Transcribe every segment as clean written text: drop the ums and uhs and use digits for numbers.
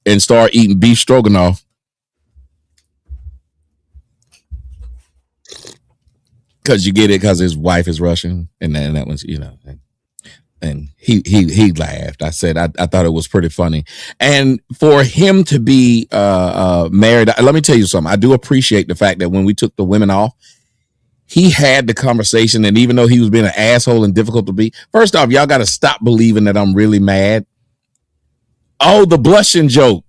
and start eating beef stroganoff. Because you get it because his wife is Russian, and then that was, and he laughed. I said I thought it was pretty funny, and for him to be married, let me tell you something. I do appreciate the fact that when we took the women off, he had the conversation, and even though he was being an asshole and difficult to be, first off, y'all got to stop believing that I'm really mad. Oh, the blushing joke,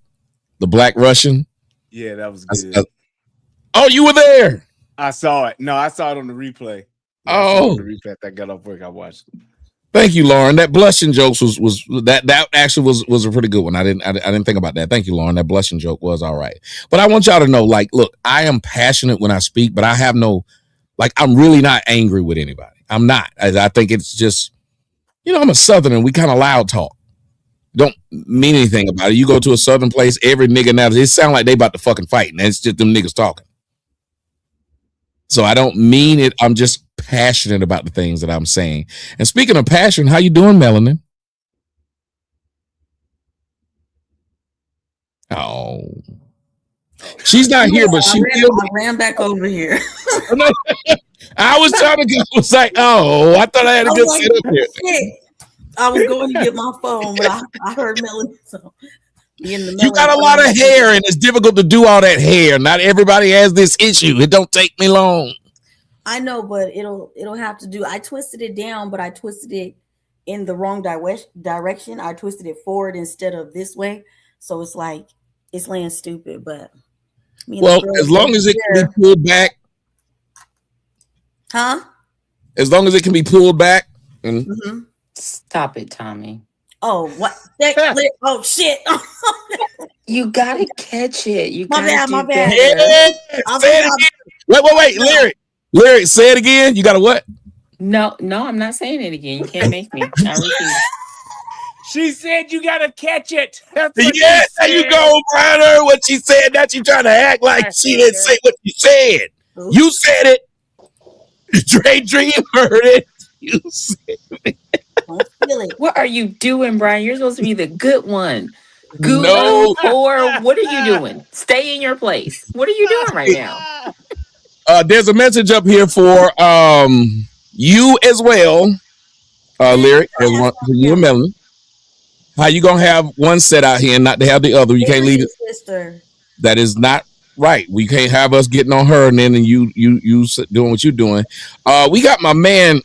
the black Russian. Yeah, that was good. Oh, you were there. I saw it. No, I saw it on the replay. Yeah, oh, the replay that got off work. I watched it. Thank you, Lauren. That blushing jokes was that actually was a pretty good one. I didn't think about that. Thank you, Lauren. That blushing joke was all right. But I want y'all to know, like, look, I am passionate when I speak, but I have no, like, I'm really not angry with anybody. I'm not. I think it's just, I'm a Southerner. We kind of loud talk. Don't mean anything about it. You go to a Southern place, every nigga now, it sound like they about to fucking fight, and it's just them niggas talking. So I don't mean it. I'm just passionate about the things that I'm saying. And speaking of passion, how you doing, Melanin? Oh, she's not here, but I ran back over here. I was trying to go. I was like, oh, I thought I had a good setup here. Shit. I was going to get my phone, but I heard Melanin. So you got a lot of hair, and it's difficult to do all that hair. Not everybody has this issue. It don't take me long. I know, but it'll have to do. I twisted it down, but I twisted it in the wrong direction. I twisted it forward instead of this way, so it's like it's laying stupid. But well, as long as it can be pulled back, As long as it can be pulled back. Mm-hmm. Stop it, Tommy. Oh, what? Oh, shit. You gotta catch it. You my bad. Yeah. Wait. Lyric, say it again. You gotta what? No, I'm not saying it again. You can't make me. I refuse. She said you gotta catch it. Yes, there you go, Brian. Heard what she said. Now she trying to act like she didn't say what she said. Oops. You said it. Dre Dream heard it. You said it. What are you doing, Brian? You're supposed to be the good one. Good or what are you doing? Stay in your place. What are you doing right now? There's a message up here for you as well, Lyric. There's one for you and Melanie. How you gonna have one set out here and not to have the other? You can't leave it. Sister. That is not right. We can't have us getting on her and then you doing what you're doing. We got my man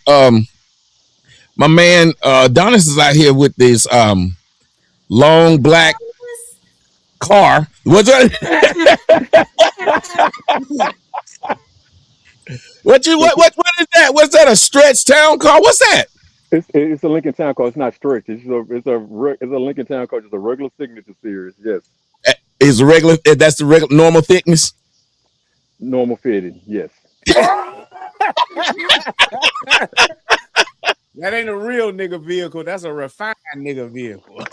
Donis is out here with this long black car. What's that? What is that? What's that? A stretch town car? What's that? It's a Lincoln Town car. It's not stretch. It's a Lincoln Town car. It's a regular signature series. Yes. Is the regular? That's the regular normal thickness. Normal fitting. Yes. That ain't a real nigga vehicle. That's a refined nigga vehicle. This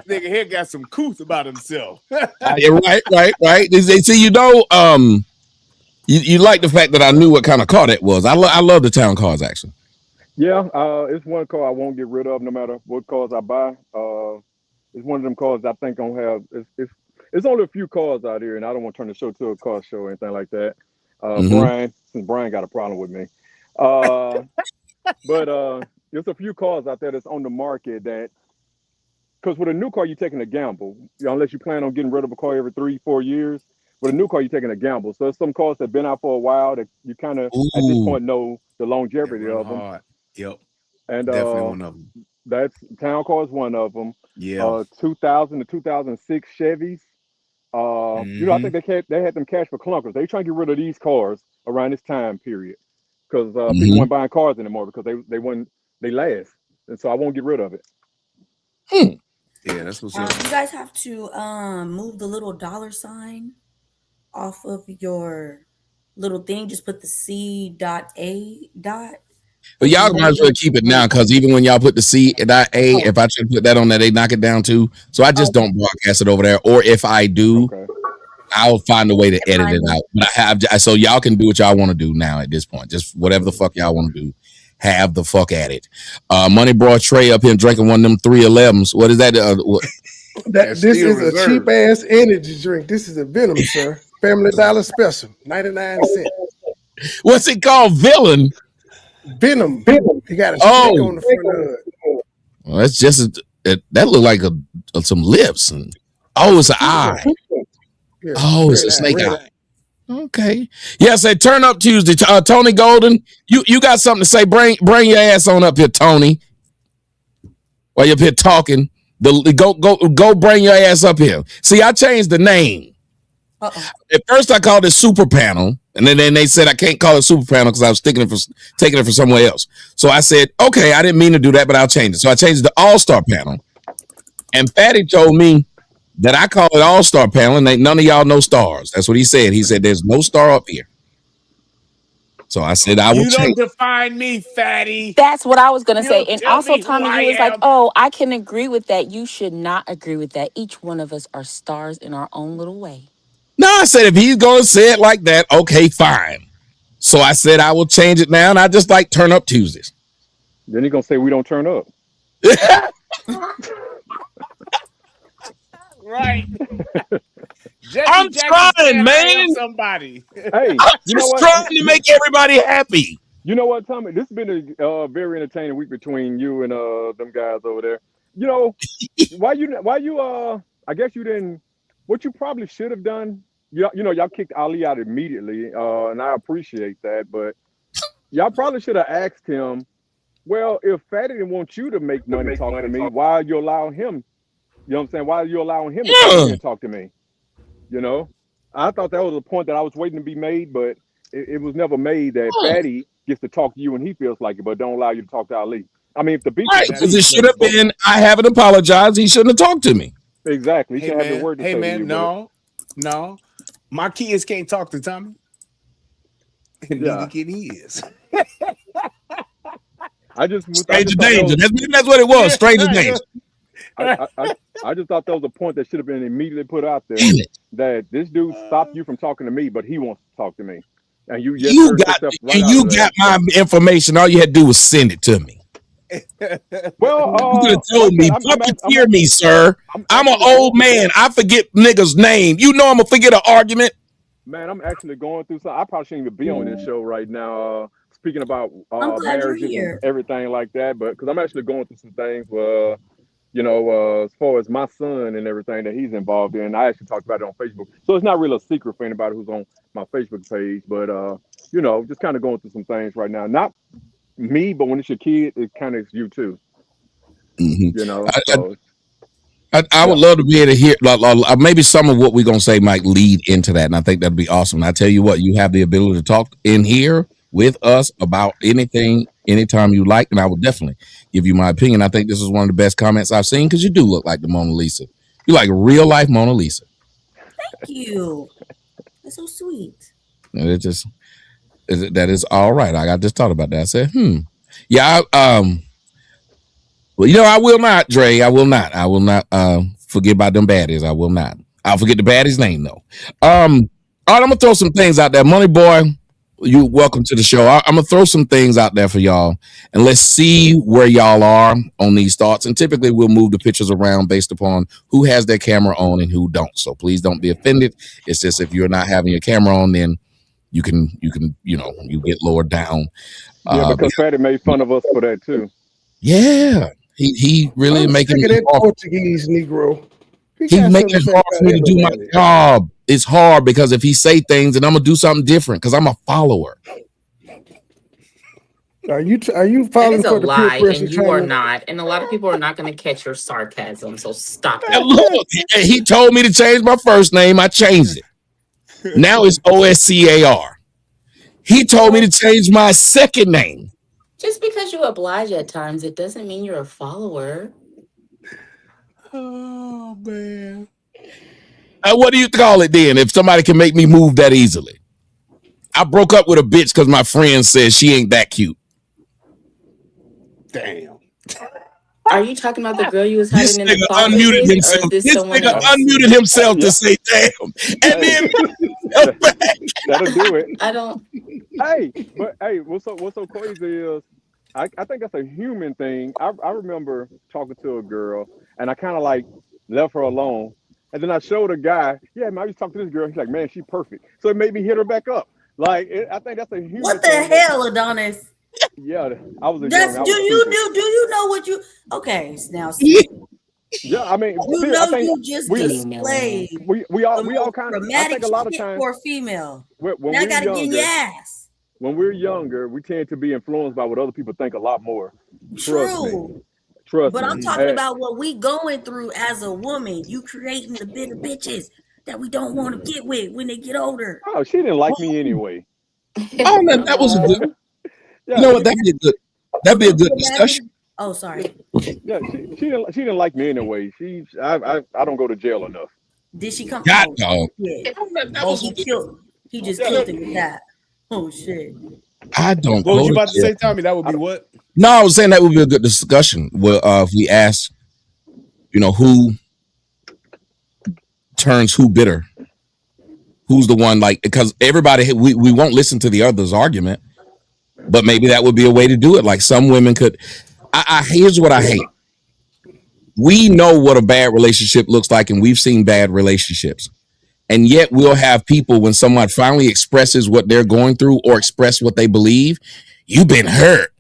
nigga here got some couth about himself. Yeah, right. They see, you like the fact that I knew what kind of car that was. I love the town cars, actually. Yeah, it's one car I won't get rid of no matter what cars I buy. It's one of them cars I think gonna have. It's only a few cars out here, and I don't want to turn the show to a car show or anything like that. Brian got a problem with me. But there's a few cars out there that's on the market that, because with a new car, you're taking a gamble. Unless you plan on getting rid of a car every 3-4 years. With a new car, you're taking a gamble. So there's some cars that have been out for a while that you kind of, at this point, know the longevity of them. Hard. Yep. And definitely one of them. That's Town Car is one of them. Yeah. 2000 to 2006 Chevys. I think they had them cash for clunkers. They trying to get rid of these cars around this time period because people weren't buying cars anymore because they last, and so I won't get rid of it. Yeah, that's what's up. You guys have to move the little $sign off of your little thing. Just put the C.A. But y'all might as well keep it now because even when y'all put the C.A, if I should put that on there, they knock it down too. So I just don't broadcast it over there. Or if I do, I'll find a way to edit it out. But so y'all can do what y'all want to do now at this point. Just whatever the fuck y'all want to do. Have the fuck at it. Money brought Trey up here drinking one of them 311s. What is that? That's This still is a reserved. cheap ass energy drink. This is a Venom, sir. Family Dollar special, 99 cents. What's it called? Villain. Venom. You got a snake Oh, on the front of it. well, that's just that look like some lips and it's an eye. Yeah, Oh, it's red a snake red eye. Okay. Yeah, say turn up Tuesday. Tony Golden, you got something to say? Bring your ass on up here, Tony. While you're up here talking, go bring your ass up here. See, I changed the name. At first, I called it Super Panel, and then they said I can't call it Super Panel because I was taking it for somewhere else. So I said, okay, I didn't mean to do that, but I'll change it. So I changed it to All Star Panel, and Fatty told me that I call it All Star Panel, and none of y'all know stars. That's what he said. He said there's no star up here. So I said I will You change. don't define me, fatty. That's what I was going to You say. don't And tell also, me who Tommy, I you was like, am. oh, I can agree with that. You should not agree with that. Each one of us are stars in our own little way. No, I said if he's going to say it like that, okay, fine. So I said I will change it now, and I just like turn up Tuesdays. Then he's gonna say we don't turn up. Right. Jesse I'm Jackson trying, said I man. am somebody. Hey, I'm you know just what? trying to make everybody happy. You know what, Tommy? This has been a very entertaining week between you and them guys over there. You know, why you I guess you didn't what you probably should have done. Y'all kicked Ali out immediately, and I appreciate that, but y'all probably should have asked him, well, if Fatty didn't want you to make money talk to me, why are you allowing him? You know what I'm saying? Why are you allowing him to come in here and talk to me? You know? I thought that was a point that I was waiting to be made, but it was never made that Fatty gets to talk to you when he feels like it, but don't allow you to talk to Ali. I mean, if the beef Right, is the because it beef, should then have been, I haven't apologized. He shouldn't have talked to me. exactly. He Hey should have the man, word to say to you. no. My kids can't talk to Tommy. And neither can his. Stranger danger. That's what it was. Stranger danger. I just thought that was a point that should have been immediately put out there. Damn it. That this dude stopped you from talking to me, but he wants to talk to me, and you just You heard got yourself right out of got that. my information. All you had to do was send it to me. Well, You could have told like me, that, puppeteer me, sir. I'm an actually old man. I forget niggas' name. You know I'm gonna forget an argument. Man, I'm actually going through something. I probably shouldn't even be on this show right now. Speaking about I'm glad you're marriages and here. everything like that, but because I'm actually going through some things, as far as my son and everything that he's involved in. I actually talked about it on Facebook, so it's not really a secret for anybody who's on my Facebook page. But just kind of going through some things right now. Not me, but when it's your kid, it kind of is you too. Mm-hmm. So I would love to be able to hear maybe some of what we're gonna say might lead into that, and I think that'd be awesome. And I tell you what, you have the ability to talk in here with us about anything, anytime you like, and I will definitely give you my opinion. I think this is one of the best comments I've seen because you do look like the Mona Lisa. You like real life Mona Lisa. Thank you. That's so sweet. And that is all right. I just thought about that. I said, yeah, well, I will not, Dre. I will not. I will not forget about them baddies. I will not. I'll forget the baddie's name though. All right, I'm gonna throw some things out there. Money Boy, you welcome to the show. I'm gonna throw some things out there for y'all, and let's see where y'all are on these thoughts. And typically, we'll move the pictures around based upon who has their camera on and who don't. So please don't be offended. It's just if you're not having your camera on, then you can you get lowered down. because Fatty made fun of us for that too. Yeah. He really making it that Portuguese Negro. He's making it hard for me to do my job. It's hard because if he say things, and I'm gonna do something different because I'm a follower. Are you following That is a for the lie, pure pressure and you are channel? not. And a lot of people are not going to catch your sarcasm. So stop it. And look, he told me to change my first name. I changed it. Now it's OSCAR. He told me to change my second name. Just because you oblige at times, it doesn't mean you're a follower. Oh man. What do you call it then? If somebody can make me move that easily, I broke up with a bitch because my friend says she ain't that cute. Damn. Are you talking about the girl you was having in the nigga closet unmuted with, himself. or is this This someone nigga else? unmuted himself to say damn, and then that'll do it. I don't. What's so crazy is I think that's a human thing. I remember talking to a girl, and I kind of like left her alone. And then I showed a guy, yeah, man, I used to talk to this girl. He's like, man, she's perfect. So it made me hit her back up. Like, I think that's a human What the thing. hell, Adonis? Yeah, I was a That's young. I do was you stupid. do you know what you okay now see, Yeah, I mean, you see, know I think you just we displayed we all the we all most kind of. I traumatic think a lot of shit times for a female. when Now I we're gotta get in your younger, ass. we tend to be influenced by what other people think a lot more. Trust me, True. trust But me. I'm talking about what we going through as a woman. You creating the bitter bitches that we don't want to get with when they get older. Oh, she didn't like me anyway. Oh man, that was a good. You Yeah, know what? That'd be a good discussion. Oh, sorry. yeah, she didn't like me anyway. I don't go to jail enough. Did she come? God Oh, dog. yeah. That Oh, was. he just Yeah. killed it with that. Oh shit. I don't. What was go you about to jail. say, Tommy? That would be what? No, I was saying that would be a good discussion. Well, if we ask, who turns who bitter, who's the one like because everybody we won't listen to the other's argument, but maybe that would be a way to do it. Like some women could. I here's what I hate. We know what a bad relationship looks like, and we've seen bad relationships. And yet we'll have people when someone finally expresses what they're going through or express what they believe, you've been hurt.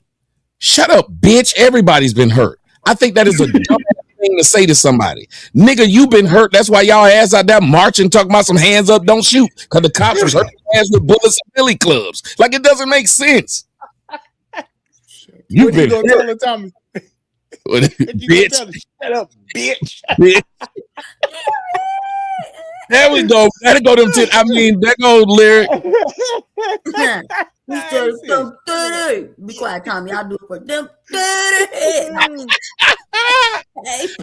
Shut up, bitch. Everybody's been hurt. I think that is a dumb thing to say to somebody. Nigga, you been hurt. That's why y'all ass out there marching, talking about some hands up, don't shoot. Because the cops was hurting ass with bullets and billy clubs. Like, it doesn't make sense. You've What you been gonna hurt. tell her, Tommy? What you gonna Bitch. tell her? Shut up, bitch. Bitch. There we go. That'll go them ten. I mean, that goes lyric. Be quiet, Tommy. I'll do it for them.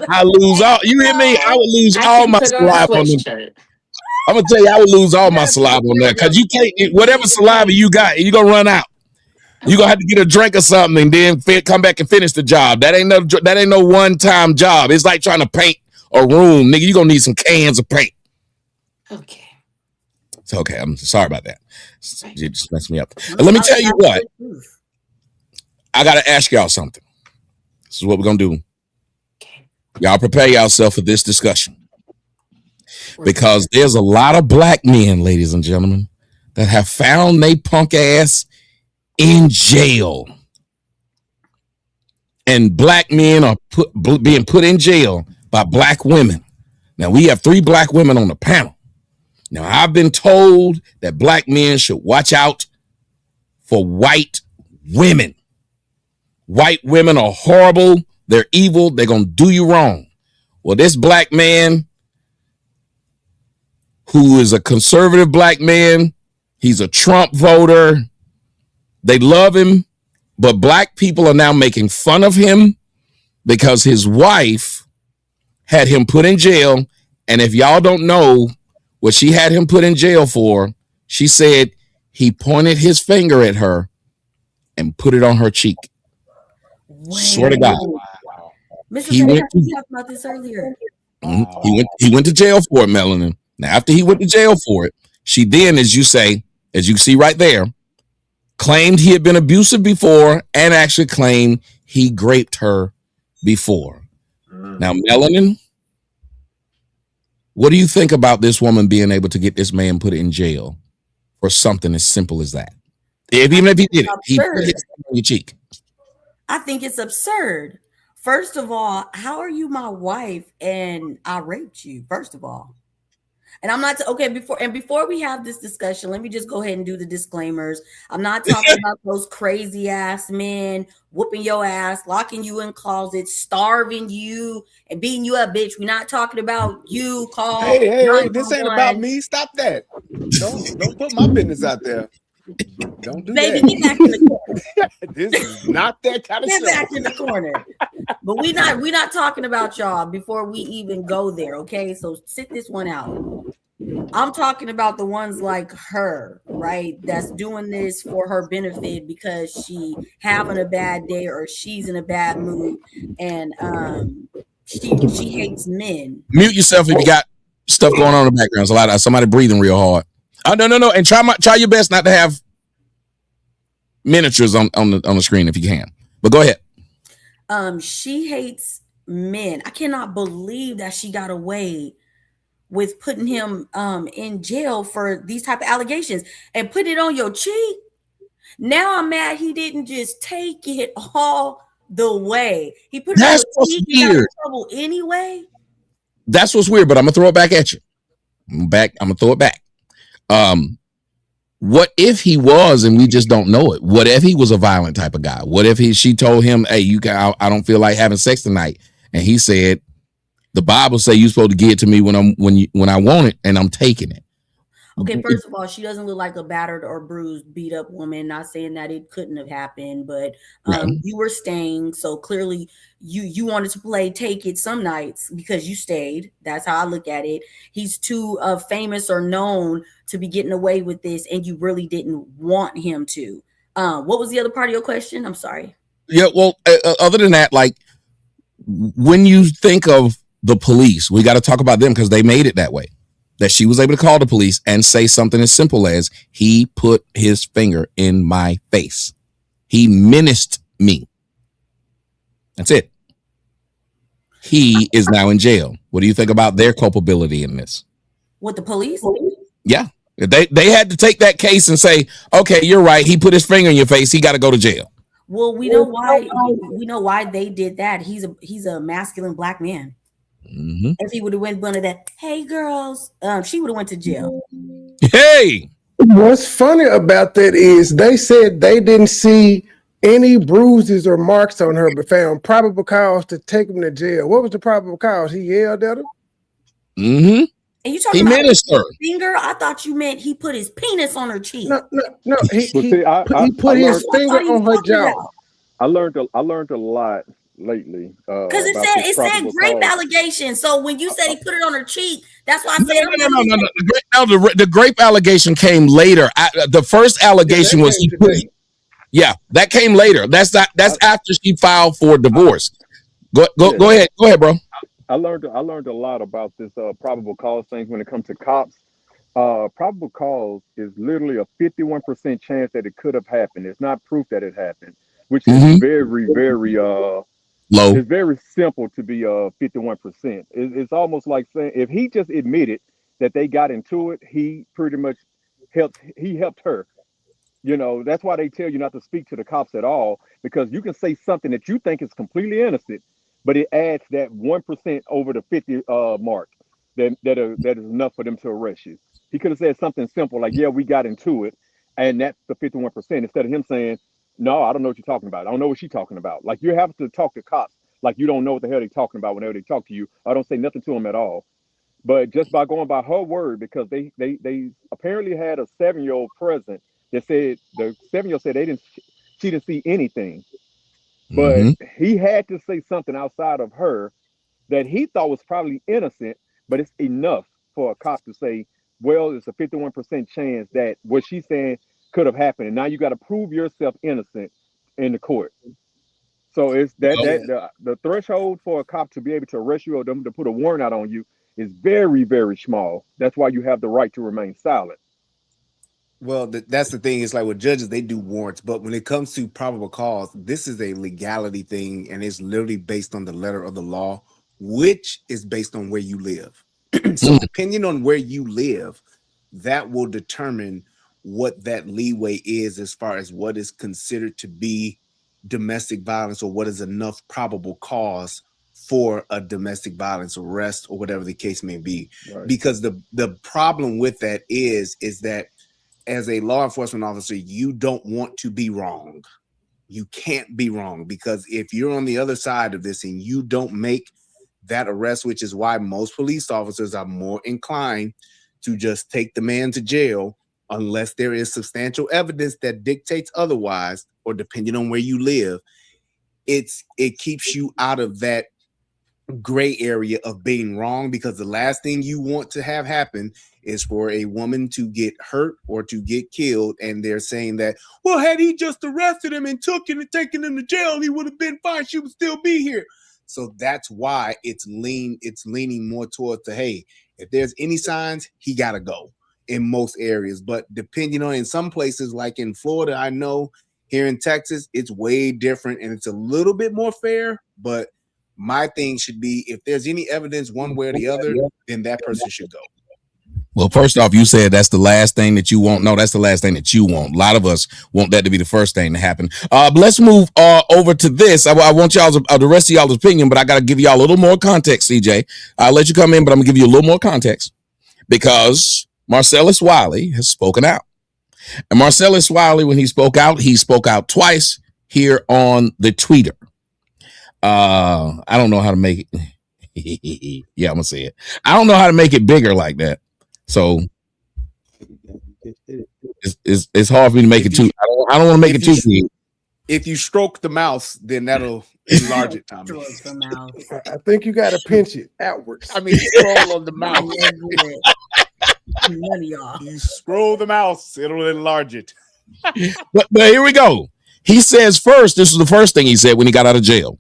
I lose all. You hear me? I would lose I all can my put on a saliva on them. sweatshirt. I'm gonna tell you, I would lose all my saliva on that because you can't. Whatever saliva you got, you're gonna run out. You're gonna have to get a drink or something and then come back and finish the job. That ain't no one-time job. It's like trying to paint a room, nigga. You're gonna need some cans of paint. Okay. It's okay. I'm sorry about that. You just messed me up. And let me tell you what. I gotta ask y'all something. This is what we're gonna do. Okay. Y'all prepare yourself for this discussion. Because there's a lot of black men, ladies and gentlemen, that have found they punk ass in jail. And black men are being put in jail by black women. Now, we have 3 black women on the panel. Now, I've been told that black men should watch out for white women. White women are horrible. They're evil. They're going to do you wrong. Well, this black man, who is a conservative black man, he's a Trump voter. They love him, but black people are now making fun of him because his wife had him put in jail. And if y'all don't know what she had him put in jail for, she said he pointed his finger at her and put it on her cheek. Swear to God. Mr. He Faye, went we talked about this earlier. He went to jail for it, Melanin. Now, after he went to jail for it, she then, as you see right there, claimed he had been abusive before and actually claimed he raped her before. Now, Melanin, what do you think about this woman being able to get this man put in jail for something as simple as that? Even if he did it, he put his finger on your cheek. I think it's absurd. First of all, how are you my wife and I raped you? First of all. And I'm not okay before we have this discussion, let me just go ahead and do the disclaimers. I'm not talking about those crazy ass men whooping your ass, locking you in closets, starving you, and beating you up, bitch. We're not talking about you. Call. Hey, this ain't about me. Stop that. Don't put my business out there. Don't do Baby, that. get back in the corner. This is not that kind of Get show. back in the corner. But we're not talking about y'all before we even go there, okay? So sit this one out. I'm talking about the ones like her, right? That's doing this for her benefit because she having a bad day or she's in a bad mood, and she hates men. Mute yourself if you got stuff going on in the background. There's a lot of somebody breathing real hard. Oh no, and try your best not to have miniatures on the screen if you can. But go ahead. She hates men. I cannot believe that she got away with putting him in jail for these type of allegations and put it on your cheek. Now I'm mad he didn't just take it all the way. He put it on That's your what's cheek and got in weird. trouble anyway. That's what's weird. But I'm gonna throw it back at you. I'm gonna throw it back. What if he was and we just don't know it? What if he was a violent type of guy? What if she told him, "Hey, I don't feel like having sex tonight," and he said, "The Bible say you're supposed to give it to me when I want it, and I'm taking it." Okay, first of all, she doesn't look like a battered or bruised, beat up woman. Not saying that it couldn't have happened, but you were staying, so clearly you wanted to play take it some nights because you stayed. That's how I look at it. He's too famous or known to be getting away with this, and you really didn't want him to. What was the other part of your question? I'm sorry. Yeah, well, other than that, like when you think of the police, we got to talk about them because they made it that way. That she was able to call the police and say something as simple as, "He put his finger in my face. He menaced me." That's it. He is now in jail. What do you think about their culpability in this? With the police? Yeah. They had to take that case and say, "Okay, you're right. He put his finger in your face. He got to go to jail." Well, we know why. We know why they did that. He's a masculine black man. Mm-hmm. If he would have went one of that, "Hey girls," she would have went to jail. Hey. What's funny about that is they said they didn't see any bruises or marks on her, but found probable cause to take him to jail. What was the probable cause? He yelled at him. Mm-hmm. And you talking about his finger? I thought you meant he put his penis on her cheek. No. He put his finger on her jaw. I learned a lot lately. Because it said grape allegation. So when you said he put it on her cheek, that's why I said no. The grape allegation came later. The first allegation was he put. Yeah, that came later. That's after she filed for divorce. Go ahead, bro. I learned a lot about this probable cause thing when it comes to cops. Probable cause is literally a 51% chance that it could have happened. It's not proof that it happened, which is very, very low. It's very simple to be 51%. It's almost like saying if he just admitted that they got into it, he pretty much helped her. You know, that's why they tell you not to speak to the cops at all, because you can say something that you think is completely innocent, but it adds that 1% over the 50 mark that is enough for them to arrest you. He could have said something simple like, "Yeah, we got into it," and that's the 51%, instead of him saying, "No, I don't know what you're talking about. I don't know what she's talking about." Like, you have to talk to cops like you don't know what the hell they're talking about whenever they talk to you. I don't say nothing to them at all. But just by going by her word, because they apparently had a 7-year-old present that said the 7-year-old said she didn't see anything, but he had to say something outside of her that he thought was probably innocent, but it's enough for a cop to say, "Well, it's a 51% chance that what she's saying could have happened, and now you got to prove yourself innocent in the court." So it's the threshold for a cop to be able to arrest you or them to put a warrant out on you is very, very small. That's why you have the right to remain silent. Well, that's the thing. It's like with judges, they do warrants, but when it comes to probable cause, this is a legality thing, and it's literally based on the letter of the law, which is based on where you live. So depending on where you live, that will determine what that leeway is as far as what is considered to be domestic violence or what is enough probable cause for a domestic violence arrest or whatever the case may be. Right. Because the problem with that is that as a law enforcement officer, you don't want to be wrong. You can't be wrong, because if you're on the other side of this and you don't make that arrest, which is why most police officers are more inclined to just take the man to jail unless there is substantial evidence that dictates otherwise, or depending on where you live, it keeps you out of that gray area of being wrong, because the last thing you want to have happen is for a woman to get hurt or to get killed, and they're saying that, well, had he just arrested him and taken him to jail, he would have been fine. She would still be here. So that's why it's leaning more towards the, hey, if there's any signs, he got to go in most areas. But depending on, in some places like in Florida, I know here in Texas, it's way different and it's a little bit more fair, but My thing should be, if there's any evidence one way or the other, then that person should go. Well, first off, you said that's the last thing that you want. No, that's the last thing that you want. A lot of us want that to be the first thing to happen. But let's move over to this. I want y'all's the rest of y'all's opinion, but I got to give y'all a little more context, CJ. I'll let you come in, but I'm going to give you a little more context because Marcellus Wiley has spoken out. And Marcellus Wiley, when he spoke out twice here on the Tweeter. I don't know how to make it. Yeah, I'm going to say it. I don't know how to make it bigger like that. So it's hard for me to make it too. I don't want to make it too big. If you stroke the mouse, then that'll enlarge it, Tommy. I think you got to pinch it outwards. I mean, scroll on the mouse. You scroll the mouse, it'll enlarge it. but here we go. He says first, this is the first thing he said when he got out of jail.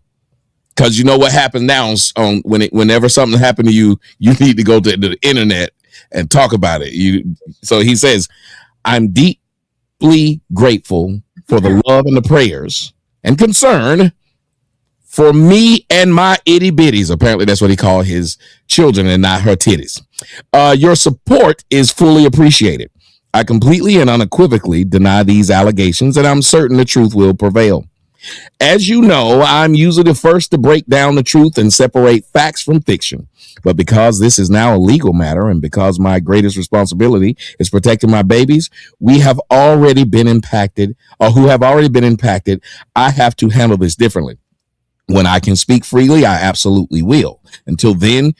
Because you know what happens now on whenever something happened to you, you need to go to the internet and talk about it. So he says, I'm deeply grateful for the love and the prayers and concern for me and my itty bitties. Apparently that's what he called his children and not her titties. Your support is fully appreciated. I completely and unequivocally deny these allegations, and I'm certain the truth will prevail. As you know, I'm usually the first to break down the truth and separate facts from fiction. But because this is now a legal matter and because my greatest responsibility is protecting my babies, who have already been impacted, I have to handle this differently. When I can speak freely, I absolutely will. Until then,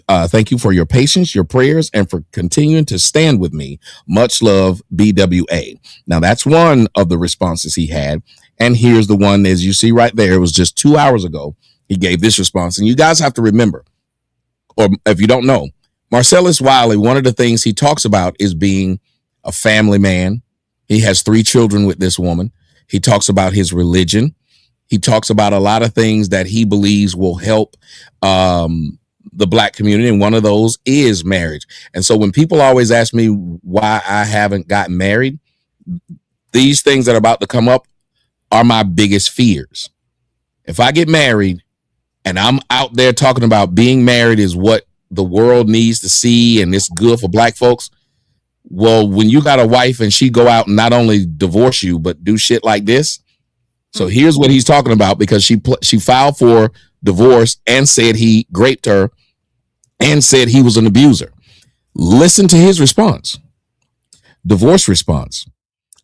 thank you for your patience, your prayers, and for continuing to stand with me. Much love, BWA. Now, that's one of the responses he had. And here's the one, as you see right there. It was just 2 hours ago. He gave this response. And you guys have to remember, or if you don't know, Marcellus Wiley, one of the things he talks about is being a family man. He has 3 children with this woman. He talks about his religion. He talks about a lot of things that he believes will help the Black community. And one of those is marriage. And so when people always ask me why I haven't gotten married, these things that are about to come up are my biggest fears. If I get married and I'm out there talking about being married is what the world needs to see and it's good for Black folks. Well, when you got a wife and she go out and not only divorce you, but do shit like this. So here's what he's talking about, because she filed for divorce and said he raped her and said he was an abuser. Listen to his response. Divorce response.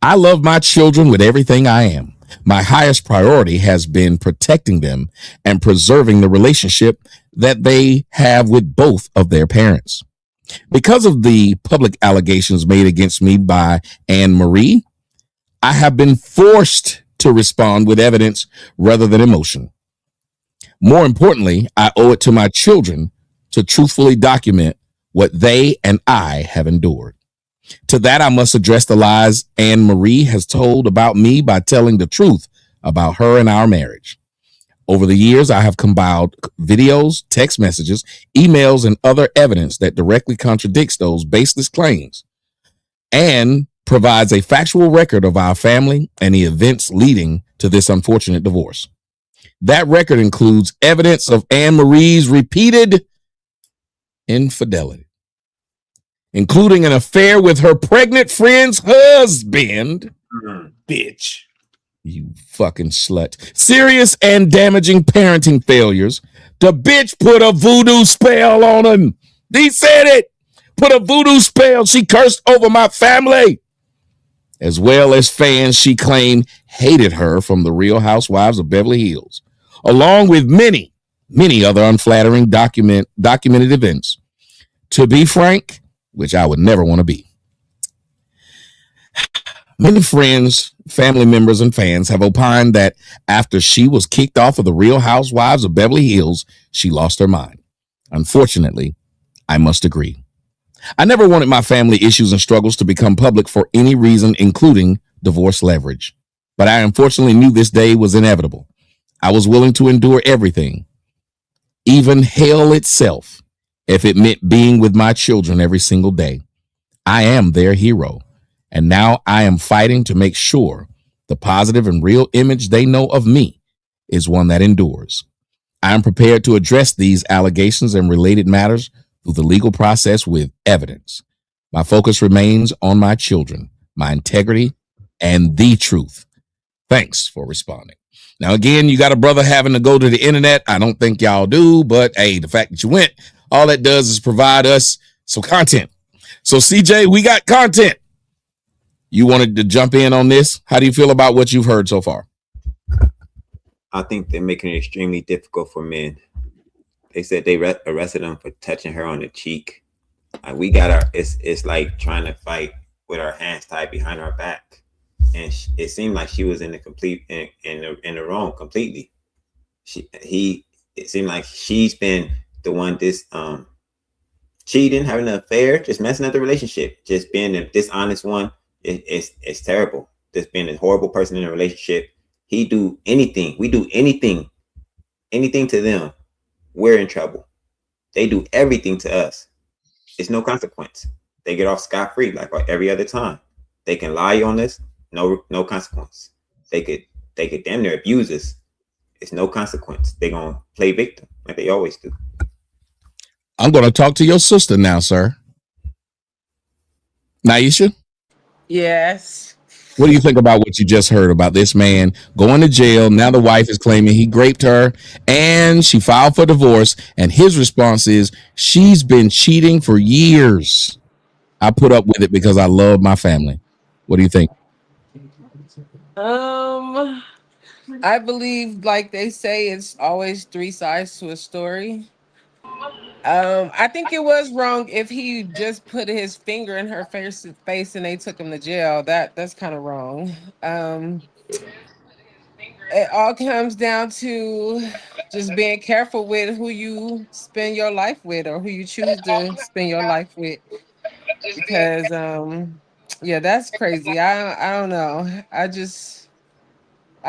I love my children with everything I am. My highest priority has been protecting them and preserving the relationship that they have with both of their parents. Because of the public allegations made against me by Anne Marie, I have been forced to respond with evidence rather than emotion. More importantly, I owe it to my children to truthfully document what they and I have endured. To that, I must address the lies Anne Marie has told about me by telling the truth about her and our marriage. Over the years, I have compiled videos, text messages, emails, and other evidence that directly contradicts those baseless claims and provides a factual record of our family and the events leading to this unfortunate divorce. That record includes evidence of Anne Marie's repeated infidelity, including an affair with her pregnant friend's husband. Bitch. You fucking slut. Serious and damaging parenting failures. The bitch put a voodoo spell on him. He said it. Put a voodoo spell. She cursed over my family. As well as fans she claimed hated her from the Real Housewives of Beverly Hills, along with many, many other unflattering documented events. To be frank, which I would never want to be. Many friends, family members, and fans have opined that after she was kicked off of the Real Housewives of Beverly Hills, she lost her mind. Unfortunately, I must agree. I never wanted my family issues and struggles to become public for any reason, including divorce leverage. But I unfortunately knew this day was inevitable. I was willing to endure everything, even hell itself, if it meant being with my children every single day. I am their hero, and now I am fighting to make sure the positive and real image they know of me is one that endures. I am prepared to address these allegations and related matters through the legal process with evidence. My focus remains on my children, my integrity, and the truth. Thanks for responding. Now, again, you got a brother having to go to the internet. I don't think y'all do, but hey, the fact that you went, all that does is provide us some content. So, CJ, we got content. You wanted to jump in on this. How do you feel about what you've heard so far? I think they're making it extremely difficult for men. They said they arrested him for touching her on the cheek. We got our. It's like trying to fight with our hands tied behind our back, and it seemed like she was in the complete in the wrong completely. It seemed like she's been the one cheating, having an affair, just messing up the relationship, just being a dishonest one. It's terrible. Just being a horrible person in a relationship. We do anything to them, we're in trouble. They do everything to us. It's no consequence. They get off scot-free like every other time. They can lie on us, no consequence. They could damn near abuse us. It's no consequence. They're gonna play victim like they always do. I'm gonna talk to your sister now, sir. Naisha? Yes. What do you think about what you just heard about this man going to jail? Now the wife is claiming he raped her and she filed for divorce. And his response is she's been cheating for years. I put up with it because I love my family. What do you think? I believe, like they say, it's always three sides to a story. I think it was wrong if he just put his finger in her face and they took him to jail. That's kind of wrong. It all comes down to just being careful with who you spend your life with or who you choose to spend your life with. Because yeah, that's crazy. I don't know. I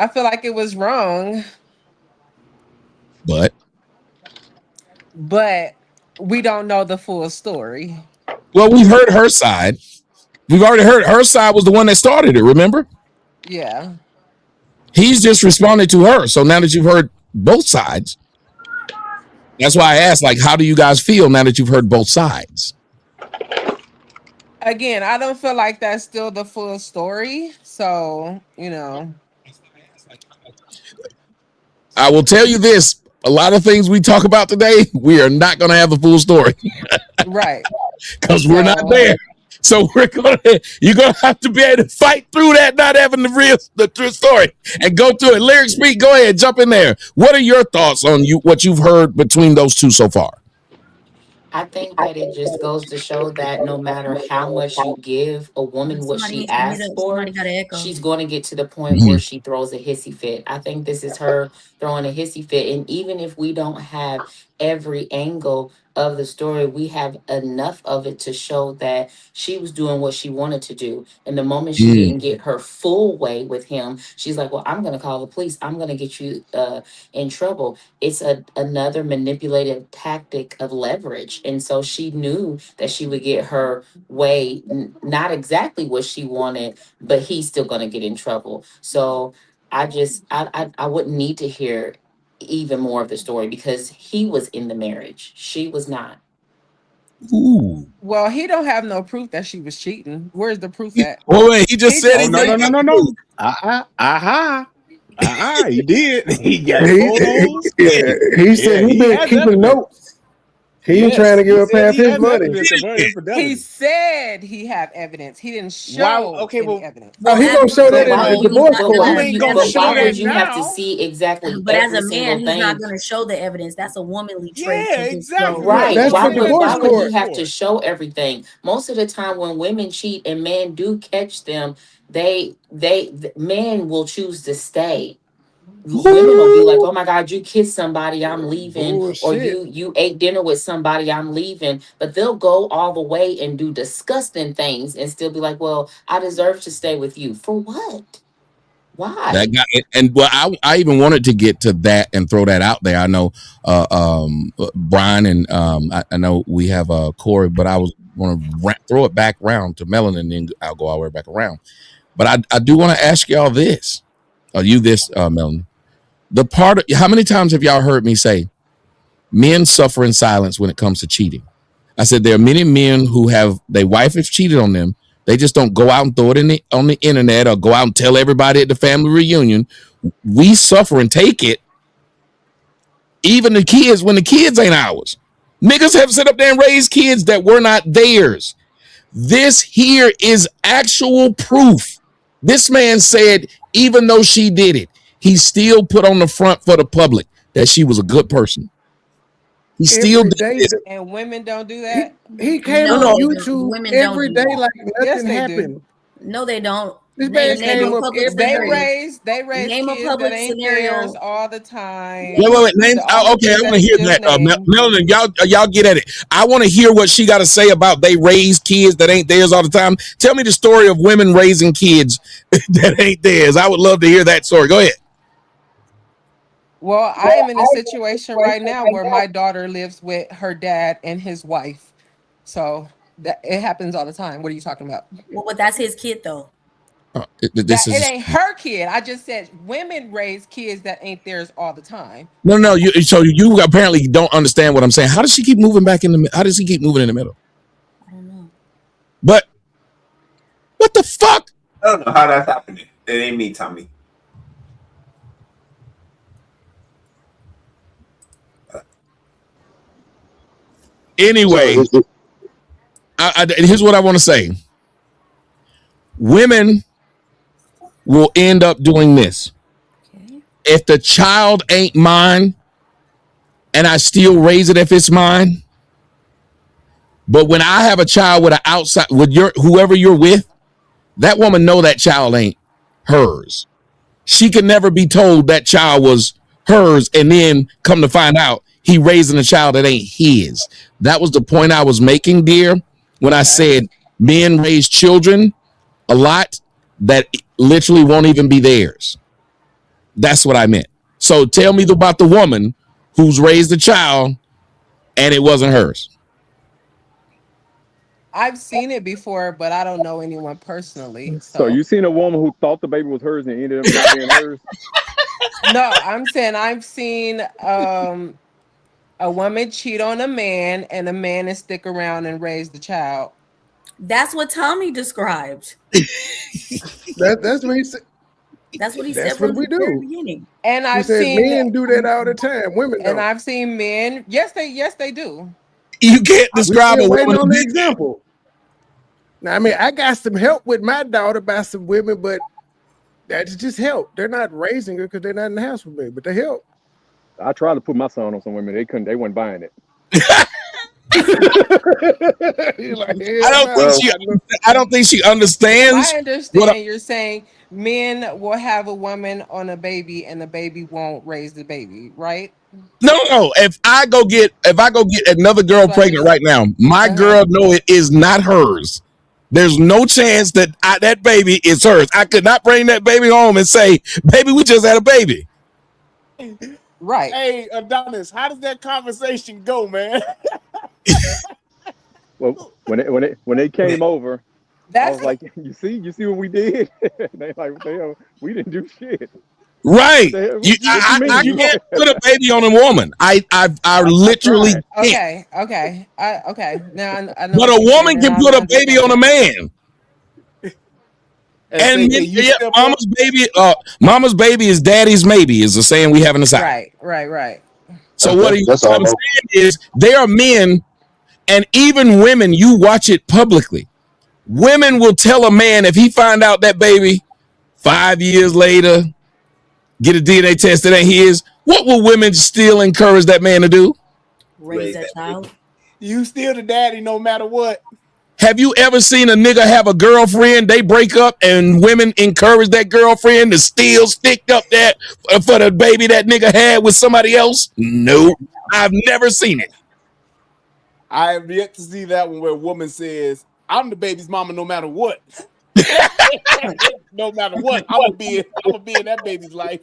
feel like it was wrong, But but we don't know the full story. well, we've heard her side. We've already heard her side was the one that started it, remember? Yeah. He's just responded to her. So now that you've heard both sides, that's why I asked, like, how do you guys feel now that you've heard both sides? Again, I don't feel like that's still the full story. So, you know. I will tell you this. A lot of things we talk about today, we are not going to have the full story. Right. Because we're not there. So you're gonna have to be able to fight through that, not having the true story, and go through it. Lyric Speak, go ahead, jump in there. What are your thoughts on what you've heard between those two so far? I think that it just goes to show that no matter how much you give a woman what she asks for, Somebody got an echo. she's going to get to the point where she throws a hissy fit. I think this is her throwing a hissy fit. And even if we don't have every angle of the story, we have enough of it to show that she was doing what she wanted to do. And the moment she didn't get her full way with him, she's like, well, I'm going to call the police. I'm going to get you in trouble. It's another manipulative tactic of leverage. And so she knew that she would get her way, not exactly what she wanted, but he's still going to get in trouble. So I wouldn't need to hear even more of the story because he was in the marriage. She was not. Ooh. Well, he don't have no proof that she was cheating. Where's the proof at? Oh, wait, he just said Oh, no. He did. He got photos. He said he been keeping notes. He ain't trying to give up half his money. He said he have evidence. He didn't show any evidence. Well, he gonna show that in the divorce court. Why would you have to see exactly? But as every a man, single he's thing? not going to show the evidence. That's a womanly trait. Yeah, exactly. Right. That's Why for divorce would court. he have to show everything? Most of the time when women cheat and men do catch them, the men will choose to stay. Women will be like, oh my God, you kissed somebody, I'm leaving. Bullshit. Or you ate dinner with somebody, I'm leaving. But they'll go all the way and do disgusting things and still be like, well, I deserve to stay with you. For what? Why? That guy, and well, I even wanted to get to that and throw that out there. I know Brian and I know we have Corey, but I was want to throw it back around to Melon, and then I'll go all the way back around. But I do want to ask y'all this, Melon. how many times have y'all heard me say men suffer in silence when it comes to cheating? I said there are many men who have their wife has cheated on them. They just don't go out and throw it on the internet or go out and tell everybody at the family reunion. We suffer and take it. Even the kids, when the kids ain't ours. Niggas have sit up there and raised kids that were not theirs. This here is actual proof. This man said, even though she did it, he still put on the front for the public that she was a good person. He still did it. And women don't do that. He came No, on they YouTube don't. Women every don't do day that. like Yes, nothing they do. happened. No, they don't. This man Name came a up public every They scenario. day. raise Name a kids public that ain't scenario. theirs all the time. Wait. Name. The only Okay, I thing want to he hear just that. named. Melanie, y'all get at it. I want to hear what she got to say about they raise kids that ain't theirs all the time. Tell me the story of women raising kids that ain't theirs. I would love to hear that story. Go ahead. Well, I am in a situation right now where my daughter lives with her dad and his wife. So that it happens all the time. What are you talking about? Well, but that's his kid though. This It is ain't her kid. I just said women raise kids that ain't theirs all the time. no. So you apparently don't understand what I'm saying. How does she keep moving back in the? How does he keep moving in the middle? I don't know. But what the fuck? I don't know how that's happening. It ain't me, Tommy. Anyway, here's what I want to say. Women will end up doing this. Okay. If the child ain't mine and I still raise it if it's mine, but when I have a child with an outside with whoever you're with, that woman know that child ain't hers. She could never be told that child was hers and then come to find out he raising a child that ain't his. That was the point I was making, dear, when I said men raise children a lot that literally won't even be theirs. That's what I meant. So tell me about the woman who's raised a child and it wasn't hers. I've seen it before, but I don't know anyone personally. So you seen a woman who thought the baby was hers and ended up not being hers? No, I'm saying I've seen a woman cheat on a man and the man and stick around and raise the child. That's what Tommy described. That's what he said. That's what he That's said from what we the very do. beginning. And He I've said seen men do that all the time. Women and don't. I've seen men. Yes, they do. You can't We describe a still waiting woman on who the did that. example. Now, I mean, I got some help with my daughter by some women, but that's just help. They're not raising her because they're not in the house with me, but they help. I tried to put my son on some women. They couldn't. They weren't buying it. You're like, I don't think she understands I what understand you're saying men will have a woman on a baby and the baby won't raise the baby, right? No. If I go get another girl So pregnant right now, my girl know it is not hers. There's no chance that that baby is hers. I could not bring that baby home and say, "Baby, we just had a baby." Right. Hey, Adonis, how does that conversation go, man? Well, when they came over, I That's was like, you see what we did? They like, we didn't do shit. Right. What you I mean? can't put a baby on a woman. I literally can't. okay. Okay. Now I know. But what a you're woman saying, can and put I a baby on a man. And mama's baby is daddy's maybe is the saying we have in the South. Right. So what I'm saying is there are men and even women, you watch it publicly. Women will tell a man if he find out that baby 5 years later, get a DNA test that ain't his, what will women still encourage that man to do? Raise that child. You still the daddy no matter what. Have you ever seen a nigga have a girlfriend, they break up, and women encourage that girlfriend to still stick up that for the baby that nigga had with somebody else? Nope. I've never seen it. I have yet to see that one where a woman says, I'm the baby's mama no matter what. No matter what, I'm gonna be in that baby's life.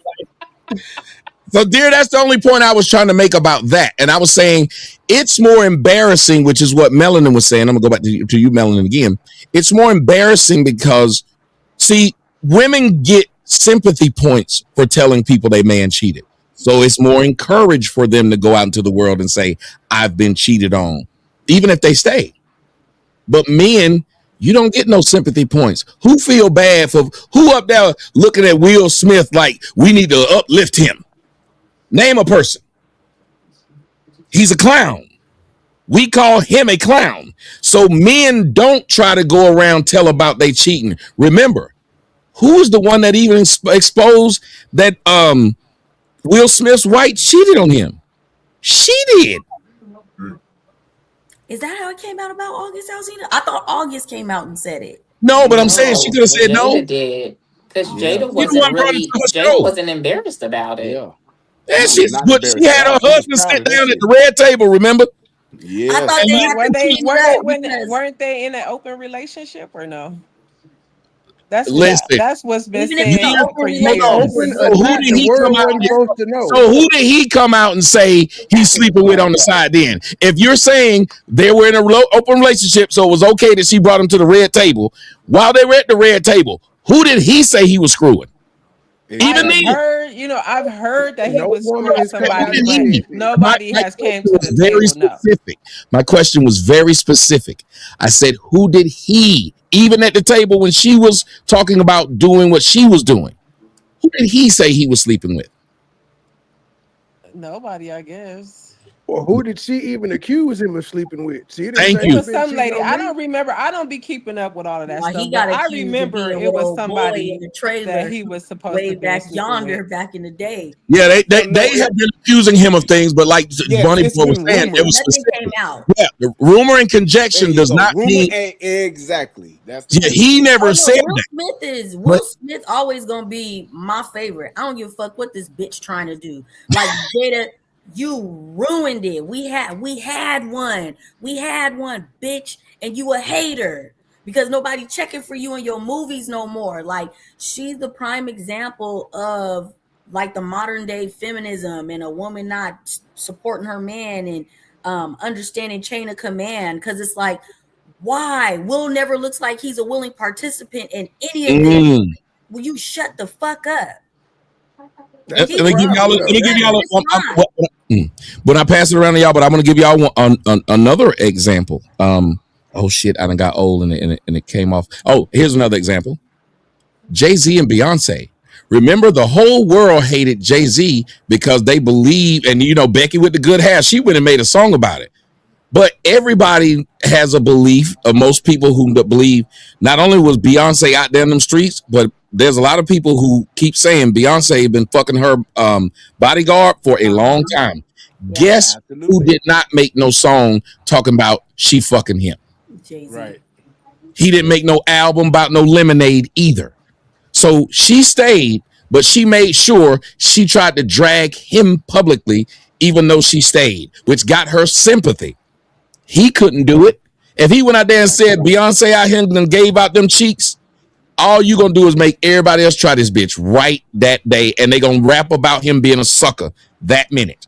So, dear, that's the only point I was trying to make about that. And I was saying it's more embarrassing, which is what Melanin was saying. I'm going to go back to you, Melanin, again. It's more embarrassing because, see, women get sympathy points for telling people they man cheated. So it's more encouraged for them to go out into the world and say, I've been cheated on, even if they stay. But men, you don't get no sympathy points. Who feel bad for who up there looking at Will Smith like we need to uplift him? Name a person. He's a clown. We call him a clown. So men don't try to go around tell about they cheating. Remember, who is the one that even exposed that Will Smith's wife cheated on him? She did. Is that how it came out about August Alsina? I thought August came out and said it. No, but I'm saying she No, could have said no. Jada did. Because Yeah, Jada You the one wasn't brought it really, to her Jada show. wasn't embarrassed about it. yeah. And Not she embarrassed at had her all. She was husband proud sit of that down at shit. the red table, remember? I Yes. thought And they he, had to clean Were it they up when because weren't they in an open relationship or no? That's what listen, that's what's been even if it's an said he for open hold on. relationship, years. Open or So who not, did the he come world out wasn't and supposed to know. so who did he come out and say he's sleeping with on the side then? If you're saying they were in a open relationship, so it was okay that she brought him to the red table, while they were at the red table, who did he say he was screwing? Even I've then, Exactly. heard, I've heard that he No was woman screwing has come out somebody, even and but said then. this. nobody My has came question to the was very table. No. specific. My question was very specific. I said, who did he, even at the table when she was talking about doing what she was doing, who did he say he was sleeping with? Nobody, I guess. Or who did she even accuse him of sleeping with? She didn't Thank say It he you. was been some cheating lady. on I me. don't remember. I don't be keeping up with all of that why stuff, he but got I accused of remember being it with was old boy in somebody the that trailer he was supposed way to been back sleeping with. yonder back in the day. Yeah, So no, they it have been accusing him of things, but like yes, Bunny it's Boy was been saying, it rumored. was Nothing came specific. out. Yeah, the rumor and There conjecture you does go. not Rumor mean. exactly. That's the Yeah, thing. he never Oh no, said that. But Will Smith always gonna be my favorite. I don't give a fuck what this bitch trying to do. Like Jada, you ruined it. We had one, bitch, and you a hater because nobody checking for you in your movies no more. Like she's the prime example of like the modern day feminism and a woman not supporting her man and understanding chain of command because it's like why? Will never looks like he's a willing participant in any of this. mm, Will you shut the fuck up? let That's a He's me give just y'all. problem, Let me though. give judging y'all. his mind. When I pass it around to y'all, but I'm gonna give y'all another example. Oh shit, I done got old and it came off. Oh, here's another example. Jay Z and Beyonce. Remember, the whole world hated Jay Z because they believe, and Becky with the good hair, she went and made a song about it. But everybody has a belief, most people who believe not only was Beyonce out there in them streets, but there's a lot of people who keep saying Beyonce been fucking her bodyguard for a long Uh-huh. time. Yeah, Guess who Absolutely. did not make no song talking about she fucking him? Jay Z. Right. He didn't make no album about no lemonade either. So she stayed, but she made sure she tried to drag him publicly, even though she stayed, which got her sympathy. He couldn't do it. If he went out there and Right. said Beyonce out here and gave out them cheeks, all you gonna do is make everybody else try this bitch right that day, and they gonna rap about him being a sucker that minute.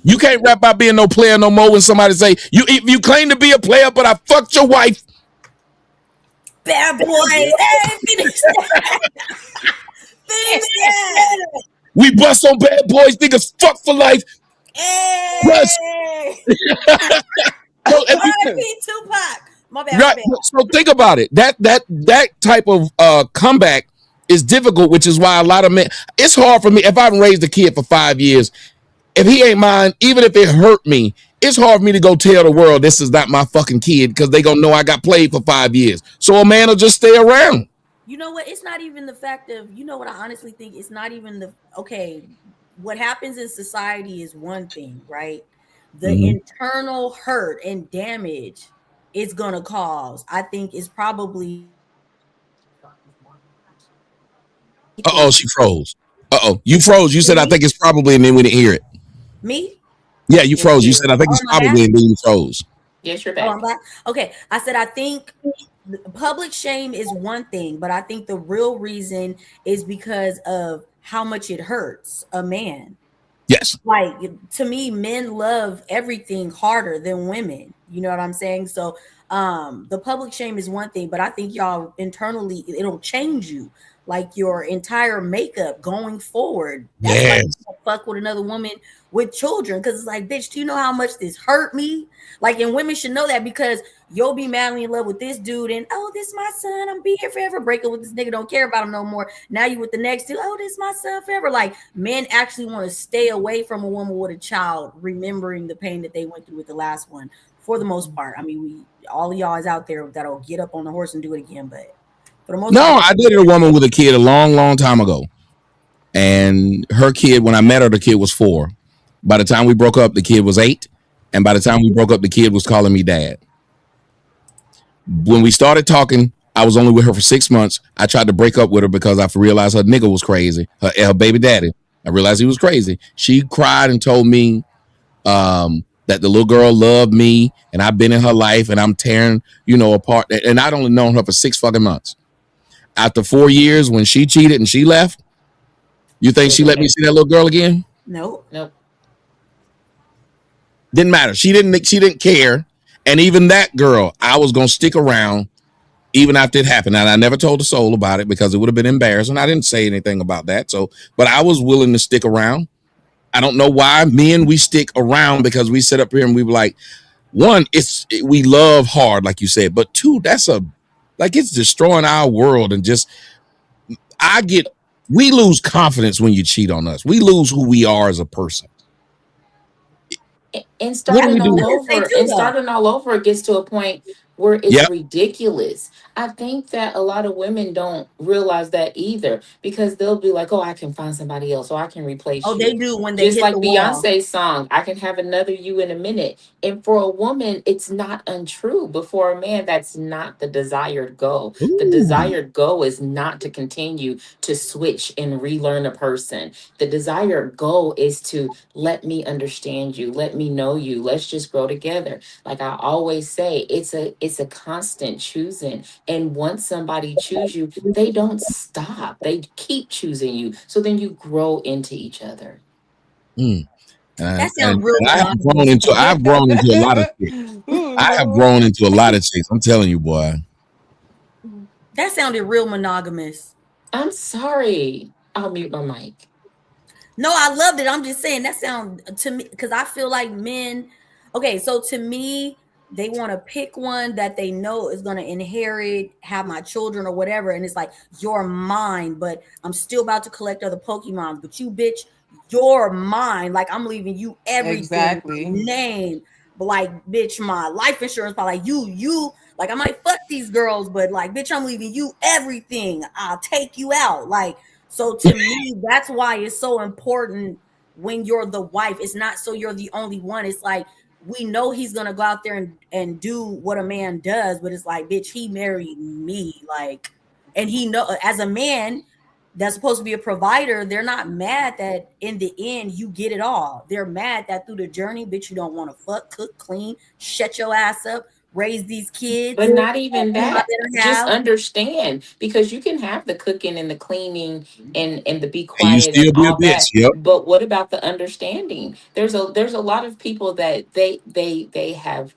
You Yep. can't rap about being no player no more when somebody say you if you claim to be a player, but I fucked your wife. Bad boy. Hey, finish that. Finish that. We bust on bad boys, niggas fuck for life. Plus, Hey. so if you R.I.P. Tupac. My bad, my right, bad. so think about it. That type of comeback is difficult, which is why a lot of men. It's hard for me if I've raised a kid for 5 years. If he ain't mine, even if it hurt me, it's hard for me to go tell the world this is not my fucking kid because they gonna know I got played for 5 years. So a man will just stay around. You know what? It's not even the fact of, you know what I honestly think? It's not even okay, what happens in society is one thing, right? The Mm-hmm. internal hurt and damage it's going to cause, I think, is probably Oh, people. she froze. You froze. You said I Me? think it's probably, and then we didn't hear it. Me? Yeah, you Yes, froze. You said I dear. think Oh, it's am I back? probably, and then you froze. Yes, you're Oh, I'm back. back. Okay. I said, I think public shame is one thing, but I think the real reason is because of how much it hurts a man. Yes. Like to me, men love everything harder than women. You know what I'm saying? So the public shame is one thing, but I think y'all internally it'll change you. like your entire makeup going forward. That's why you Yes. don't fuck with another woman with children, because it's like, bitch, do you know how much this hurt me? Like, and women should know that, because you'll be madly in love with this dude, and oh, this my son, I'm be here forever. Break up with this nigga, don't care about him no more. Now you with the next dude, oh, this my son forever. Like, men actually want to stay away from a woman with a child, remembering the pain that they went through with the last one. For the most part, I mean, we all of y'all is out there that'll get up on the horse and do it again, but for the most No, part, I dated a woman with a kid a long, long time ago, and her kid, when I met her, the kid was 4. By the time we broke up, the kid was 8, and by the time we broke up, the kid was calling me dad. When we started talking, I was only with her for 6 months. I tried to break up with her because I realized her nigga was crazy. Her baby daddy. I realized he was crazy. She cried and told me that the little girl loved me and I've been in her life and I'm tearing, apart. And I'd only known her for 6 fucking months. After 4 years, when she cheated and she left, you think It she went let me back. see that little girl again? nope. Nope. Didn't matter. She didn't. She didn't care. And even that girl, I was gonna stick around even after it happened. And I never told a soul about it because it would have been embarrassing. I didn't say anything about that. So, but I was willing to stick around. I don't know why men we stick around because we sit up here and we were like, one, we love hard, like you said, but two, it's destroying our world and just I get we lose confidence when you cheat on us. We lose who we are as a person. And What do That's we starting what do all wrong? women say over too, and though. starting all over it gets to a point where it's Yep. ridiculous. I think that a lot of women don't realize that either, because they'll be like, oh, I can find somebody else or I can replace Oh, they you, do when they just hit like the wall. Beyonce's song, I can have another you in a minute. And for a woman, it's not untrue, but for a man, that's not the desired goal. The Ooh. desired goal is not to continue to switch and relearn a person. The desired goal is to let me understand you, let me know you, let's just grow together. Like I always say, it's a constant choosing. And once somebody choose you, they don't stop, they keep choosing you, so then you grow into each other. Mm. That And, sounds and real and monogamous. I've grown into a lot of shit. Oh I have Lord. grown into a lot of chicks. I'm telling you, boy. That sounded real monogamous. I'm sorry, I'll mute my mic. No, I loved it. I'm just saying that sound to me, because I feel like men. Okay, so to me, they want to pick one that they know is going to inherit, have my children or whatever, and it's like, you're mine, but I'm still about to collect other Pokemons. But you, bitch, you're mine. Like, I'm leaving you everything, my Exactly. name, but like, bitch, my life insurance. But like, like, I might fuck these girls, but like, bitch, I'm leaving you everything. I'll take you out, like. So to me, that's why it's so important when you're the wife. It's not so you're the only one. It's like, we know he's gonna go out there and do what a man does, but it's like, bitch, he married me. Like, and he know, as a man that's supposed to be a provider, they're not mad that in the end you get it all. They're mad that through the journey, bitch, you don't want to fuck, cook, clean, shut your ass up, raise these But kids, not even be my that. better Just half. understand, because you can have the cooking and the cleaning and the be And you quiet and still be a all bitch. that. Yep. But what about the understanding? There's a lot of people that they have.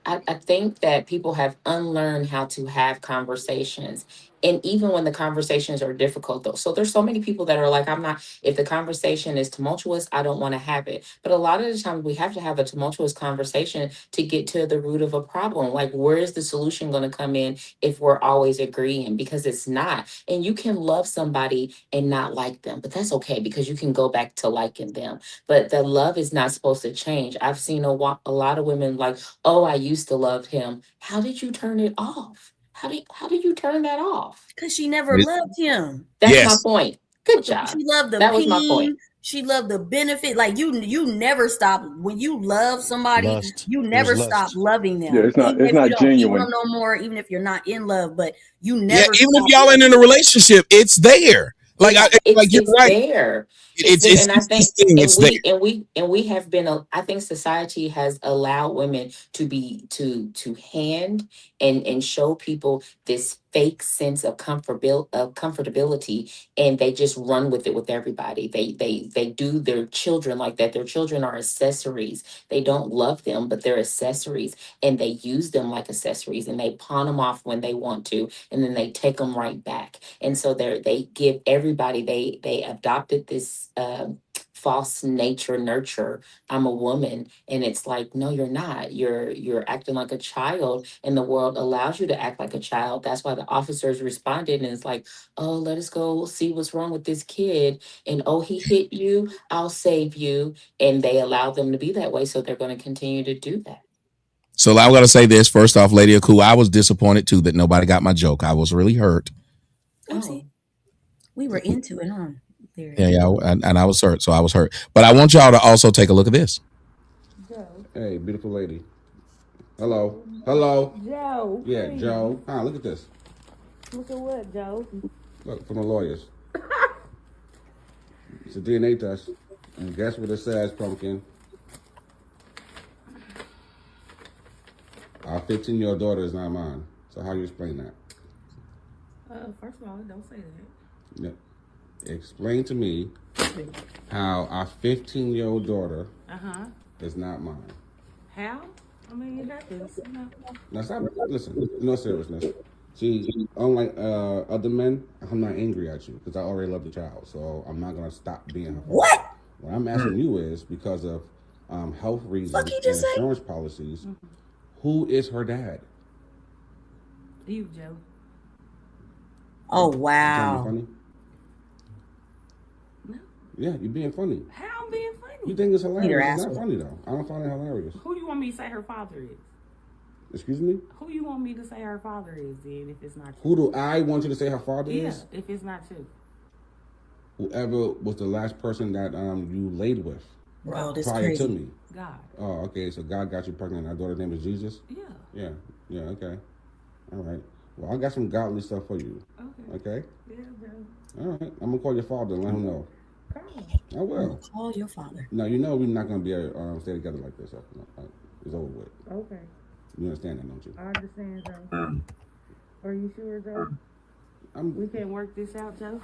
I think that people have unlearned how to have conversations. And even when the conversations are difficult, though. So there's so many people that are like, I'm not, if the conversation is tumultuous, I don't want to have it. But a lot of the time, we have to have a tumultuous conversation to get to the root of a problem. Like, where is the solution going to come in if we're always agreeing? Because it's not. And you can love somebody and not like them, but that's okay because you can go back to liking them. But the love is not supposed to change. I've seen a lot of women like, oh, I used to love him. How did you turn it off? How did you turn that off? Because she never loved him. That's my Yes. point. Good What the, job. she loved the That was my point. pain. She loved the benefit. Like, you never stop when you love somebody. Lust. You It was never stop lust. loving Yeah, them, it's not even it's if you not don't be with them genuine. no more. Even if you're not in love, but you Yeah. never Even if stop y'all ain't in a loving them. relationship, it's there. It's Like you're it's right. there. It's It's there. it's And I it's this think thing. and It's there. we have been I think society has allowed women to be to hand and show people this fake sense of comfortability, and they just run with it with everybody. They do their children like that. Their children are accessories. They don't love them, but they're accessories, and they use them like accessories, and they pawn them off when they want to, and then they take them right back. And so they give everybody, they adopted this false nature nurture. I'm a woman, and it's like, no, you're not. You're acting like a child, and the world allows you to act like a child. That's why the officers responded, and it's like, oh, let us go see what's wrong with this kid, and oh, he hit you, I'll save you. And they allow them to be that way, so they're going to continue to do that. So I'm gonna say this first off, Lady Aku, I was disappointed too that nobody got my joke. I was really hurt. Oh, we were into it, huh? Yeah, and I was hurt, so I was hurt. But I want y'all to also take a look at this. Hey, beautiful lady. Hello. Hello. Joe. Yeah, please. Joe. Look at this. Look at what, Joe? Look, from the lawyers. It's a DNA test. And guess what it says, Pumpkin? Our 15-year-old daughter is not mine. So how you explain that? First of all, don't say that. Yeah. Explain to me how our 15-year-old daughter is not mine. How? I mean, it happens. Now stop. Listen, no seriousness. See, unlike other men, I'm not angry at you because I already love the child, so I'm not gonna stop being her father. What? What I'm asking you is because of health reasons and insurance policies. Who is her dad? You, Joe. Oh You wow. funny? No. Yeah, you're being funny. How I'm being funny? You think it's hilarious? You're It's not asshole. funny though. I don't find it hilarious. Who you want me to say her father is? Excuse me? Who you want me to say her father is then if it's not you? Who do I want you to say her father Yeah, is? if it's not you. Whoever was the last person that you laid with Bro, this prior crazy. to me. God. Oh, okay. So God got you pregnant. Our daughter's name is Jesus? Yeah. Yeah. Okay. All right. Well, I got some godly stuff for you. Okay? Yeah, Joe. All right. I'm going to call your father and let him know. I will. Call your father. Now, you know we're not going to be able to stay together like this. It's over with. Okay. You understand that, don't you? I understand, Joe. Are you sure, Joe? We can work this out, Joe?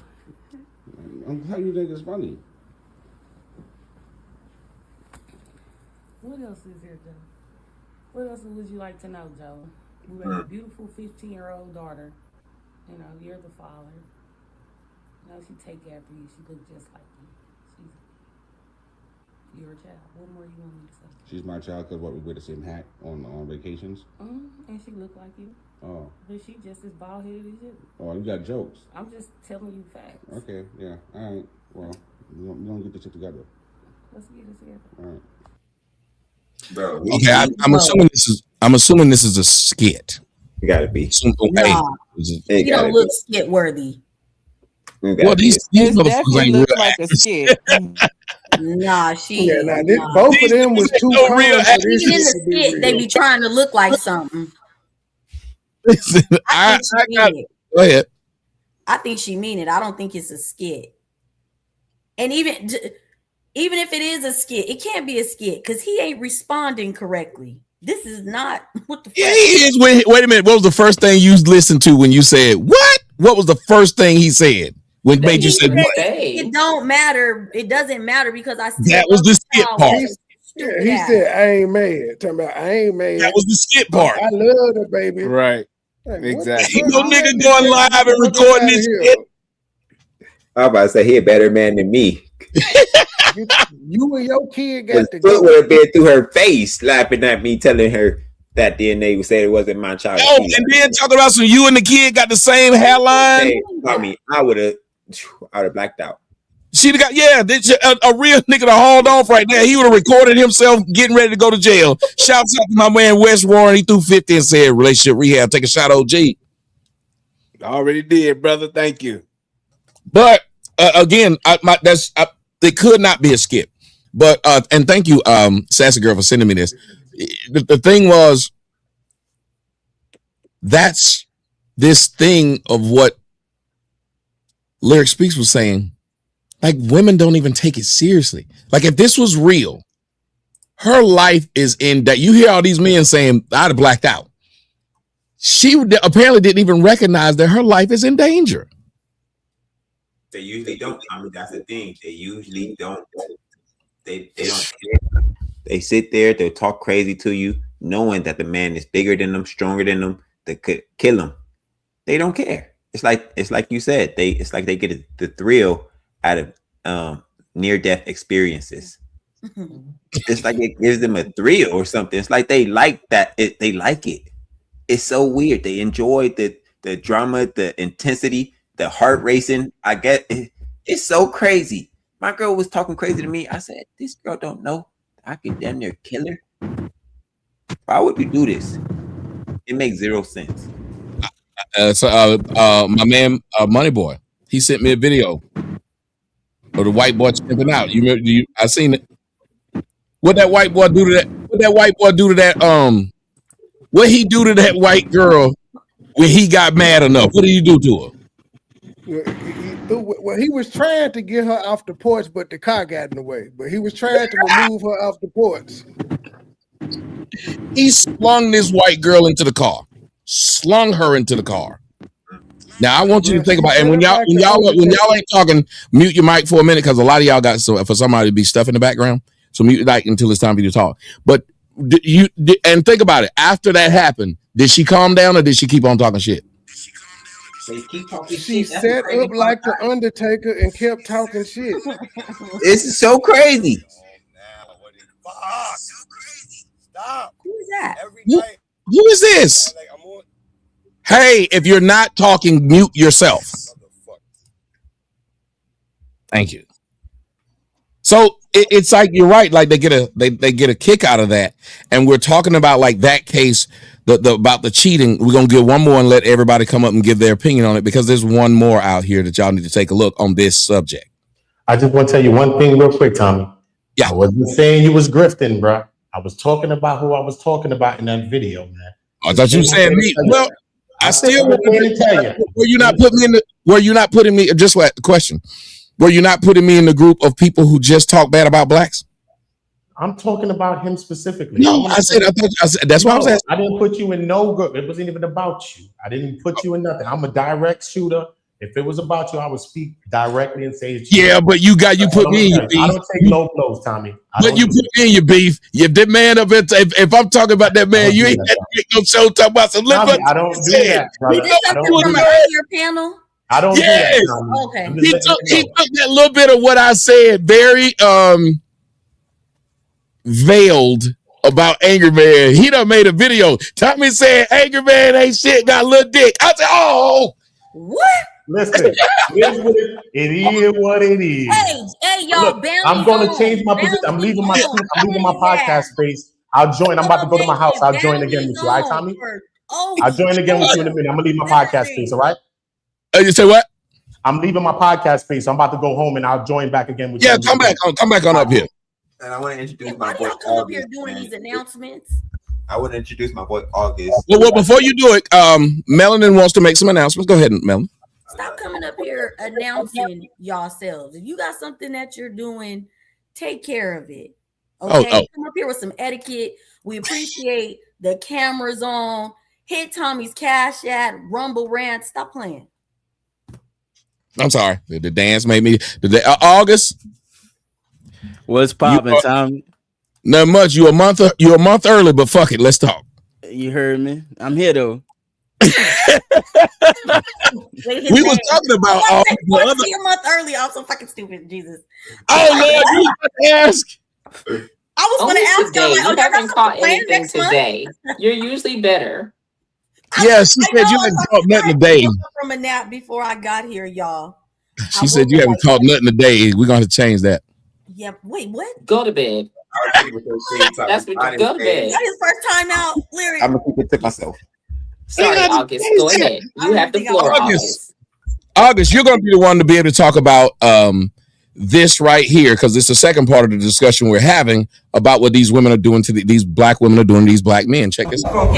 I'm glad you think it's funny. What else is here, Joe? What else would you like to know, Joe? We have a beautiful 15-year-old daughter. You know, you're the father. You know, she take after you. She looks just like you. She's your child. What more you want me to say? She's my child because we wear the same hat on vacations. And she look like you. Oh. But she just as bald-headed as you. Oh, you got jokes. I'm just telling you facts. Okay, yeah. All right. Well, you don't get this shit together. Let's get it together. All right. Bro, Okay, I'm assuming this is a skit. you gotta be. Nah, It you don't gotta look skit worthy. be. Well, these It motherfuckers definitely ain't looks real like a skit. Nah, she. Yeah, now Nah. both of them was too no real calm for this Even in shit the to be skit, they real. be trying to look like something. Listen, I think she mean it. Go ahead. I think she mean it. I don't think it's a skit. And even if it is a skit, it can't be a skit because he ain't responding correctly. This is not what the fuck. Yeah, he is. Wait a minute. What was the first thing you listened to when you said what? What was the first thing he said? What That made you he say didn't what? say. It don't matter. It doesn't matter because I still That was love the the skit child part. with his stupid He ass. said, I ain't mad. Talking about, I ain't mad. That was the skit but part. I love the baby. Right. Like, Exactly. Ain't what no the fuck? nigga You going said, live and "Get recording outta this here." shit. I was about to say he a better man than me. You and your kid His got to foot go. would have been through her face, laughing at me, telling her that DNA said it wasn't my child. Oh, and then talking about some you and the kid got the same hairline. Hey, I mean, I would have blacked out. She'd have got a real nigga to hold off right there. He would have recorded himself getting ready to go to jail. Shouts out to my man Wes Warren. He threw 50 and said relationship rehab. Take a shot, OG. Already did, brother. Thank you. But again, they could not be a skit. But and thank you, Sassy Girl, for sending me this. The thing was, that's this thing of what Lyric Speaks was saying. Like, women don't even take it seriously. Like, if this was real, her life is in that. You hear all these men saying, I'd have blacked out. she apparently didn't even recognize that her life is in danger. They usually don't. I mean, that's the thing. They usually don't. They don't care. They sit there. They'll talk crazy to you, knowing that the man is bigger than them, stronger than them. They could kill them. They don't care. It's like you said. It's like they get the thrill out of near death experiences. It's like it gives them a thrill or something. It's like they like that. They like it. It's so weird. They enjoy the drama, the intensity, the heart racing. I get it. It's so crazy. My girl was talking crazy to me. I said, "This girl don't know I could damn near kill her. Why would you do this? It makes zero sense." My man, Money Boy, he sent me a video of the white boy chimping out. You remember? I seen it. What that white boy do to that? What that white boy do to that? What he do to that white girl when he got mad enough? What did he do to her? Well, he was trying to get her off the porch, but the car got in the way. But he was trying to remove her off the porch. He slung this white girl into the car. Slung her into the car. Now I want you to think about it. And when y'all ain't talking, mute your mic for a minute because a lot of y'all got for somebody to be stuff in the background. So mute like until it's time for you to talk. But and think about it. After that happened, did she calm down or did she keep on talking shit? She set up like the Undertaker and kept talking shit. This is so crazy. Stop. Who is that? Who is this? Hey, if you're not talking, mute yourself. Thank you. So it's like you're right. Like they get a kick out of that, and we're talking about like that case, about the cheating. We're gonna give one more and let everybody come up and give their opinion on it because there's one more out here that y'all need to take a look on this subject. I just want to tell you one thing real quick, Tommy. Yeah, I wasn't saying you was grifting, bro. I was talking about who I was talking about in that video, man. I thought you were saying me. Well, I still want to tell you. Were you not putting me in the? Were you not putting me? Just like question. Were you not putting me in the group of people who just talk bad about blacks? I'm talking about him specifically. No, I said that's why I was asking. I didn't put you in no group. It wasn't even about you. I didn't put you in nothing. I'm a direct shooter. If it was about you, I would speak directly and say it's you. Yeah, but you put me in your beef. I don't take low blows, Tommy. But you put me in your beef. If that man if I'm talking about that man, you ain't got to make no show talk about some Tommy, I don't do that, brother. I don't do that. Your panel? I don't do that. Okay. He took that little bit of what I said, very veiled about Angry Man. He done made a video. Tommy said Angry Man ain't shit, got a little dick. I said, oh, what? Listen, it is what it is. Hey, y'all. Look, I'm going to change my position. I'm leaving my podcast space. I'll join. I'm about to go to my house. I'll join again with you. All right, Tommy? I'll join again with you in a minute. I'm going to leave my podcast space. All right? You say what? I'm leaving my podcast space. I'm about to go home and I'll join back again with you. Yeah, come back on up here. And I want to introduce my why do boy y'all come up here August, doing man. these announcements? I want to introduce my boy August. Well, before you do it, Melanin wants to make some announcements. Go ahead, Melanin. Stop coming up here announcing yourselves. If you got something that you're doing, take care of it. Okay, come up here with some etiquette. We appreciate the cameras on. Hit Tommy's Cash App, Rumble Rant. Stop playing. I'm sorry. The dance made me. August. What's poppin', Tommy? Not much. You a month early, but fuck it. Let's talk. You heard me. I'm here though. We was talking about all the other. A month early. I'm so fucking stupid. Jesus. Oh Lord, you ask. I was going to ask today. you. You haven't caught anything today. You're usually better. Yeah, she said you hadn't caught nothing today. From a nap before I got here, y'all. She said you haven't caught nothing today. We're going to change that. Yeah. Wait, what? Go to bed. That's what you go to bed. That is first time out, Lyric. I'm gonna keep it to myself. Sorry, August. Go ahead. You have the floor, August. August, you're going to be the one to be able to talk about this right here because it's the second part of the discussion we're having about what these women are doing to these black women are doing to these black men. Check this out.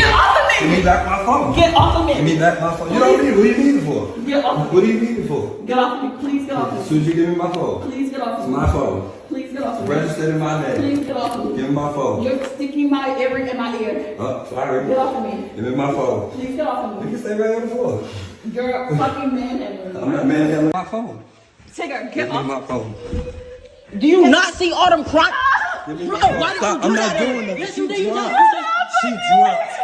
Give me back my phone. Get off of me. Give me back my phone. You don't need it. What do you need it for? Get off. What do you need it for? Get off of me. Please get off of me. As soon as you give me my phone. Please get off of me. It's my phone. Please get off of me. Registered in my name. Please get off of me. Give me my phone. You're sticking my ear in my ear. Oh, sorry. Get off of me. Give me my phone. Please get off of You me. can stay right on the floor. You're a fucking manhandling. I'm not manhandling my phone. Tigger, Give get me off. my phone. Do you not see all them crying? Give me Bro, my phone. why did Stop. you do I'm that? not doing that. Yes, She you did. You dropped. just- She dropped.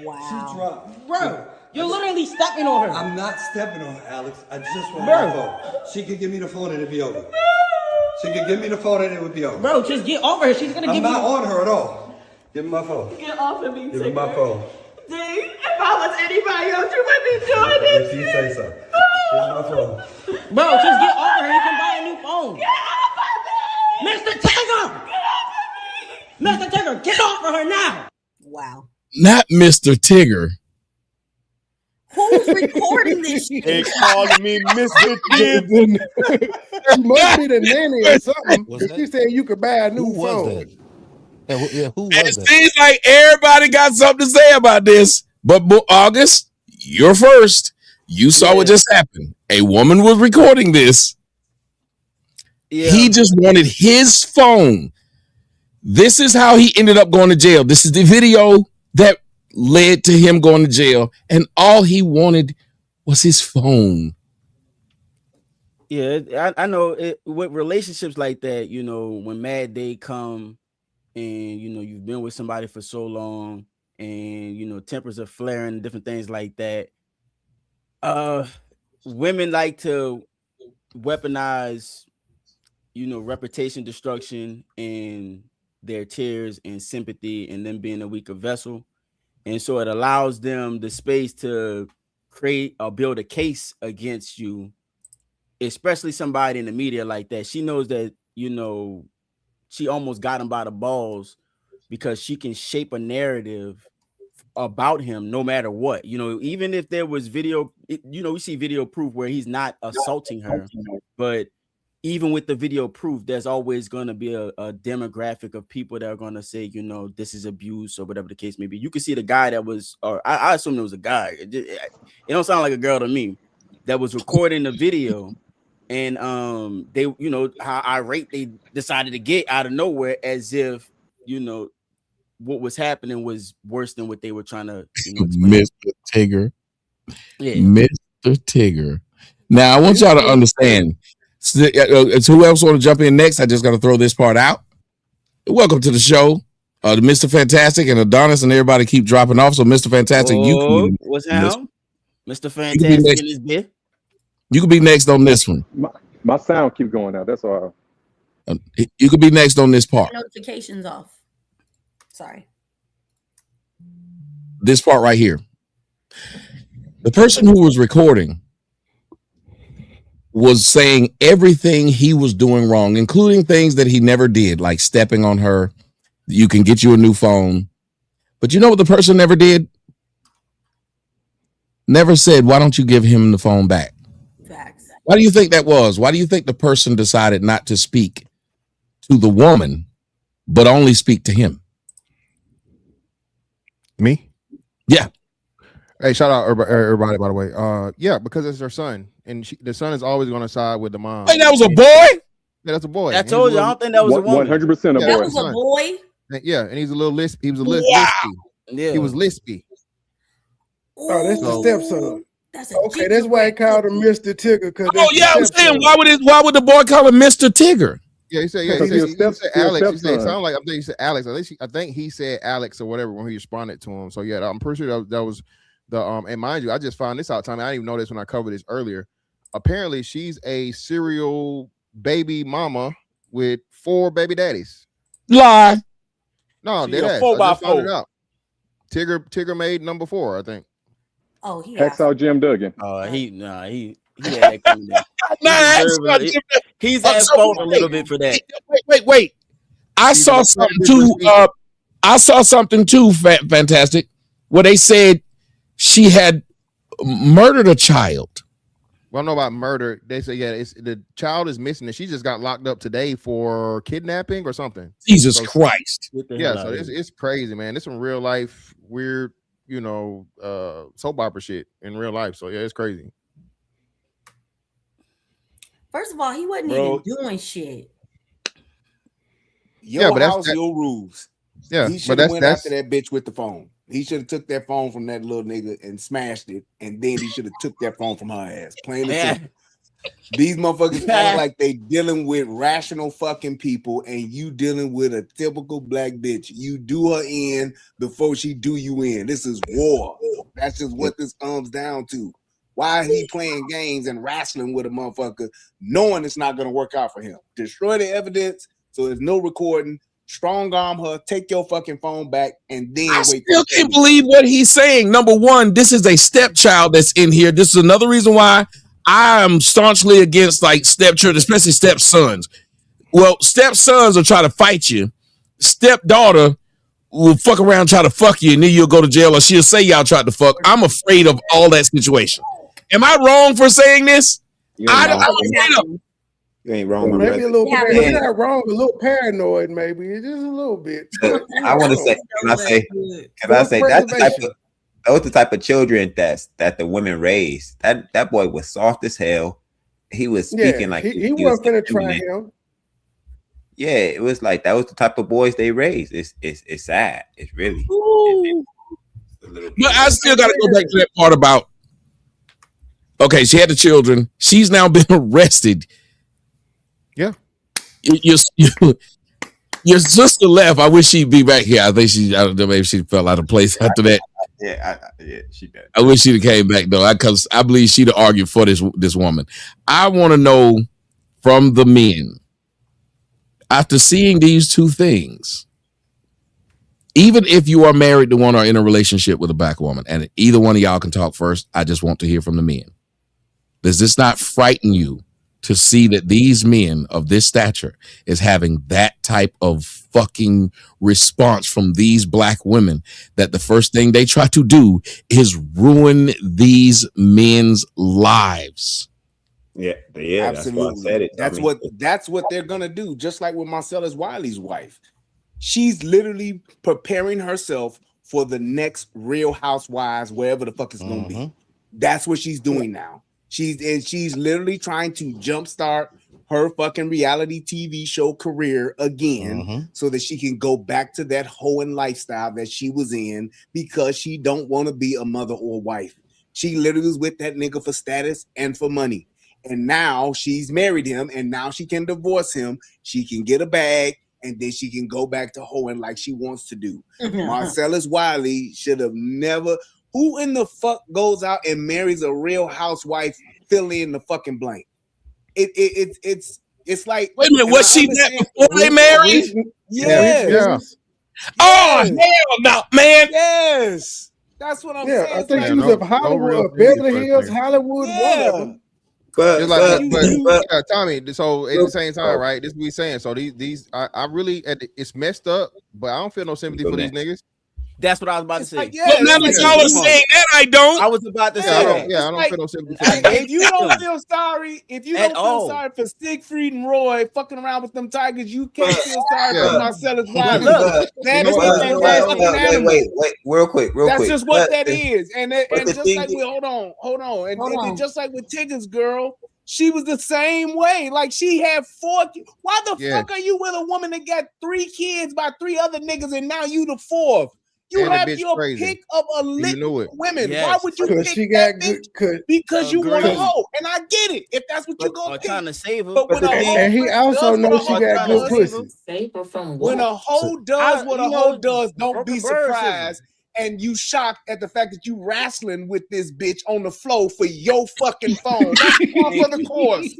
Wow. She dropped. Bro, you're literally stepping on her. I'm not stepping on her, Alex. I just want Bro. my phone. She could give me the phone and it'd be over. She could give me the phone and it would be over. Bro, just get over her. She's gonna I'm give not you. on her at all. Give me my phone. Get off of me, Give me my phone. D, if I was anybody else, you wouldn't be doing this. If you say so. Give me my phone. Bro, just get over her. You can buy a new phone. Get off of me. Mr. Tigger! Get off of me. Mr. Tigger, get off of her now! Wow. Not Mr. Tigger. Who's recording this shit? They calling me Mr. Tigger. It must be the nanny or something. Was 'Cause that- she said you could buy a new Who was phone. that? Yeah, who It was that? seems like everybody got something to say about this. But August, you're first. You saw what just happened. A woman was recording this. Yeah. He just wanted his phone. This is how he ended up going to jail. This is the video that led to him going to jail. And all he wanted was his phone. Yeah, I know it, with relationships like that, you know, when mad day come and, you know, you've been with somebody for so long and, you know, tempers are flaring, different things like that. Women like to weaponize, you know, reputation destruction and their tears and sympathy and them being a weaker vessel. And so it allows them the space to create or build a case against you, especially somebody in the media like that. She knows that, you know, she almost got him by the balls because she can shape a narrative about him no matter what. You know, even if there was video, you know, we see video proof where he's not assaulting her, but even with the video proof, there's always going to be a demographic of people that are going to say, you know, this is abuse or whatever the case may be. You can see the guy that was, or I assume it was a guy. It don't sound like a girl to me, that was recording the video. And they, you know, how irate they decided to get out of nowhere, as if, you know, what was happening was worse than what they were trying to, you know, explain. Mr. Tigger. Yeah. Mr. Tigger. Now, I want y'all to understand. It's who else want to jump in next? I just got to throw this part out. Welcome to the show. The Mr. Fantastic and Adonis and everybody keep dropping off. So, Mr. Fantastic, what's happening? Mr. Fantastic in his bed. You could be next on this one. My sound keep going out. That's all. You could be next on this part. Notifications off. Sorry. This part right here. The person who was recording was saying everything he was doing wrong, including things that he never did, like stepping on her. You can get you a new phone. But you know what the person never did? Never said, why don't you give him the phone back? Facts. Why do you think that was? Why do you think the person decided not to speak to the woman, but only speak to him? Me? Yeah. Hey, shout out everybody, by the way. Yeah, because it's her son, and the son is always going to side with the mom. Wait, that was a boy? Yeah, that's a boy. I told you, I don't think that was a woman. 100% a boy. That was a boy? Yeah, and he's a little lisp. He was a little lispy. Yeah. He was lispy. Oh, that's the stepson. That's okay. That's why he called him Mr. Tigger. Oh yeah, I'm saying why would the boy call him Mr. Tigger? Yeah, he said Because he he said was Alex. He said it stepson. sounded like I think he said Alex. I think he said Alex or whatever when he responded to him. So yeah, I'm pretty sure that was the and mind you, I just found this out, Tommy. I didn't even know this when I covered this earlier. Apparently, she's a serial baby mama with 4 baby daddies. Lie. No, She dead a ass. 4 I by just found 4. it out. Tigger made number 4, I think. Oh, he Hacksaw Jim Duggan. He had that coming down. He's at fault a little bit for that. Wait. I saw something too. I saw something too, Fantastic, where they said she had murdered a child. Well, I know about murder. They say, yeah, the child is missing, and she just got locked up today for kidnapping or something. Jesus Christ. Yeah, so it's crazy, man. It's some real life weird soap opera shit in real life. So yeah, it's crazy. First of all, he wasn't even doing shit. Your house, your rules. Yeah, he should have went after that bitch with the phone. He should have took that phone from that little nigga and smashed it, and then he should have took that phone from her ass. Plain and simple. These motherfuckers act like they dealing with rational fucking people, and you dealing with a typical black bitch. You do her in before she do you in. This is war. That's just what this comes down to. Why he playing games and wrestling with a motherfucker, knowing it's not going to work out for him? Destroy the evidence so there's no recording. Strong arm her, take your fucking phone back, and then I wait. still can't believe what he's saying. Number one, this is a stepchild that's in here. This is another reason why I am staunchly against like stepchildren, especially stepsons. Well, stepsons will try to fight you. Stepdaughter will fuck around, try to fuck you, and then you'll go to jail, or she'll say y'all tried to fuck. I'm afraid of all that situation. Am I wrong for saying this? You ain't wrong. Maybe a little bit. You're not wrong. A little paranoid, maybe. Just a little bit. I want to say, can I say those the type of children that the women raised. That boy was soft as hell. He was speaking like he wasn't gonna try him. Yeah, it was like that was the type of boys they raised. It's sad. It's really. But I still got to go back to that part about. Okay, she had the children. She's now been arrested. Yeah. Your sister left. I wish she'd be back here. I think I don't know, maybe she fell out of place after that. Yeah, she did. I wish she'd have came back though, because I believe she'd have argued for this woman. I want to know from the men, after seeing these two things, even if you are married to one or in a relationship with a black woman, and either one of y'all can talk first, I just want to hear from the men. Does this not frighten you to see that these men of this stature is having that type of fucking response from these black women, that the first thing they try to do is ruin these men's lives? Yeah, absolutely. That's what they're gonna do. Just like with Marcellus Wiley's wife, she's literally preparing herself for the next Real Housewives, wherever the fuck it's gonna be. That's what she's doing now. She's literally trying to jumpstart her fucking reality TV show career again, so that she can go back to that hoeing lifestyle that she was in, because she don't want to be a mother or wife. She literally was with that nigga for status and for money. And now she's married him, and now she can divorce him. She can get a bag, and then she can go back to hoeing like she wants to do. Marcellus Wiley should have never. Who in the fuck goes out and marries a Real Housewife? Fill in the fucking blank. It's like. Wait a minute, was she that before they married? Yes. Oh hell no, man. Yes, that's what I'm saying. I think she was of Hollywood, Beverly Hills, Hollywood, whatever. But Tommy, so at the same time, right? This is what we saying. So these I really, it's messed up, but I don't feel no sympathy for these niggas. That's what I was about to say. Like, well, now that y'all are saying that, I don't. I was about to say I don't feel no sympathy for them. If you don't feel sorry, feel sorry for Siegfried and Roy fucking around with them tigers, you can't feel sorry for Marcellus Wiley. That is the wait, real quick. That's just what that is. And just like with hold on. And just like with Tigger's girl, she was the same way. Like, she had 4. Why the fuck are you with a woman that got 3 kids by 3 other niggas, and now you the 4th? You have your pick of elite women. Yes. Why would you pick that bitch? Because you want to hoe. And I get it. If that's what you're going to trying to save her. But and he also knows she got good pussy. Save her from what? When a hoe does what a hoe does, don't be surprised. And you shocked at the fact that you wrestling with this bitch on the floor for your fucking phone. That's par for the course.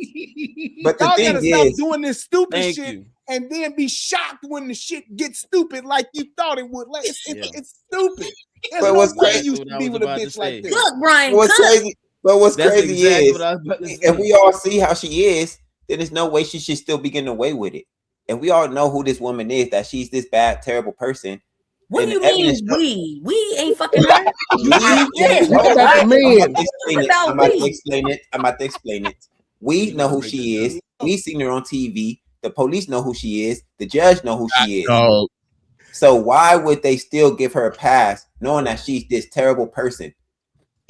But y'all gotta stop doing this stupid shit. And then be shocked when the shit gets stupid like you thought it would. Like, it's stupid. There's no way you should be with a bitch like this. Look, Brian, what's crazy is if we all see how she is, then there's no way she should still be getting away with it. And we all know who this woman is, that she's this bad, terrible person. What do you mean we ain't fucking her? I'm about to explain it. We know who she is. We seen her on TV. The police know who she is. The judge know who she is. So why would they still give her a pass, knowing that she's this terrible person?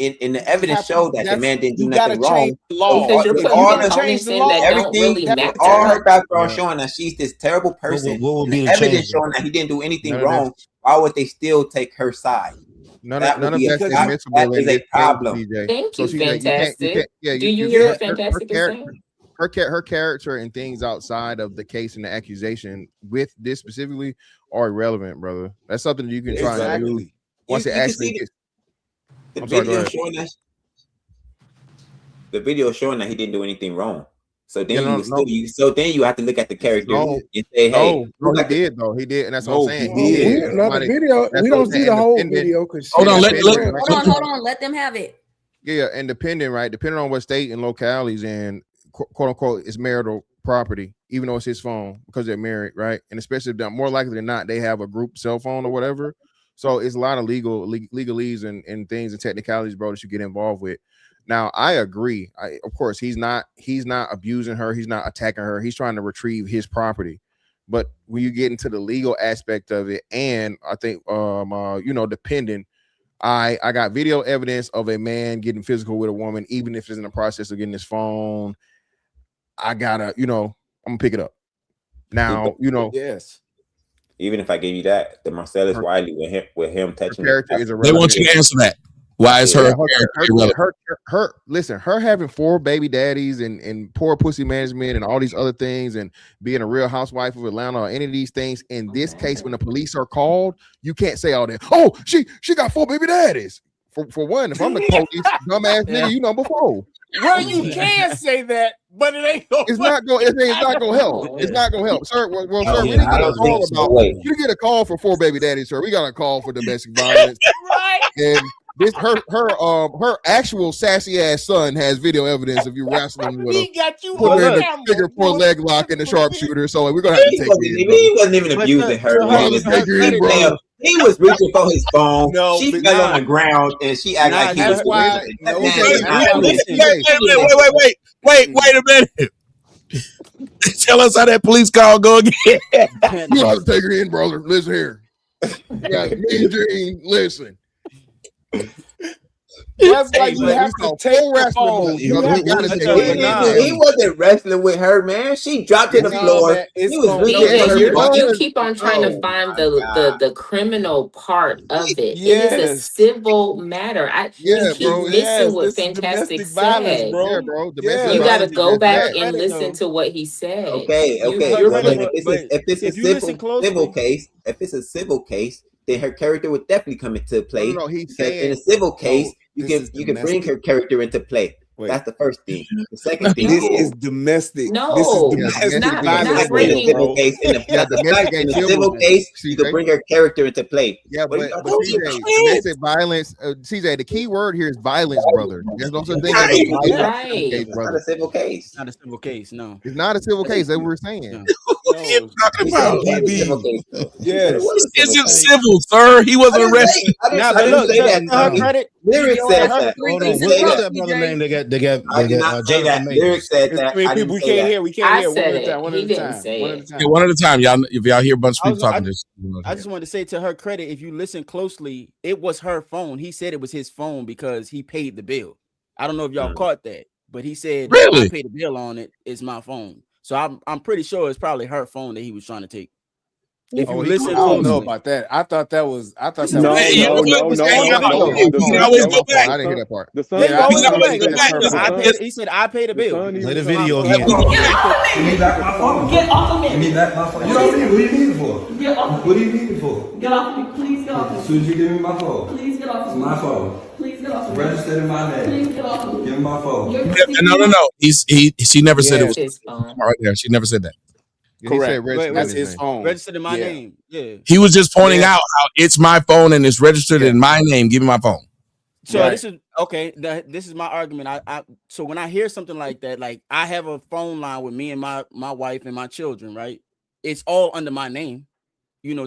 And the evidence showed that the man didn't do nothing wrong. Because you're putting components in that don't really with all matter. her background showing that she's this terrible person, What would and be the the evidence change? showing that he didn't do anything None of wrong, why would they still take her side? None That of would be that's that admissible in is a this case, problem. DJ. Thank So you, CJ, you can't. Yeah, Do you hear what Fantastic is character, saying? her character and things outside of the case and the accusation with this specifically are irrelevant, brother. That's something you can try and do once it actually gets. The video showing that he didn't do anything wrong. So then you have to look at the character and say, hey, he did though. He did, and that's what I'm saying. He did. The video. We don't see the whole video because hold on. Hold on. Let them have it. Yeah, and depending on what state and localities and quote unquote is marital property, even though it's his phone because they're married, right? And especially if they're more likely than not, they have a group cell phone or whatever. So it's a lot of legalese and things and technicalities, bro, that you get involved with. Now, I agree. Of course, he's not abusing her. He's not attacking her. He's trying to retrieve his property. But when you get into the legal aspect of it, and I think, depending, I got video evidence of a man getting physical with a woman, even if it's in the process of getting his phone. I gotta, I'm gonna pick it up. Now, yes. Even if I gave you that, the Marcellus Wiley with him touching her character is they want you to answer that. Why is her listen, her having 4 baby daddies and poor pussy management and all these other things and being a real housewife of Atlanta or any of these things, in this case, when the police are called, you can't say all that. Oh, she got 4 baby daddies. For one, if I'm the police, dumbass nigga, you number 4. Well, you can say that, but it ain't gonna it's not gonna help. It's not gonna help. Sir, sir, we didn't get a call you get a call for 4 baby daddies, sir. We got a call for domestic violence. Right. And this her actual sassy ass son has video evidence of you wrestling with he got you put her in camera, the figure 4 leg lock and the sharpshooter. So we're gonna have to take it. He wasn't even abusing her. He was reaching for his phone. She fell on the ground and she acted like he was Wait a minute. Tell us how that police call go again. You have to take her in, brother. Listen here. Yeah, Gene, listen. That's why you have to take the phone. He wasn't wrestling with her, man. She dropped to the floor. You keep on trying to find the criminal part of it. Yes. It is a civil matter. You keep missing what Fantastic said. Bro. Yeah, bro. You got to go back and listen to what he said. Okay. If it's a civil case, then her character would definitely come into play. No, he said in a civil case, you can bring her character into play. That's the first thing. The second thing, this is domestic. No, this is domestic not bringing. In a civil case, you can bring her character into play. Yeah, but CJ, domestic violence. CJ, the key word here is violence, brother. There's no such thing as a violence case, brother. Not a civil case. Not a civil case. No, it's not a civil case. That's what we're saying. No. What are you talking about? Yes, it's just civil, sir. He wasn't arrested. Now, but look, to her credit, Lyric said that. Hold on, what's that brother name? They got Lyric said that. We can't hear. We can't hear. One at a time. One at a time, y'all. If y'all hear a bunch of people talking, I just wanted to say to her credit, if you listen closely, it was her phone. He said it was his phone because he paid the bill. I don't know if y'all caught that, but he said, really? I paid the bill on it. It's my phone. So I'm pretty sure it's probably her phone that he was trying to take. If you listen, I don't know about that. I thought that was. No. I didn't hear that part. The son, he said, I paid the bill. Play the video again. Get off of me. Get off of me. Give me back my phone. You don't need it. What do you need it for? Get off. What do you need it for? Get off of me. Please get off of me. As soon as you give me my phone. Please get off of It's me. my phone. Please get off of me. Registered in my name. Please get off of me. Give me my phone. No. She never said it was his phone. right there. She never said that. Correct. That's his phone. Registered in my name. Yeah. He was just pointing out how it's my phone and it's registered in my name. Give me my phone. So this is okay. This is my argument. So when I hear something like that, like I have a phone line with me and my wife and my children, right? It's all under my name.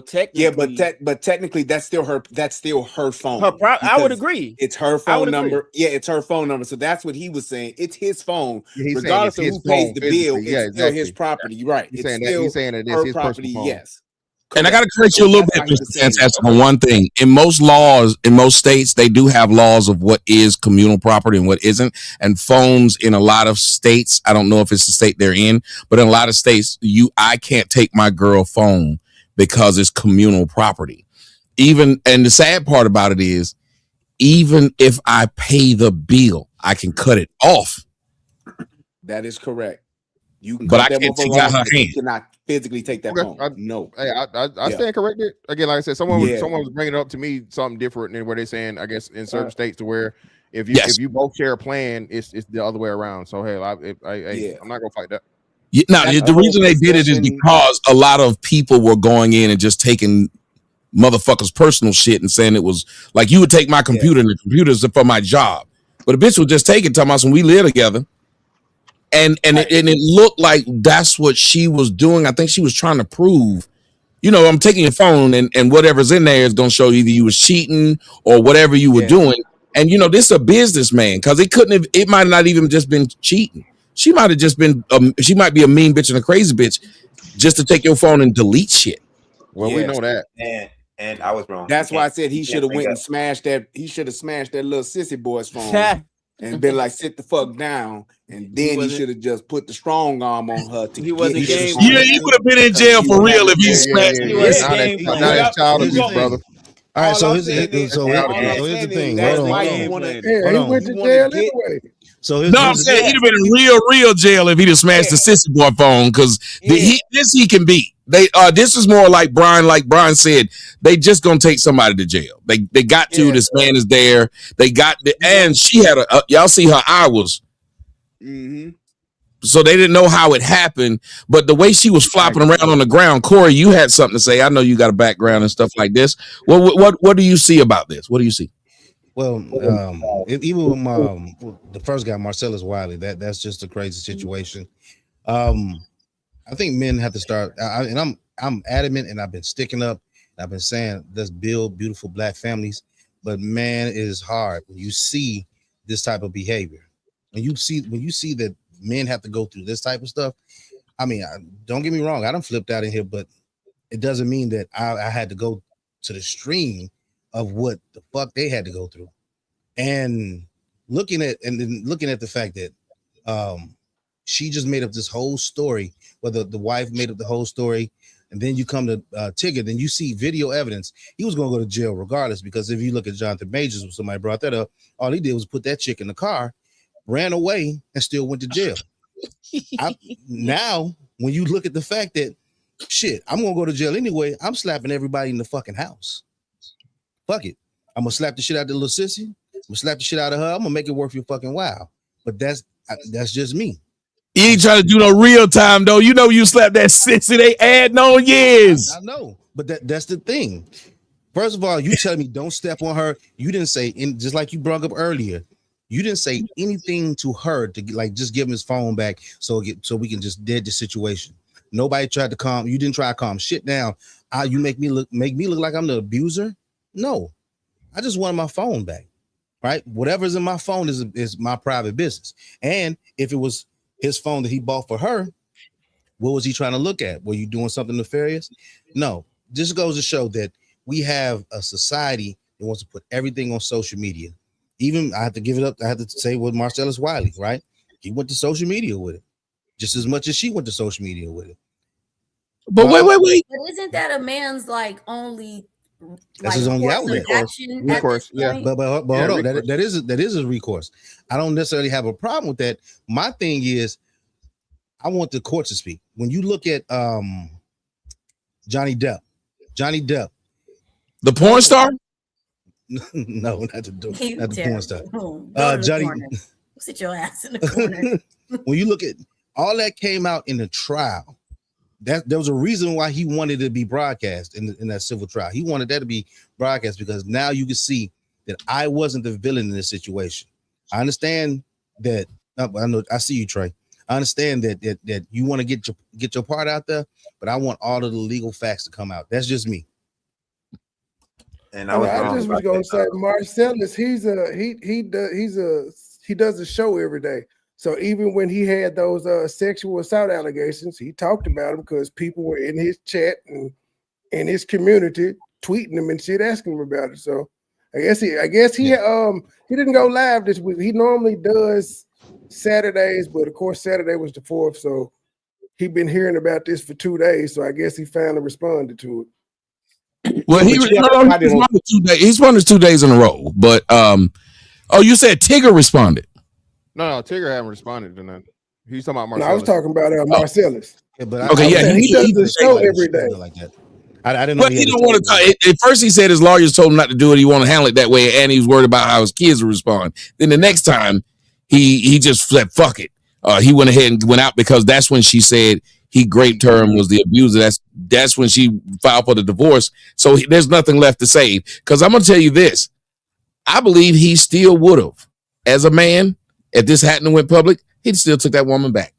Technically. Yeah, but technically, that's still her phone. I would agree. It's her phone number. Yeah, it's her phone number. So that's what he was saying. It's his phone, regardless of who pays the bill. It's still his property. You're right. He's saying that it's his property. Phone. Yes. And I got to correct So you a little that's bit, why he Mr. was saying that. Fantastic, on one thing. In most laws, in most states, they do have laws of what is communal property and what isn't. And phones in a lot of states, I don't know if it's the state they're in, but in a lot of states, I can't take my girl phone because it's communal property. And the sad part about it is, even if I pay the bill, I can cut it off. That is correct. You can But cut I that can't motherfucker take out off, her but hand. you cannot physically take that phone. No. Hey, I Yeah. stand corrected. Again, like I said, someone Yeah. was bringing it up to me something different than what they're saying. I guess in certain states to where if Yes. you both share a plan, it's the other way around. So hey, Yeah. I'm not gonna fight that. Now, That's the the whole reason they did it is possession. because a lot of people were going in and just taking motherfuckers' personal shit and saying it was like you would take my computer and the computers for my job. But a bitch would just take it, talking about when we live together. And it looked like that's what she was doing. I think she was trying to prove, I'm taking your phone and whatever's in there is gonna show either you was cheating or whatever you were doing. And this is a businessman, because it might not even just been cheating. She might have just been she might be a mean bitch and a crazy bitch just to take your phone and delete shit. Well, we know that. And I was wrong. That's why I said he should have went and smashed that. He should have smashed that little sissy boy's phone and been like, sit the fuck down. And then he should have just put the strong arm on her to He wasn't get game his Yeah, he would have been in jail for real if he smashed He wasn't game Now plan. that's child abuse, brother. All right, so All I'm saying is- so all I'm here's the saying is thing. that's Hold why on. you wanna- Yeah, he Hold went on. to jail anyway. So here's, No, I'm here's saying he'd have been in real jail if he'd have smashed the sissy boy phone, because he can beat. This is more like Brian said, they just gonna take somebody to jail. They got to. This man is there. They got and she had y'all see her eye was. So they didn't know how it happened, but the way she was flopping around on the ground. Corey, you had something to say. I know you got a background and stuff like this. What do you see about this? What do you see? Well, even with the first guy, Marcellus Wiley, that's just a crazy situation. I think men have to start, and I'm adamant, and I've been sticking up. I've been saying let's build beautiful black families, but man, it is hard when you see this type of behavior. When you see that men have to go through this type of stuff. I mean, don't get me wrong, I done flipped out in here, but it doesn't mean that I had to go to the stream of what the fuck they had to go through. And looking at the fact that she just made up this whole story, whether the wife made up the whole story, and then you come to Tigger, then you see video evidence. He was going to go to jail regardless, because if you look at Jonathan Majors, when somebody brought that up, all he did was put that chick in the car, ran away, and still went to jail. Now, when you look at the fact that, shit, I'm going to go to jail anyway, I'm slapping everybody in the fucking house. Fuck it. I'm going to slap the shit out of the little sissy. I'm going to slap the shit out of her. I'm going to make it worth your fucking while. But that's just me. You ain't trying to do no real time, though. You slap that sissy, they add no years. I know, but that's the thing. First of all, you tell me don't step on her. You didn't say, just like you brought up earlier, you didn't say anything to her to like just give him his phone back so we can just dead the situation. Nobody tried to calm. You didn't try to calm shit down. You make me look like I'm the abuser. No, I just wanted my phone back. Right? Whatever's in my phone is my private business. And if it was his phone that he bought for her, what was he trying to look at? Were you doing something nefarious? No. This goes to show that we have a society that wants to put everything on social media. Even I have to give it up. I have to say with Marcellus Wiley, right? He went to social media with it just as much as she went to social media with it. But wait. But isn't that a man's only? That's his only outlet. Recourse, yeah. But hold on, that is a recourse. I don't necessarily have a problem with that. My thing is, I want the court to speak. When you look at Johnny Depp, the porn star. No, not the porn star. Johnny, sit your ass in the corner. When you look at all that came out in the trial, that there was a reason why he wanted it to be broadcast in that civil trial. He wanted that to be broadcast because now you can see that I wasn't the villain in this situation. I understand that. I know. I see you, Trey. I understand that you want to get your part out there, but I want all of the legal facts to come out. That's just me. And I just was gonna say Marcellus, he does a show every day. So even when he had those sexual assault allegations, he talked about them because people were in his chat and in his community, tweeting him and shit, asking him about it. So I guess he didn't go live this week. He normally does Saturdays, but of course Saturday was the 4th, so he'd been hearing about this for 2 days. So I guess he finally responded to it. Well, he responded 2 days. He responded 2 days in a row. But you said Tigger responded. No, Tigger haven't responded to nothing. He's talking about Marcellus. No, I was talking about Marcellus. Yeah, but he does the show every day. Like that. I didn't know. But he don't want to talk. At first, he said his lawyers told him not to do it. He want to handle it that way, and he was worried about how his kids would respond. Then the next time, he just said, "Fuck it." He went ahead and went out because that's when she said he raped her and was the abuser. That's when she filed for the divorce. So there's nothing left to say. Because I'm going to tell you this. I believe he still would have, as a man, if this hadn't went public, he'd still took that woman back.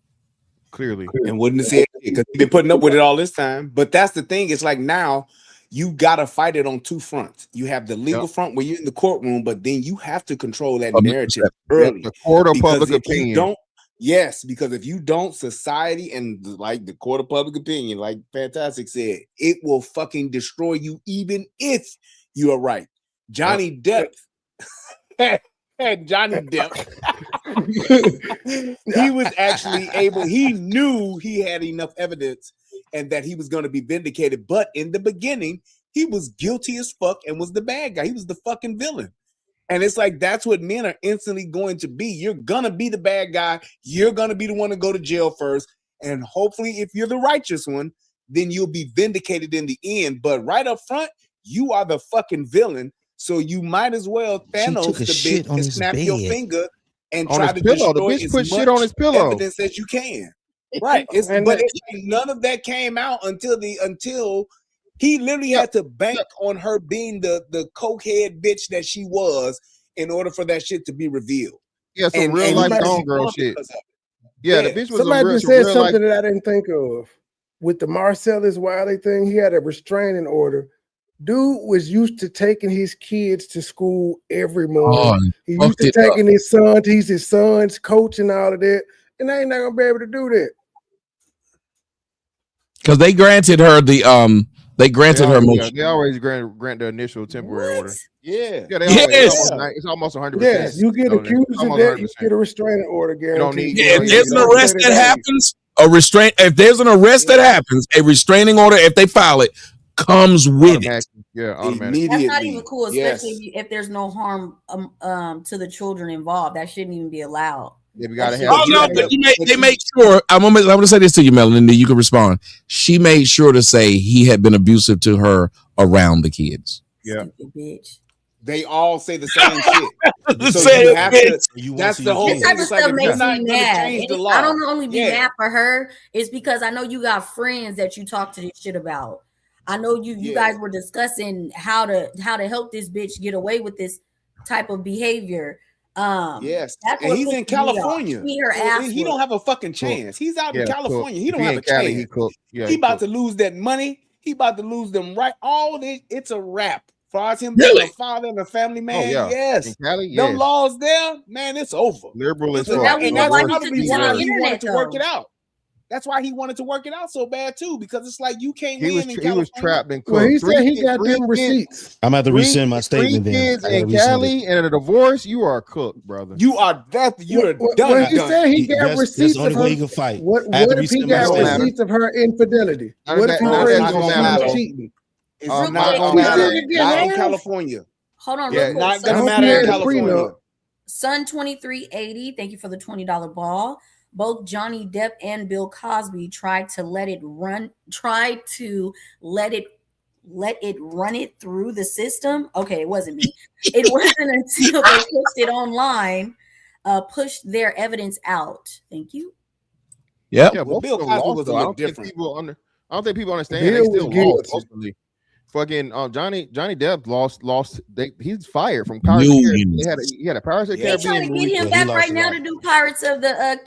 Clearly. And wouldn't have said it because he's been putting up with it all this time. But that's the thing. It's like now you got to fight it on two fronts. You have the legal front where you're in the courtroom, but then you have to control that narrative early. The court of public opinion. Because if you don't, society and like the court of public opinion, like Fantastic said, it will fucking destroy you even if you are right. Johnny Depp had Johnny Depp. He was actually he knew he had enough evidence and that he was going to be vindicated. But in the beginning, he was guilty as fuck and was the bad guy. He was the fucking villain. And it's like, that's what men are instantly going to be. You're going to be the bad guy. You're going to be the one to go to jail first. And hopefully, if you're the righteous one, then you'll be vindicated in the end. But right up front, you are the fucking villain. So you might as well Thanos the bitch and snap your finger and try to destroy as much shit on his pillow. evidence as you can. Right. But it's like none of that came out until he literally had to bank on her being the cokehead bitch that she was in order for that shit to be revealed. Yeah, some real life Gone Girl shit. Yeah, the bitch was somebody just said something that I didn't think of. With the Marcellus Wiley thing, he had a restraining order. Dude was used to taking his kids to school every morning. He used to taking his son. He's his son's coach and all of that. And they ain't not gonna be able to do that. Because they granted her the They They always grant the initial temporary order. Yeah. It's almost 100%. Yes, you get accused of that, you get a restraining order guaranteed. If there's an arrest that happens, if there's an arrest that happens, a restraining order, if they file it, comes with it. Yeah, automatically. That's not even cool, especially if there's no harm to the children involved. That shouldn't even be allowed. Yeah, we gotta have. They make sure. I'm gonna say this to you, Melanie, and then you can respond. She made sure to say he had been abusive to her around the kids. Yeah, stupid bitch. They all say the same shit. So you have to. That's the whole thing. It's like if you're not going to change the law. I don't only be mad for her. It's because I know you got friends that you talk to this shit about. I know you guys were discussing how to help this bitch get away with this type of behavior. Yes, and he's in California. He don't have a fucking chance. He's out in California. He don't have a chance. He about to lose that money. He about to lose them right. All this, it's a wrap. As far as him being a father and a family man, yes. In Cali, them laws there, man, it's over. Liberalism. And that's probably why he wanted to work it out. That's why he wanted to work it out so bad too, because it's like you can't win in California. He was trapped in court. Well, he said he got them receipts. I'm about to rescind my statement. 3 kids in Cali and a divorce. You are cooked, brother. You are done. Well, he said he got receipts of her. You can fight. What if he got receipts of her infidelity? What if he was cheating? It's not gonna matter. Not in California. Hold on, yeah, not gonna matter in California. Sun 2380, thank you for the $20 ball. Both Johnny Depp and Bill Cosby tried to let it run it through the system. Okay, it wasn't me. It wasn't until they pushed it online, pushed their evidence out. Thank you. Yeah, well, Bill Cosby was a little different. I don't think people understand. They still lost ultimately. Fucking Johnny Depp lost. He's fired from Pirates. He had a Pirates of the Caribbean. They're trying to get him back right now to do Pirates of the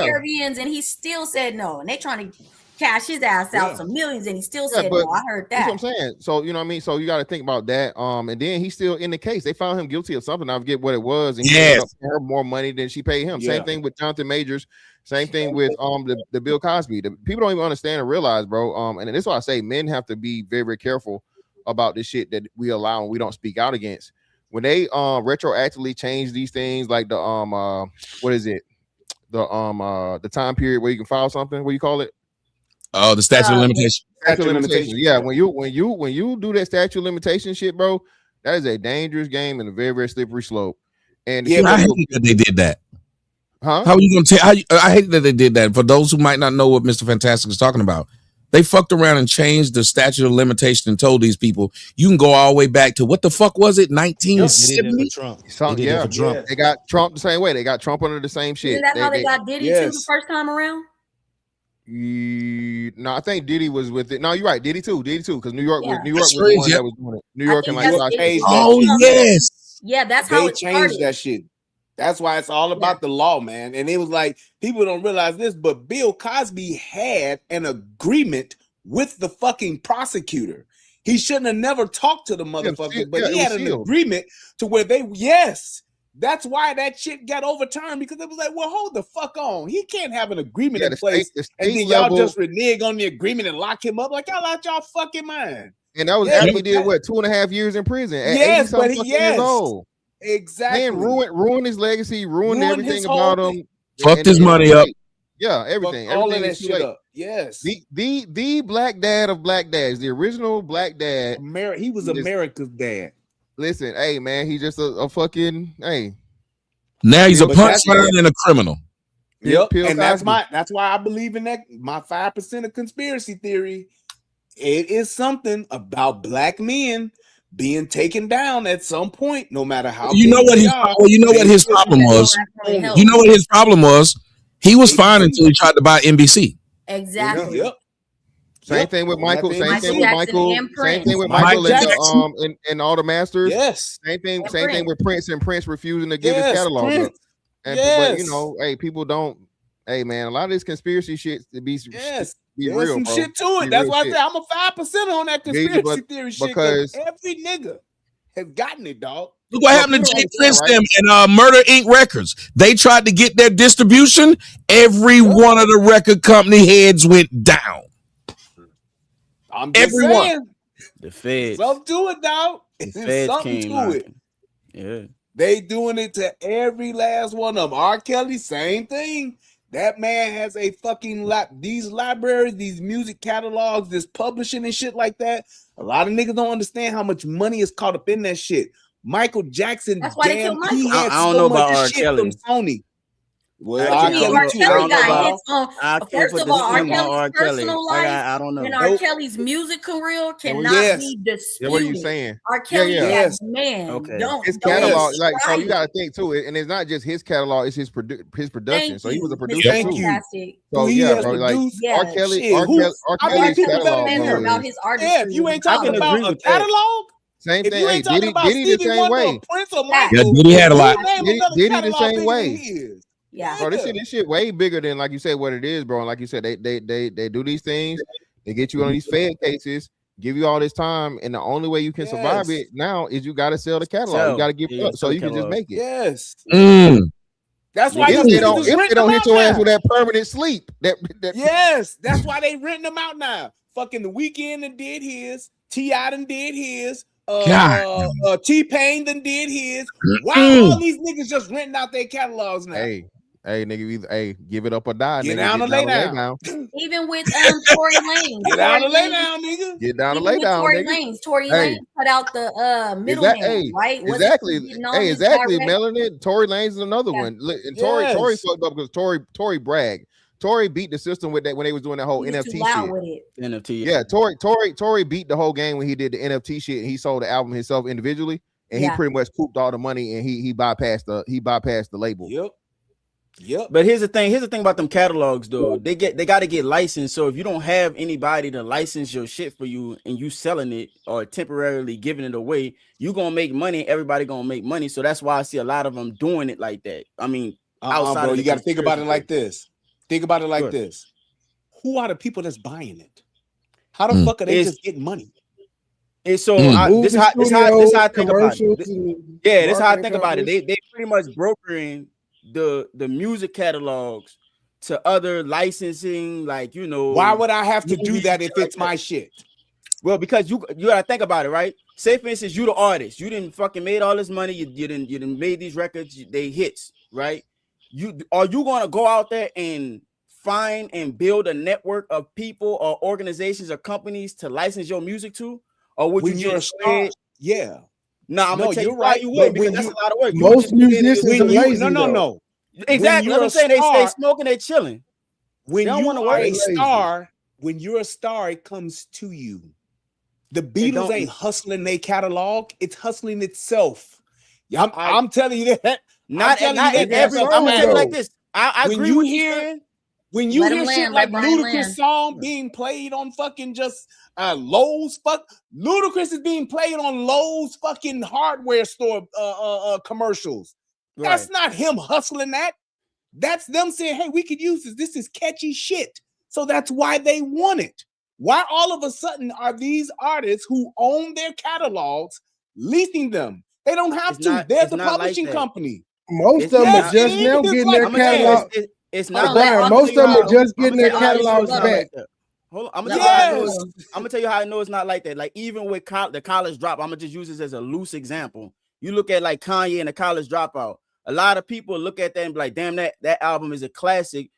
Caribbeans, and he still said no. And they trying to cash his ass out some millions, and he still said no. I heard that. That's what I'm saying. So you know what I mean. So you got to think about that. And then he's still in the case. They found him guilty of something. I forget what it was. And he paid her more money than she paid him. Same thing with Jonathan Majors. Same thing with the Bill Cosby. The people don't even understand and realize, bro. And this is why I say men have to be very, very careful about this shit that we allow and we don't speak out against. When they retroactively change these things, like the what is it? The time period where you can file something. What do you call it? Oh, the statute of limitations. Statute of limitations. Yeah, when you do that statute of limitation shit, bro, that is a dangerous game and a very, very slippery slope. And yeah, I hate that they did that. Huh? How are you gonna tell? I hate that they did that. For those who might not know what Mr. Fantastic is talking about, they fucked around and changed the statute of limitation and told these people you can go all the way back to what the fuck was it? 1970? Yeah. They got Trump the same way. They got Trump under the same shit. Isn't that how they got Diddy too the first time around? No, I think Diddy was with it. No, you're right. Diddy too, because New York was the one that was doing it. New York and like yes. Yeah, that's they how it changed started. that shit. That's why it's all about the law, man. And it was like people don't realize this, but Bill Cosby had an agreement with the fucking prosecutor. He shouldn't have never talked to the motherfucker, but he had an agreement to where that's why that shit got overturned, because it was like, well, hold the fuck on. He can't have an agreement in place. And then y'all just renege on the agreement and lock him up. Like, y'all out y'all fucking mind. And that was after he did what, 2.5 years in prison at 80-something years old. Exactly. Man, ruined his legacy, ruined everything about him. Fucked his money up. Yeah, everything. All of everything that shit up. Yes. The black dad of black dads, the original black dad. He was America's dad. Listen, hey man, he's just a fucking hey. Now he's a punchline and a criminal. Yep. And that's why I believe in that. My 5% of conspiracy theory. It is something about black men being taken down at some point, no matter how. You know what his problem was. You know what his problem was. He was fine until he tried to buy NBC. Exactly. Yep. Same thing with Michael. Same thing with Michael. Same thing with Michael and all the masters. Yes. Same thing with Prince and Prince refusing to give his catalog up. But you know, hey, people don't. Hey man, a lot of this conspiracy shit to be real, some bro. shit to it. That's why I said I'm a 5% on that conspiracy theory shit. Because every nigga has gotten it, dog. Look what happened to Jay Prince and Murder Inc. Records. They tried to get their distribution. Every one of the record company heads went down. I'm just saying. The feds. Something to it, dog. The feds something came to it. Yeah. They doing it to every last one of them. R. Kelly, same thing. That man has a fucking these libraries, these music catalogs, this publishing and shit like that. A lot of niggas don't understand how much money is caught up in that shit. Michael Jackson, that's why they killed Michael. He had I don't so know much about R. shit Kelly. from Sony. Well, R. Kelly got hits on. First of all, R. Kelly's personal life I don't know. and R. Kelly's music career cannot be disputed. What are you saying? R. Kelly, his catalog, like so, you got to think too. And it's not just his catalog; it's his production. So he was a producer too. So yeah, bro, like R. Kelly's catalog. About his artistry. Yeah, if you ain't talking about a catalog. Same thing. Hey, Diddy the same way. Yeah, Diddy had a lot. Diddy the same way. Yeah, bro, this shit way bigger than like you said what it is, bro. And like you said, they do these things, they get you on these Fed cases, give you all this time, and the only way you can survive it now is you got to sell the catalog. You got to give it up so you can just make it. Yes. That's why if they don't hit your ass with that permanent sleep. Yes, that's why they renting them out now. Fucking The Weeknd done did his, T.I. done did his. T-Pain done did his. Why all these niggas just renting out their catalogs now? Hey, nigga, give it up or die. Get nigga. down and lay down. Even with Tory Lanez. Get down and lay down, nigga. Get down and lay down, Tory nigga. Tory Lanez cut out the middleman, right? Exactly. Melanin. Tory Lanez is another one. And Tory fucked up because Tory bragged. Tory beat the system with that when they was doing that whole NFT shit. NFT. Yeah, Tory beat the whole game when he did the NFT shit and he sold the album himself individually and he pretty much cooped all the money and he bypassed the label. Yep. But here's the thing about them catalogs though. They got to get licensed. So if you don't have anybody to license your shit for you and you selling it or temporarily giving it away, you gonna make money. Everybody gonna make money. So that's why I see a lot of them doing it like that. I mean, outside bro, of you got to think about it like this. Think about it like this. Who are the people that's buying it? How the fuck are they just getting money? And so this how I think about it. This is how I think about it. They pretty much brokering the music catalogs to other licensing, like, you know. Why would I have to do movies that and if shit like it's that. my shit? Well, because you gotta think about it, right? Say for instance, you the artist, you didn't fucking made all this money, you didn't made these records, they hits, right? Are you gonna go out there and find and build a network of people or organizations or companies to license your music to, or would When you you're a just go ahead? star, yeah. No, I'm No, gonna tell you you're why right. you But wouldn't, because when that's you a lot of work. You would Most just go ahead and musicians are when you lazy no though. when exactly. That's you're what a I'm saying. They stay star, smoking, they chilling. They when don't want you to are work. They a lazy. star, when you're a star, it comes to you. The They Beatles don't. ain't hustling their catalog; it's hustling itself. Yeah, I I'm telling you that. I'm not telling you not They in that. got That's every. a I'm gonna songs tell you fact. like though. this. I When agree you with you hear saying. when you Let him hear shit land. Let like Brian Ludacris land. song being played on fucking just Lowe's Ludacris is being played on Lowe's fucking hardware store commercials. That's Right. not him hustling that. That's them saying, hey, we could use this. This is catchy shit. So that's why they want it. Why all of a sudden are these artists who own their catalogs leasing them? They don't have to. They're It's the not like publishing that. company. Most of It's them are Yes, not. it just now is getting like their I'm gonna tell you, that. catalog. it's Hold not. on, let Brian, I'm August gonna tell most you of them are how. rebuttal. just I'm getting gonna tell their you Let how I August know it's catalogs not rebuttal. back. like that. Hold on. I'm gonna Let tell you how I August know Yes. it's. rebuttal. I'm gonna tell you how I know it's not like that. Like even with the college drop, I'm gonna just use this as a loose example. You look at like Kanye and the college dropout. A lot of people look at that and be like, "Damn, that album is a classic."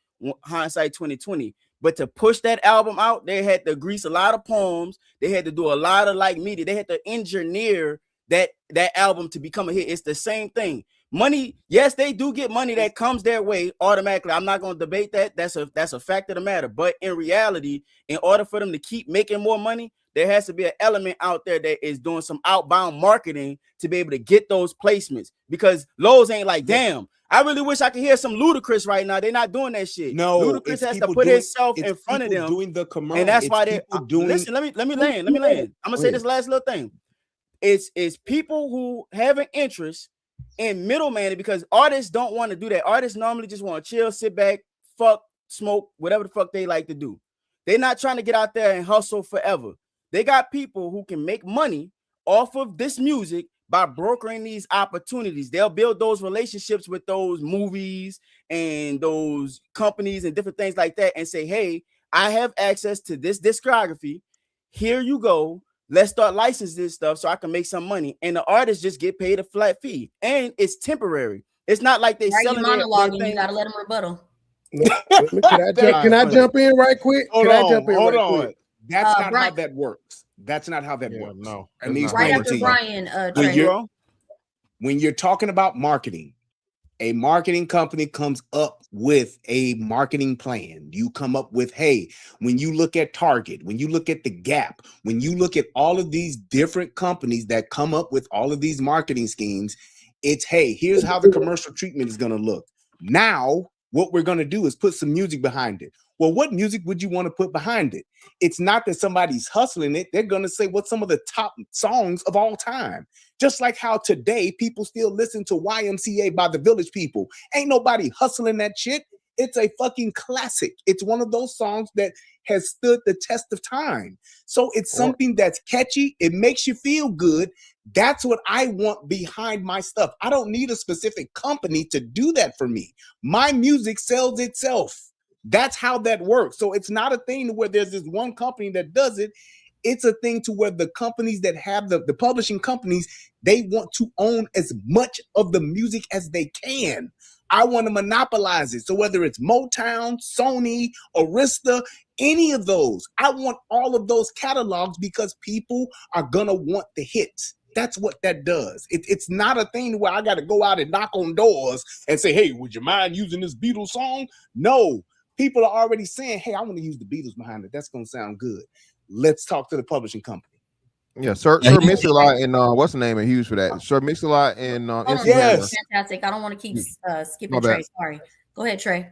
Hindsight 2020. But to push that album out, they had to grease a lot of poems. They had to do a lot of like media. They had to engineer that album to become a hit. It's the same thing. Money, yes, they do get money that comes their way automatically. I'm not going to debate that. That's a fact of the matter. But in reality, in order for them to keep making more money, there has to be an element out there that is doing some outbound marketing to be able to get those placements. Because Lowe's ain't like, damn, I really wish I could hear some Ludacris right now. They're not doing that shit. No, Ludacris has to put himself in front of them, the and commercial. that's It's why they people doing listen. Let me land. I'm gonna say ahead. this last little thing. It's people who have an interest in middleman, because artists don't want to do that. Artists normally just want to chill, sit back, fuck, smoke, whatever the fuck they like to do. They're not trying to get out there and hustle forever. They got people who can make money off of this music by brokering these opportunities. They'll build those relationships with those movies and those companies and different things like that and say, hey, I have access to this discography. Here you go. Let's start licensing this stuff so I can make some money. And the artists just get paid a flat fee. And it's temporary. It's not like they Why are you selling their monologuing? thing. You got to let him rebuttal. No, can I jump in right quick? Hold Can I on, jump in hold right on. quick? That's not Brian, how that works. That's not how that works. No, Let me that's not right explain it after to you. Brian, When Trey. when you're talking about marketing, a marketing company comes up with a marketing plan. You come up with, hey, when you look at Target, when you look at the Gap, when you look at all of these different companies that come up with all of these marketing schemes, it's, hey, here's how the commercial treatment is going to look. Now, what we're going to do is put some music behind it. Well, what music would you want to put behind it? It's not that somebody's hustling it. They're going to say what's some of the top songs of all time. Just like how today people still listen to YMCA by the Village People. Ain't nobody hustling that shit. It's a fucking classic. It's one of those songs that has stood the test of time. So it's something that's catchy. It makes you feel good. That's what I want behind my stuff. I don't need a specific company to do that for me. My music sells itself. That's how that works. So it's not a thing where there's this one company that does it. It's a thing to where the companies that have the publishing companies, they want to own as much of the music as they can. I want to monopolize it. So whether it's Motown, Sony, Arista, any of those, I want all of those catalogs because people are going to want the hits. That's what that does. It's not a thing where I got to go out and knock on doors and say, hey, would you mind using this Beatles song? No, people are already saying, hey, I want to use the Beatles behind it. That's going to sound good. Let's talk to the publishing company. Yeah, Sir Mix-a-Lot and what's the name of Hughes for that? Sir Mix-a-Lot and Instagram. Yes. Fantastic. I don't want to keep skipping My bad. Trey. Sorry. Go ahead, Trey.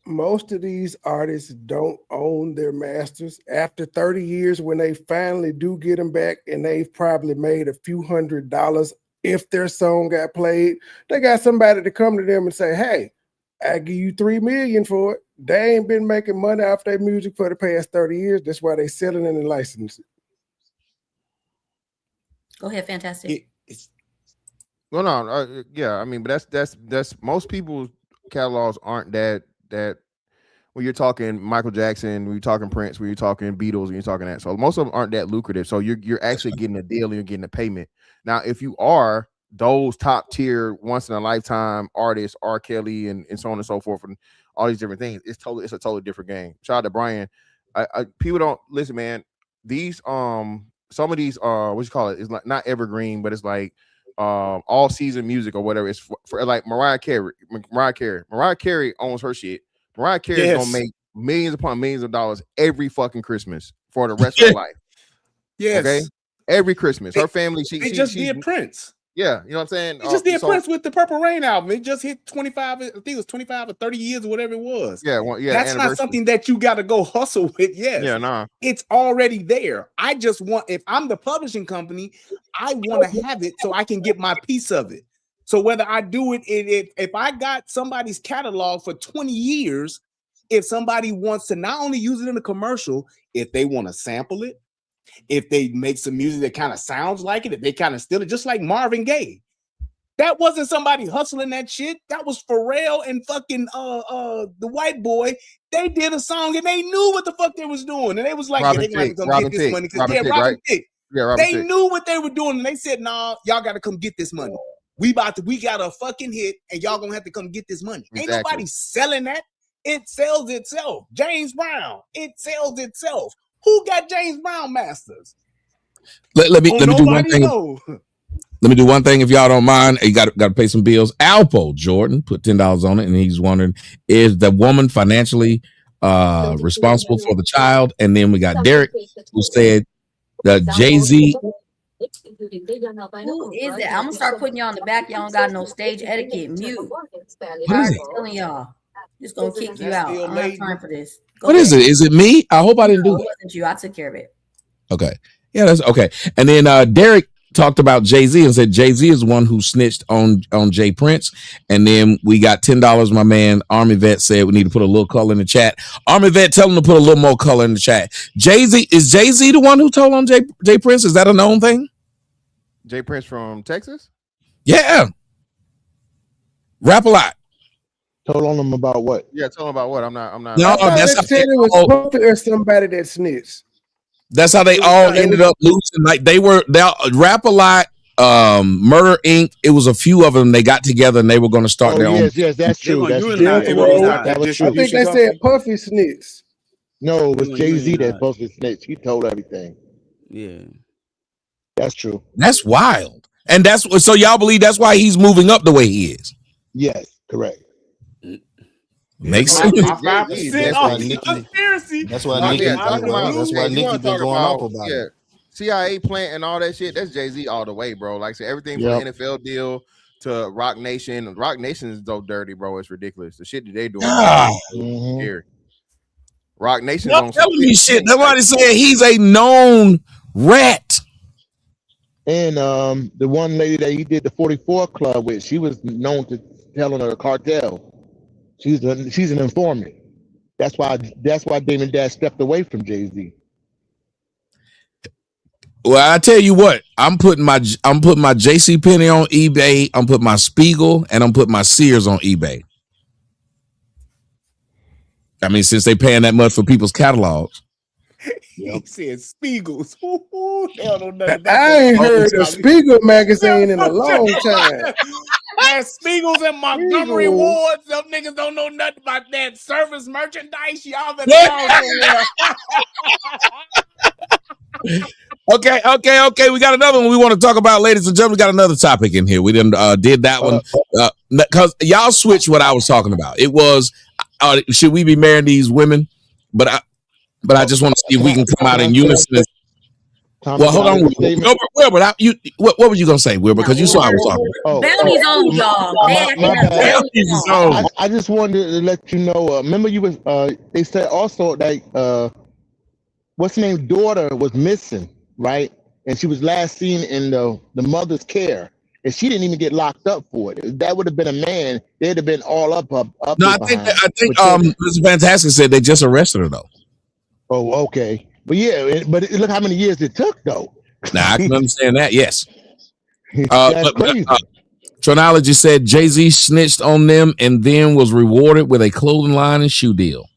Most of these artists don't own their masters. After 30 years, when they finally do get them back, and they've probably made a few $100s if their song got played, they got somebody to come to them and say, hey, I give you $3 million for it. They ain't been making money off their music for the past 30 years. That's why they selling it and licensing it. Go ahead, Fantastic. Well, no, yeah, I mean, but that's most people's catalogs aren't that that when you're talking Michael Jackson, when you're talking Prince, when you're talking Beatles, when you're talking that. So most of them aren't that lucrative. So you're actually getting a deal and you're getting a payment. Now, if you are those top tier once in a lifetime artists, R. Kelly and so on and so forth, and all these different things, it's a totally different game. Shout out to Brian. People don't listen, man. These some of these what you call it is like not evergreen, but it's like all season music or whatever. It's for like Mariah Carey owns her shit. Mariah Carey is gonna make millions upon millions of dollars every fucking Christmas for the rest of her life. Yes. Okay. Every Christmas. Her family, she just did Prince. Yeah, you know what I'm saying? He just did Prince with the Purple Rain album. It just hit 25, I think it was 25 or 30 years or whatever it was. Yeah, that's not something that you got to go hustle with. Yes. Yeah, nah. It's already there. I just want, if I'm the publishing company, I want to have it so I can get my piece of it. So whether I do it, if I got somebody's catalog for 20 years, if somebody wants to not only use it in a commercial, if they want to sample it, if they make some music that kind of sounds like it, if they kind of steal it, just like Marvin Gaye. That wasn't somebody hustling that shit. That was Pharrell and fucking the white boy. They did a song and they knew what the fuck they was doing. And they was like, Robin yeah, they gotta come get this money. Robin Thicke. They knew what they were doing, and they said, nah, y'all gotta come get this money. We got a fucking hit, and y'all gonna have to come get this money. Exactly. Ain't nobody selling that. It sells itself. James Brown, it sells itself. Who got James Brown masters? Let me do one thing. Let me do one thing if y'all don't mind. You got to pay some bills. Alpo Jordan put $10 on it, and he's wondering, is the woman financially responsible for the child? And then we got Derek who said that Jay-Z. Who is it? I'm gonna start putting y'all on the back. Y'all don't got no stage etiquette. Mute. I'm telling y'all. Just gonna kick you out. I don't have time for this. What is it? Is it me? I hope I didn't do that. It wasn't you. I took care of it. Okay. Yeah, that's okay. And then Derek talked about Jay-Z and said Jay-Z is one who snitched on Jay Prince. And then we got $10. My man Army Vet said we need to put a little color in the chat. Army Vet, tell him to put a little more color in the chat. Is Jay-Z the one who told on Jay Prince? Is that a known thing? Jay Prince from Texas? Yeah. Rap a lot. Told on them about what? Yeah, tell them about what? I'm not. No, that's how said it was Puffy or somebody that snitched. That's how they all ended up losing. Like they Rap a Lot, Murder Inc. It was a few of them. They got together and they were going to start their own. Yes, that's true. That's true. That was true. I think they said Puffy snitched. No, it was Jay-Z that supposed to snitch. He told everything. Yeah, that's true. That's wild. And so y'all believe that's why he's moving up the way he is. Yes, correct. Makes sense. That's why Nikki. That's why Nikki been going off about it. CIA plant and all that shit. That's Jay-Z all the way, bro. Like I said, everything from the NFL deal to Rock Nation. Rock Nation is so dirty, bro. It's ridiculous. The shit that they doing. Scary. Rock Nation. Y'all telling me shit. Nobody said he's a known rat. And the one lady that he did the 44 Club with, she was known to telling her the cartel. She's an informant. That's why Damon Dash stepped away from Jay-Z. Well, I tell you what, I'm putting my JC Penney on eBay. I'm putting my Spiegel and I'm putting my Sears on eBay. I mean, since they paying that much for people's catalogs. He said Spiegels. They don't know nothing about I ain't heard a Spiegel magazine in a long time. That Spiegels and Montgomery Wards, them niggas don't know nothing about that service merchandise. Y'all better Okay. We got another one we want to talk about, ladies and gentlemen. We got another topic in here. We did that one because y'all switched what I was talking about. It was should we be marrying these women? But I just want to see if we can come out in unison. Well, hold on, Wilbur. What were you gonna say, Wilbur? Because you saw I was talking. Bounty's on, y'all. I just wanted to let you know. Remember, you was they said also that what's her name's daughter was missing, right? And she was last seen in the mother's care, and she didn't even get locked up for it. If that would have been a man, they'd have been all up. No, I think Mr. Fantastic said they just arrested her though. Oh, okay. But yeah, but look how many years it took, though. Now I can understand that. Yes. That's crazy. Tronology said Jay-Z snitched on them and then was rewarded with a clothing line and shoe deal.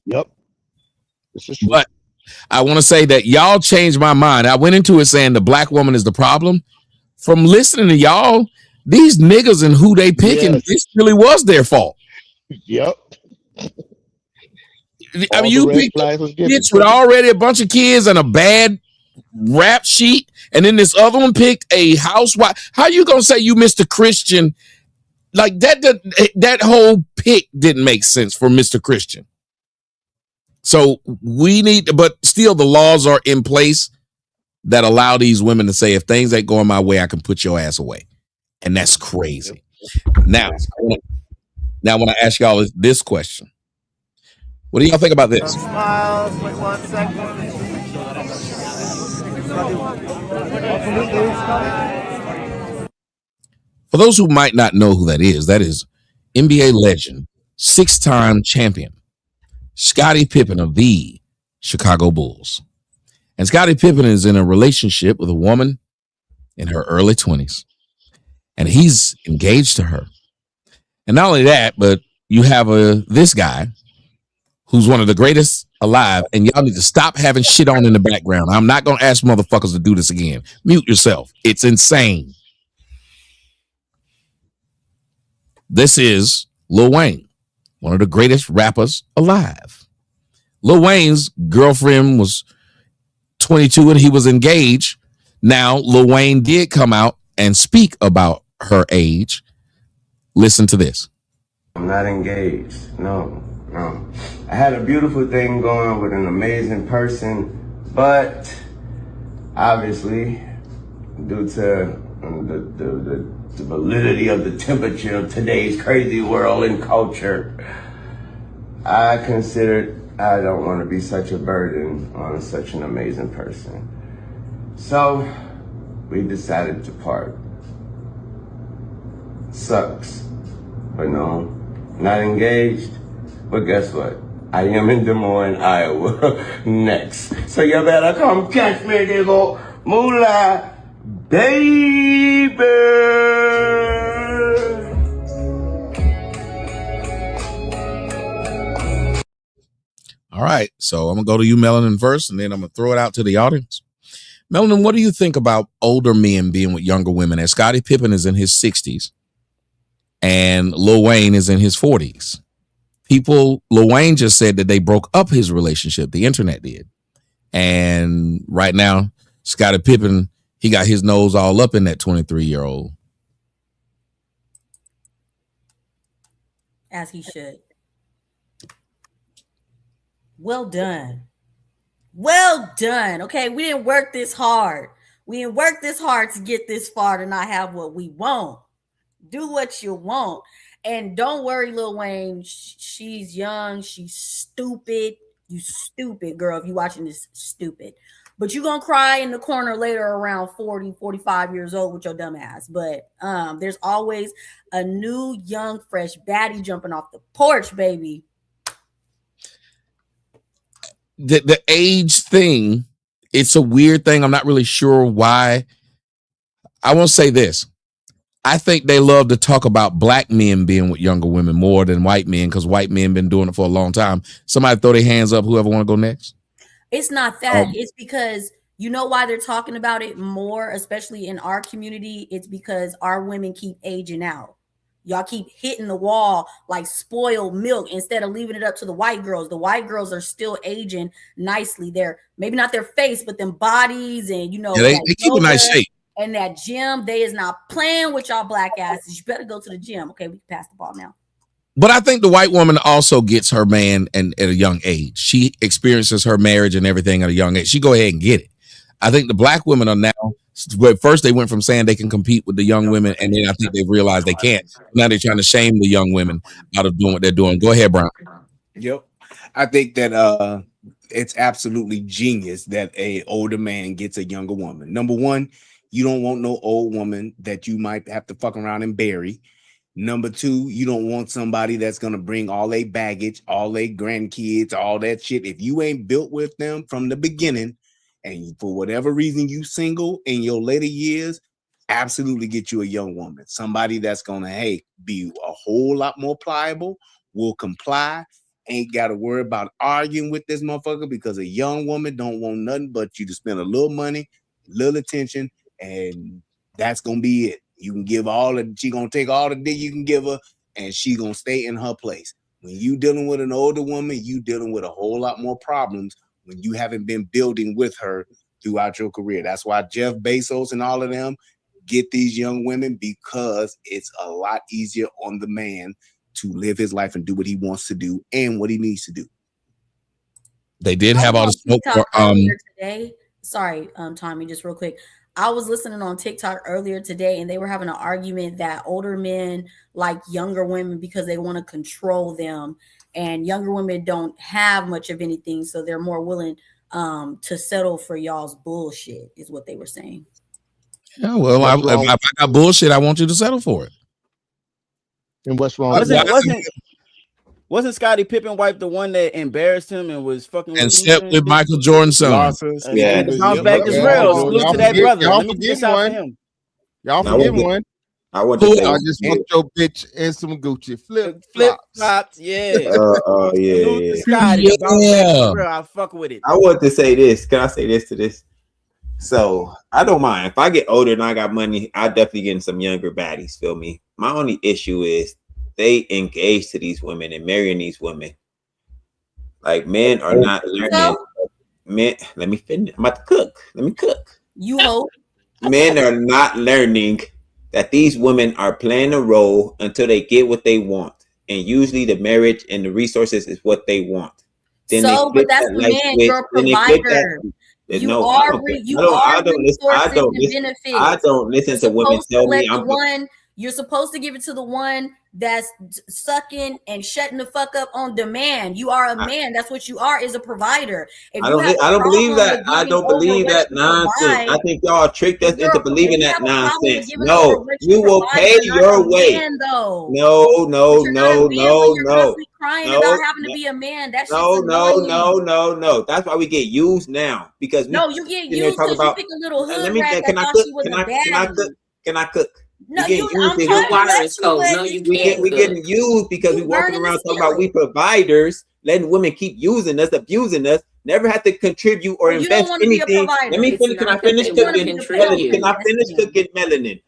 Yep. This is true. But I want to say that y'all changed my mind. I went into it saying the black woman is the problem. From listening to y'all, these niggas and who they picking, Yes. this really was their fault. Yep. I All mean, the you red picked a flags was given. bitch with already a bunch of kids and a bad rap sheet, and then this other one picked a housewife. How you gonna say you Mr. Christian? Like that whole pick didn't make sense for Mr. Christian. So we need, but still the laws are in place that allow these women to say, if things ain't going my way, I can put your ass away. And that's crazy. Now, I want to ask y'all this question. What do y'all think about this? Smiles, wait 1 second. For those who might not know who that is NBA legend, 6-time champion, Scottie Pippen of the Chicago Bulls. And Scottie Pippen is in a relationship with a woman in her early 20s. And he's engaged to her. And not only that, but you have this guy who's one of the greatest alive, and y'all need to stop having shit on in the background. I'm not going to ask motherfuckers to do this again. Mute yourself. It's insane. This is Lil Wayne, one of the greatest rappers alive. Lil Wayne's girlfriend was 22 and he was engaged. Now, Lil Wayne did come out and speak about her age. Listen to this. I'm not engaged. No. I had a beautiful thing going with an amazing person, but obviously, due to the validity of the temperature of today's crazy world and culture, I considered I don't want to be such a burden on such an amazing person. So we decided to part. Sucks, but no, not engaged. But guess what? I am in Des Moines, Iowa next. So you better come catch me, nigga. Moolah, baby. All right, so I'm going to go to you, Melanin, first, and then I'm going to throw it out to the audience. Melanin, what do you think about older men being with younger women? As Scottie Pippen is in his 60s and Lil Wayne is in his 40s. Lil Wayne just said that they broke up his relationship. The internet did. And right now, Scottie Pippen, he got his nose all up in that 23-year-old. As he should. Well done. Well done. Okay, we didn't work this hard. We didn't work this hard to get this far to not have what we want. Do what you want. And don't worry, Lil Wayne. She's young. She's stupid. You stupid, girl. If you watching this, stupid. But you're going to cry in the corner later around 40, 45 years old with your dumb ass. But there's always a new, young, fresh baddie jumping off the porch, baby. The age thing, it's a weird thing. I'm not really sure why. I won't say this. I think they love to talk about black men being with younger women more than white men because white men been doing it for a long time. Somebody throw their hands up, whoever want to go next. It's not that. It's because you know why they're talking about it more, especially in our community. It's because our women keep aging out. Y'all keep hitting the wall like spoiled milk instead of leaving it up to the white girls. The white girls are still aging nicely. They're maybe not their face, but them bodies and they keep a nice shape. And that gym, they is not playing with y'all black asses. You better go to the gym. Okay, we can pass the ball now. But I think the white woman also gets her man at a young age. She experiences her marriage and everything at a young age. She go ahead and get it. I think the black women are now, but first they went from saying they can compete with the young women, and then I think they've realized they can't. Now they're trying to shame the young women out of doing what they're doing. Go ahead, Brown. Yep. I think that it's absolutely genius that a older man gets a younger woman. Number one, you don't want no old woman that you might have to fuck around and bury. Number two, you don't want somebody that's going to bring all their baggage, all their grandkids, all that shit. If you ain't built with them from the beginning, and for whatever reason you single in your later years, absolutely get you a young woman, somebody that's gonna be a whole lot more pliable, will comply, ain't got to worry about arguing with this motherfucker, because a young woman don't want nothing but you to spend a little money, little attention, and that's gonna be it. You can give she gonna take all the dick you can give her, and she gonna stay in her place. When you dealing with an older woman, you dealing with a whole lot more problems when you haven't been building with her throughout your career. That's why Jeff Bezos and all of them get these young women, because it's a lot easier on the man to live his life and do what he wants to do and what he needs to do. They did have all the smoke for today. Sorry, Tommy, just real quick. I was listening on TikTok earlier today, and they were having an argument that older men like younger women because they want to control them, and younger women don't have much of anything, so they're more willing to settle for y'all's bullshit, is what they were saying. Yeah, well, if I got bullshit, I want you to settle for it. And what's wrong? Wasn't Scottie Pippen wife the one that embarrassed him and was fucking with and slept with Michael Jordan's son? Yeah, the bounce back is real. Salute to that brother. Y'all Let me forgive this out for one. him. Y'all forgive one. I want to say, I just want your bitch and some Gucci flip flops. Yeah. yeah. Salute to Scotty. The bounce back is real. I fuck with it. I want to say this. Can I say this to this? So I don't mind if I get older and I got money. I definitely get in some younger baddies. Feel me? My only issue is they engage to these women and marrying these women. Like men are not learning. Men, let me finish. I'm about to cook. Let me cook. You hope. Men are not learning that these women are playing a role until they get what they want, and usually the marriage and the resources is what they want. Then but that's the man, you're a provider. You are resources and benefits. I don't listen to women tell me you're supposed to give it to the one that's sucking and shutting the fuck up on demand. You are a man. That's what you are, is a provider. I don't believe that. I don't believe that nonsense. I think y'all tricked us into believing that nonsense. No, you will pay your way. No. Crying about having to be a man. That's no. That's why we get used now, because you get used because you pick a little hood rat that thought she was a baddie. Can I cook? No, your water is cold. No, you can't. We getting used because we walking around talking about we providers, letting women keep using us, abusing us. Never have to contribute or invest anything. Let me finish. Can I finish cooking? Can I finish cooking melanin?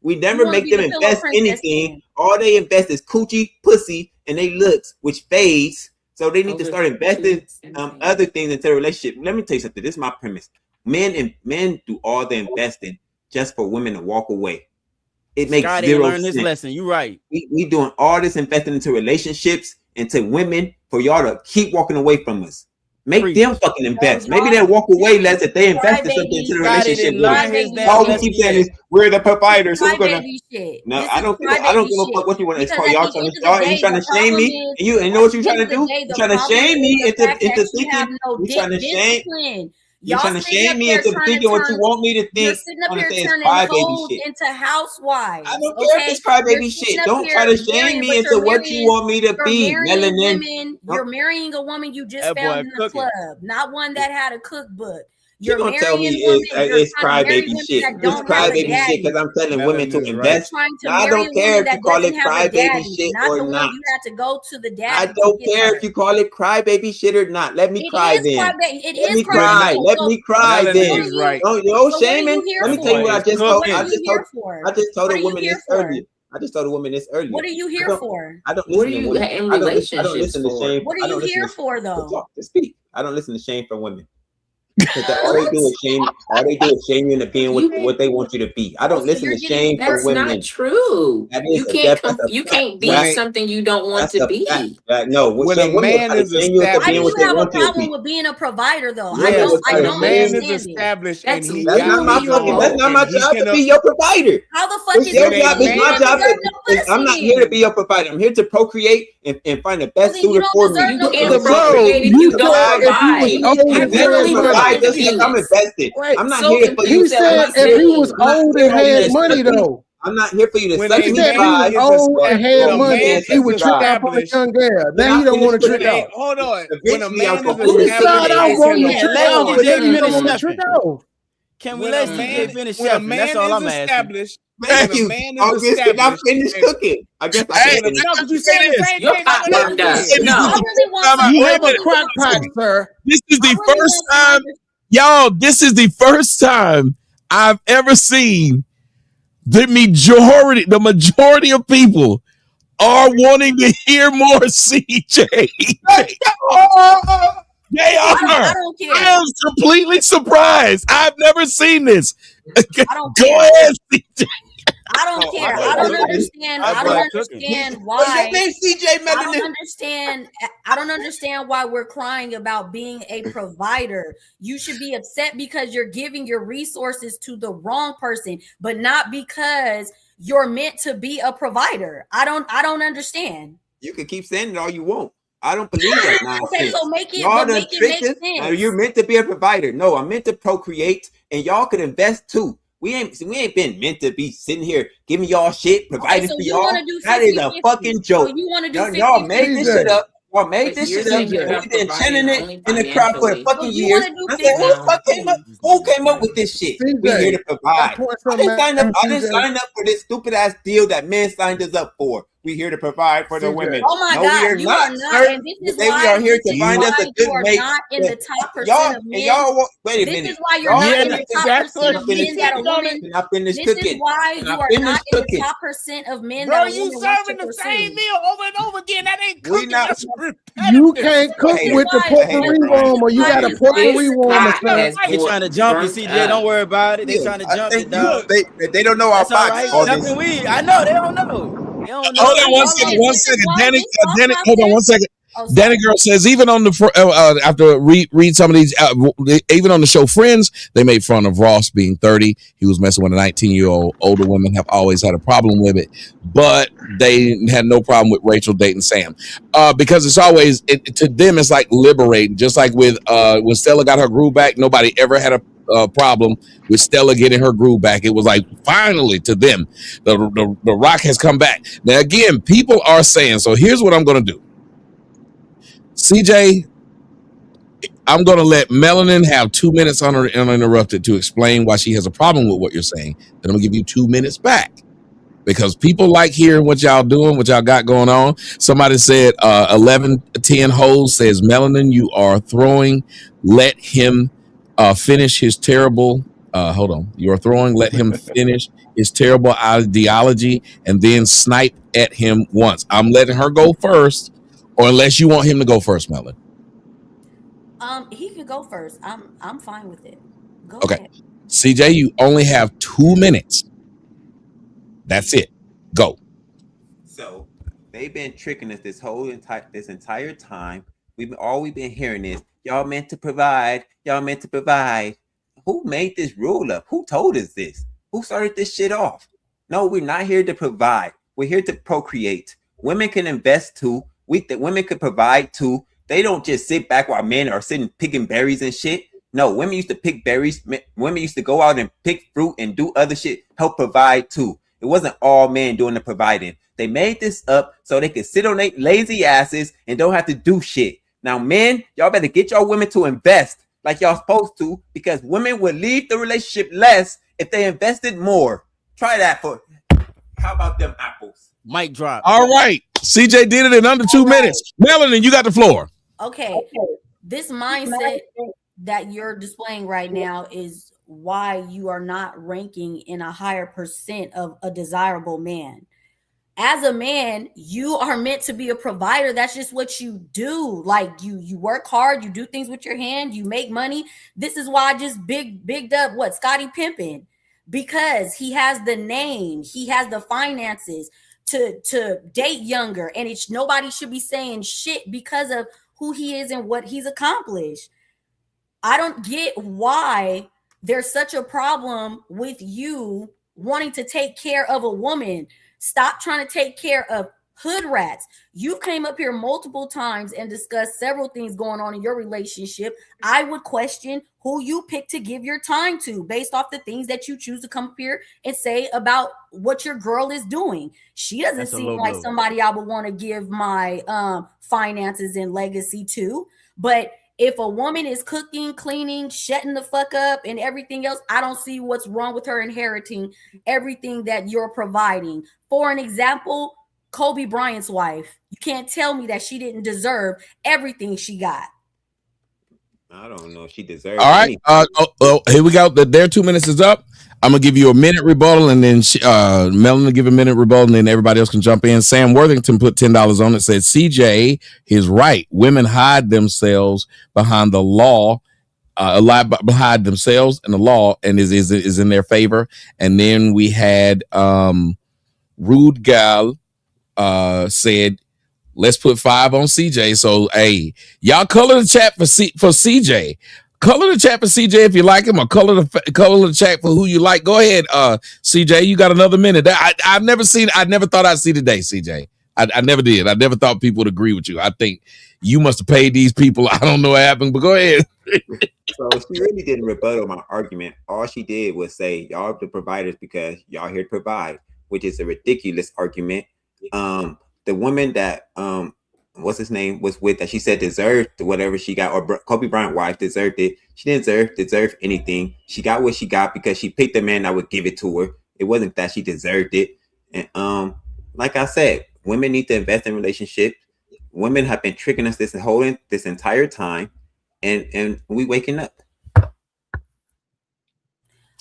We never make them invest anything. All they invest is coochie, pussy, and they looks, which fades. So they need to start investing other things into the relationship. Let me tell you something. This is my premise. Men do all the investing just for women to walk away. It makes Scotty zero learned sense. his lesson. You're right. We doing all this investing into relationships, into women, for y'all to keep walking away from us. Make them fucking invest. Maybe they'll walk away less if they invest in something into the relationship. All we keep saying is we're the providers. So we're gonna. No, I don't give a fuck what you want to call. Y'all trying to start. You trying to shame me? And you know what you trying to do? You trying to shame me into thinking. You trying to shame. You're trying to shame me into thinking what you want me to think. You're sitting up here turning hoes into housewives. I don't care if it's crybaby shit. Don't try to shame me into what you want me to be. Melanin. You're marrying a woman you just found in the club, not one that had a cookbook. You're gonna tell me it's crybaby shit. It's crybaby shit because I'm telling women to invest. I don't care if you call it crybaby shit or not. You have to go to the daddy. I don't care if you call it crybaby shit or not. Let me cry then. Let me cry. Let me cry then. No shaming. Let me tell you what I just told. I just told a woman this earlier. I just told a woman this earlier. What are you here for? I don't listen to women. In relationships I don't listen to shame. What are you here for though? To speak. I don't listen to shame from women. Because all they do is shame. All they do is shame you into being what they want you to be. I don't listen to shame from women. That's not true. You can't be something you don't want to be. No, when a man is established, I do have a problem with being a provider, though. I don't man understand is established, it. and that's not my job to be your provider. How the fuck is your job? It's my job. I'm not here to be your provider. I'm here to procreate and find the best suitor for me. You can't procreate if you don't provide. I'm invested. I'm not here for you. He said if he was old and had money, though. I'm not here for you to when suck he me said dry. He was old and had money. He would trick out on a young girl. Now he don't want to trick out. Hold on. When a man is established, I don't want to trick out. Can we when let a CJ man finish when a chefing? man That's all is I'm asking. established, Thank when a you. man is August, can I established, finish and cooking? I guess I Hey, can finish. no, because you say saying the this. same Your thing that pot what burned else up. said. This I is the No. really first want time some. You I have a really crock want pot, some. sir. this is I the really first want some. time, y'all. This is the first time I've ever seen the majority of people are wanting to hear more CJ. They are. I don't care. I am completely surprised. I've never seen this. I don't Go care. ahead, CJ. I don't Oh, care. I I don't love understand. Our I don't boy cooking. understand What's your why. name, CJ I don't Melanin? understand. I don't understand why we're crying about being a provider. You should be upset because you're giving your resources to the wrong person, but not because you're meant to be a provider. I don't understand. You can keep saying it all you want. I don't believe that nonsense. Okay, so make it, Y'all but done make it tricked make us. Now sense. you're meant to be a provider. No, I'm meant to procreate, and y'all could invest too. We ain't been meant to be sitting here giving y'all shit, Okay, providing so for you want y'all. to do That is 50-50. a fucking So joke. you want to do Y'all 50-50. made this shit CJ. up. Y'all made But this you're shit up, saying you're and CJ. we've not been chanting providing it only in the crowd for financially. So fucking you years. want to do I said, 50-50. who the fuck came up? Who came up with this shit? We here CJ. to provide. Point I didn't something sign up. out, I didn't CJ. sign up for this stupid ass deal that men signed us up for. We here to provide for the women. CJ. Oh my No, we God, are you not, are not, sir. and this is Today we why are here to find us a you good are mate. not in the top Y'all percent of and men. y'all want, wait a This minute. is why you're Y'all not Yeah, in the finish. top that's percent Can I what of you finish men that said a cooking? on it, woman. Can I finish This is cooking? why Can you I are finish not in the cooking? top percent of men that bro. a You woman wants to serving the same pursue. meal over and over again. That ain't We cooking. not That's You repetitive. can't a cook This is hater. with the why. A hater, potpourri This Brian. is warmer. You why got a his potpourri wife. This warmer, pot sir. has Like, They trying to jump you, burnt CJ. Don't up. worry about it. They Yeah, trying to jump you, thank you. dog. look, They don't know our That's all box. right. All look. this. Jumping weed. I know they don't know. They don't Hold know. on I'm one just second. saying. One This is second. why Danny, this thought Danny, hold on process. one second. Oh, Danny sorry. girl says even on the after read some of these even on the show Friends, they made fun of Ross being 30. He was messing with a 19-year-old. Older women have always had a problem with it, but they had no problem with Rachel dating Sam because it's always to them it's like liberating. Just like with when Stella got her groove back, nobody ever had a problem with Stella getting her groove back. It was like finally to them the Rock has come back. Now again, people are saying so. Here's what I'm going to do. CJ, I'm going to let Melanin have 2 minutes uninterrupted to explain why she has a problem with what you're saying. Then I'm going to give you 2 minutes back because people like hearing what y'all doing, what y'all got going on. Somebody said 1110 holes says, Melanin, you are throwing. Let him finish his terrible. Hold on. You are throwing. Let him finish his terrible ideology and then snipe at him once. I'm letting her go first, or unless you want him to go first, Melon. He could go first. I'm fine with it. Go Okay. ahead. CJ, you only have 2 minutes. That's it. Go. So they've been tricking us this entire time. We've been hearing is y'all meant to provide. Y'all meant to provide. Who made this rule up? Who told us this? Who started this shit off? No, we're not here to provide. We're here to procreate. Women can invest too. Women could provide too. They don't just sit back while men are sitting picking berries and shit. No, women used to pick berries. Women used to go out and pick fruit and do other shit, help provide too. It wasn't all men doing the providing. They made this up so they could sit on their lazy asses and don't have to do shit. Now, men, y'all better get y'all women to invest like y'all supposed to, because women would leave the relationship less if they invested more. Try that for. How about them apples? Mic drop. All right. CJ did it in under 2 minutes. Melanin, you got the floor. Okay. This mindset that you're displaying right now is why you are not ranking in a higher percent of a desirable man. As a man, you are meant to be a provider. That's just what you do. Like you work hard, you do things with your hand, you make money. This is why I just bigged up what Scottie Pippen, because he has the name, he has the finances to date younger, and it's nobody should be saying shit because of who he is and what he's accomplished. I don't get why there's such a problem with you wanting to take care of a woman. Stop trying to take care of hood rats. You came up here multiple times and discussed several things going on in your relationship. I would question who you pick to give your time to based off the things that you choose to come up here and say about what your girl is doing. She doesn't That's a seem low like blow. somebody I would want to give my finances and legacy to. But if a woman is cooking, cleaning, shutting the fuck up, and everything else, I don't see what's wrong with her inheriting everything that you're providing. For an example, Kobe Bryant's wife. You can't tell me that she didn't deserve everything she got. I don't know if she deserves All right. anything. Here we go. Their 2 minutes is up. I'm gonna give you a minute rebuttal, and then Melon will give a minute rebuttal, and then everybody else can jump in. Sam Worthington put $10 on it. Said CJ is right. Women hide themselves behind the law, lie behind themselves and the law, and is in their favor. And then we had Rude Gal said, let's put 5 on CJ. So hey, y'all color the chat for CJ. Color the chat for CJ if you like him, or color the chat for who you like. Go ahead, CJ. You got another minute. I've never seen. I never thought I'd see today, CJ. I never did. I never thought people would agree with you. I think you must have paid these people. I don't know what happened, but go ahead. So she really didn't rebuttal my argument. All she did was say, y'all the providers because y'all here to provide, which is a ridiculous argument. The woman that what's his name was with that she said deserved whatever she got, or Kobe Bryant wife deserved it. She didn't deserve anything. She got what she got because she picked a man that would give it to her. It wasn't that she deserved it. And like I said, women need to invest in relationships. Women have been tricking us this entire time, and we waking up.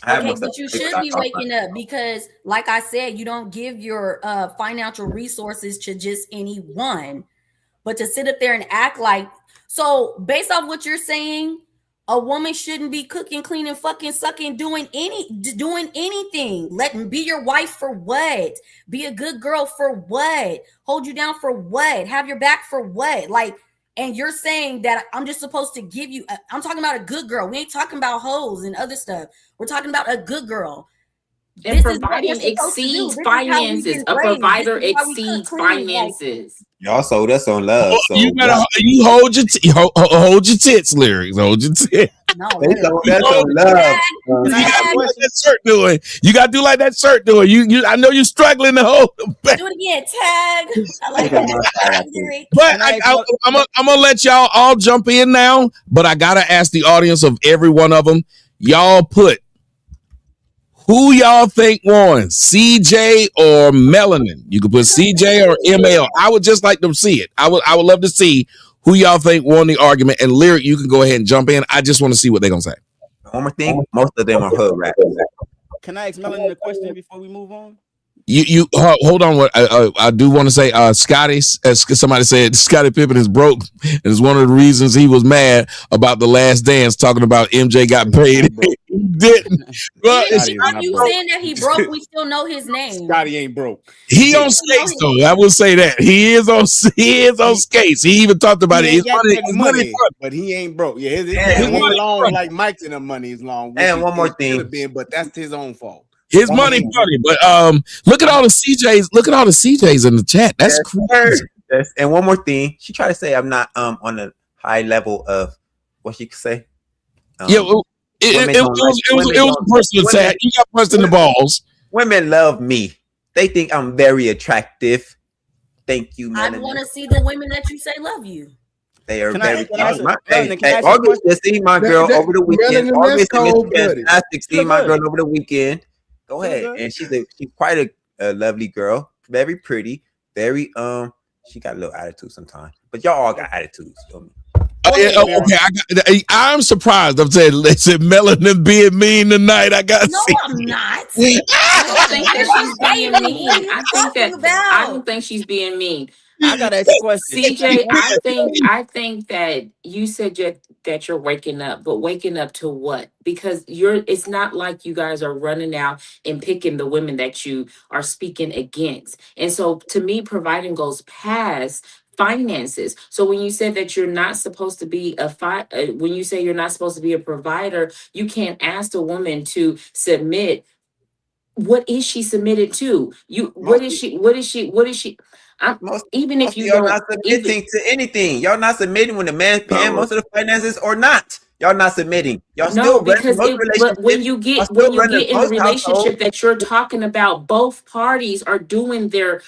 Okay, but you should be waking up because, like I said, you don't give your financial resources to just anyone, but to sit up there and act like. So, based off what you're saying, a woman shouldn't be cooking, cleaning, fucking, sucking, doing anything. Let be your wife for what? Be a good girl for what? Hold you down for what? Have your back for what? Like. And you're saying that I'm just supposed to give you. I'm talking about a good girl. We ain't talking about hoes and other stuff. We're talking about a good girl. And providing exceeds finances. A provider exceeds finances. Y'all sold us on love. So you better you hold your hold your tits, lyrics. Hold your tits. No, that's on love. You gotta do like that shirt doing. You I know you're struggling to hold them back. Do it again, tag. I like that. But I'm gonna let y'all all jump in now. But I gotta ask the audience of every one of them. Y'all put who y'all think won, CJ or Melanin? You could put CJ or ML. I would just like to see it. I would love to see who y'all think won the argument. And Lyric, you can go ahead and jump in. I just want to see what they're gonna say. One more thing, most of them are hood rap. Can I ask Melanin a question before we move on? You hold on. What I do want to say, Scotty, as somebody said, Scottie Pippen is broke, and it's one of the reasons he was mad about The Last Dance, talking about MJ got paid. He didn't. But you saying that he broke? We still know his name. Scotty ain't broke. He on skates though. I will say that he is on skates. He even talked about it. His money, but he ain't broke. Yeah, his money long like Mike's and the money is long. And one more thing, but that's his own fault. His money funny, but look at all the CJs. Look at all the CJs in the chat. That's crazy. Yes. And one more thing, she tried to say I'm not on a high level of what she could say. It was a personal attack. You got punched in the balls. Women love me. They think I'm very attractive. Thank you, I want to see the women that you say love you. They are very August just see my girl over the weekend. August is fantastic. See my girl over the weekend. Go ahead. And she's quite a lovely girl. Very pretty. Very she got a little attitude sometimes. But y'all all got attitudes. Okay, I'm surprised. I'm saying, listen, Melanin being mean tonight. I got. No, I'm not. I don't think that she's being mean. I don't think she's being mean. I got a question. CJ, I think that you said that you're waking up, but waking up to what? Because it's not like you guys are running out and picking the women that you are speaking against. And so to me, providing goes past finances. So when you said that you're not supposed to be when you say you're not supposed to be a provider, you can't ask a woman to submit. What is she submitted to? What is she? Even if you don't not submitting to anything, y'all not submitting when the man's paying most of the finances or not. Y'all not submitting. Y'all still because but when you get in a relationship that you're talking about, both parties are doing their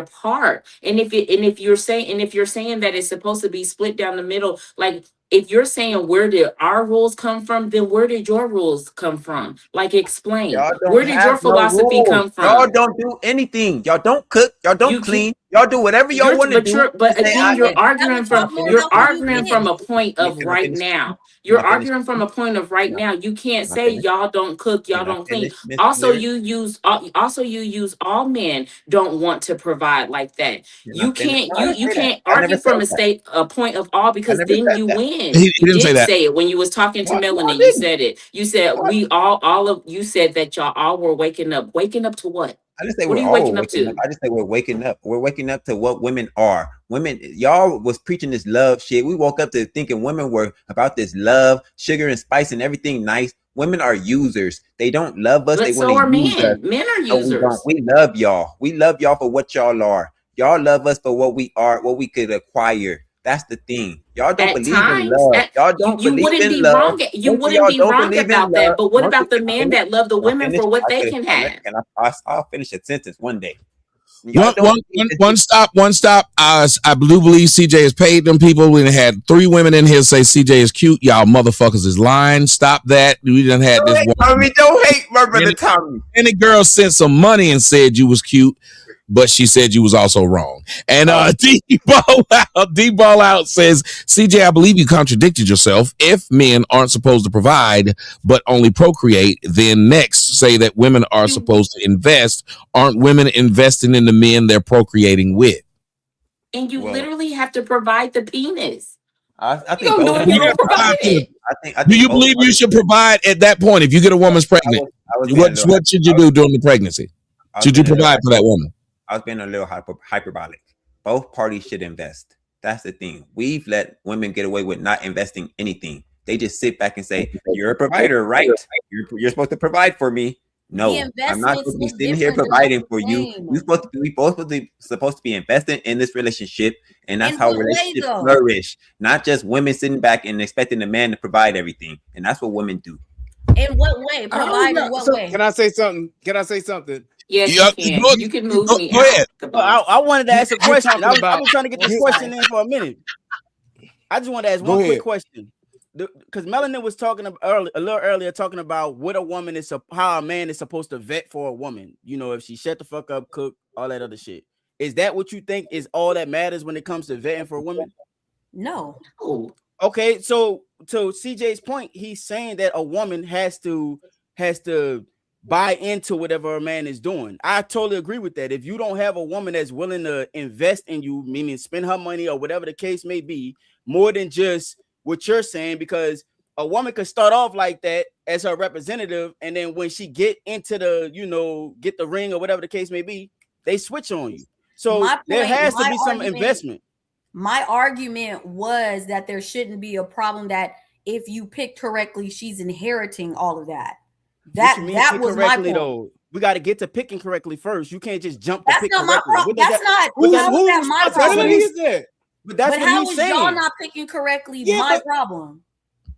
part. And if you're saying that it's supposed to be split down the middle, like if you're saying where did our rules come from, then where did your rules come from? Like, explain. Y'all Where don't did your have no philosophy rules. come Y'all from? don't do anything. Y'all don't cook. Y'all don't You can't. clean. Y'all do whatever y'all want to do. But Say, again, Is that what y'all doing? you're How come you arguing from can't? a point of Can I right finish? now. Can You're I finish? arguing from a point of right Can I, now. You can't can I say finish? y'all don't cook, y'all Can I don't clean. finish, Miss Also, Lyric? you use all men don't want to provide like that. Can I You finish? can't No, I didn't you say that. can't I never argue said from that. a point of all, I because never then said you that. win. He You didn't say did that. say it when you was talking to No, I Melanin. You didn't. said it. You said No, we all of you said that y'all all were waking up. Waking up to what? I didn't say What we're are you all waking up waking up. to? I just say we're waking up. We're waking up to what women are. Women, y'all was preaching this love shit. We woke up to thinking women were about this love, sugar and spice and everything nice. Women are users. They don't love us. They But want to so are use us. men. Men are No, we don't. users. We love y'all. We love y'all for what y'all are. Y'all love us for what we are, what we could acquire. That's the thing. Y'all don't At believe in times, love. Y'all don't you believe wouldn't in be love. wrong. You Most of wouldn't y'all be don't wrong believe in about love. that. But what Most of, about the can I men finish? that love the Can I women finish? for what they can have? I'll finish a sentence one day. Y'all don't believe this One stop. I do believe CJ has paid them people. We done had 3 women in here say CJ is cute. Y'all motherfuckers is lying. Stop that. We done had this one. Don't hate my brother Tommy. Any girl sent some money and said you was cute, but she said you was also wrong. And D-Ball out says, CJ, I believe you contradicted yourself. If men aren't supposed to provide, but only procreate, then next say that women are supposed to invest. Aren't women investing in the men they're procreating with? And you Well, literally have to provide the penis. I You think gonna both. do it if you don't provide it. I Do think you both believe you parties. should provide at that point if you get a woman's pregnant? I was being a little. What should you do during the pregnancy? I was Should you being a little. provide for that woman? I was being a little hyperbolic. Both parties should invest. That's the thing. We've let women get away with not investing anything. They just sit back and say, "You're a provider, right? You're supposed to provide for me." The No, I'm not investments supposed to be look sitting here different, they're not providing the for you. same. We both supposed to be investing in this relationship, and that's In how what way relationships though? flourish. Not just women sitting back and expecting the man to provide everything, and that's what women do. In what way? Provide in what So way? can I say something? Can I say something? Yes, you can. You can move me Go ahead. out the box. I wanted to ask a You're question. talking I've about. been trying to get this You, question in for a minute. I just want to ask go one quick ahead. question. Because Melanin was talking about a little earlier, talking about what a woman is, how a man is supposed to vet for a woman. You know, if she shut the fuck up, cook, all that other shit. Is that what you think is all that matters when it comes to vetting for a woman? No. Okay, so to CJ's point, he's saying that a woman has to buy into whatever a man is doing. I totally agree with that. If you don't have a woman that's willing to invest in you, meaning spend her money or whatever the case may be, more than just what you're saying, because a woman could start off like that as her representative, and then when she get into the, get the ring or whatever the case may be, they switch on you. So there has to be some investment. My argument was that there shouldn't be a problem that if you pick correctly, she's inheriting all of that. That was my point. Though. We got to get to picking correctly first. You can't just jump to That's pick not my correctly. problem. That's not. How is that my problem? That's but what how he's is saying. y'all not picking correctly my problem?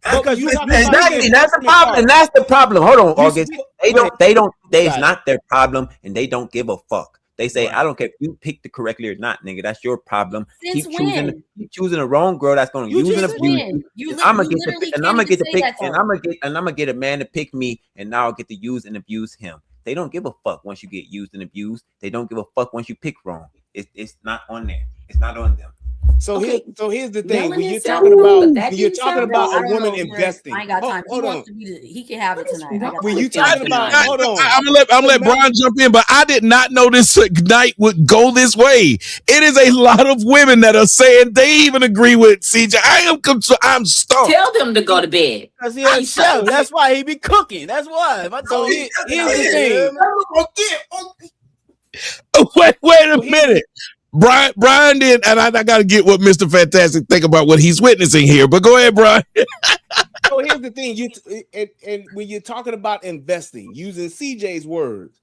Exactly. That's the problem. And that's the problem. Hold on, August. It's not their problem, and they don't give a fuck. They say, I don't care if you picked it correctly or not, nigga. That's your problem. Since Keep choosing the wrong girl that's gonna use and abuse you. I'm gonna get to pick, and I'm gonna get a man to pick me, and now I'll get to use and abuse him. They don't give a fuck once you get used and abused. They don't give a fuck once you pick wrong. It's not on there. It's not on them. So here's the thing. When you're talking about a woman investing, I ain't got time. Hold on. He can have it tonight. When you talking about, hold on. I'm gonna let Brian jump in, but I did not know this night would go this way. It is a lot of women that are saying they even agree with CJ. I'm stumped. Tell them to go to bed. Because he's a chef. That's why he be cooking. That's why. So here's the thing. Wait a minute. Brian did, and I got to get what Mr. Fantastic think about what he's witnessing here. But go ahead, Brian. So here's the thing: and when you're talking about investing, using CJ's words,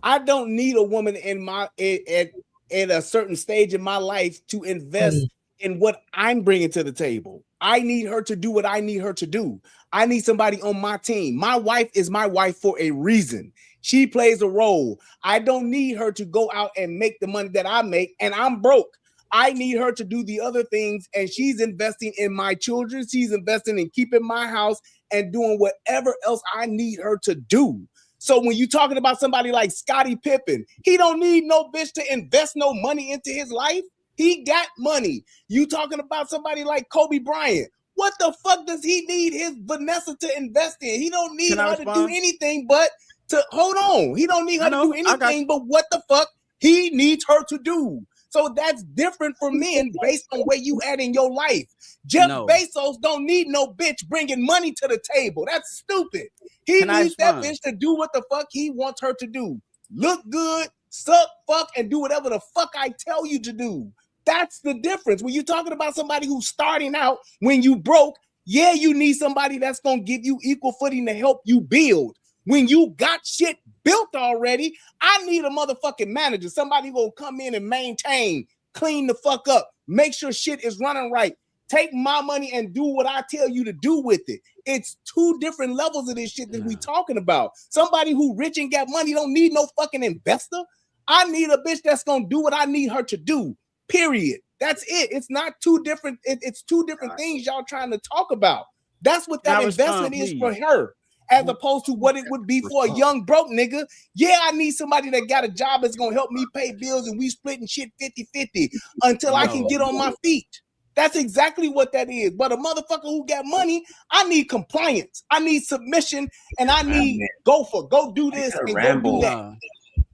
I don't need a woman in my at a certain stage in my life to invest in what I'm bringing to the table. I need her to do what I need her to do. I need somebody on my team. My wife is my wife for a reason. She plays a role. I don't need her to go out and make the money that I make, and I'm broke. I need her to do the other things, and she's investing in my children. She's investing in keeping my house and doing whatever else I need her to do. So when you're talking about somebody like Scottie Pippen, he don't need no bitch to invest no money into his life. He got money. You talking about somebody like Kobe Bryant. What the fuck does he need his Vanessa to invest in? He don't need her to do anything but to hold on. He don't need her to do anything but what the fuck he needs her to do. So that's different for men based on where you at in your life. Jeff Bezos don't need no bitch bringing money to the table. That's stupid. He needs that bitch to do what the fuck he wants her to do. Look good, suck, fuck, and do whatever the fuck I tell you to do. That's the difference. When you're talking about somebody who's starting out when you broke, yeah, you need somebody that's going to give you equal footing to help you build. When you got shit built already, I need a motherfucking manager, somebody who will come in and maintain, clean the fuck up, make sure shit is running right. Take my money and do what I tell you to do with it. It's two different levels of this shit that we talking about. Somebody who rich and got money don't need no fucking investor. I need a bitch that's going to do what I need her to do. Period. That's it. It's not two different. It's two different things y'all trying to talk about. That's what that investment is for her, as opposed to what it would be for a young broke nigga. Yeah, I need somebody that got a job that's gonna help me pay bills and we splitting shit 50-50 until I can get on my feet. That's exactly what that is. But a motherfucker who got money, I need compliance, I need submission, and I need go do this and go do that.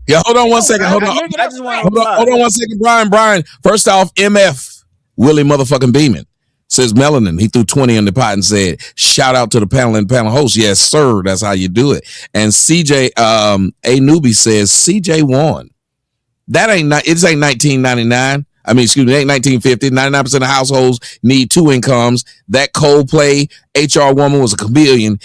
Yeah, hold on one second. Hold on 1 second, Brian. First off, MF Willie motherfucking Beeman says Melanin. He threw 20 on the pot and said, "Shout out to the panel and panel host." Yes, sir. That's how you do it. And CJ A Newbie says CJ won. That ain't 1999. I mean, excuse me, it ain't 1950. 99% of households need two incomes. That Coldplay HR woman was a chameleon.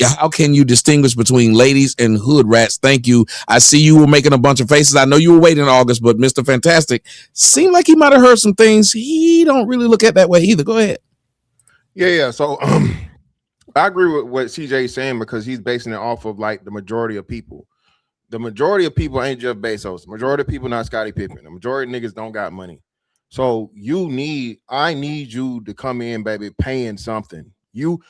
How can you distinguish between ladies and hood rats? Thank you. I see you were making a bunch of faces. I know you were waiting in August, but Mr. Fantastic seemed like he might have heard some things. He don't really look at that way either. Go ahead. Yeah. So I agree with what CJ is saying because he's basing it off of like the majority of people. The majority of people ain't Jeff Bezos. The majority of people not Scottie Pippen. The majority of niggas don't got money. So I need you to come in, baby, paying something. You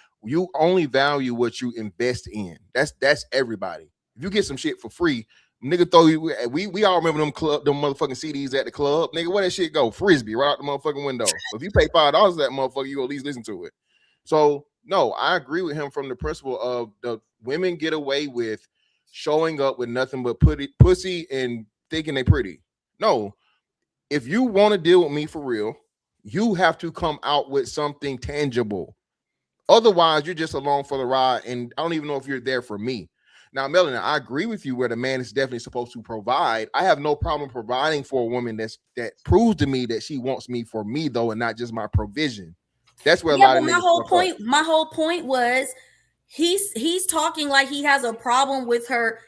only value what you invest in. That's everybody. If you get some shit for free, nigga throw you. We all remember them motherfucking CDs at the club. Nigga, where that shit go? Frisbee right out the motherfucking window. So if you pay $5 for that motherfucker, you at least listen to it. So no, I agree with him from the principle of the women get away with showing up with nothing but pussy and thinking they pretty. No, if you want to deal with me for real, you have to come out with something tangible. Otherwise, you're just along for the ride, and I don't even know if you're there for me. Now, Melanie, I agree with you where the man is definitely supposed to provide. I have no problem providing for a woman that proves to me that she wants me for me, though, and not just my provision. That's where a lot of niggas my whole point was he's talking like he has a problem with her,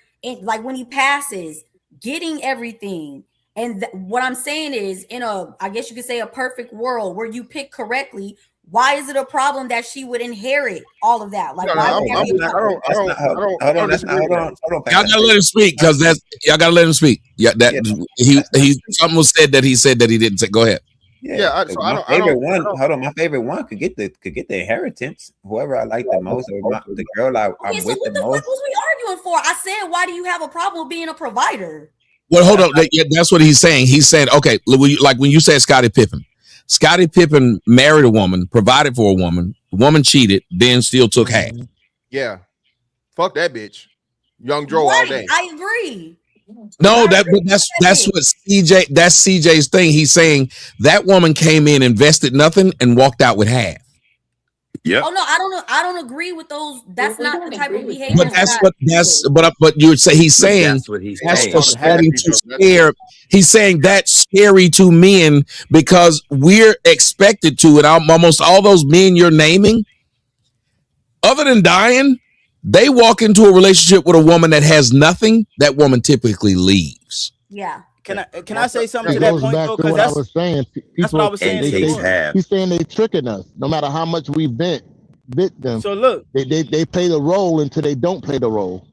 like when he passes, getting everything. And what I'm saying is, in I guess you could say a perfect world where you pick correctly, why is it a problem that she would inherit all of that? Like, why would Y'all gotta let him speak because y'all gotta let him speak. Yeah, he something was said that he said that he didn't say. Go ahead. Yeah, my favorite one could get the inheritance. Whoever I like the most, or the girl I'm with the most. What the fuck was we arguing for? I said, why do you have a problem with being a provider? Well, hold on. That's what he's saying. He's saying, okay, like when you said Scottie Pippen married a woman, provided for a woman, the woman cheated, then still took half. Yeah, fuck that bitch, Young Joe all day. I agree. No, that's what that's CJ's thing. He's saying that woman came in, invested nothing, and walked out with half. Yeah. Oh no, I don't agree with those. That's not the type of behavior. But you would say he's saying that's starting to scare. He's saying that's scary to men because we're expected to, and almost all those men you're naming, other than dying, they walk into a relationship with a woman that has nothing. That woman typically leaves. Yeah. Can I say something to that point though? Because that's what I was saying. That's what I was saying. He's saying they tricking us. No matter how much we bit them. So look, they play the role until they don't play the role.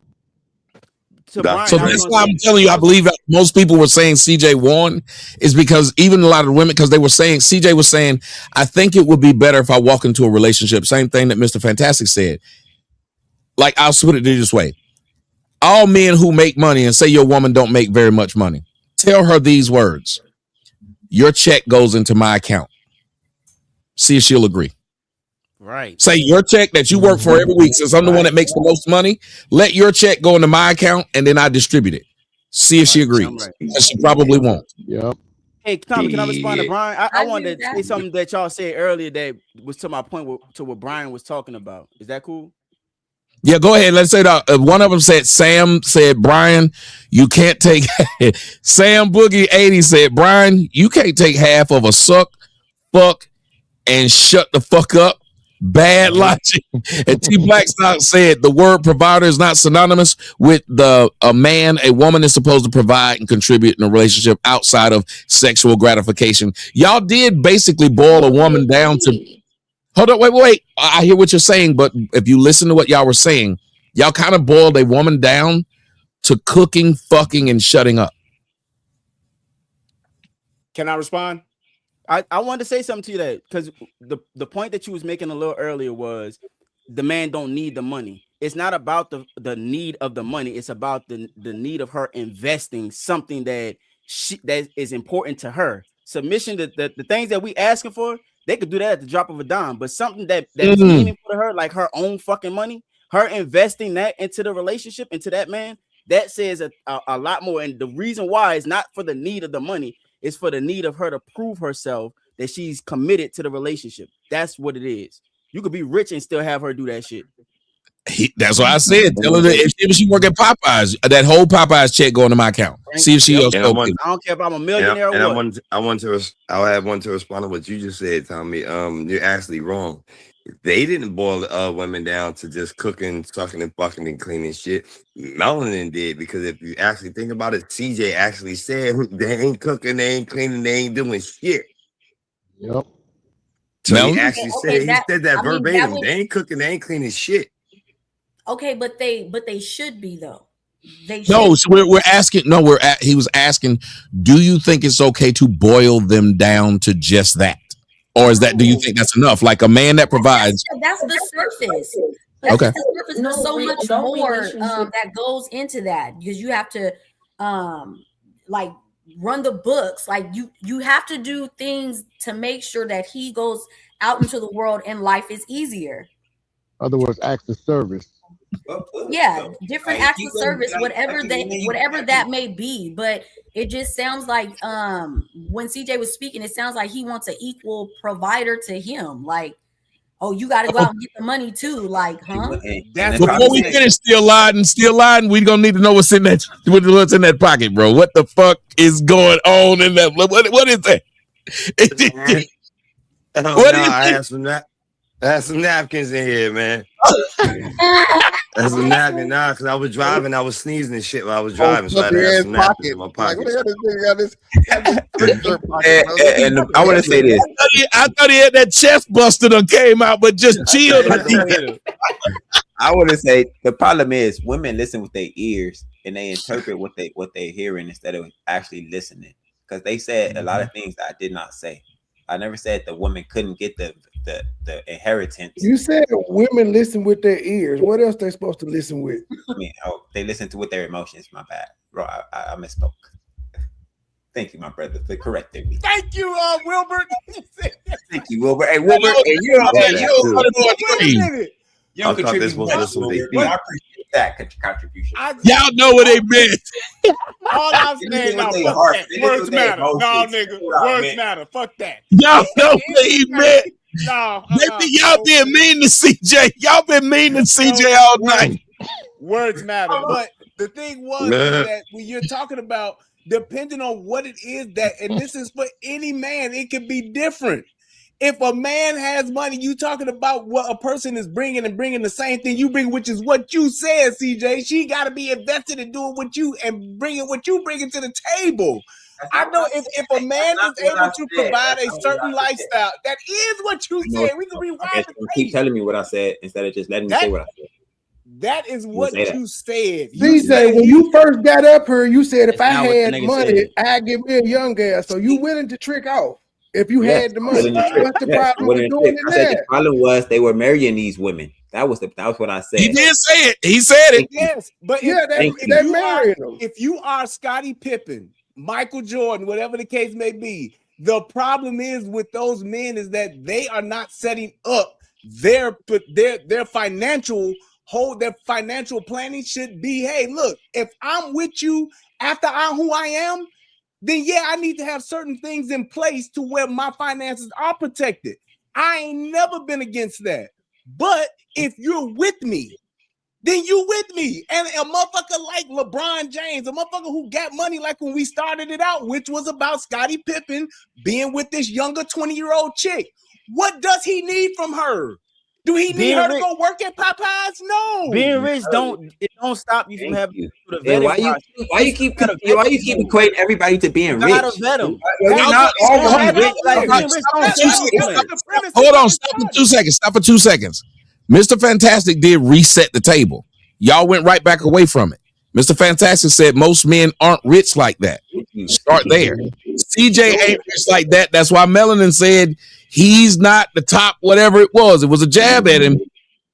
to That's Brian, So I was that's gonna why say, I'm telling you, I believe most people were saying CJ won is because even a lot of the women, because they were saying, CJ was saying, I think it would be better if I walk into a relationship. Same thing that Mr. Fantastic said. Like, I'll put it this way. All men who make money, and say your woman don't make very much money, tell her these words. Your check goes into my account. See if she'll agree. right. Say your check that you work for every week, since I'm the one that makes the most money, let your check go into my account and then I distribute it. See if she agrees. Because she probably won't. Yep. Hey, Tommy, can I respond to Brian? I I wanted agree to with say something that y'all said earlier that was to my point to what Brian was talking about. Is that cool? Yeah, go ahead. Let's say that one of them said, Sam said, Brian, you can't take Sam Boogie 80 said, Brian, you can't take half of a suck, fuck, and shut the fuck up. Bad logic. And T Blackstock said the word provider is not synonymous with a man. A woman is supposed to provide and contribute in a relationship outside of sexual gratification. Y'all did basically boil a woman down to. Hold on, wait. I hear what you're saying, but if you listen to what y'all were saying, y'all kind of boiled a woman down to cooking, fucking, and shutting up. Can I respond? I wanted to say something to you that because the point that you was making a little earlier was the man don't need the money. It's not about the need of the money. It's about the need of her investing something that is important to her. Submission, the things that we asking for, they could do that at the drop of a dime. But something that is meaningful to her, like her own fucking money, her investing that into the relationship, into that man, that says a lot more. And the reason why is not for the need of the money. It's for the need of her to prove herself that she's committed to the relationship. That's what it is. You could be rich and still have her do that shit. That's what I said. Tell her that if she work at Popeyes, that whole Popeyes check going to my account. See if she else. I don't care if I'm a millionaire and or what. I'll have one to respond to what you just said, Tommy. You're actually wrong. They didn't boil women down to just cooking, sucking, and fucking and cleaning shit. Melanin did, because if you actually think about it, CJ actually said they ain't cooking, they ain't cleaning, they ain't doing shit. Yep. So he actually said that I mean, verbatim. They ain't cooking, they ain't cleaning shit. Okay, but they should be though. No, so we're asking. No, he was asking, do you think it's okay to boil them down to just that, or is that? Do you think that's enough? Like a man that provides. That's the surface. That's Okay. the surface. There's so much more that goes into that, because you have to like run the books. Like you have to do things to make sure that he goes out into the world and life is easier. Other words, acts of service. Yeah, different acts of service, whatever that may be. But it just sounds like when CJ was speaking, it sounds like he wants an equal provider to him. Like, oh, you got to go out and get the money too. Like, huh? Before we finish still lying, we gonna need to know what's in that pocket, bro. What the fuck is going on in that? What is that? I had some napkins in here, man. That's a napkin now, because I was driving, I was sneezing and shit while I was driving, so I had to have some napkins in my pocket. Like, what the hell And I want to say this. I thought he had that chest buster that came out, but just chilled. I want to say the problem is women listen with their ears and they interpret what they're hearing instead of actually listening. Because they said a lot of things that I did not say. I never said the woman couldn't get the inheritance. You said women listen with their ears. What else they supposed to listen with? I mean, they listen to with their emotions. My bad, bro. I misspoke. Thank you, my brother, for correcting me. Thank you, Wilbert. Thank you, Wilbert. Hey, Wilbert, you don't contribute much, Wilbert, but I appreciate that contribution. Y'all know what they meant. All I'm saying now, fuck that. Words matter. No, nigga. Words matter. Fuck that. Y'all know what he meant. No. Y'all been mean to CJ. Y'all been mean to CJ all night. Words matter. But the thing was that when you're talking about, depending on what it is that, and this is for any man, it can be different. If a man has money, you talking about what a person is bringing and bringing the same thing you bring, which is what you said, CJ. She got to be invested in doing what you and bringing what you bringing to the table. I know if a man is able to provide a certain lifestyle, that is what you said. We can rewind the tape. Keep telling me what I said instead of just letting me say what I said. That is what you said. CJ, when you first got up here, you said if I not what the had nigga money, said. I'd give me a young girl. So you willing to trick off if you Yes, had the I'm money. willing to trick. What's the Yes, I'm problem willing with to doing trick. it I said the now? problem was they were marrying these women. That was what I said. He did say it. He said it. Yes, but if you are Scottie Pippen, Michael Jordan, whatever the case may be, the problem is with those men is that they are not setting up their financial their financial planning should be, hey, look, if I'm with you after I'm who I am, then yeah, I need to have certain things in place to where my finances are protected. I ain't never been against that. But if you're with me, then you with me. And a motherfucker like LeBron James, a motherfucker who got money like when we started it out, which was about Scottie Pippen being with this younger 20-year-old chick. What does he need from her? Do he need her to go work at Popeyes? No. Being rich don't stop you from having the And vetting why you keep equating everybody to being rich? gotta vet 'em. We're not all gonna be rich. Hold on, stop for 2 seconds. Stop for 2 seconds. Mr. Fantastic did reset the table. Y'all went right back away from it. Mr. Fantastic said most men aren't rich like that. Start there. CJ ain't rich like that. That's why Melanin said he's not the top, whatever it was. It was a jab at him,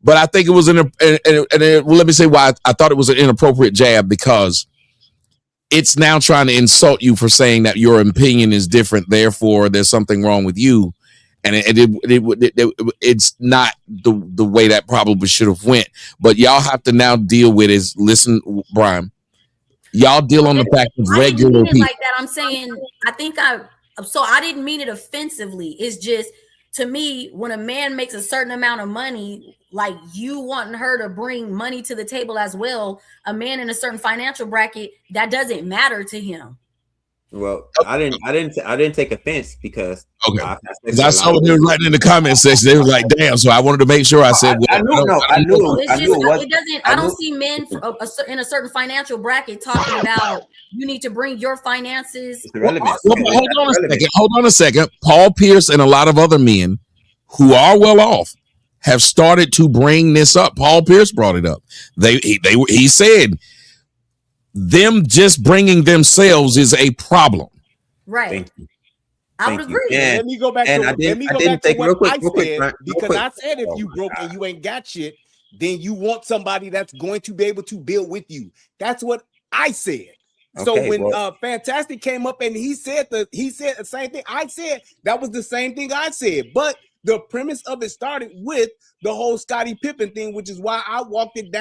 but I think it was let me say why I thought it was an inappropriate jab, because it's now trying to insult you for saying that your opinion is different. Therefore, there's something wrong with you. And it's not the way that probably should have went. But y'all have to now deal with is, listen, Brian, y'all deal on the fact of regular people. Like that, I'm saying, I didn't mean it offensively. It's just, to me, when a man makes a certain amount of money, like you wanting her to bring money to the table as well, a man in a certain financial bracket, that doesn't matter to him. Well, I didn't take offense because I saw what they were writing in the comment section. They were like, "Damn!" So I wanted to make sure I said, I don't see men in a certain financial bracket talking about you need to bring your finances. Hold on a second. Paul Pierce and a lot of other men who are well off have started to bring this up. Paul Pierce brought it up. He said them just bringing themselves is a problem. Right. I would agree. Let me go back to what I said, because I said if you broke and you ain't got shit, then you want somebody that's going to be able to build with you. That's what I said. So when Fantastic came up and he said the same thing I said, that was the same thing I said. But the premise of it started with the whole Scottie Pippen thing, which is why I walked it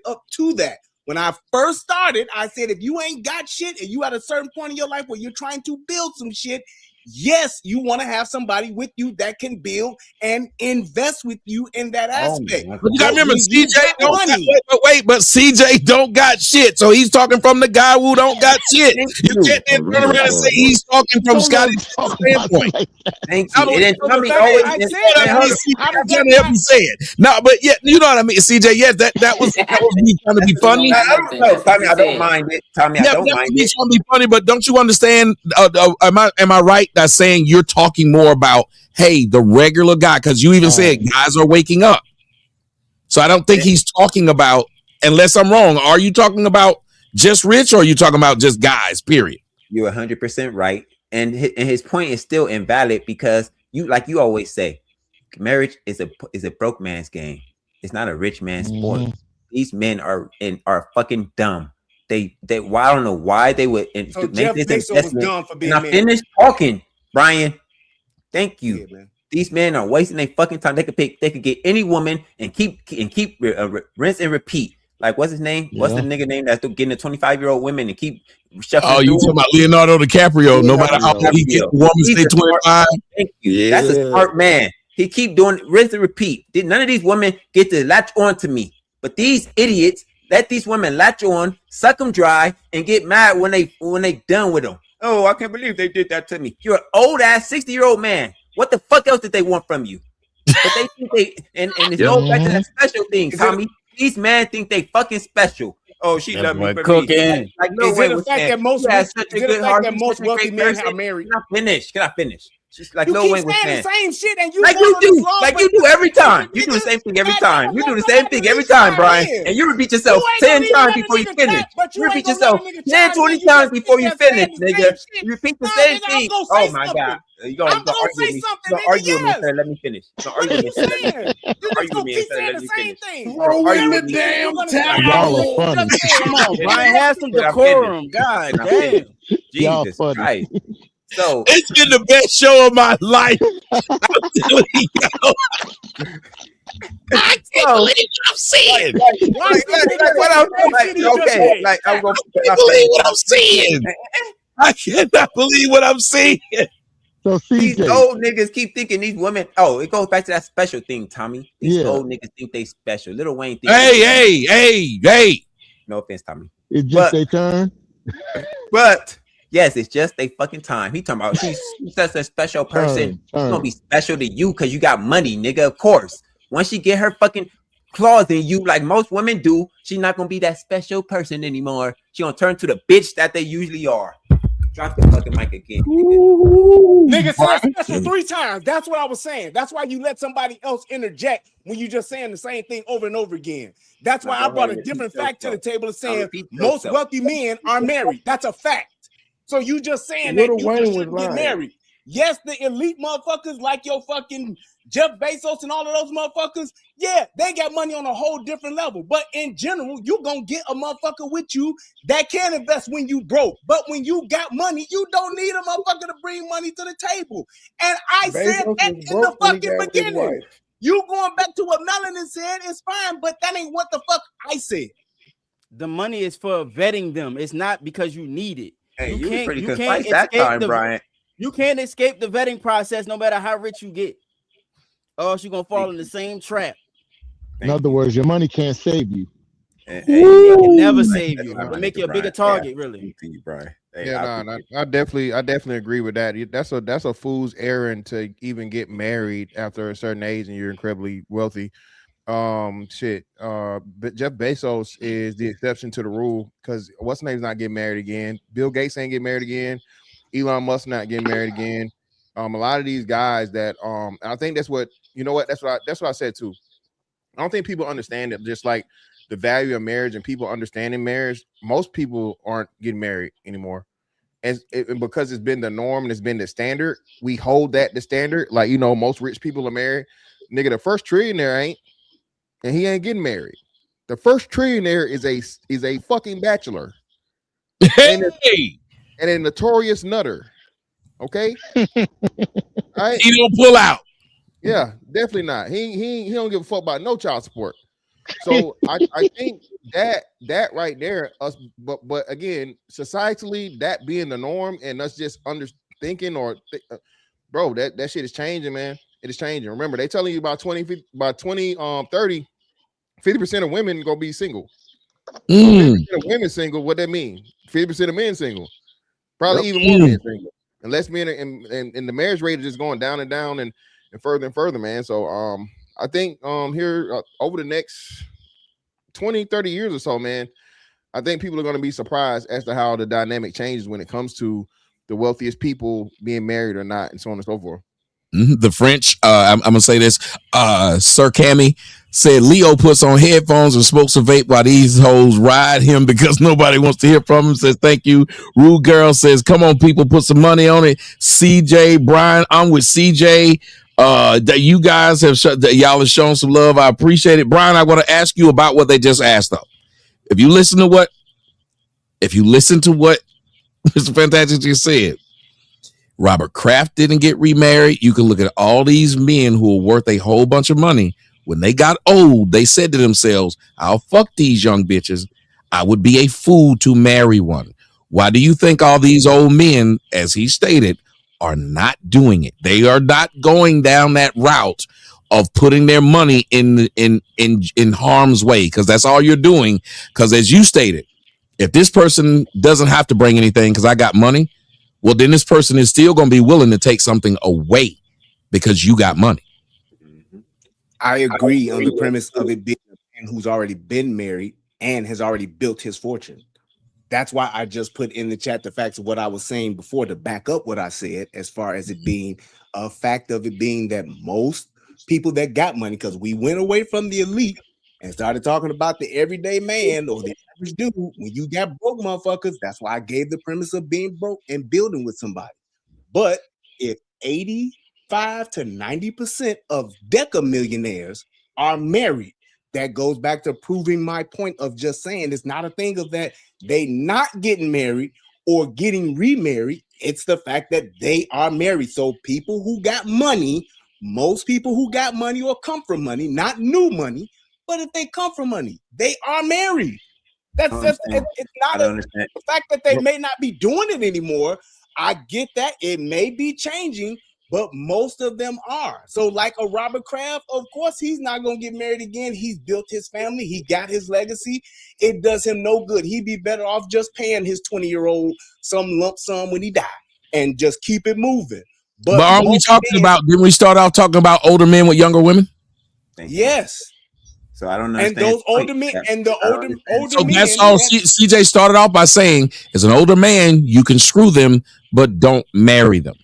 up to that. When I first started, I said, if you ain't got shit and you at a certain point in your life where you're trying to build some shit, yes, you want to have somebody with you that can build and invest with you in that aspect. But you gotta remember, CJ don't but CJ don't got shit. So he's talking from the guy who don't got shit. You can't then turn around and say he's talking from Scotty's standpoint. Thank you. Help me say it. No, but yeah, you know what I mean, CJ. Yes, that was me trying to be funny. Tommy, I don't mind it. Tommy, I don't mind it. Trying to be funny, but don't you understand? Am I right that saying you're talking more about, hey, the regular guy? Because you even said guys are waking up. So I don't think he's talking about, unless I'm wrong, are you talking about just rich or are you talking about just guys, period? You're 100% right. And his point is still invalid because you always say, marriage is a broke man's game. It's not a rich man's sport. These men are fucking dumb. I don't know why they would make this investment. Dumb for being and I finished talking, Brian. Thank you. Yeah, these men are wasting their fucking time. They could get any woman and keep rinse and repeat. Like, what's his name? Yeah. What's the nigga name that's getting the 25-year-old women and keep shuffling? Oh, you talking about Leonardo DiCaprio? No matter how he get the woman stay 25. Thank you. Yeah. That's a smart man. He keep doing rinse and repeat. None of these women get to latch on to me, but these idiots let these women latch on, suck them dry, and get mad when they done with them. Oh, I can't believe they did that to me. You're an old ass 60-year-old man. What the fuck else did they want from you? But they think and it's no back to that special thing, Tommy. These men think they fucking special. Oh, she loved me for cooking. Like, no, is it the fact that most wealthy men are married? Can I finish? Just like You Lil keep Wayne was saying the saying. same shit, and you Like follow you this do. law, Like but you do every time. stupid You do the niggas same thing every that time. don't You do want the same nobody thing to every reach time, 5 Brian. years. And you repeat You yourself ain't 10 gonna even times let a before you nigga finish. chat, but You you repeat ain't gonna let yourself a nigga 10, chime 20 in. You times just sit before you there saying finish, the nigga. same shit. You repeat the Nah, same nigga, I'm thing. gonna Oh say my God. something. You're I'm gonna gonna argue say with me. something, You're gonna nigga. argue with me Yes. instead of let me finish. You're gonna What argue are with me you instead of let me saying? finish. You're You gonna just argue with gonna me keep instead of saying let the me same finish. thing. You're gonna Throw in argue the with me. Everything you're damn gonna Can I say, finish? Y'all are you towel. just funny. said. Come on, Can And I the Brian. finish? Have next some Can thing, I finish? decorum. God Can I finish? damn. Y'all Jesus funny. Christ. So It's been the best show of my life. I'm telling you. I can't so believe what I'm seeing. watch this nigga like say what the else? same shit he Like just okay, said. like I'm gonna can I I can't believe finish? what I'm seeing. I cannot believe what I'm seeing. So These CJ, old niggas keep thinking these women. Oh, it goes back to that special thing, Tommy. These yeah, old niggas think they special. Lil Wayne think he special. Hey. No offense, Tommy. it's just But their turn. yes, it's just a fucking time. He talking about she's such a special person. She's gonna be special to you because you got money, nigga. Of course. Once she get her fucking claws in you, like most women do, she's not gonna be that special person anymore. She gonna turn to the bitch that they usually are. Drop the fucking mic again, nigga. Nigga said special 3 times. That's what I was saying. That's why you let somebody else interject when you just saying the same thing over and over again. That's Now why go I ahead brought and a repeat different fact to the yourself. table of Now saying repeat most yourself. wealthy men are married. That's a fact. So you just saying that Little you Wayne just was shouldn't get lying. married. Yes, the elite motherfuckers like your fucking Jeff Bezos and all of those motherfuckers, yeah, they got money on a whole different level. But in general, you gonna get a motherfucker with you that can invest when you broke. But when you got money, you don't need a motherfucker to bring money to the table. And I said Bezos that was in the broke when he fucking got with his beginning. wife. You going back to what Melanin said is fine, but that ain't what the fuck I said. The money is for vetting them. It's not because you need it. Hey, You you was can't pretty you can't concise that escape time, Brian. you can't escape the vetting process no matter how rich you get. Or else you're gonna fall in the same trap. In other words, your money can't save you. Hey, It can you never right. save That's you. my It make you nigga, a bigger Brian. Hey, I target, really. appreciate you, Brian. Hey, Yeah, I nah, appreciate I definitely agree with that. That's a fool's errand to even get married after a certain age and you're incredibly wealthy. But Jeff Bezos is the exception to the rule because what's name's not getting married again. Bill Gates ain't getting married again. Elon Musk not getting married again. A lot of these guys that I think that's what you know what that's what I said too. I don't think people understand it. Just like the value of marriage and people understanding marriage, most people aren't getting married anymore. And because it's been the norm and it's been the standard, we hold that the standard. Like, you know, most rich people are married. Nigga, the first trillionaire ain't, and he ain't getting married. The first trillionaire is a fucking bachelor. And a notorious nutter. Okay? All right. He don't pull out. Yeah, definitely not. He don't give a fuck about no child support. So I think that right there, us, but again, societally, that being the norm and us just thinking bro, that shit is changing, man. It is changing. Remember, they telling you about 30, 50% of women gonna be single. So 50% of women single, what that mean? 50% of men single. Probably even more men single. And less men and the marriage rate is just going down and down and further, man. So I think here over the next 20, 30 years or so, man, I think people are going to be surprised as to how the dynamic changes when it comes to the wealthiest people being married or not, and so on and so forth. The French, I'm gonna say this. Sir Cammy said Leo puts on headphones and smokes a vape while these hoes ride him because nobody wants to hear from him. Says thank you. Rude Girl says, come on, people, put some money on it. CJ, Brian, I'm with CJ. That you guys have y'all have shown some love. I appreciate it. Brian, I want to ask you about what they just asked though. If you listen to what Mr. Fantastic just said, Robert Kraft didn't get remarried. You can look at all these men who are worth a whole bunch of money. When they got old, they said to themselves, I'll fuck these young bitches. I would be a fool to marry one. Why do you think all these old men, as he stated, are not doing it? They are not going down that route of putting their money in harm's way, because that's all you're doing. Because as you stated, if this person doesn't have to bring anything because I got money, well, then this person is still going to be willing to take something away because you got money. I agree on the premise of it being a man who's already been married and has already built his fortune. that's why I just put in the chat the facts of what I was saying before to back up what I said, as far as it being a fact of it being that most people that got money, because we went away from the elite and started talking about the everyday man or the average dude. When you got broke motherfuckers, that's why I gave the premise of being broke and building with somebody. But if 85 to 90% of Deca millionaires are married, that goes back to proving my point of just saying it's not a thing of that they not getting married or getting remarried. It's the fact that they are married. So people who got money, most people who got money or come from money, not new money, but if they come from money, they are married. That's it's not understand. The fact that they may not be doing it anymore. I get that it may be changing, but most of them are. So, like a Robert Kraft, of course, he's not gonna get married again. He's built his family, he got his legacy. It does him no good. He'd be better off just paying his 20-year-old some lump sum when he died and just keep it moving. But aren't we talking about? Didn't we start off talking about older men with younger women? Yes. So I don't understand. And those older men and the older So men. that's all. CJ started off by saying, as an older man, you can screw them, but don't marry them.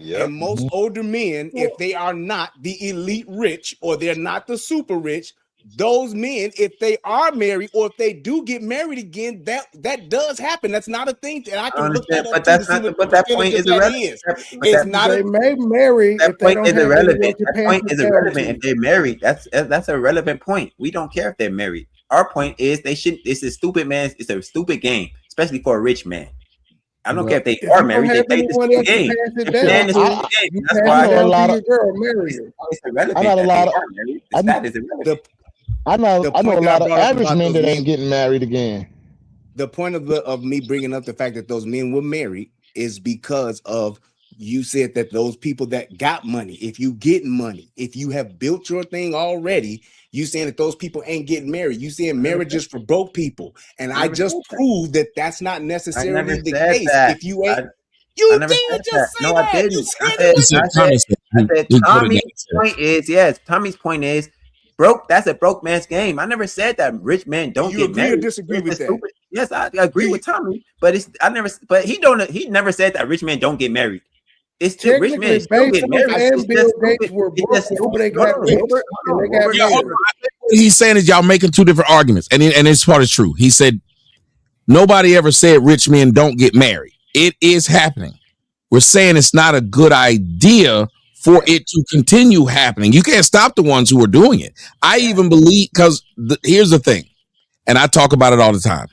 And most older men, if they are not the elite rich or they're not the super rich, those men, if they are married or if they do get married again, that does happen. That's not a thing. And I can look that up too to see what the percentage of that is. It's not. They may marry that if they point don't is have irrelevant. anyone to That pass point the is down irrelevant to. if they're married. That's a relevant point. We don't care if they're married. Our point is they should. It's a stupid man. It's a stupid game, especially for a rich man. I don't care if they are married. They play the stupid game. That's why I know a lot of. It's irrelevant. I know a lot of. The stat is irrelevant. I know a point that I lot of brought up average about men those that men- ain't getting married again. The point of me bringing up the fact that those men were married is because of you said that those people that got money, if you get money, if you have built your thing already, you saying that those people ain't getting married. You saying marriage is for broke people, and I just proved that that's not necessarily the case. If you ain't, you did just say No, that. I didn't. You said I said Tommy's point is Tommy's point is broke. That's a broke man's game. I never said that rich men don't you get agree married. or disagree with that? Stupid. Yes, I agree with Tommy, but he never said that rich men don't get married. It's too rich men still get married. And Bill Gates were broke before they got rich, and they got married. What he's saying is y'all making two different arguments, and this part is true. He said nobody ever said rich men don't get married. It is happening. We're saying it's not a good idea for it to continue happening. You can't stop the ones who are doing it. I even believe, because here's the thing, and I talk about it all the time.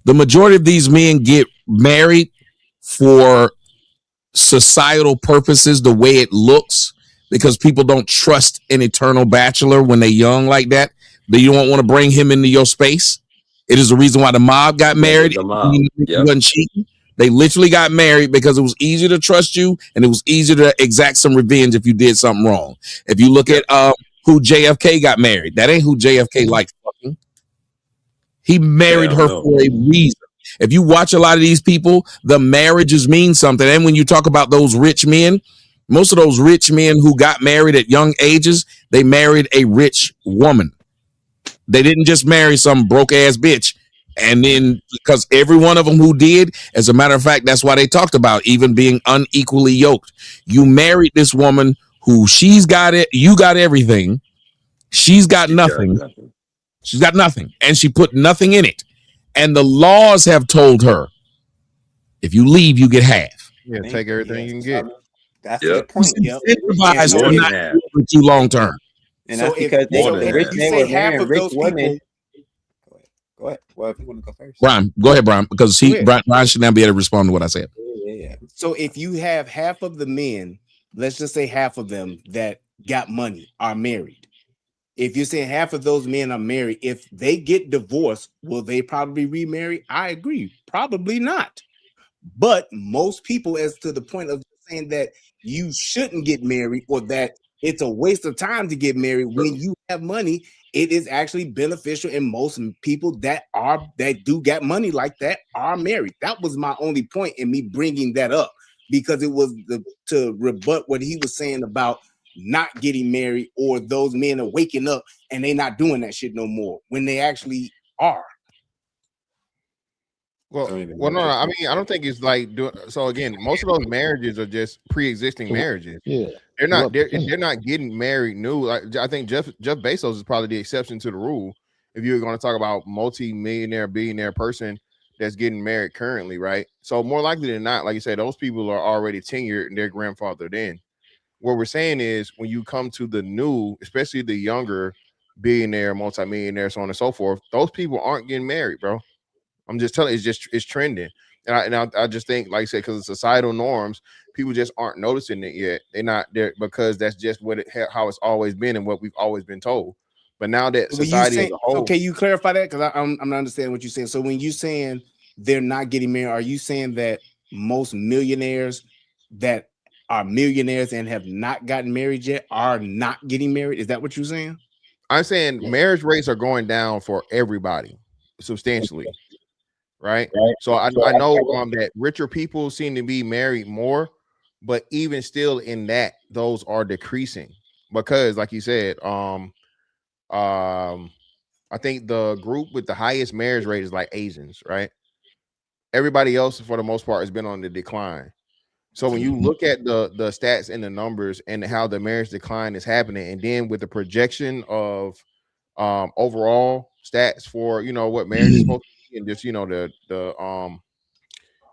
The majority of these men get married for societal purposes, the way it looks, because people don't trust an eternal bachelor when they're young like that. But you don't want to bring him into your space. It is the reason why the mob got married. The mob. Wasn't cheating. They literally got married because it was easier to trust you and it was easier to exact some revenge if you did something wrong. If you look at who JFK got married, that ain't who JFK likes fucking. He married her for a reason. If you watch a lot of these people, the marriages mean something. And when you talk about those rich men, most of those rich men who got married at young ages, they married a rich woman. They didn't just marry some broke ass bitch. And then because every one of them who did, as a matter of fact, that's why they talked about even being unequally yoked. You married this woman who she's got it, you got everything. She's got nothing. She's got nothing. And she put nothing in it. And the laws have told her, if you leave, you get half. Yeah, take everything you can get. That's the point. Incentivized to not do it too long term. And that's because the rich men were marrying rich women. Go ahead. Well, if you want to go first. Brian, go ahead, Brian, because Brian should now be able to respond to what I said. Yeah. So if you have half of the men, let's just say half of them that got money are married. If you're saying half of those men are married, if they get divorced, will they probably remarry? I agree. Probably not. But most people, as to the point of saying that you shouldn't get married or that it's a waste of time to get married when you have money, it is actually beneficial. And most people that do get money like that are married. That was my only point in me bringing that up, because it was to rebut what he was saying about not getting married, or those men are waking up and they not doing that shit no more when they actually are. Well, Don't even well, know no, what no. they're I talking mean, I don't think it's like doing. So again, most of those marriages are just pre-existing marriages. Yeah. They're not. What? They're not getting married new. Like I think Jeff Bezos is probably the exception to the rule. If you're going to talk about multi-millionaire, billionaire person that's getting married currently, right? So more likely than not, like you said, those people are already tenured and they're grandfathered in. What we're saying is when you come to the new, especially the younger billionaire, multimillionaire, so on and so forth, those people aren't getting married, bro. I'm just telling you, it's trending. I just think, like I said, because of societal norms, people just aren't noticing it yet. They're not there because that's just how it's always been and what we've always been told. But now that When you society as say, a so whole, can you clarify that? Because I'm not understanding what you're saying. So when you saying they're not getting married, are you saying that most millionaires that are millionaires and have not gotten married yet are not getting married? Is that what you're saying? I'm saying marriage rates are going down for everybody substantially, right? So I know that richer people seem to be married more, but even still in that, those are decreasing because, like you said, I think the group with the highest marriage rate is like Asians, right? Everybody else, for the most part, has been on the decline. So when you look at the stats and the numbers and how the marriage decline is happening, and then with the projection of overall stats for what marriage is supposed to be, and just the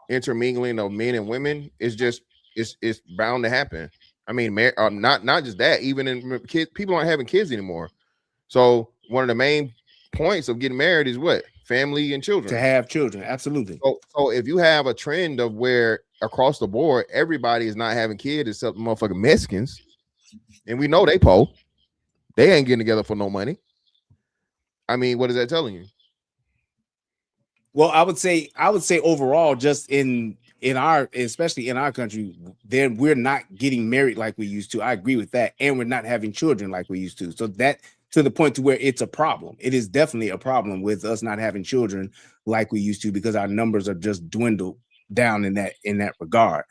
intermingling of men and women is just it's bound to happen. I mean, not just that, even in kids, people aren't having kids anymore. So one of the main points of getting married is what? Family and children. To have children, absolutely. So if you have a trend of where across the board everybody is not having kids except motherfucking Mexicans, and we know they ain't getting together for no money. I mean, what is that telling you? Well, I would say overall, just in our, especially in our country, then we're not getting married like we used to. I agree with that, and we're not having children like we used to. So that, to the point to where it's a problem. It is definitely a problem with us not having children like we used to, because our numbers are just dwindled down in that regard.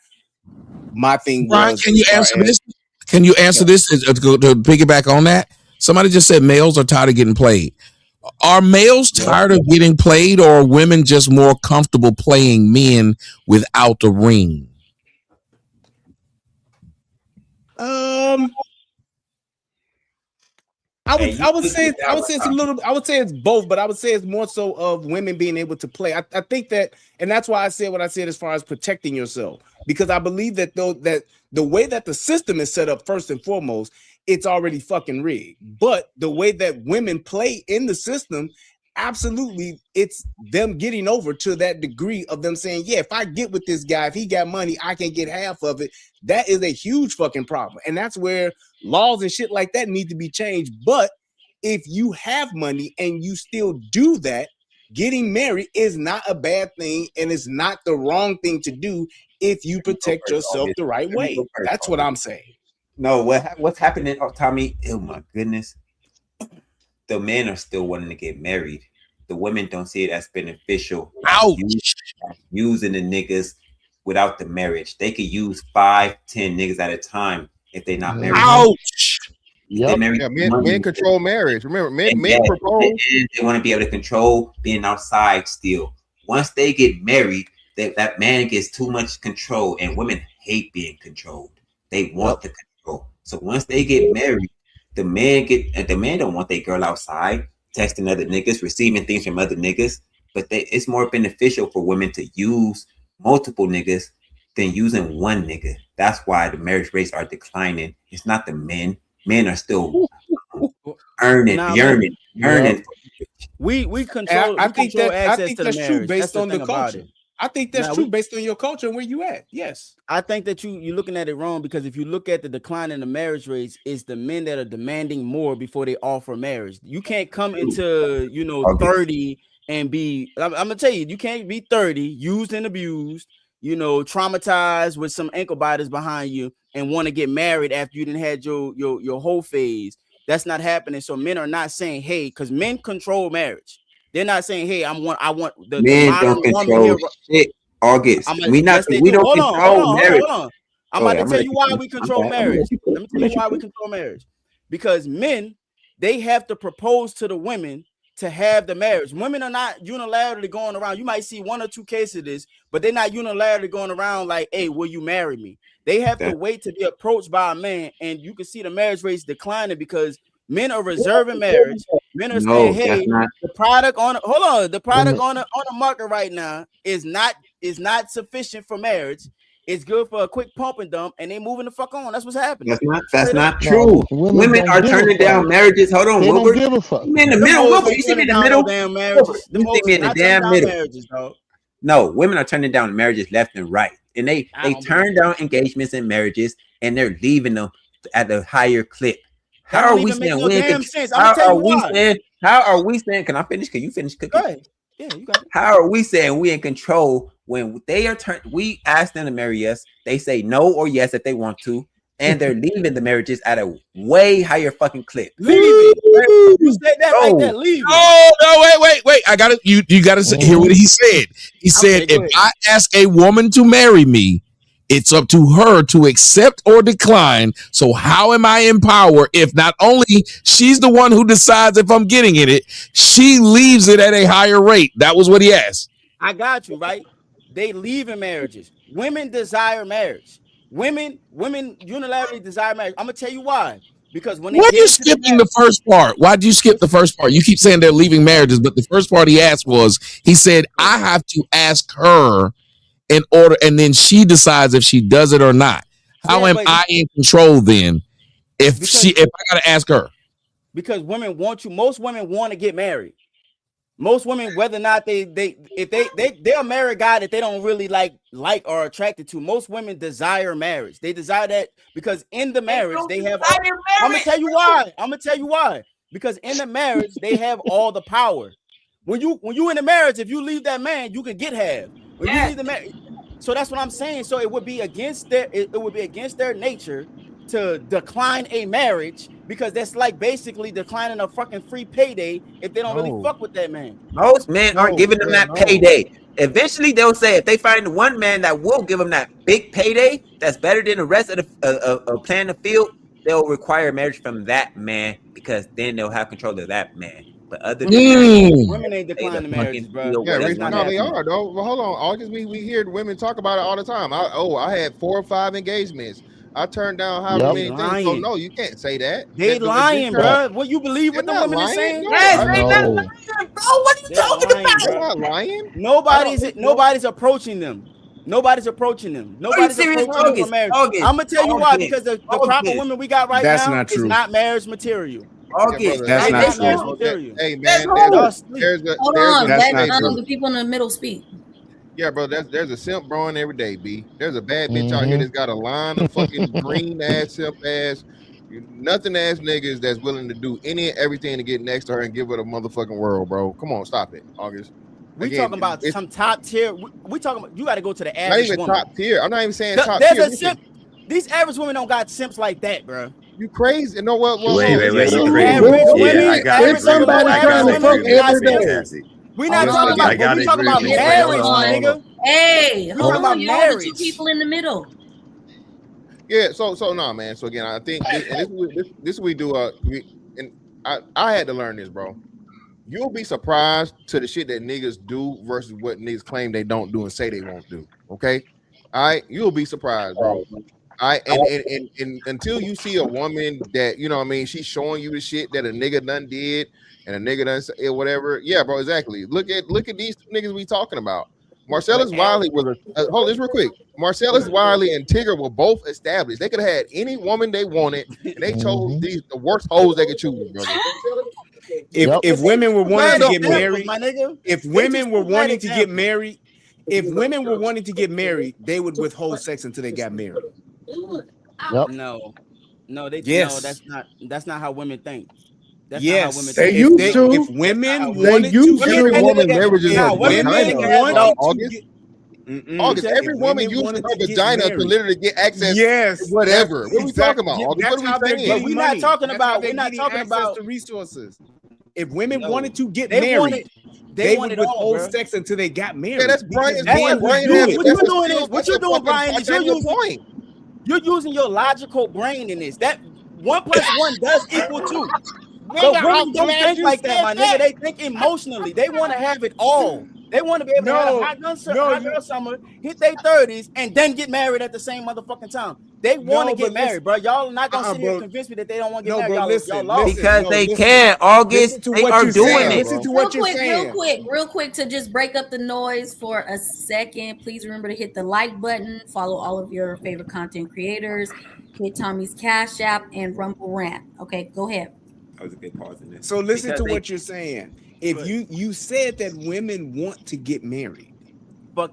My thing Brian, was, can you as far answer as, this? Can you answer this to piggyback on that? Somebody just said males are tired of getting played. Are males tired of getting played, or are women just more comfortable playing men without the ring? I would say it's a little. I would say it's both, but I would say it's more so of women being able to play. I think that, and that's why I said what I said as far as protecting yourself, because I believe that that the way that the system is set up, first and foremost, it's already fucking rigged. But the way that women play in the system, absolutely, it's them getting over to that degree of them saying, yeah, if I get with this guy, if he got money, I can get half of it. That is a huge fucking problem, and that's where laws and shit like that need to be changed. But if you have money and you still do that, getting married is not a bad thing, and it's not the wrong thing to do if you protect yourself the right way. That's what I'm saying. No, what's happening, Tommy? Oh my goodness. The men are still wanting to get married. The women don't see it as beneficial. Using the niggas without the marriage. They could use 5, 10 niggas at a time if they're not married. Ouch. Yeah, men control marriage. Remember, men propose. They want to be able to control being outside still. Once they get married, that man gets too much control, and women hate being controlled. They want the control. So once they get married, the man don't want their girl outside texting other niggas, receiving things from other niggas. But it's more beneficial for women to use multiple niggas than using one nigga. That's why the marriage rates are declining. It's not the men. Men are still earning. We control. I think access to the that's true marriage. based That's on the culture. I think that's true based on your culture and where you at. Yes. I think that you're looking at it wrong, because if you look at the decline in the marriage rates, it's the men that are demanding more before they offer marriage. You can't come into 30 and be. I'm gonna tell you, you can't be 30, used and abused, traumatized with some ankle biters behind you, and want to get married after you didn't had your whole phase. That's not happening. So men are not saying, hey, because men control marriage. They're not saying, "Hey, I want the modern woman here." Shit, August. We don't control marriage. Hold on. I'm about to tell you why we control marriage. Let me tell you why we control marriage. Because men, they have to propose to the women to have the marriage. Women are not unilaterally going around. You might see 1 or 2 cases of this, but they're not unilaterally going around like, hey, will you marry me? They have to wait to be approached by a man, and you can see the marriage rates declining because men are reserving marriage. Men are saying, hey, the product on the product on the market right now is not sufficient for marriage. It's good for a quick pump and dump, and they moving the fuck on. That's what's happening. That's not true. Women are turning down marriages. Hold on, They Wilbur. don't give a fuck. You in the middle, Wilbur? You see me in the middle? Damn marriages. You see me in the damn middle? No, women are turning down marriages left and right, and they turn down engagements and marriages, and they're leaving them at a higher clip. How are we saying? How are we saying? Can I finish? Can you finish cooking? Go ahead. Yeah, you got it. How are we saying we in control when they are we ask them to marry us? They say no or yes if they want to, and they're leaving the marriages at a way higher fucking clip. Leaving. You said that like that. Leaving. Oh no! Wait! I got it. You got to hear what he said. He said, if I ask a woman to marry me, it's up to her to accept or decline. So how am I in power if not only she's the one who decides if I'm getting in it, she leaves it at a higher rate? That was what he asked. I got you, right? They leave in marriages. Women desire marriage. Women unilaterally desire marriage. I'm gonna tell you why. Because when why are you skipping the first part? Why do you skip the first part? You keep saying they're leaving marriages, but the first part he asked was, he said, I have to ask her in order, and then she decides if she does it or not. How am I in control then? If I gotta ask her? Because women want you. Most women want to get married. Most women, whether or not they're a married guy that they don't really like or attracted to. Most women desire marriage. They desire that because in the marriage they have. I'm gonna tell you why. Because in the marriage they have all the power. When you in a marriage, if you leave that man, you can get half. When you leave the marriage, so that's what I'm saying. So it would be against their nature to decline a marriage, because that's like basically declining a fucking free payday if they don't really fuck with that man. Most men aren't giving them that payday. Eventually, they'll say if they find one man that will give them that big payday that's better than the rest of the playing the field, they'll require marriage from that man, because then they'll have control of that man. But other than that, women ain't declining marriages, bro. Yeah, they are though. Well, hold on, August. We hear women talk about it all the time. I had 4 or 5 engagements. I turned down however many things. So no, you can't say that. They lying, bro. What you believe what the women are saying? Yes, they not lying, bro. What are you talking about? They're not lying. Nobody's approaching them. Nobody's approaching them for marriage. I'm gonna tell you why. Because the proper women we got right now is not marriage material. That's not true. Hey man, hold on. Let the people in the middle speak. Yeah, bro, there's a simp growing every day, B. There's a bad bitch out here that's got a line of fucking green ass, simp ass, nothing ass niggas that's willing to do any and everything to get next to her and give her the motherfucking world, bro. Come on, stop it, August. We talking about some top tier. We talking about, you got to go to the average woman. Not even woman. top tier. I'm not even saying top tier. There's a simp. These average women don't got simps like that, bro. You crazy? No, well, wait, you crazy? There's somebody trying to fuck every day. We're not talking about. We talking about marriage, nigga. Hey, hold on, y'all. The 2 people in the middle. Yeah. So no, man. So again, I think this we do. I had to learn this, bro. You'll be surprised to the shit that niggas do versus what niggas claim they don't do and say they won't do. Okay. All right. You'll be surprised, bro. And until you see a woman that, you know what I mean, she's showing you the shit that a nigga done did and a nigga done say whatever. Yeah, bro, exactly. Look at these 2 niggas we talking about. Marcellus Wiley was hold this real quick. Marcellus Wiley and Tigger were both established. They could have had any woman they wanted, and they chose the worst hoes they could choose, brother. If women were wanting to get married, if women were wanting to get married, they would withhold sex until they got married. No, that's not how women think. That's not how women they think. used to. If women wanted to, every woman marriages her vagina. August, every woman uses her vagina to literally get access. Yes, to whatever. What are we talking about? August? What are we saying? We're not talking about. We're not talking about the resources. If women wanted to get married, they would withhold sex until they got married. Yeah, that's Brian's point. What you're doing, Brian, is you're using your logical brain in this. That 1 + 1 does equal 2. But Nigga, women I'm don't glad think you like that, said my that. nigga. They think emotionally. They want to have it all. They want to be able to have a hot girl summer, hit their 30s, and then get married at the same motherfucking time. They want to get married, bro. Y'all not gonna sit here and convince me that they don't want to get married. Y'all lost. Because they can. August, they are doing it. Listen to what you're saying. Real quick, to just break up the noise for a second. Please remember to hit the like button. Follow all of your favorite content creators. Hit Tommy's Cash App and Rumble Rant. Okay, go ahead. That was a good pause in there. So listen to what you're saying. If you said that women want to get married,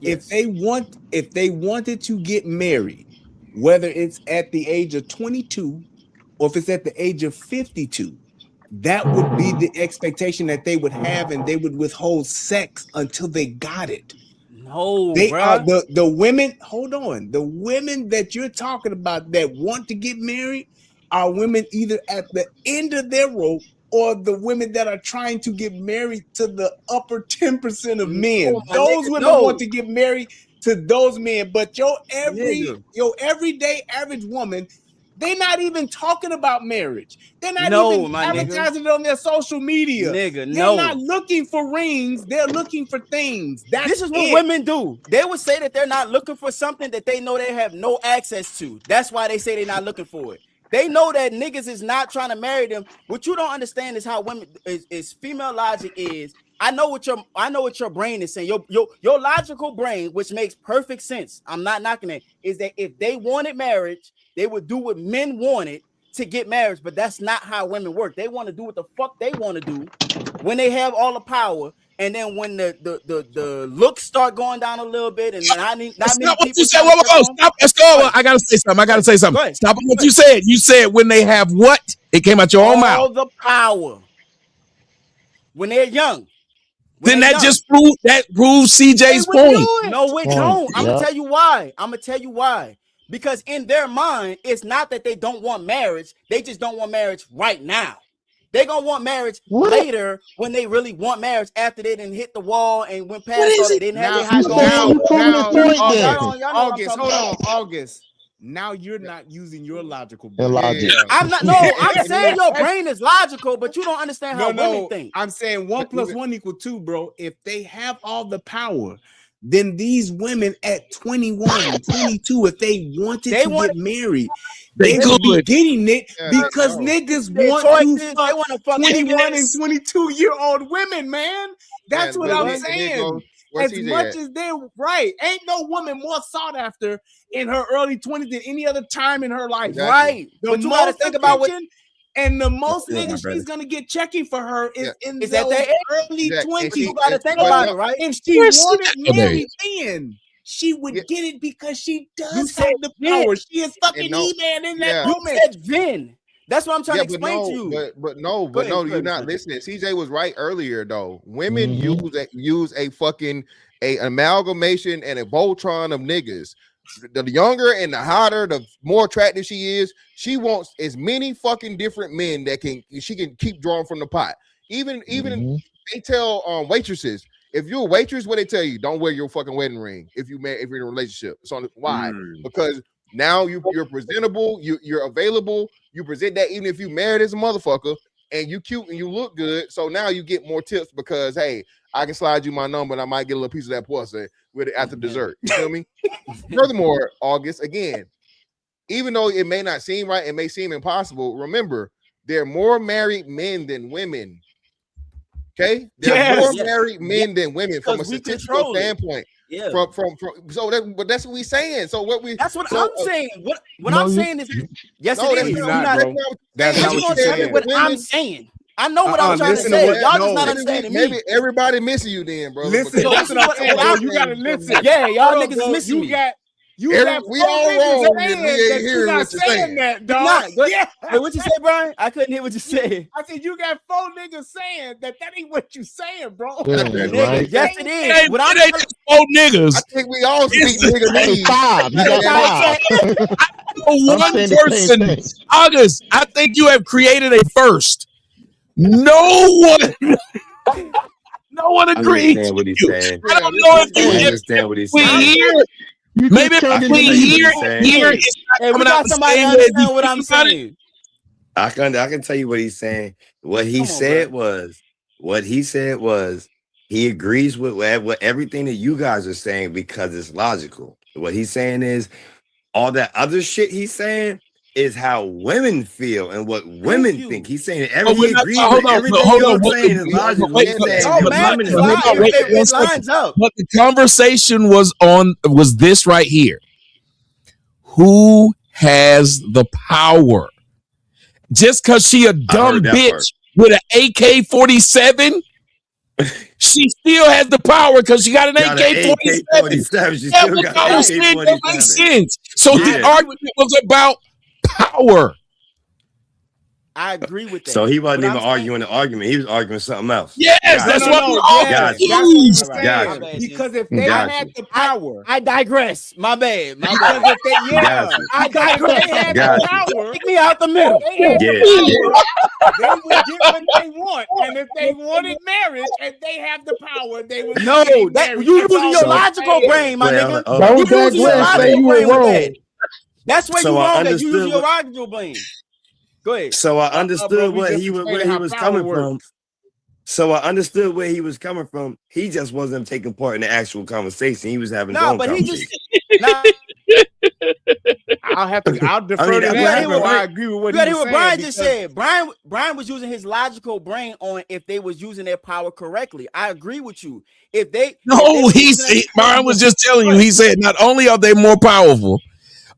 yes. if they wanted to get married, whether it's at the age of 22 or if it's at the age of 52, that would be the expectation that they would have, and they would withhold sex until they got it. No, they bro. are the women. Hold on, the women that you're talking about that want to get married are women either at the end of their rope or the women that are trying to get married to the upper 10% of men. Those women want to get married to those men, but your everyday average woman, they're not even talking about marriage. They're not even advertising it on their social media. They're not looking for rings. They're looking for things. This is what women do. They would say that they're not looking for something that they know they have no access to. That's why they say they're not looking for it. They know that niggas is not trying to marry them. What you don't understand is how women is female logic is. I know what your brain is saying. Your logical brain, which makes perfect sense. I'm not knocking it. Is that if they wanted marriage, they would do what men wanted to get marriage, but that's not how women work. They want to do what the fuck they want to do when they have all the power, and then when the looks start going down a little bit, and not many people. You said, stop. Let's go. I gotta say something. Stop what you said. You said when they have what? It came out your own mouth. All the power. When they're young. Then that just proves CJ's point. No, it don't. I'm gonna tell you why. Because in their mind, it's not that they don't want marriage. They just don't want marriage right now. They're gonna want marriage later when they really want marriage after they didn't hit the wall and went past all. They didn't have their high August. Now you're not using your logical brain. I'm not. No, I'm saying your brain is logical, but you don't understand how women think. I'm saying 1 + 1 = 2, bro. If they have all the power, then these women at 21, 22, if they wanted to get married, they would be getting it because niggas want to fuck 21 and 22-year-old women, man. That's what I'm saying. As much as they're right, ain't no woman more sought after in her early 20s than any other time in her life. Right. The most think about what and the most niggas she's gonna get checking for her is in those early 20s. You gotta think about it, right? If she wanted married then, she would get it because she does have the power. She is fucking E-Man in that moment. You said Vin. That's what I'm trying to explain to you. But no, you're not listening. CJ was right earlier though. Women use a fucking amalgamation and a Voltron of niggas. The younger and the hotter, the more attractive she is. She wants as many fucking different men that she can keep drawing from the pot. Even they tell waitresses, if you're a waitress, what they tell you, don't wear your fucking wedding ring if you're in a relationship. So why? Because now you're presentable, you're available, you present that even if you married as a motherfucker, and you cute and you look good. So now you get more tips because hey, I can slide you my number and I might get a little piece of that pussy with it after dessert. You feel me? Furthermore, August, again, even though it may not seem right, it may seem impossible. Remember, there are more married men than women. Okay, there are more married men than women from a statistical standpoint. Yeah. But that's what we saying. So what we that's what I'm saying. What I'm saying is yes, it is. That's not what you're saying. What I'm saying. I know what I'm trying to say. Y'all just not understanding me. Maybe everybody missing you then, bro. Listen, that's what I'm saying. You gotta listen. Yeah, y'all niggas is missing me. We all wrong if we ain't hearing what you're saying. That, dog. Yeah. Wait, what you say, Brian? I couldn't hear what you said. I said you got 4 niggas saying that ain't what you saying, bro. Right. Yes, it is. What I'm saying, 4 niggas. I think we all speak nigga. 5. You got 5. One person, August. I think you have created a first. No one agrees. I understand what he's saying. I don't know if I understand what he's saying. Maybe between here and here, it's not coming out somebody understand what I'm saying. I can tell you what he's saying. What he Come on, said bro. was he agrees with what everything that you guys are saying because it's logical. What he's saying is all that other shit he's saying is how women feel and what women think. He's saying Oh, we're he not. agrees Hold with on. everything Hold on. y'all saying is logical. Wait, He's saying Y'all that mad women if are looking at it lines up. But the conversation was this right here. Who has the power? Just because she a I dumb heard that part. bitch with an AK-47, she still has the power because she got an Got an AK-47. AK-47. She That still was got I an was saying that makes AK-47. sense. So the Yeah. argument was about power. I agree with that. So he wasn't But even I'm saying, arguing the argument. He was arguing something else. Yes, that's why we're all Got you. That's what he was Got saying. you. Because if they Got had you. the power, I digress. My bad. because if they Got you. I because if digress. they had the Got you. power, Take me out the middle. they had the Yeah. power, they would get what they want. And if they wanted marriage and they have the power, they would be No, getting that married. you That's using all your we're logical saying. brain, my nigga. Hold You Don't using your digress. Say logical you were brain with that. wrong. That's where So you I wrong at using understood your what logical brain. Go ahead. so I Bro, understood we what just he was where explaining he how was power coming from. works. So I understood where he was coming from. He just wasn't taking part in the actual conversation. He was having his No, own but he conversation. just I'll defer to that's you what that gotta hear because happened, what I right? agree with what you he gotta hear was what saying. Brian just Because said. Brian was using his logical brain on if they was using their power correctly. I agree with you. If they No, was using it, Byron was just telling you. He said not only are they more powerful,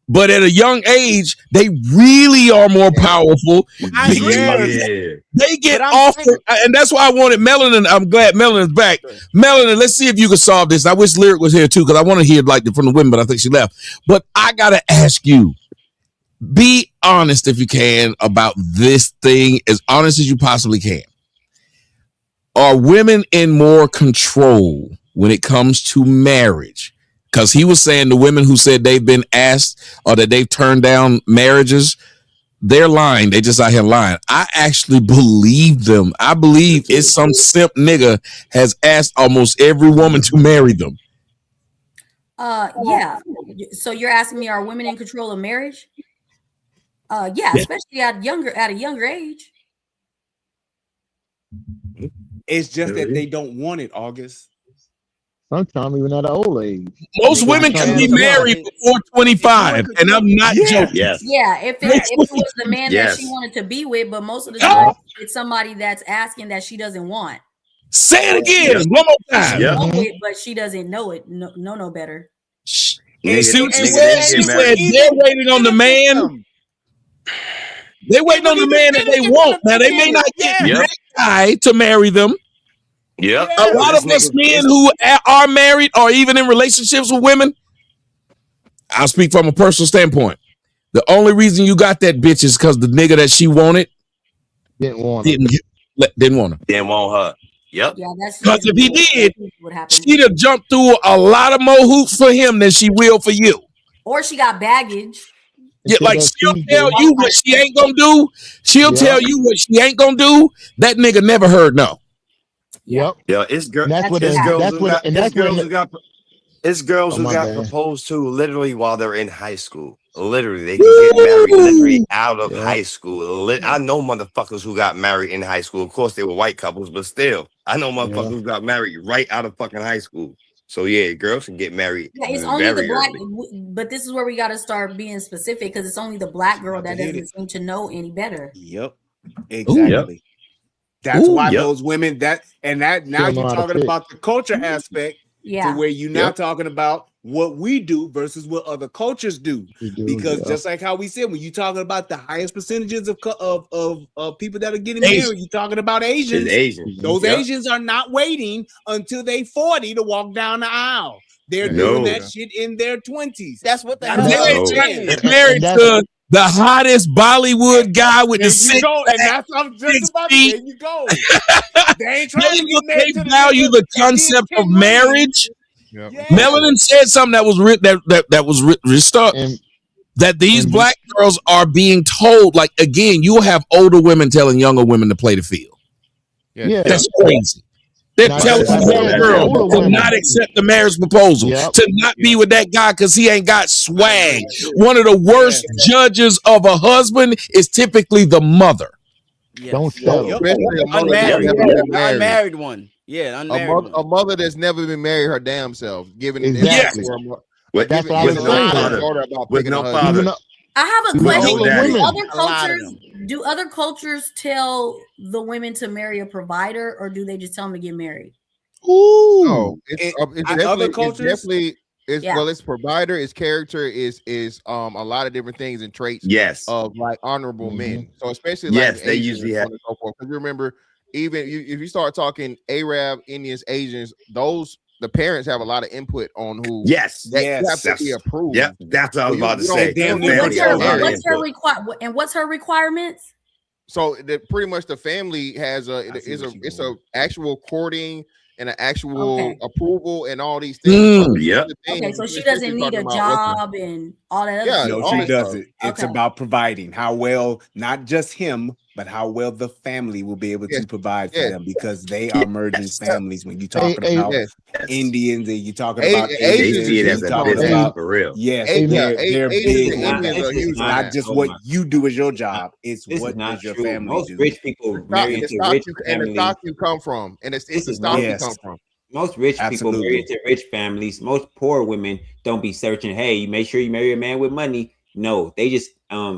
but at a young age, they really are more powerful I agree. because Yeah. they get But I'm saying, offered, and that's why I wanted Melanin. I'm glad Melanin's back. Melanin, let's see if you can solve this. I wish Lyric was here too, because I want to hear like from the women, but I think she left. But I gotta ask you, be honest if you can about this thing, as honest as you possibly can. Are women in more control when it comes to marriage? Because he was saying the women who said they've been asked or that they've turned down marriages, they're lying. They just out here lying. I actually believe them. I believe it's some simp nigga has asked almost every woman to marry them. Yeah. So you're asking me, are women in control of marriage? Yeah, especially at a younger age. It's just that they don't want it, August. Sometimes even at an old age. Most women can be married before 25, and I'm not joking. Yes. Yeah, if it was the man that she wanted to be with, but most of the time it's somebody that's asking that she doesn't want. Say it again, one more time. Yep. But she doesn't know it. No better. Nigga, See what she nigga, said? they She get said married. they're waiting on the man. They're waiting on the man that they want. Now they may not get that guy to marry them. Yep. A lot of us men who are married or even in relationships with women, I'll speak from a personal standpoint. The only reason you got that bitch is because the nigga that she wanted didn't want her. Didn't want her. Yep. Yeah, that's because if he did, what happened. she'd have jumped through a lot of more hoops for him than she will for you. Or she got baggage. Yeah, like she'll tell you what she ain't gonna do. She'll tell you what she ain't gonna do. That nigga never heard no. Yep. Yeah, it's girls. That's what It's girls that's who what got. and It's that's what girls who got. It's girls Oh, who my got bad. proposed to literally while they're in high school. Literally, they can get married literally out of high school. I know motherfuckers who got married in high school. Of course, they were white couples, but still, I know motherfuckers who got married right out of fucking high school. So yeah, girls can get married. Yeah, it's only the very black, early. but this is where we got to start being specific because it's only the black girl that doesn't seem to know any better. Yep, exactly. That's why those women now Still you're know how to talking pick. about the culture aspect Yeah. to where you're now talking about what we do versus what other cultures do. Because just like how we said, when you're talking about the highest percentages of people that are getting married, you're talking about Asians. Those Asians are not waiting until they 40 to walk down the aisle. They're doing that shit in their 20s. That's what the They hell I'm ain't saying. married to the hottest Bollywood guy with There the you six. go, and that's what I'm just about. There you go. They ain't trying to get married to They value the concept of marriage. Melanin said something that was that these black girls are being told, like, again, you'll have older women telling younger women to play the field. Yeah. That's crazy. They're Not telling just the the young men, girl older to women. not accept the marriage proposal, Yep. to not be with that guy because he ain't got swag. Shit. One of the worst judges of a husband is typically the mother. Yes. Don't settle. Yep. Especially a mother that's Unmarried. never been The married. unmarried one. Yeah, the A unmarried mother, a one. mother that's never been married her damn self, giving Exactly. giving That's what I giving was an advice to saying. her daughter about With picking no a husband. father. Even I have a even question. older daddy. Do women. other A lot of cultures them. do other cultures tell the women to marry a provider, or do they just tell them to get married? Ooh. No, it's other cultures? Yeah. well, it's provider, it's character, is a lot of different things and traits Yes. of like honorable Mhm. men. So especially Yes, like they Asians usually and so have. on and so forth. Because remember, even if you start talking Arab, Indians, Asians, the parents have a lot of input on who. Yes. That you have to be That's approved. yep. That's what I was Well, about to you don't say. damn The near family has a lot of What's her input. what's her requirements? So pretty much the family has it's a actual courting and an actual Okay. approval and all these things. So Yep. Okay, so she especially doesn't need talking a about Western. job and all that other Yeah, shit. No, all she that stuff. doesn't. It's Okay. about providing how well, not just him, but how well the family will be able Yes. to provide for Yes. them, because they are merging Yes. families. When you're talking about Yes. Indians and you're talking A- about They Asians, see it Asians, as you're a talking business about for real. yes, yeah, they're Asians big and on Indians are it's huge on not that. just what you do as your job, it's This is what not does your true. family Most do. rich people marry The into stock rich and the families. stock you come from, and it's This the is stock you Yes, come from. Most rich people marry absolutely. into rich families. Most poor women don't be searching, hey, you make sure you marry a man with money. No, they just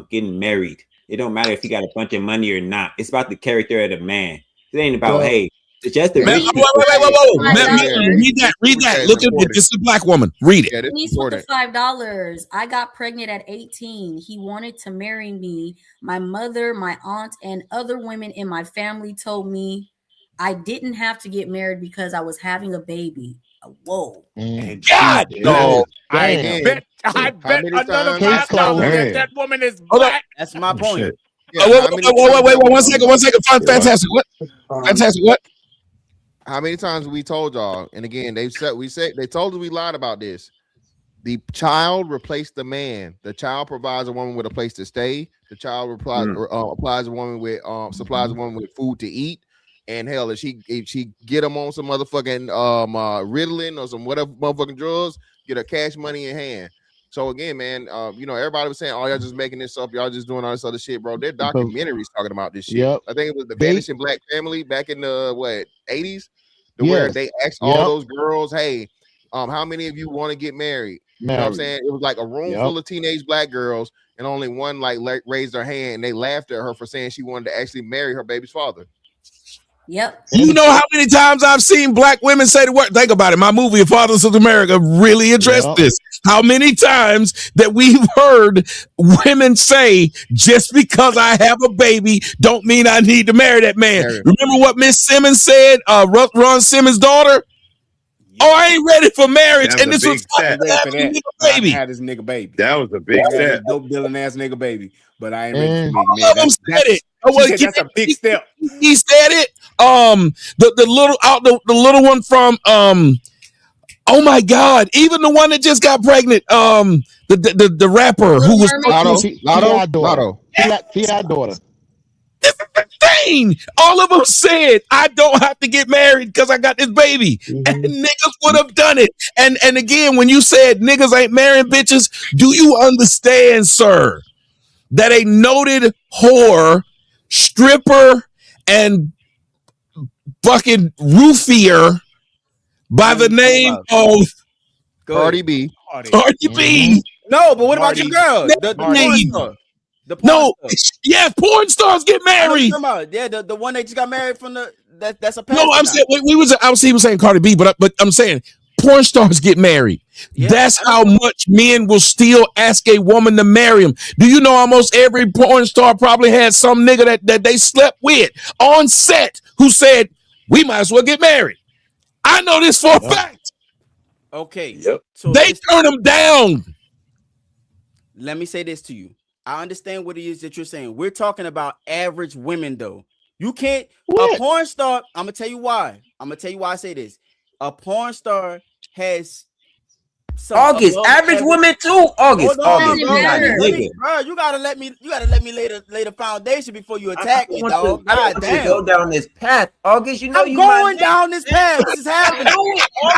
getting married. It don't matter if he got a bunch of money or not. It's about the character of the man. It ain't about, Well, hey, it's just the Wait. rich people. Read that. Look at it. This is a black woman. Read it. Yeah, this is He's with the important. $5. I got pregnant at 18. He wanted to marry me. My mother, my aunt, and other women in my family told me I didn't have to get married because I was having a baby. Whoa. And God, she no. I Damn. bet How many another Case times? closed. that woman is Hold up. black. That's my point. Shit. Yeah, Wait, how many wait, times? wait, 1 second. 1 second. What? Fantastic. What? Fantastic. What? How many times we told y'all? And again, they told us we lied about this. The child replaced the man. The child provides a woman with a place to stay. The child applies a woman with supplies a woman with food to eat. And hell, if she get them on some motherfucking Ritalin or some whatever motherfucking drugs, get her cash money in hand. So again, man, everybody was saying, "Oh, y'all just making this up. Y'all just doing all this other shit, bro." They're documentaries talking about this shit. Yep. I think it was the Vanishing Black Family back in the 80s, where they asked all Yep. those girls, "Hey, how many of you want to get married?" You know what I'm saying? It was like a room full of teenage black girls, and only one raised her hand, and they laughed at her for saying she wanted to actually marry her baby's father. Yep. You know how many times I've seen black women say the word? Think about it. My movie, Fathers of America, really addressed this. How many times that we've heard women say, just because I have a baby, don't mean I need to marry that man. Remember what Miss Simmons said, Ron Simmons' daughter? Oh, I ain't ready for marriage. That And was this a was big step. having a nigga baby. Had this nigga baby. That was a big I got step. a dope dealing ass nigga baby, but I ain't ready for me. All of them said it. She said that's a big step. He said it. The little one from oh my God, even the one that just got pregnant. The rapper who was Lotto. She had daughter. Thing. All of them said, I don't have to get married because I got this baby. And niggas would have done it. And again, when you said niggas ain't marrying bitches, do you understand, sir, that a noted whore, stripper, and fucking roofier by the name of Cardi B. Cardi B. No, but what about your girl? The porn star. The porn star. Yes, porn stars get married. Yeah, the one that just got married from that's a No, I'm saying he was saying Cardi B, but I'm saying porn stars get married. Yeah, that's how much men will still ask a woman to marry him. Do you know almost every porn star probably had some nigga that they slept with on set who said, we might as well get married. I know this for a fact. Okay. Yep. So they turn them down. Let me say this to you. I understand what it is that you're saying. We're talking about average women, though. You can't a porn star. I'm gonna tell you why. I say this. A porn star has some August, above average women too. August, Hold on, you're bro. not a nigga. Bro, you gotta let me lay the foundation before you attack me, dog. I don't God want you to damn. go down this path, August. You know I'm you my going nigga. down this path. This is happening.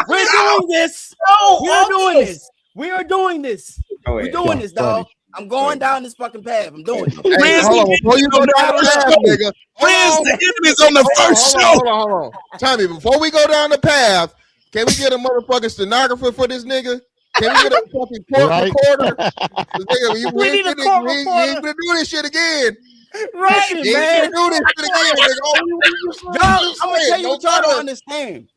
We're doing this. We're doing this. We are doing this. We're doing this, dog. I'm going down this fucking path. I'm doing it. Hey, hold on. Before you go down the path, nigga. Where's the enemies on the first show? Hold on. Tommy, before we go down the path, can we get a motherfucking stenographer for this nigga? Can we get a fucking court recorder? Nigga, we ain't gonna do this shit again. Right, you man. ain't gonna do this shit again, nigga. Y'all, I'm gonna tell you what y'all don't understand.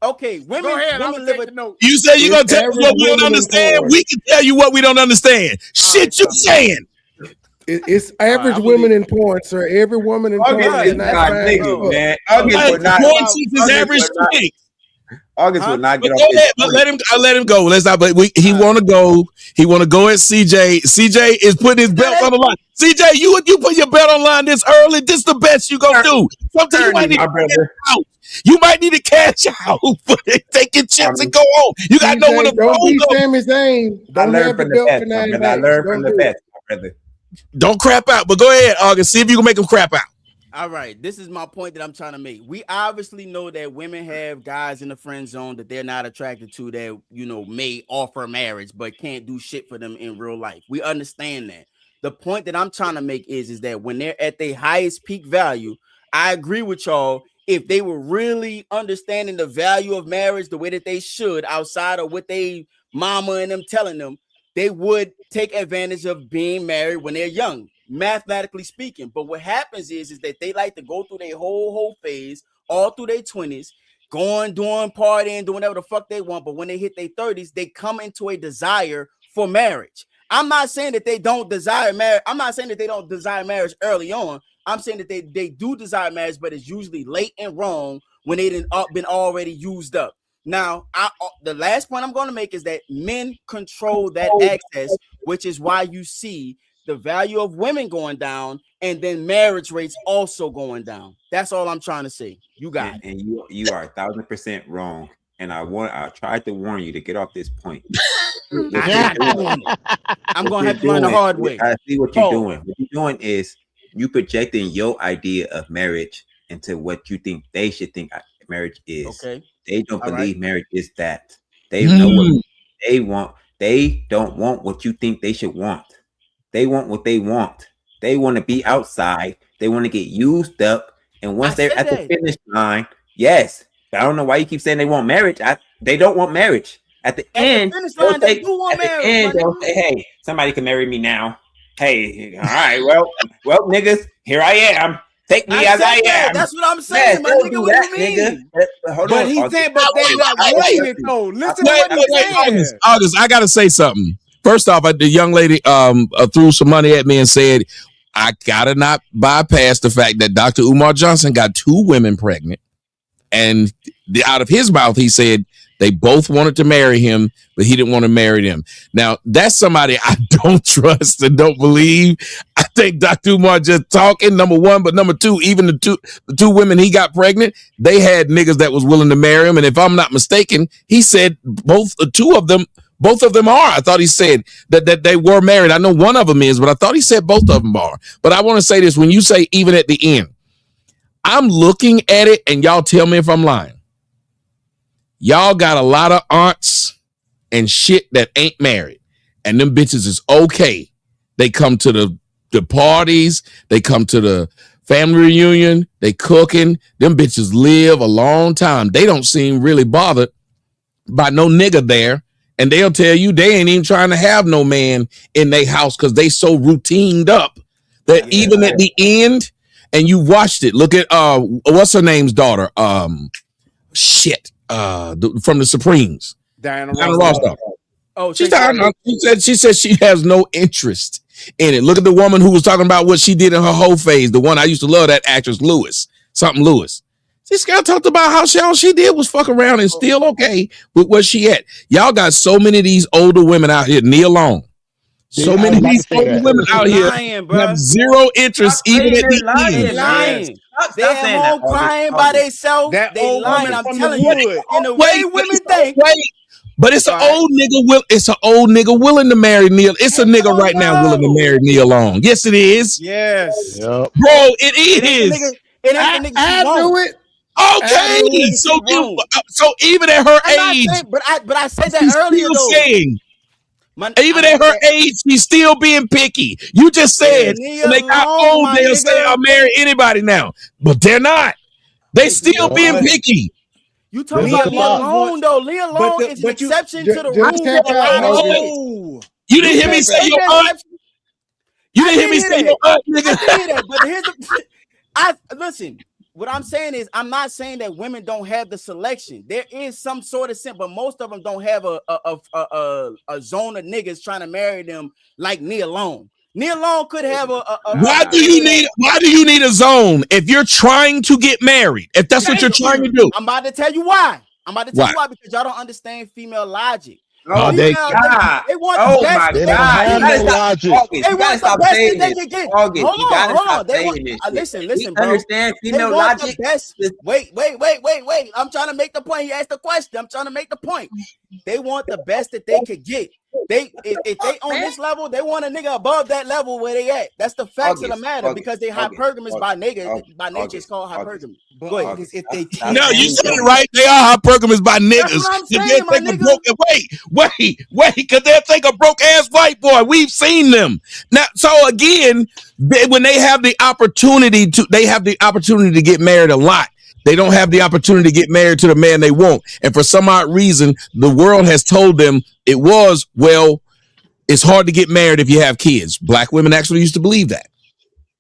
Okay, women. Go ahead. I'm Women gonna live take the note. You say you're gonna tell us what we don't understand. We can tell you what we don't understand. Shit, you saying? It's average women in porn, sir. Every woman in porn is not fine. Nigga, man. August would not. August would not get off this. But I let him go. Let's not. But he want to go. He want to go at CJ. CJ is putting his belt on the line. CJ, you put your belt on the line this early. This the best you gonna do. Sometimes you might need to cash out. You might need to cash out. Take your chips and go home. You got to know when to don't be go. Sami Zayn. Don't have the belt for 9 I learned from the best, my brother. Don't crap out. But go ahead, August. See if you can make them crap out. All right, this is my point that I'm trying to make. We obviously know that women have guys in the friend zone that they're not attracted to that, may offer marriage but can't do shit for them in real life. We understand that. The point that I'm trying to make is that when they're at their highest peak value, I agree with y'all. If they were really understanding the value of marriage the way that they should, outside of what they mama and them telling them, they would take advantage of being married when they're young, mathematically speaking. But what happens is that they like to go through their whole phase, all through their 20s, going, doing, partying, doing whatever the fuck they want. But when they hit their 30s, they come into a desire for marriage. I'm not saying that they don't desire marriage. I'm not saying that they don't desire marriage early on. I'm saying that they do desire marriage, but it's usually late and wrong when they've been already used up. Now, the last point I'm going to make is that men control that access, which is why you see the value of women going down and then marriage rates also going down. That's all I'm trying to say. You got it. And you are 1,000% wrong. And I tried to warn you to get off this point. I'm going to have to learn the hard way. I see what you're doing. What you're doing is you projecting your idea of marriage into what you think they should think marriage is. Okay. They don't believe marriage is that. They know what they want. They don't want what you think they should want. They want what they want. They want to be outside. They want to get used up. And once they're at the finish line, yes. I don't know why you keep saying they want marriage. They don't want marriage. At the end, they do want marriage. They'll say, hey, somebody can marry me now. Hey, all right, well, niggas, here I am. Take me as I am. That's what I'm saying, my nigga. What do you mean? Hold but on. he's saying, but they're not wanting it though. Listen to what he's saying. August, I gotta say something. First off, the young lady threw some money at me and said, I gotta not bypass the fact that Dr. Umar Johnson got 2 women pregnant. And out of his mouth, he said they both wanted to marry him, but he didn't want to marry them. Now, that's somebody I don't trust and don't believe. I think Dr. Umar just talking, number one, but number two, even the two women he got pregnant, they had niggas that was willing to marry him. And if I'm not mistaken, he said both of them are. I thought he said that they were married. I know one of them is, but I thought he said both of them are. But I want to say this, when you say even at the end, I'm looking at it and y'all tell me if I'm lying. Y'all got a lot of aunts and shit that ain't married. And them bitches is okay. They come to the parties. They come to the family reunion. They cooking. Them bitches live a long time. They don't seem really bothered by no nigga there. And they'll tell you they ain't even trying to have no man in their house because they so routined up that even at the end, and you watched it. Look at what's her name's daughter? From the Supremes. Diana Ross. Oh, she said she has no interest in it. Look at the woman who was talking about what she did in her whole phase. The one I used to love, that actress Lewis. This girl talked about how all she did was fuck around and still okay with where she at. Y'all got so many of these older women out here. Kneel long. So many of these older women out here have zero interest even at the end. Lying. They at home crying by themselves. They lying. I'm telling you. In the way women think. But it's an old nigga it's an old nigga willing to marry Neil. It's a nigga right now willing to marry Neil Long. Yes, it is. Yes. Bro, it It ain't the is. nigga. It ain't the nigga she I do wants. it. Okay. She wrong. So even at her I'm not age, saying, but I said that she's earlier still though. saying, I even know at her that. age, she's still being picky. You just said when Nia they got Long, old, my they'll say, nigga. I'll marry anybody now. But they're not. They still being But picky. you talking about Nia Long though? Nia Long is an exception to the just rule. tap out, August. You didn't hear me can't say say your that aunt? exception. You I didn't hear did me hear say your that. aunt, nigga? I did hear that. But here's the I listen. What I'm saying is, I'm not saying that women don't have the selection. There is some sort of sin, but most of them don't have a zone of niggas trying to marry them like Nia Long. Nia Long could have Why do nigga you need a zone if you're trying to get married? If that's what you're trying to do. I'm about to tell you why. Why? Because y'all don't understand female logic. Oh they my God. They want Oh the best my that They don't God. You have gotta no stop. logic. August, they you gotta want the stop best saying that they this. can get. August, you gotta Hold stop on. They saying want this shit. listen, We bro. understand They female want the logic. best. Wait. I'm trying to make the point. He asked the question. I'm trying to make the point. They want the best that they could get. If they on this level, they want a nigga above that level where they at. That's the facts of the matter because they hypergamous by nature. By nature, it's called hypergamy. But Go ahead. August, if they No, can't you do said it that, right. They are hypergamous by That's niggas. what I'm Because they'll saying, my take a nigga. broke because they'll take a broke ass white boy. We've seen them. Now, so again, when they have the opportunity to get married a lot. They don't have the opportunity to get married to the man they want. And for some odd reason, the world has told them it's hard to get married if you have kids. Black women actually used to believe that.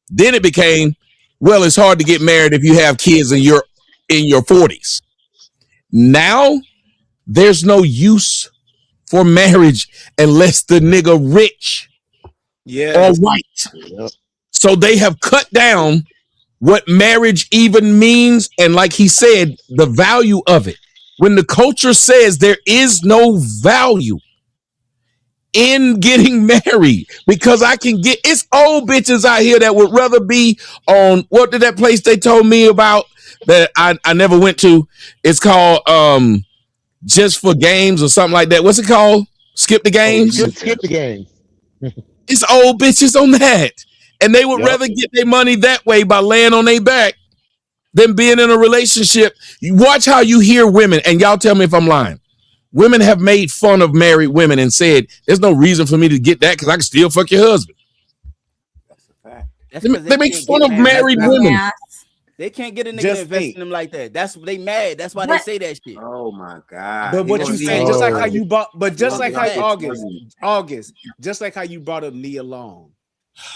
Then it became, it's hard to get married if you have kids and you're in your 40s. Now there's no use for marriage unless the nigga rich or white. So they have cut down what marriage even means. And like he said, the value of it. When the culture says there is no value in getting married because I can get it's old bitches out here that would rather be on what did that place they told me about that I never went to. It's called Just for Games or something like that. What's it called? Skip the Games? Skip the game. It's old bitches on that. And they would Yep. rather get their money that way by laying on their back than being in a relationship. You watch how you hear women, and y'all tell me if I'm lying. Women have made fun of married women and said, there's no reason for me to get that because I can still fuck your husband. That's because They make can't fun get of married women. They can't get a nigga to just invest think. in them like that. They mad. That's why they say that shit. Oh my God. But what you said, just like how you brought, but He just wants like the how best. August, just like how you brought up Nia Long,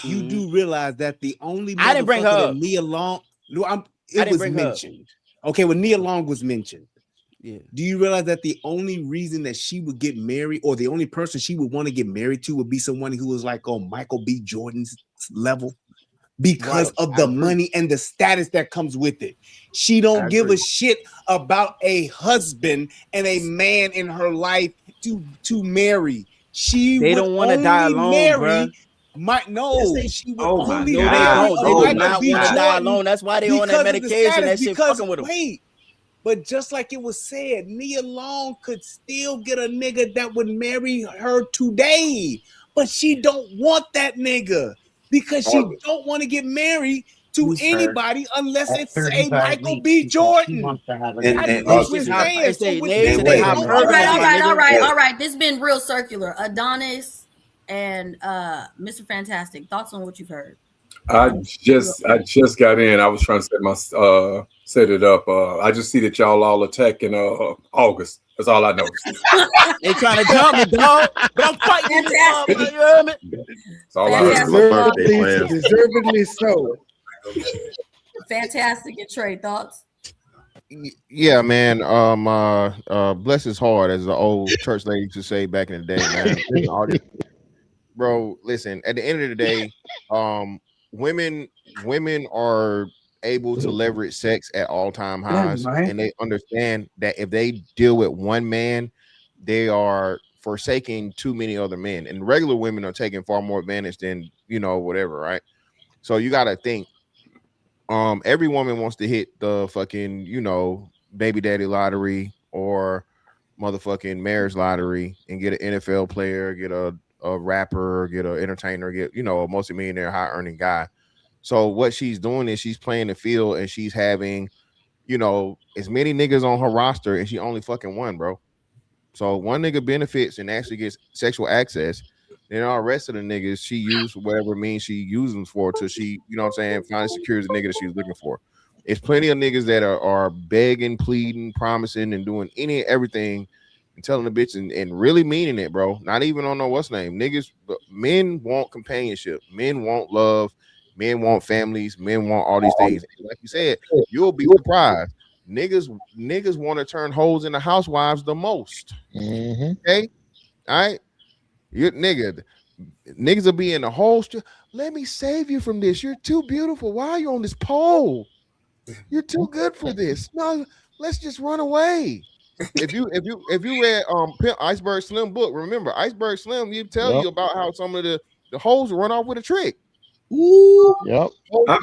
you do realize that the only I didn't bring her motherfucker that up. Nia Long, I it didn't was bring her up. mentioned. Okay, when Nia Long was mentioned, Yeah. do you realize that the only reason that she would get married, or the only person she would want to get married to, would be someone who was like on Michael B. Jordan's level? Because of the money and the status that comes with it. She don't give a shit about a husband and a man in her life to marry. They don't want to die alone, bro. She would only No, they marry don't. a They do Michael not B. want to die Jordan alone. That's why they on that because of the medication. status. That shit Because fucking with them. but just like it was said, Nia Long could still get a nigga that would marry her today, but she don't want that nigga because she don't want to get married to anybody unless it's a Michael B. Jordan. That's what we're saying. So which means they don't All want right. This has been real circular. Adonis and Mr. Fantastic. Thoughts on what you've heard? I just got in. I was trying to set it up. I just see that y'all all attacking August. That's all I noticed. They trying to jump me, dog. But I'm fighting this motherfucker. You heard me? That's all I heard. Deservedly so. Fantastic. And Trey, thoughts? Yeah, man. Bless his heart, as the old church lady used to say back in the day, man. Listen, bro, listen. At the end of the day, women are able to leverage sex at all-time highs, and they understand that if they deal with one man, they are forsaking too many other men. And regular women are taking far more advantage than whatever, right? So you got to think. Every woman wants to hit the fucking, baby daddy lottery or motherfucking marriage lottery and get an NFL player, get a rapper, get an entertainer, get a multi-millionaire, high earning guy. So what she's doing is she's playing the field and she's having, as many niggas on her roster and she only fucking one, bro. So one nigga benefits and actually gets sexual access. Then all the rest of the niggas she used for whatever means she used them for till she, finally secures the nigga that she's looking for. It's plenty of niggas that are begging, pleading, promising, and doing everything and telling the bitch and really meaning it, bro. Not even on no what's name. Niggas, men want companionship, men want love, men want families, men want all these things. And like you said, you'll be surprised. Niggas want to turn hoes into housewives the most. Okay, all right. Niggas will be in the whole street. Let me save you from this. You're too beautiful. Why are you on this pole? You're too good for this. No, let's just run away. If you read Pimp Iceberg Slim book, remember Iceberg Slim, you tell you about how some of the hoes run off with a trick. Ooh. Yep. I'm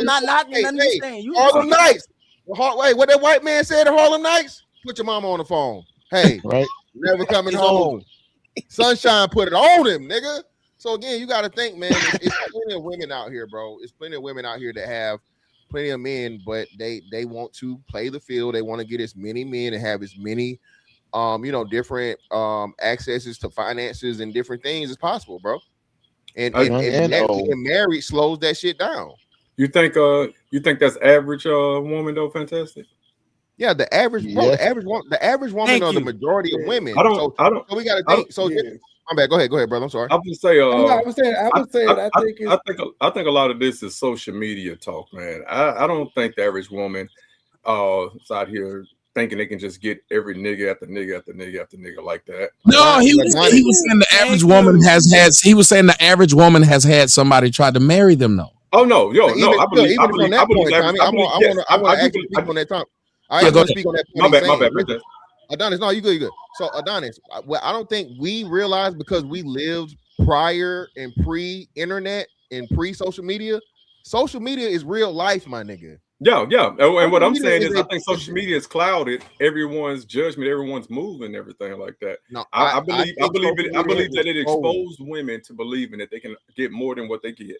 not knocking nothing you're saying. You Harlem Nights. Wait, what that white man said at Harlem Nights? Put your mama on the phone. Hey, right. Never coming home. Sunshine put it on him, nigga. So again, you got to think, man. It's plenty of women out here, bro. It's plenty of women out here that have plenty of men, but they want to play the field. They want to get as many men and have as many, different accesses to finances and different things as possible, bro. And getting married slows that shit down. You think that's average woman though? Fantastic. Yeah, the average, bro. The average woman or the majority of women. I don't. So we got to think. So I'm bad. Go ahead, brother. I'm sorry. I would say. I think a lot of this is social media talk, man. I don't think the average woman is out here thinking they can just get every nigga after nigga after nigga after nigga like that. No, he was saying the average woman has had. He was saying the average woman has had somebody try to marry them though. Oh no, I believe on that point. I want to actually speak on that time. I want to speak on that point. My bad. Adonis, no, you good. So Adonis, I don't think we realize because we lived prior and pre-internet and pre-social media. Social media is real life, my nigga. Yeah. And what I'm saying is I think social media has clouded everyone's judgment, everyone's move and everything like that. No, I believe that it exposed women to believing that they can get more than what they get.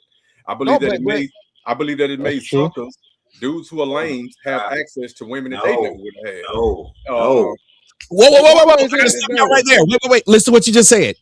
I believe that it made suckers, dudes who are lame, have access to women that they never would have had. Whoa. I gotta stop you right there. Wait. Listen to what you just said.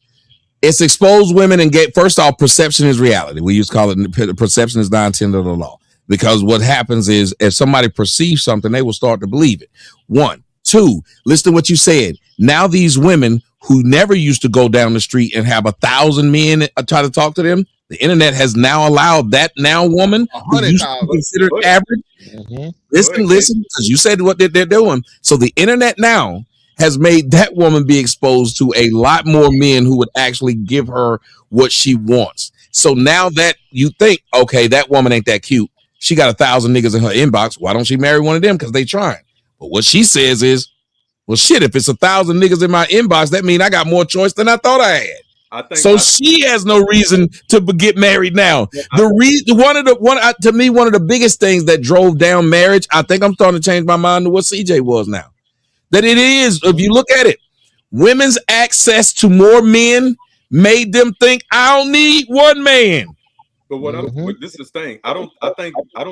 It's exposed women and first off, perception is reality. We used to call it perception is 9/10 of the law. Because what happens is if somebody perceives something, they will start to believe it. 1, 2, listen to what you said. Now these women who never used to go down the street and have 1,000 men try to talk to them, the internet has now allowed that now woman who used to be considered average. Listen, because you said what they're doing. So the internet now has made that woman be exposed to a lot more men who would actually give her what she wants. So now that you think, okay, that woman ain't that cute. She got 1,000 niggas in her inbox. Why don't she marry one of them? Because they trying. But what she says is, well, shit, if it's 1,000 niggas in my inbox, that means I got more choice than I thought I had. She has no reason to get married now. One of the biggest things that drove down marriage, I think I'm starting to change my mind to what CJ was now. That it is, if you look at it, women's access to more men made them think I don't need one man. But this is the thing. I don't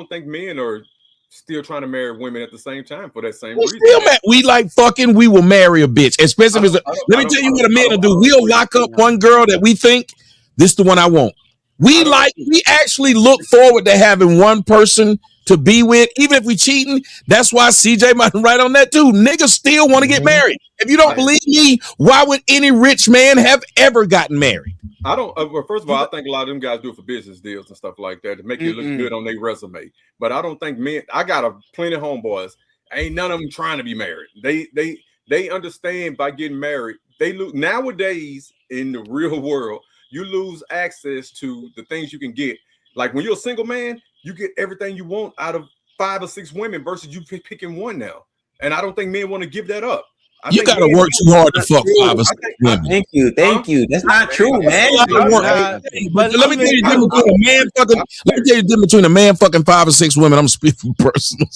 think men are still trying to marry women at the same time for that same reason. We like fucking. We will marry a bitch, especially if it's let me tell you what a man will do. We'll lock up one girl that we think this is the one I want. We actually look forward to having one person to be with, even if we cheating. That's why CJ might write on that too. Niggas still want to get married. If you don't believe me, why would any rich man have ever gotten married? I don't. Well, first of all, I think a lot of them guys do it for business deals and stuff like that to make it look good on their resume. But I don't think men. I got plenty of homeboys. Ain't none of them trying to be married. They understand by getting married. They lose nowadays in the real world. You lose access to the things you can get. Like when you're a single man, you get everything you want out of 5 or 6 women versus you picking one now. And I don't think men want to give that up. You gotta work too hard to fuck 5 or 6 women. Thank you. That's not true, man. But let me tell you the difference between a man fucking 5 or 6 women. I'm speaking personal.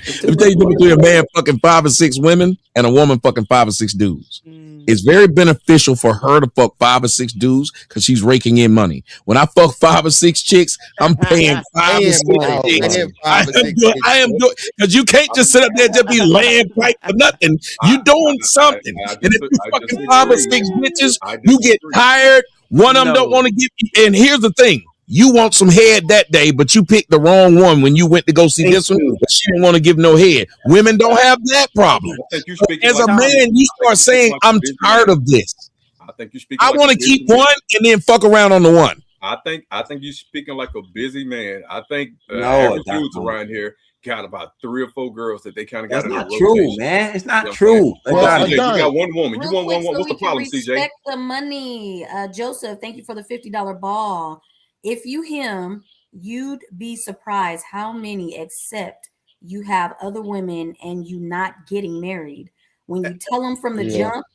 Let me tell you the difference between a man fucking 5 or 6 women and a woman fucking 5 or 6 dudes. It's very beneficial for her to fuck 5 or 6 dudes because she's raking in money. When I fuck 5 or 6 chicks, I'm paying 5 or 6 chicks. I am doing because you can't just sit up there and just be laying pipe for nothing. You doing something. And if you fucking 5 or 6 bitches, you get tired. One of them don't want to give you. And here's the thing. You want some head that day, but you picked the wrong one when you went to go see this one. But she didn't want to give no head. Women don't have that problem. As a man, you start saying, "I'm tired of this. I think you're speaking. I want to keep one and then fuck around on the one." I think you're speaking like a busy man. I think No, every that's dudes not. around here got about 3 or 4 girls that they kind of That's got in not their true, rotation. man. It's not You know true. what I'm saying? Well, CJ, you got one woman. You Real want one. quick, so What's the we can problem, CJ? respect the money. Joseph, thank you for the $50 ball. If you him, you'd be surprised how many accept you have other women and you not getting married. When you tell them from the jump,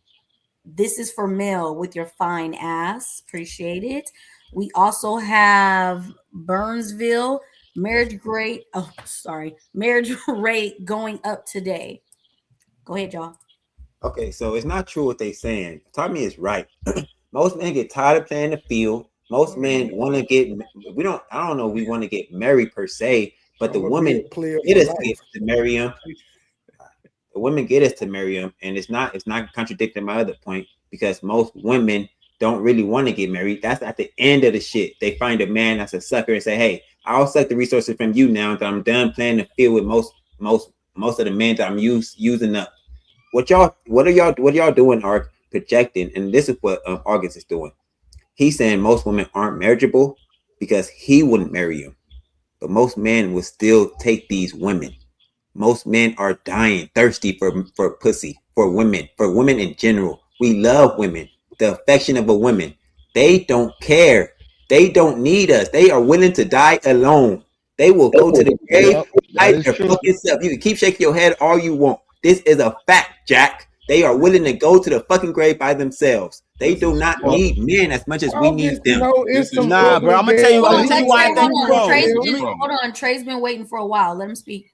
this is for male with your fine ass. Appreciate it. We also have Burnsville marriage rate. Oh, sorry, marriage rate going up today. Go ahead, y'all. okay, so it's not true what they saying. Tommy is right. Most men get tired of playing the field. Most men want to get. I don't know. We want to get married per se, but the women get us to marry him. The women get us to marry him, and it's not contradicting my other point because most women don't really want to get married. That's at the end of the shit. They find a man that's a sucker and say, "Hey, I'll suck the resources from you now that I'm done playing the field with most of the men that I'm using up." What are y'all doing are projecting, and this is what August is doing. He's saying most women aren't marriageable because he wouldn't marry them, but most men will still take these women. Most men are dying, thirsty for pussy, for women in general. We love women, the affection of a woman. They don't care. They don't need us. They are willing to die alone. They will go to the grave, hide their fucking self. You can keep shaking your head all you want. This is a fact, Jack. They are willing to go to the fucking grave by themselves. They do not need men as much as we need them. Nah, bro. I'm gonna tell you why I think you're wrong. Hold on, Trey's been waiting for a while. Let him speak.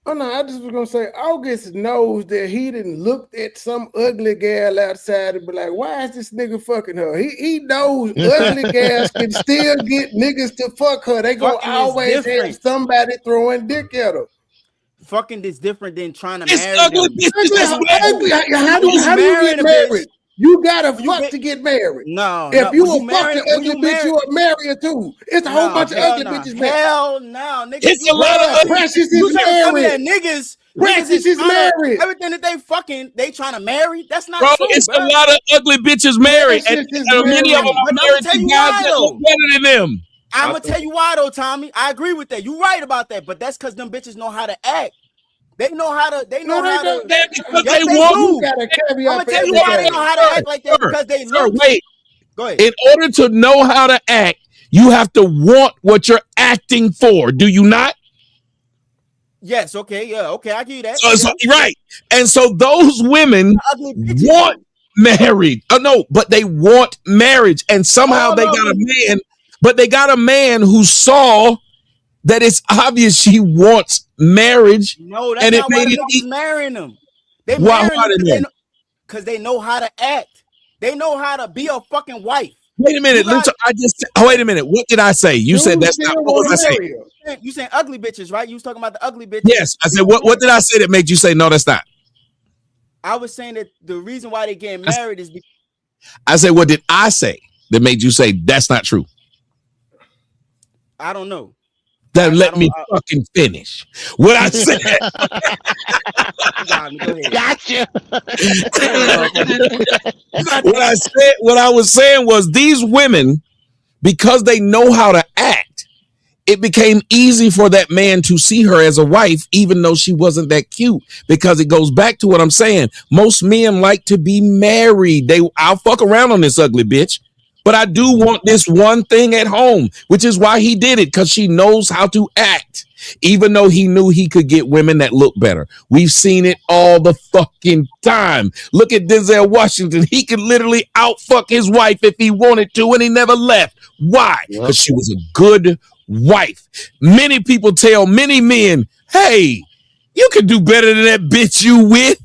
Oh no, I just was gonna say August knows that he didn't look at some ugly gal outside and be like, why is this nigga fucking her? He knows ugly gals can still get niggas to fuck her. They gonna always have somebody throwing dick at her. Fucking is different than trying to It's marry ugly them. How do you get married? You gotta fuck to get married. No, if you a fucking ugly bitch, you a marrier too. It's a whole bunch of ugly bitches married. Hell no, nigga. It's a lot of Precious is married. Niggas is married. Everything that they fucking, they trying to marry. That's not Bro, true. it's a lot of ugly bitches married, and many of them are married to guys that look better than them. I'm gonna tell you why though, Tommy. I agree with that. You right about that, but that's because them bitches know how to act. They know how to. They know how to. Because Yes, they they want. do. I'm gonna tell you why they know how to act like that because they look. Wait. Go ahead. In order to know how to act, you have to want what you're acting for. Do you not? Yes. Okay. Yeah. Okay. I give you that. Right. And so those women want married. Oh no, but they want marriage, and somehow they got a man. But they got a man who saw that it's obvious she wants marriage. No, that's and not it why made the niggas marrying them. They Why marrying them them? because they know how to act. They know how to be a fucking wife. Wait a minute. Wait a minute. What did I say? You said that's not what was I saying? You saying ugly bitches, right? You was talking about the ugly bitches. Yes. I said what did I say that made you say no, that's not? I was saying that the reason why they getting married is because I said what did I say that made you say that's not true? I don't know. Then let me fucking finish. What I said. Gotcha. What I was saying was these women, because they know how to act, it became easy for that man to see her as a wife, even though she wasn't that cute. Because it goes back to what I'm saying. Most men like to be married. I'll fuck around on this ugly bitch. But I do want this one thing at home, which is why he did it, because she knows how to act, even though he knew he could get women that look better. We've seen it all the fucking time. Look at Denzel Washington. He could literally outfuck his wife if he wanted to, and he never left. Why? Because she was a good wife. Many people tell many men, hey, You could do better than that bitch you with.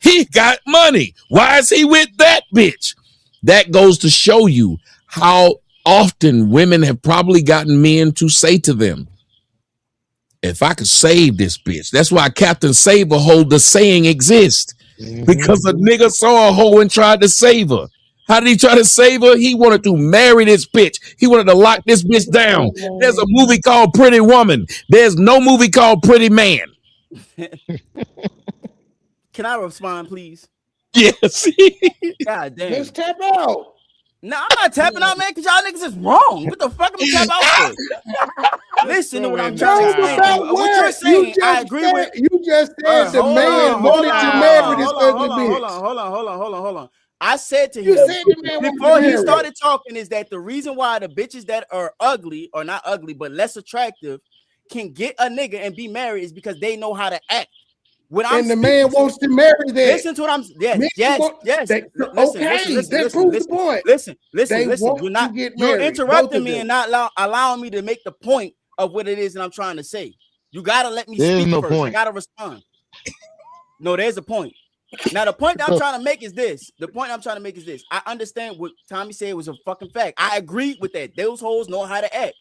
He got money. Why is he with that bitch? That goes to show you how often women have probably gotten men to say to them, if I could save this bitch. That's why Captain Save-A-Hole, the saying exists. Because a nigga saw a hoe and tried to save her. How did he try to save her? He wanted to marry this bitch. He wanted to lock this bitch down. There's a movie called Pretty Woman. There's no movie called Pretty Man. Can I respond, please? Yes. God damn. Let's tap out. No, I'm not tapping out, man, because y'all niggas is wrong. What the fuck am I tap out for? Listen to what I'm trying to explain to you. What you're saying, I agree with. You just said the man wanted to marry this ugly bitch. Hold on. I said to You him said the man wanted before to he marry. started talking is that the reason why the bitches that are ugly, or not ugly, but less attractive, can get a nigga and be married is because they know how to act. And the man wants to marry that. Listen to what I'm. Yes. That proves the point. Listen. They want You're not. to get You're married, interrupting me and not allowing me to make the point of what it is that I'm trying to say. You gotta let me There's speak no first. point. I gotta respond. No, there's a point. Now the point that I'm trying to make is this. I understand what Tommy said was a fucking fact. I agree with that. Those hoes know how to act,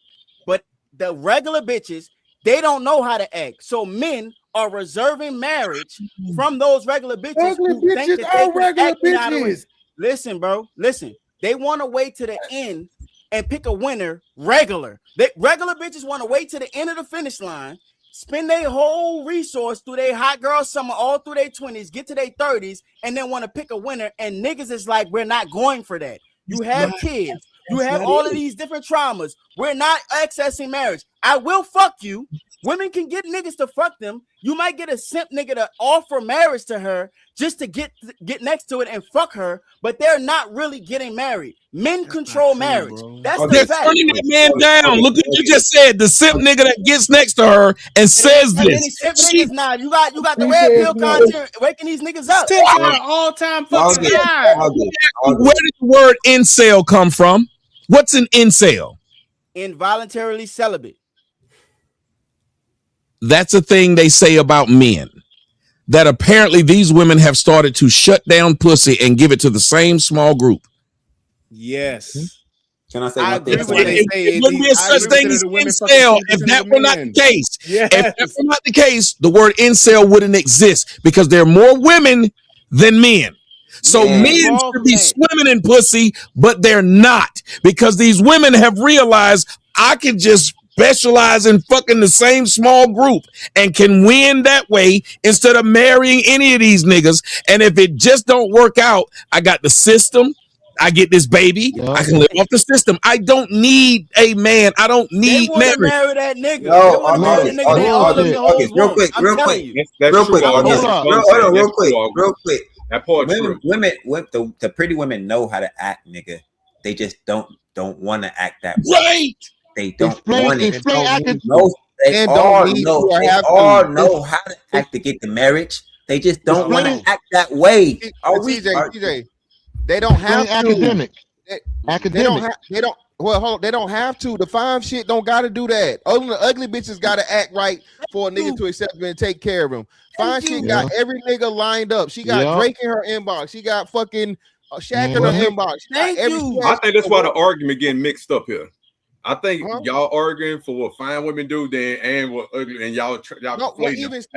but the regular bitches, they don't know how to act. So men are reserving marriage from those regular bitches who think that they can act in out of way. Listen, bro. Listen. They want to wait to the end and pick a winner regular. Regular bitches want to wait to the end of the finish line, spend their whole resource through their hot girl summer, all through their 20s, get to their 30s, and then want to pick a winner. And niggas is like, we're not going for that. You have kids. You have all of these different traumas. We're not accessing marriage. I will fuck you. Women can get niggas to fuck them. You might get a simp nigga to offer marriage to her just to get next to it and fuck her, but they're not really getting married. Men control marriage. That's the fact. Turning that man down. Look what you just said. The simp nigga that gets next to her and says this. Niggas, nah, you got the red pill content waking these niggas up. Simps are all-time fucking high. Where did the word incel come from? What's an incel? Involuntarily celibate. That's a thing they say about men. That apparently these women have started to shut down pussy and give it to the same small group. Yes. Can I say I one thing? agree with what they say. It wouldn't be a such thing as incel if that were not the case. Yes. If that were not the case, the word incel wouldn't exist because there are more women than men. So men should be swimming in pussy, but they're not because these women have realized I can just specialize in fucking the same small group and can win that way instead of marrying any of these niggas. And if it just don't work out, I got the system. I get this baby. I can live off the system. I don't need a man. I don't need marriage. Marry that nigga. No, real quick. That part women, the pretty women know how to act, nigga. They just don't want to act that way. Right. They don't want it. They all know how to act to get the marriage. They just don't want to act that way. TJ, they don't have to. Academic. They don't. Well, hold on. They don't have to. The fine shit don't got to do that. Only the ugly bitches got to act right for a nigga to accept them and take care of him. Fine shit got every nigga lined up. She got Drake in her inbox. She got fucking Shaq in her inbox. I think that's why the argument getting mixed up here. I think y'all arguing for what fine women do then and what ugly, and y'all and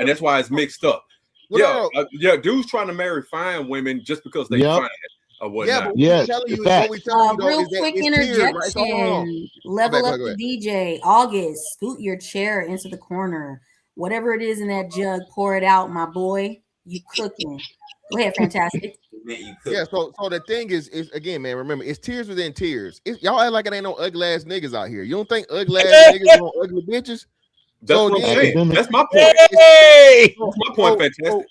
that's why it's mixed up. Dudes trying to marry fine women just because they fine. Or whatnot. Real quick interjection. Level up the DJ. August, scoot your chair into the corner. Whatever it is in that jug, pour it out, my boy. You cooking. Go ahead, fantastic. Yeah, so the thing is again, man, remember, it's tears within tears. Y'all act like it ain't no ugly ass niggas out here. You don't think ugly ass niggas want ugly bitches? That's what I'm saying. That's my point. That's my point, fantastic.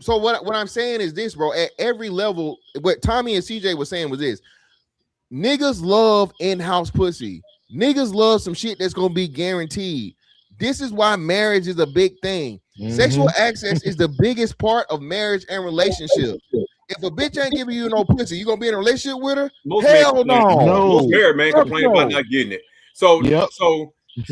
So what I'm saying is this, bro. At every level, what Tommy and CJ was saying was this: niggas love in-house pussy. Niggas love some shit that's gonna be guaranteed. This is why marriage is a big thing. Sexual access is the biggest part of marriage and relationship. If a bitch ain't giving you no pussy, you gonna be in a relationship with her? Hell no. Most married men complain about not getting it. So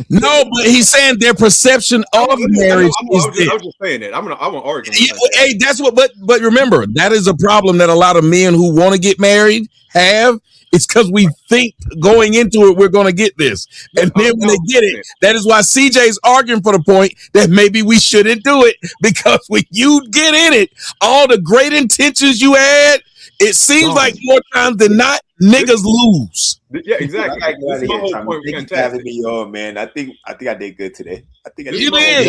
No, but he's saying their perception of marriage is this. I was just saying that. I want to argue. Hey, that's what. But remember, that is a problem that a lot of men who want to get married have. It's because we think going into it we're going to get this, and then when they get it, that is why CJ's arguing for the point that maybe we shouldn't do it, because when you get in it, all the great intentions you had, it seems like more times than not, niggas lose. Yeah, exactly. This is my whole point. Thank you for having me on, man. I think I did good today. I think I did. You leave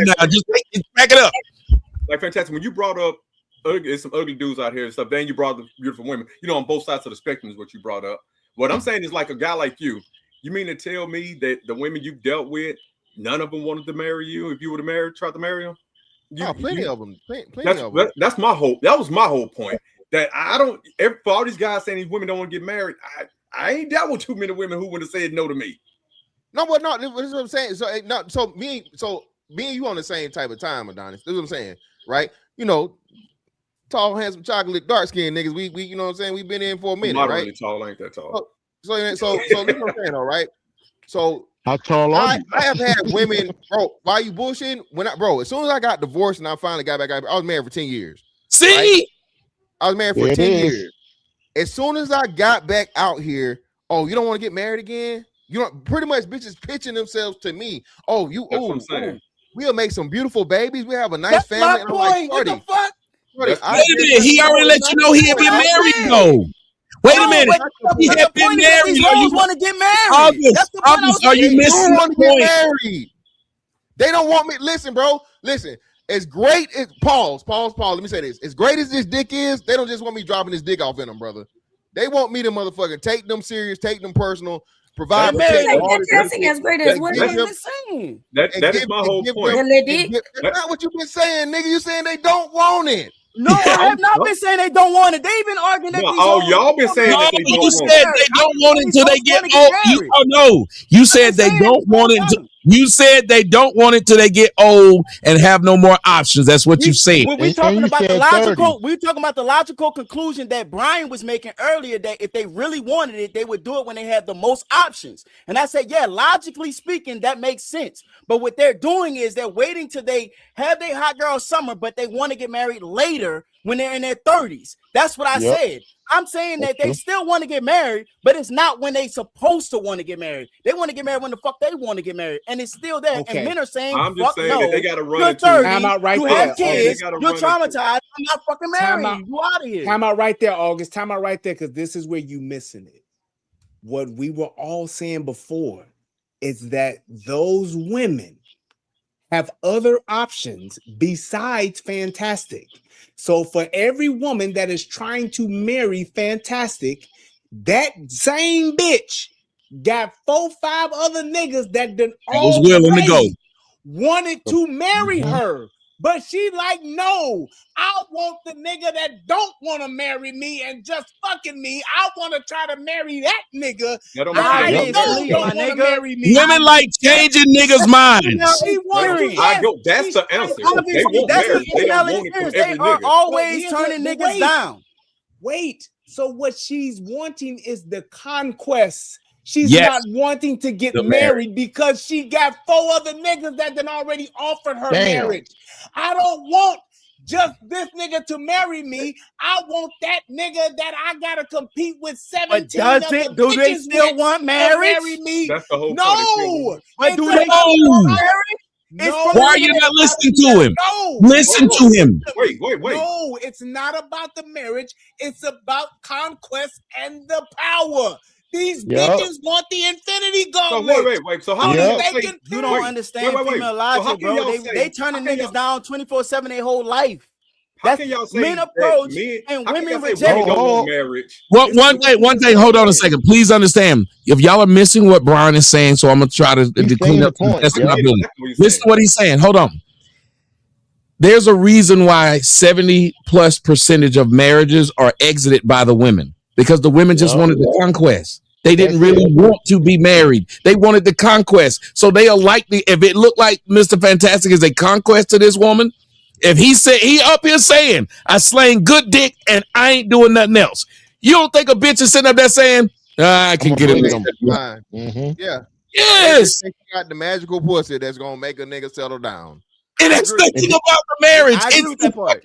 now. Just back it up. Like, fantastic. When you brought up there's some ugly dudes out here and stuff, then you brought the beautiful women. You know, on both sides of the spectrum is what you brought up. What I'm saying is, like, a guy like you mean to tell me that the women you've dealt with, none of them wanted to marry you if you would have tried to marry them? Plenty of them. Plenty of them. That's my whole. That was my whole point. That I don't. For all these guys saying these women don't want to get married, I ain't dealt with too many women who would have said no to me. No, but no. This is what I'm saying. So me and you on the same type of time, Adonis. This is what I'm saying, right? You know, tall, handsome, chocolate, dark skinned niggas. We you know what I'm saying? We've been in for a minute, I'm not right? really tall, ain't that tall. So this is what I'm saying, all right. So how tall are you? I have had women, bro. Why you bullshitting? As soon as I got divorced and I finally got back, I was married for 10 years. See, right? I was married for 10 years. As soon as I got back out here, oh, you don't want to get married again? You know, pretty much bitches pitching themselves to me. Oh, we'll make some beautiful babies. We have a nice family. My point. What the fuck? Wait a minute. He already let you know he had been married, though. Wait a minute. He had been married. These hoes want to get married. August, are you missing the point? Married. They don't want me. Listen, bro. Listen. As great as pause. Let me say this. As great as this dick is, they don't just want me dropping this dick off in them, brother. They want me to motherfucking take them serious, take them personal, provide. Fantastic as great as what That is my whole point. That's not what you've been saying, nigga. You saying they don't want it. No, I have not been saying they don't want it. They've been arguing that. Y'all been saying that they don't want it. You said they don't want it until they get old. You said they don't want it. You said they don't want it till they get old and have no more options. That's what you said. We're talking about the logical. We're talking about the logical conclusion that Brian was making earlier. That if they really wanted it, they would do it when they had the most options. And I said, yeah, logically speaking, that makes sense. But what they're doing is they're waiting till they have their hot girl summer, but they want to get married later when they're in their 30s. That's what I said. I'm saying that they still want to get married, but it's not when they supposed to want to get married. They want to get married when the fuck they want to get married, and it's still there. Okay. And men are saying, I'm just saying that they got to run into time out right you there. have kids, you're traumatized. I'm not fucking married. You out of here. Time out right there, August. Time out right there, because this is where you missing it. What we were all saying before is that those women have other options besides Fantastic. So for every woman that is trying to marry Fantastic, that same bitch got 4-5 other niggas that done was willing to go. Wanted to marry her. But she like, no, I want the nigga that don't want to marry me and just fucking me. I want to try to marry that nigga. I know don't want to marry me. Women like changing niggas' minds. She wants that's the answer. They won't marry. They don't want it from every They are nigga. always turning niggas down. Wait. So what she's wanting is the conquest. She's not wanting to get married because she got 4 other niggas that done already offered her marriage. I don't want just this nigga to marry me. I want that nigga that I gotta compete with 17 other do they still want marriage? Marry me. That's the whole point. But do they want marriage? Why are you not listening to him? No. Listen to him. Wait. No, it's not about the marriage. It's about conquest and the power. These bitches want the infinity gauntlet. So wait. So how you don't understand female logic, bro? They turning niggas down 24/7 their whole life. How can y'all say men approach and women reject marriage? Well, one thing. Hold on a second. Please understand. If y'all are missing what Brian is saying, so I'm gonna try to clean up. Listen to what he's saying. Hold on. There's a reason why 70+% of marriages are exited by the women. Because the women just wanted the conquest. They didn't really want to be married. They wanted the conquest. So they are likely, if it looked like Mr. Fantastic is a conquest to this woman, if he up here saying, I slaying good dick and I ain't doing nothing else. You don't think a bitch is sitting up there saying, I can get it. Yeah. Yes. They got the magical pussy that's gonna make a nigga settle down. And that's the thing about the marriage. I agree with that part.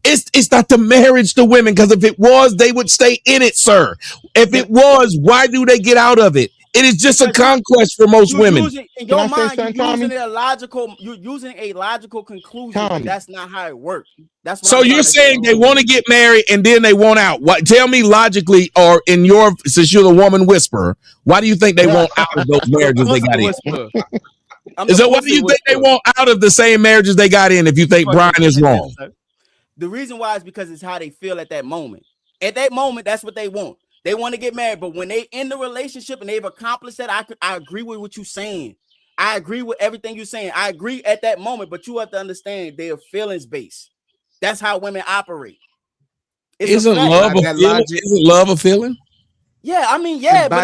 It's not the marriage to women, because if it was, they would stay in it, sir. If it was, why do they get out of it? It is just a conquest for most women. In your mind, you're using a logical conclusion, but that's not how it works. That's what So you're saying they want to get married and then they want out. What? Tell me logically, or since you're the woman whisperer, why do you think they want out of those marriages they got in? Is that why do you think they want out of the same marriages they got in? If you think Brian is wrong, the reason why is because it's how they feel at that moment. At that moment, that's what they want. They want to get married, but when they in the relationship and they've accomplished that, I agree with what you're saying. I agree with everything you're saying. I agree at that moment, but you have to understand they are feelings based. That's how women operate. Isn't love a feeling? Isn't love a feeling? Yeah, I mean, yeah, but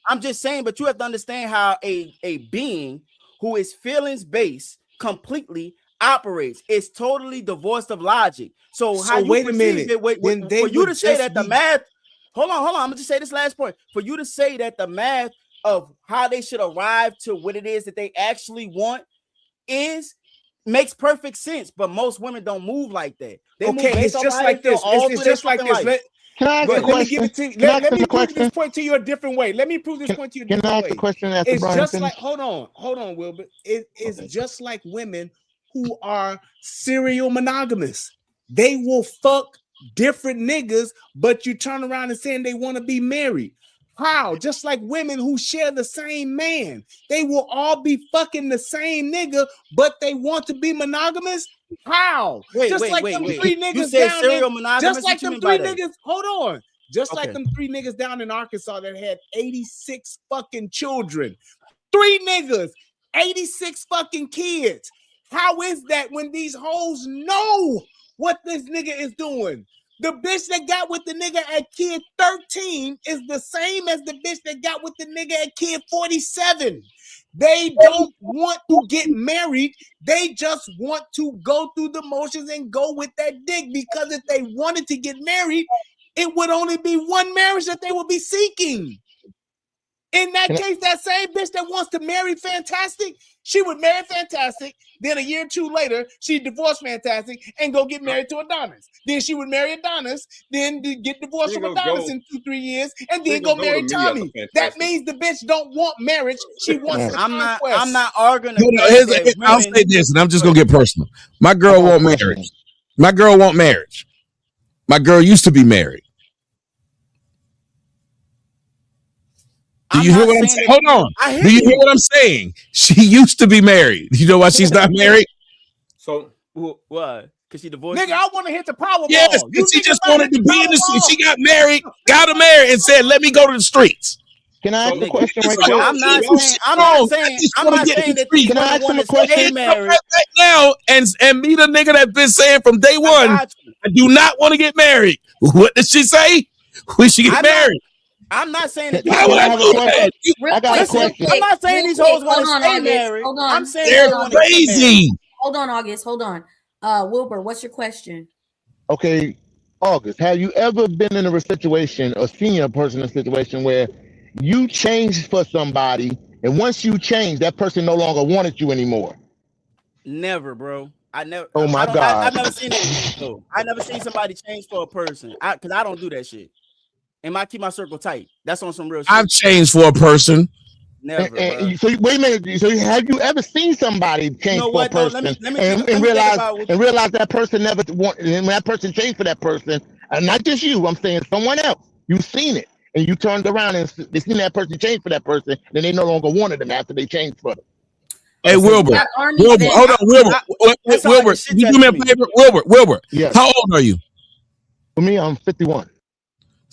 I'm just saying, but you have to understand how a being who is feelings based completely operates. It's totally divorced of logic. So how you wait a minute. For you to say that the math, hold on. I'm gonna just say this last point. For you to say that the math of how they should arrive to what it is that they actually want makes perfect sense, but most women don't move like that. They move based it's just on like this. It's just like this. Can I ask a question? Let me prove this point to you a different way. Let me prove this point to you a different way. Can I ask a question after It's Brian just finished? like, hold on, Wilbur. It's just like women who are serial monogamous. They will fuck different niggas, but you turn around and saying they want to be married. How? Just like women who share the same man. They will all be fucking the same nigga, but they want to be monogamous. How? Wait. Three niggas you said down serial in, monogamous. just like them three niggas. Hold on. Just like Okay. them three niggas down in Arkansas that had 86 fucking children. 3 niggas, 86 fucking kids. How is that when these hoes know what this nigga is doing? The bitch that got with the nigga at kid 13 is the same as the bitch that got with the nigga at kid 47. They don't want to get married. They just want to go through the motions and go with that dick, because if they wanted to get married, it would only be one marriage that they would be seeking. In that case, that same bitch that wants to marry Fantastic, she would marry Fantastic. Then a year or two later, she'd divorce Fantastic and go get married to Adonis. Then she would marry Adonis, then get divorced from Adonis in 2-3 years, and then go marry Tommy. That means the bitch don't want marriage. She wants the conquest. I'm not arguing. I'll say this, and I'm just gonna get personal. My girl won't marriage. My girl won't marriage. My girl used to be married. Do you hear what I'm saying? Hold on. Do you hear what I'm saying? She used to be married. You know why she's not married? So why? Because she divorced. Nigga, I want to hit the Powerball. Yes, because she just wanted to be in the streets. She got married, got her married, and said, "Let me go to the streets." Can I ask a question right quick? I'm not saying that these women want to stay married right now and meet a nigga that's been saying from day one, I do not want to get married. What did she say? We should get married. I'm not saying that. I got a question. I'm not saying these hoes want to stay married. Hold on. I'm saying they're crazy. Hold on, August. Hold on. Wilbur, what's your question? Okay, August, have you ever been in a situation or seen a person in a situation where you changed for somebody, and once you change, that person no longer wanted you anymore? Never, bro. I never. Oh my God. I've never seen it. No. I never seen somebody change for a person. Because I don't do that shit. And I keep my circle tight. That's on some real shit. I've changed for a person. Never. So wait a minute. So have you ever seen somebody change for a person and realize that person never wanted, and when that person changed for that person, and not just you, I'm saying someone else. You've seen it, and you turned around and they seen that person change for that person, and they no longer wanted them after they changed for them. Hey, Wilbur, hold on, Wilbur. Wilbur, you do me a favor, Wilbur. Yes. How old are you? For me, I'm 51.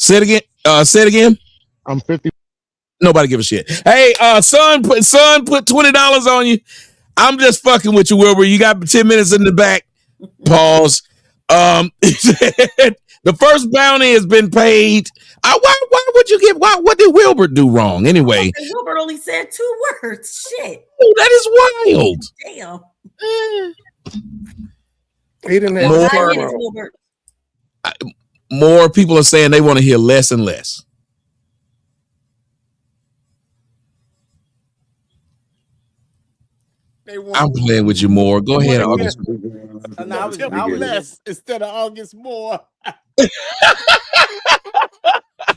Say it again. Say it again. I'm 50. Nobody give a shit. Hey, son put $20 on you. I'm just fucking with you, Wilbur. You got 10 minutes in the back. Pause. The first bounty has been paid. Why would you give? What did Wilbur do wrong anyway? Wilbur only said 2 words. Shit. Oh, that is wild. Damn. He didn't have more people are saying they want to hear less and less. I'm playing with you more. Go ahead, August. Less instead of August more.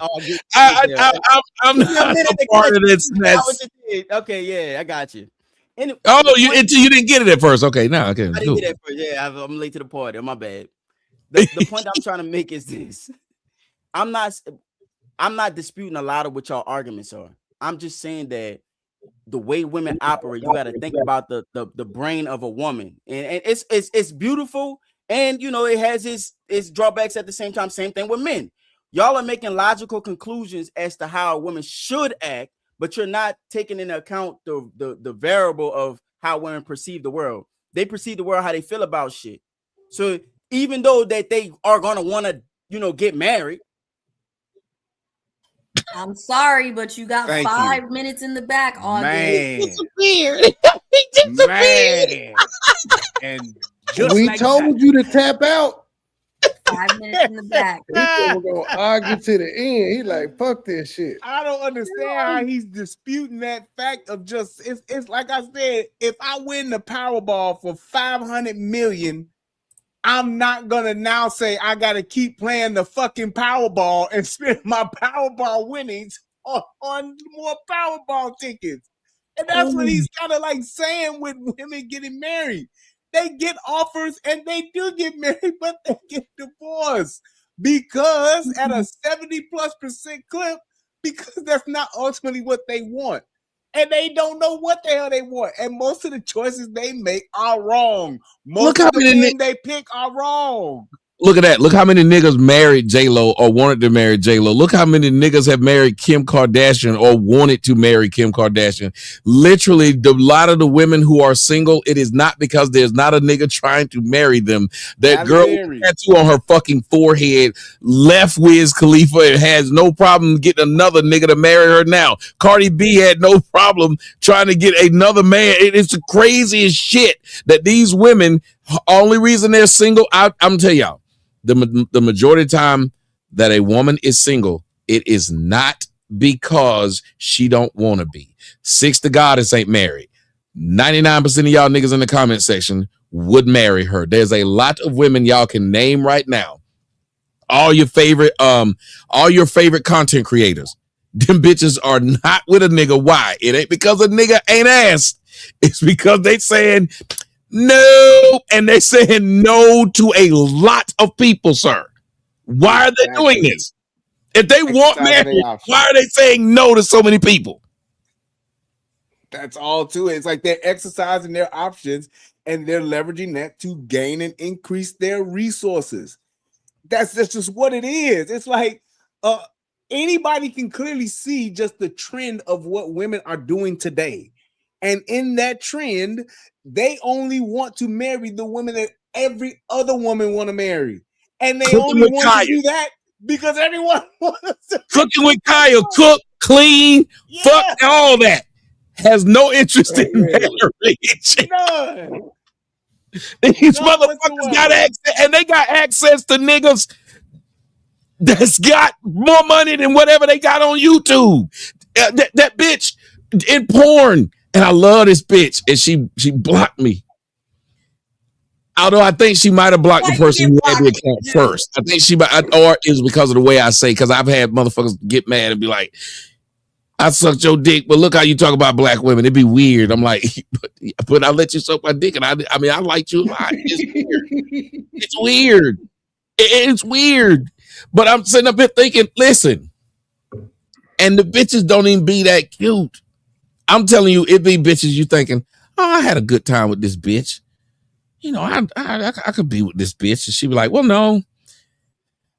I'm not a part of this mess. Okay, yeah, I got you. You didn't get it at first. Okay, now okay, I didn't get it at first. Yeah, I'm late to the party. My bad. The point I'm trying to make is this: I'm not disputing a lot of what y'all arguments are. I'm just saying that the way women operate, you got to think about the brain of a woman, and it's beautiful, and it has its drawbacks at the same time. Same thing with men. Y'all are making logical conclusions as to how a woman should act, but you're not taking into account the variable of how women perceive the world. They perceive the world how they feel about shit. So even though that they are gonna want to get married. I'm sorry, but you got 5 minutes in the back, August. Man. Man. And we told you to tap out. 5 minutes in the back. We're gonna argue to the end. He like, fuck this shit. I don't understand how he's disputing that fact of just it's like I said, if I win the Powerball for 500 million, I'm not gonna now say I gotta keep playing the fucking Powerball and spend my Powerball winnings on more Powerball tickets. And that's what he's kind of like saying with women getting married. They get offers and they do get married, but they get divorced because at a 70+% clip, because that's not ultimately what they want. And they don't know what the hell they want. And most of the choices they make are wrong. Most of the men they pick are wrong. Look at that. Look how many niggas married J-Lo or wanted to marry J-Lo. Look how many niggas have married Kim Kardashian or wanted to marry Kim Kardashian. Literally, a lot of the women who are single, it is not because there's not a nigga trying to marry them. That girl with a tattoo on her fucking forehead left Wiz Khalifa and has no problem getting another nigga to marry her now. Cardi B had no problem trying to get another man. It's the craziest shit that these women, only reason they're single, I'm gonna tell y'all, the majority of the time that a woman is single, it is not because she don't want to be. 6 to Goddess ain't married. 99% of y'all niggas in the comment section would marry her. There's a lot of women y'all can name right now. All your favorite content creators. Them bitches are not with a nigga. Why? It ain't because a nigga ain't asked. It's because they saying no, and they're saying no to a lot of people, sir. Why are they doing this? If they want marriage, why are they saying no to so many people? That's all to it. It's like they're exercising their options and they're leveraging that to gain and increase their resources. That's just what it is. It's like anybody can clearly see just the trend of what women are doing today. And in that trend, they only want to marry the women that every other woman want to marry. And they only want to do that because everyone wants to. Cooking with Kaya, cook, clean, fuck, all that. Has no interest in marriage. None. These motherfuckers got access, and they got access to niggas that's got more money than whatever they got on YouTube. That bitch in porn. And I love this bitch. And she blocked me. Although I think she might have blocked the person who had the account first. I think she might, or it was because of the way I say, because I've had motherfuckers get mad and be like, I sucked your dick, but look how you talk about black women. It'd be weird. I'm like, but I let you suck my dick. And I mean, I liked you a lot. It's weird. It's weird. It's weird. But I'm sitting up here thinking, listen, and the bitches don't even be that cute. I'm telling you, it be bitches you thinking, oh, I had a good time with this bitch. You know, I could be with this bitch. And she be like, well, no.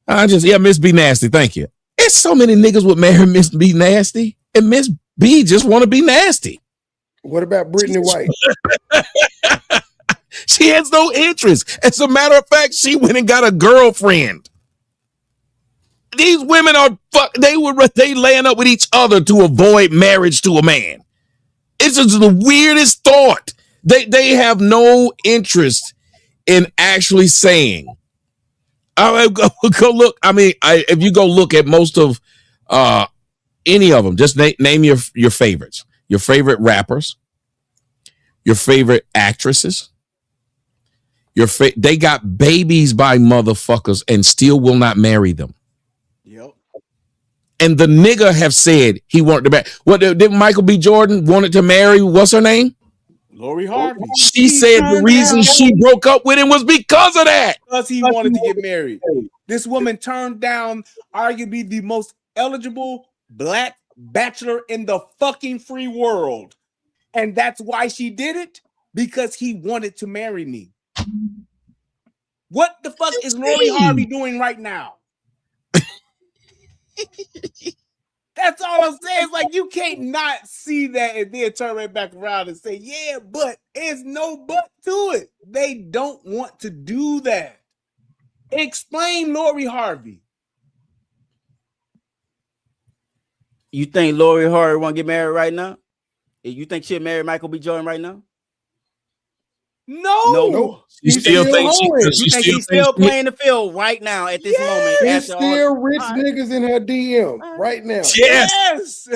Miss B Nasty, thank you. It's so many niggas would marry Miss B Nasty, and Miss B just want to be nasty. What about Brittany White? She has no interest. As a matter of fact, she went and got a girlfriend. These women are they laying up with each other to avoid marriage to a man. It's just the weirdest thought. They have no interest in actually saying. Go look. I mean, if you go look at most of any of them, just name your favorites, your favorite rappers, your favorite actresses. They got babies by motherfuckers and still will not marry them. Yep. And the nigga have said he wanted to marry. What did Michael B. Jordan wanted to marry? What's her name? Lori Harvey. She said the reason she broke up with him was because of that. Because he wanted to get married. This woman turned down arguably the most eligible black bachelor in the fucking free world. And that's why she did it? Because he wanted to marry me. What the fuck is Lori Harvey doing right now? That's all I'm saying. It's like you can't not see that and then turn right back around and say, yeah, but there's no but to it. They don't want to do that. Explain Lori Harvey. You think Lori Harvey want to get married right now? You think she'll marry Michael B. Jordan right now? No. You think he's still playing the field right now at this moment? There's still rich niggas in her DM right now. Yes.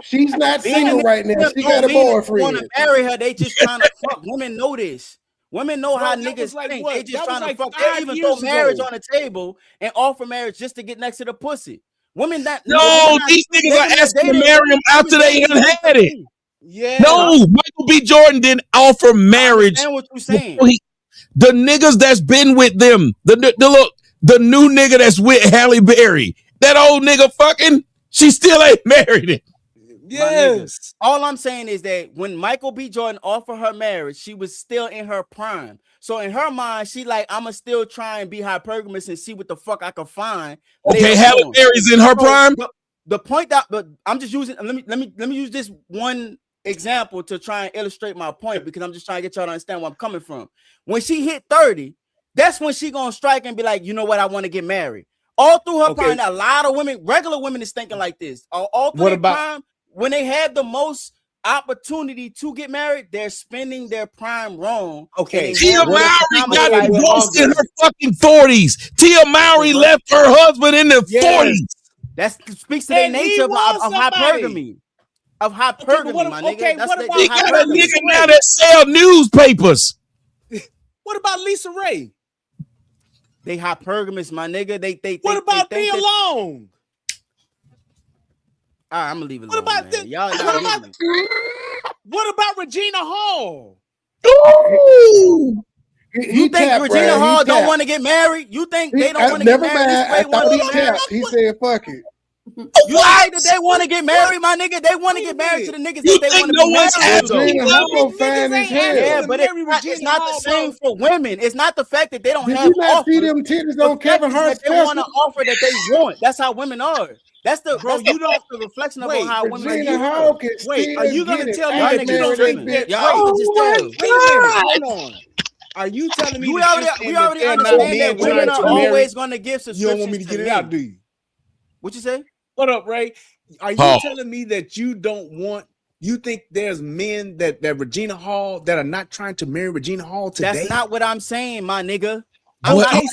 She's not single right now. She got a boyfriend. Want to marry her? They just trying to fuck. Women know this. Women know how niggas think. They just trying to fuck. They even throw marriage on the table and offer marriage just to get next to the pussy. Women that these niggas are asking to marry him after they done had it. Yeah. No, Michael B. Jordan didn't offer marriage. I understand what you're saying. The niggas that's been with them, the new nigga that's with Halle Berry, that old nigga fucking, she still ain't married him. Yes. All I'm saying is that when Michael B. Jordan offered her marriage, she was still in her prime. So in her mind, she like, I'ma still try and be hypergamous and see what the fuck I can find. Okay, Halle Berry's in her prime. The point that, but I'm just using. Let me use this one example to try and illustrate my point, because I'm just trying to get y'all to understand where I'm coming from. When she hit 30, that's when she gonna strike and be like, you know what, I want to get married. All through her prime, a lot of women, regular women, is thinking like this. All through their prime, when they have the most opportunity to get married, they're spending their prime wrong. Okay, Tia Mowry got divorced in her fucking 40s. Tia Mowry left her husband in the 40s. That speaks to the nature of hypergamy. Of hypergamy, my nigga. He got a nigga now that sell newspapers. What about Lisa Ray? They hypergamous, my nigga. What about Nia Long? All right, I'm gonna leave it alone. What about y'all? What about Regina Hall? Ooh. You think Regina Hall don't want to get married? You think they don't want to get married? He said, "Fuck it." You think that they want to get married, my nigga? They want to get married to the niggas that they want to be married to. Yeah, but it's not the same for women. It's not the fact that they don't have offers. See them titties on Kevin Hart's they want to offer that they want. That's how women are. That's the the reflection of how women are. Wait, are you gonna tell me that you don't think that? Hold on. Are you telling me we already understand that women are always going to give subscriptions? You don't want me to get it out, do you? What you say? What up, Ray? Are you telling me that you don't want? You think there's men that Regina Hall that are not trying to marry Regina Hall today? That's not what I'm saying, my nigga.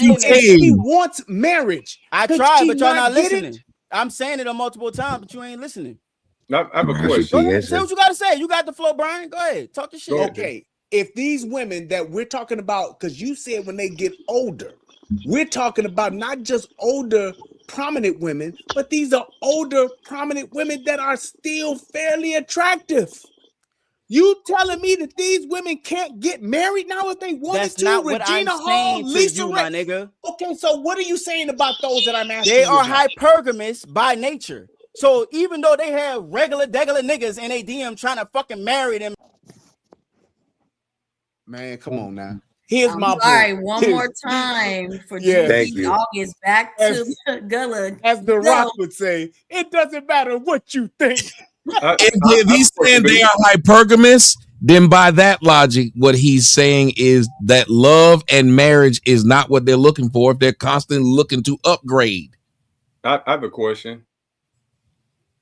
She wants marriage. I tried, but y'all not listening. I'm saying it multiple times, but you ain't listening. I have a question. Say what you got to say. You got the floor, Brian. Go ahead. Talk your shit. Okay. If these women that we're talking about, because you said when they get older, we're talking about not just older prominent women, but these are older prominent women that are still fairly attractive. You telling me that these women can't get married now if they wanted That's to? not Regina what I'm Hall, saying Lisa to you, Ray. my nigga. Okay, so what are you saying about those that I'm asking? They you are about? hypergamous by nature. So even though they have regular niggas in a DM trying to fucking marry them, man, come on now. Here's my point. All right, one more time for August. Back to Gullah. As the Rock would say, it doesn't matter what you think. If he's saying they are hypergamous, then by that logic, what he's saying is that love and marriage is not what they're looking for if they're constantly looking to upgrade. I have a question.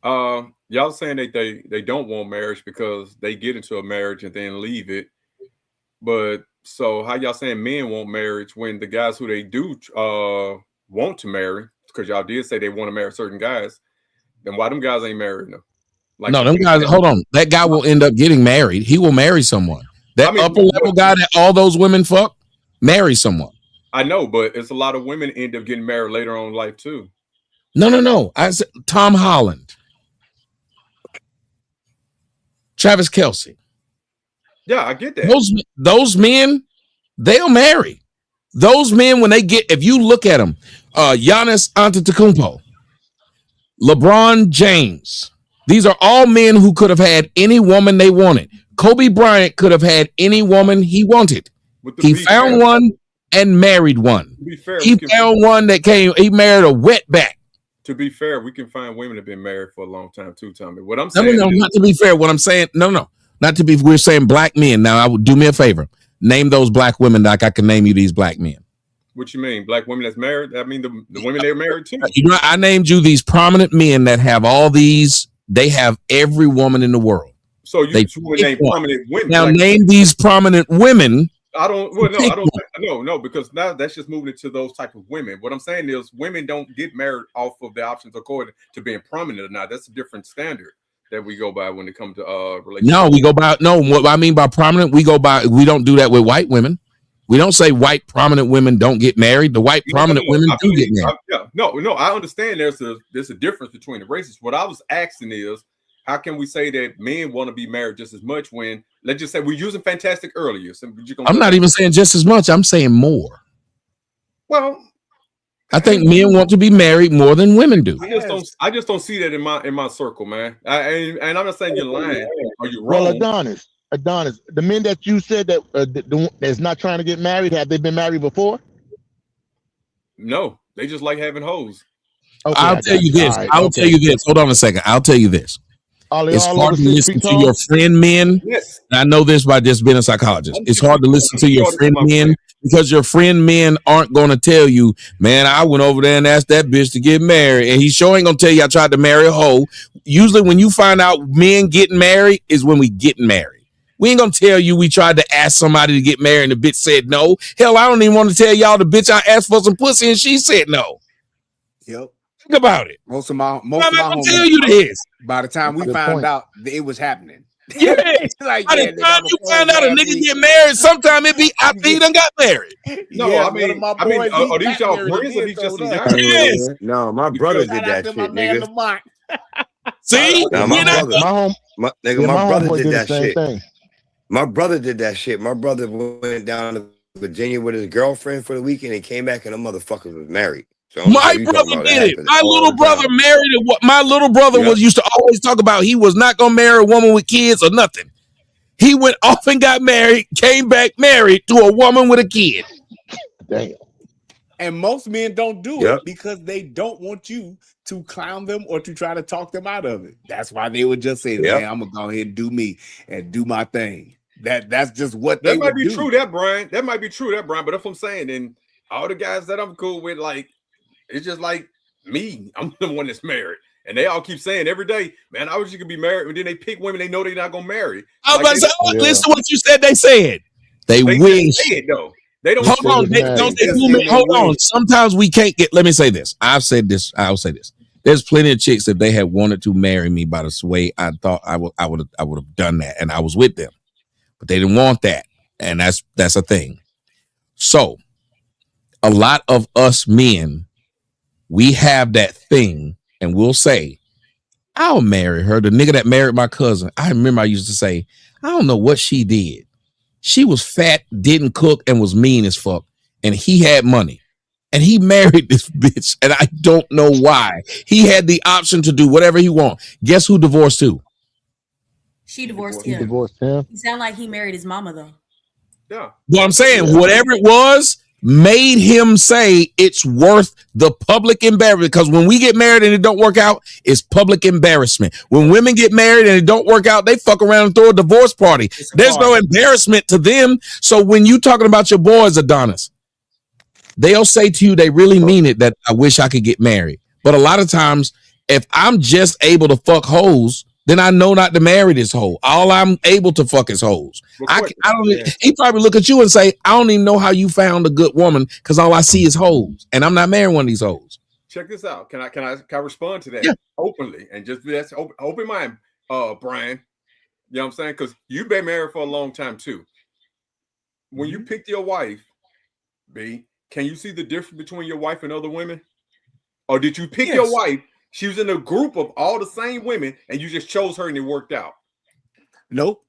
Y'all saying that they don't want marriage because they get into a marriage and then leave it. But so how y'all saying men want marriage when the guys who they do want to marry, because y'all did say they want to marry certain guys, then why them guys ain't marrying them? Like, no, them guys, hold on. That guy will end up getting married. He will marry someone. That upper level guy that all those women fuck, marry someone. I know, but it's a lot of women end up getting married later on in life too. No. I said Tom Holland, Travis Kelce. Yeah, I get that. Those men, they'll marry. Those men, when they get, if you look at them, Giannis Antetokounmpo, LeBron James, these are all men who could have had any woman they wanted. Kobe Bryant could have had any woman he wanted. He found one and married one. To be fair, he found one that came, he married a wetback. To be fair, we can find women that have been married for a long time too, Tommy. What I'm saying No, not to be fair. What I'm saying, no. Not to be, we're saying black men. Now, I would do me a favor. Name those black women like I can name you these black men. What you mean? Black women that's married? I mean the women they're married to. You know, I named you these prominent men that have all these, they have every woman in the world. So you would name prominent women. Now name these prominent women. No, because now that's just moving into those type of women. What I'm saying is women don't get married off of the options according to being prominent or not. That's a different standard that we go by when it comes to relationships. No, we go by what I mean by prominent, we don't do that with white women. We don't say white prominent women don't get married. The white prominent women do get married. I understand there's a difference between the races. What I was asking is, how can we say that men want to be married just as much when, let's just say, we're using fantastic earlier? So I'm not even saying just as much. I'm saying more. Well, I think men want to be married more than women do. I just don't see that in my circle, man. And I'm not saying you're lying or you're wrong. Well, Adonis, the men that you said that that's not trying to get married, have they been married before? No, they just like having hoes. Okay, I'll tell you this. I'll tell you this. Hold on a second. I'll tell you this. It's hard to listen to your friend men. Yes. I know this by just being a psychologist. It's hard to listen to your friend men because your friend men aren't going to tell you, man, I went over there and asked that bitch to get married. And he sure ain't going to tell you I tried to marry a hoe. Usually when you find out men getting married is when we getting married. We ain't going to tell you we tried to ask somebody to get married and the bitch said no. Hell, I don't even want to tell y'all the bitch I asked for some pussy and she said no. Yep. Think about it. Most of my homies, tell you this. By the time we found out it was happening. Yeah. Like, by the time you find out a nigga get married, sometime it be after he done got married. No, I mean, are these y'all friends or these just some guys? Yes. No, my brother did that shit, nigga. See? Now, my brother did that shit. Thing. My brother did that shit. My brother went down to Virginia with his girlfriend for the weekend and came back and the motherfuckers was married. So my brother did it. My little brother married what my little brother used to always talk about. He was not gonna marry a woman with kids or nothing. He went off and got married, came back married to a woman with a kid. Damn. And most men don't do it because they don't want you to clown them or to try to talk them out of it. That's why they would just say, man, I'm gonna go ahead and do me and do my thing. That's just what that might be true, that Brian. That might be true, that Brian. But that's what I'm saying. And all the guys that I'm cool with, like, it's just like me. I'm the one that's married. And they all keep saying every day, man, I wish you could be married. And then they pick women they know they're not going to marry. I was about to say, listen to what you said they said. They wish. Say it, though. They don't. Hold on. Hold on. Sometimes we can't get, let me say this. I've said this. I'll say this. There's plenty of chicks, if they had wanted to marry me by the way I thought I would have done that. And I was with them. But they didn't want that. And that's a thing. So a lot of us men, we have that thing, and we'll say, I'll marry her. The nigga that married my cousin, I remember I used to say, I don't know what she did. She was fat, didn't cook, and was mean as fuck. And he had money. And he married this bitch. And I don't know why. He had the option to do whatever he want. Guess who divorced too? She divorced him. He sounded like he married his mama, though. Yeah. What I'm saying, whatever it was, made him say it's worth the public embarrassment. Because when we get married and it don't work out, it's public embarrassment. When women get married and it don't work out, they fuck around and throw a divorce party. There's no embarrassment to them. So when you talking about your boys, Adonis, they'll say to you, they really mean it, that I wish I could get married. But a lot of times, if I'm just able to fuck hoes, then I know not to marry this hoe. All I'm able to fuck is hoes. He probably look at you and say, I don't even know how you found a good woman because all I see is hoes, and I'm not marrying one of these hoes. Check this out. Can I respond to that openly and just that's open mind, Brian? You know what I'm saying? Because you've been married for a long time too. when you picked your wife, B, can you see the difference between your wife and other women? Or did you pick your wife? She was in a group of all the same women, and you just chose her and it worked out. Nope.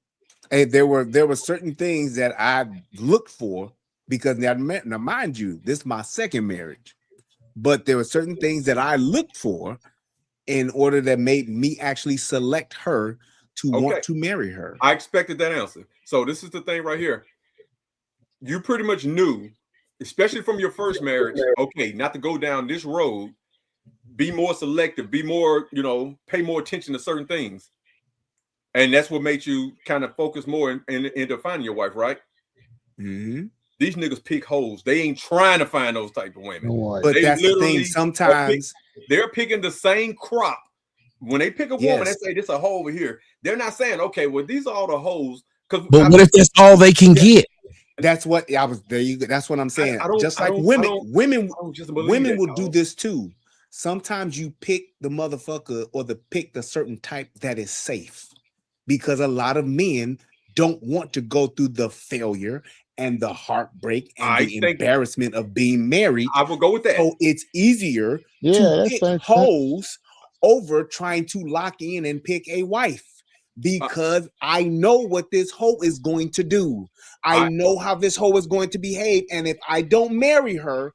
Hey, there were certain things that I looked for because now mind you, this is my second marriage, but there were certain things that I looked for in order that made me actually select her to want to marry her. I expected that answer. So this is the thing right here. You pretty much knew, especially from your first marriage, okay, not to go down this road, be more selective, be more, pay more attention to certain things. And that's what made you kind of focus more into finding your wife, right? Mm-hmm. These niggas pick hoes. They ain't trying to find those type of women. But that's the thing. Sometimes they're picking the same crop. When they pick a woman, they say this a hoe over here. They're not saying, okay, well, these are all the hoes. But what if that's all they can get? That's what I was there. That's what I'm saying. Just like women will do this too. Sometimes you pick the motherfucker or pick the certain type that is safe, because a lot of men don't want to go through the failure and the heartbreak and the embarrassment of being married. I will go with that. So it's easier to pick hoes over trying to lock in and pick a wife, because I know what this hoe is going to do. I know how this hoe is going to behave, and if I don't marry her,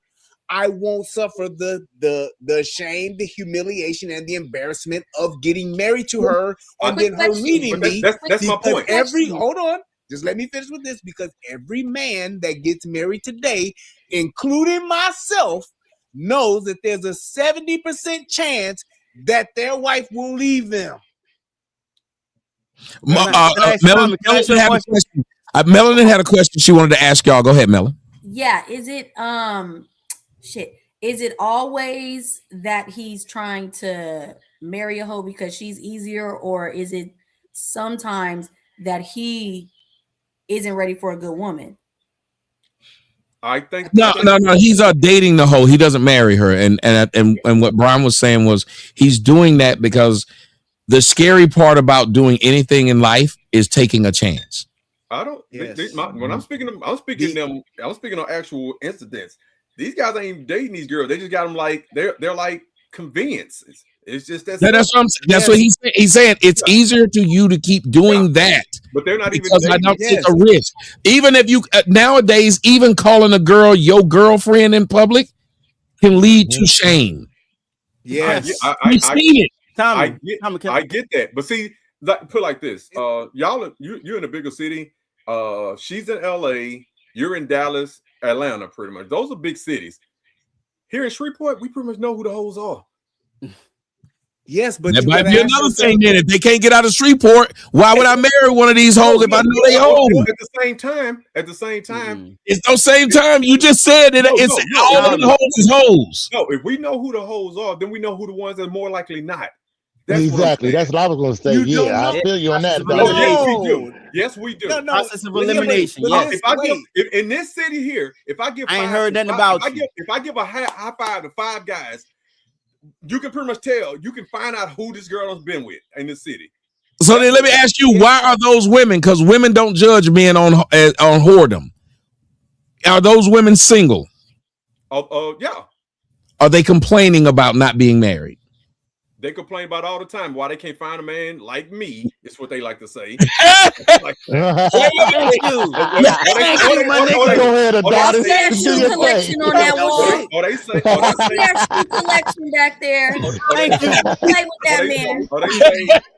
I won't suffer the shame, the humiliation, and the embarrassment of getting married to her and then her leaving me. That's my point. Hold on. Just let me finish with this, because every man that gets married today, including myself, knows that there's a 70% chance that their wife will leave them. Melanie had a question she wanted to ask y'all. Go ahead, Melanie. Yeah, is it Is it always that he's trying to marry a hoe because she's easier, or is it sometimes that he isn't ready for a good woman? I think no. He's dating the hoe. He doesn't marry her, and what Brian was saying was he's doing that because the scary part about doing anything in life is taking a chance. I don't. When I'm speaking on actual incidents. These guys ain't dating these girls. They just got them like they're like conveniences. It's just that's what I'm saying. That's what he's saying. It's easier to you to keep doing that, but they're not because even. I don't take a risk. Even if you nowadays, even calling a girl your girlfriend in public can lead to shame. Yes, I see it. I get that, but see, put like this: you're in a bigger city. She's in LA. You're in Dallas, Atlanta, pretty much. Those are big cities. Here in Shreveport, we pretty much know who the hoes are. Yes, but that might be another thing. Then, if they can't get out of Shreveport, why would I marry one of these hoes if I know they hoes? At the same time, it's no same time. You just said it. It's all of the hoes is hoes. No, if we know who the hoes are, then we know who the ones that are more likely not. Exactly. That's what I was going to say. Yeah, I feel you on that. Yes, we do. No. Process of elimination. Yes. If in this city here, if I ain't heard nothing about you. If I give a high five to 5 guys, you can pretty much tell. You can find out who this girl has been with in this city. So then, let me ask you: why are those women? Because women don't judge men on whoredom. Are those women single? Yeah. Are they complaining about not being married? They complain about all the time why they can't find a man like me. It's what they like to say. Thank you. Go ahead, Adonis. Shoe collection on that wall. They say shoe collection back there. Thank you. Play with that man.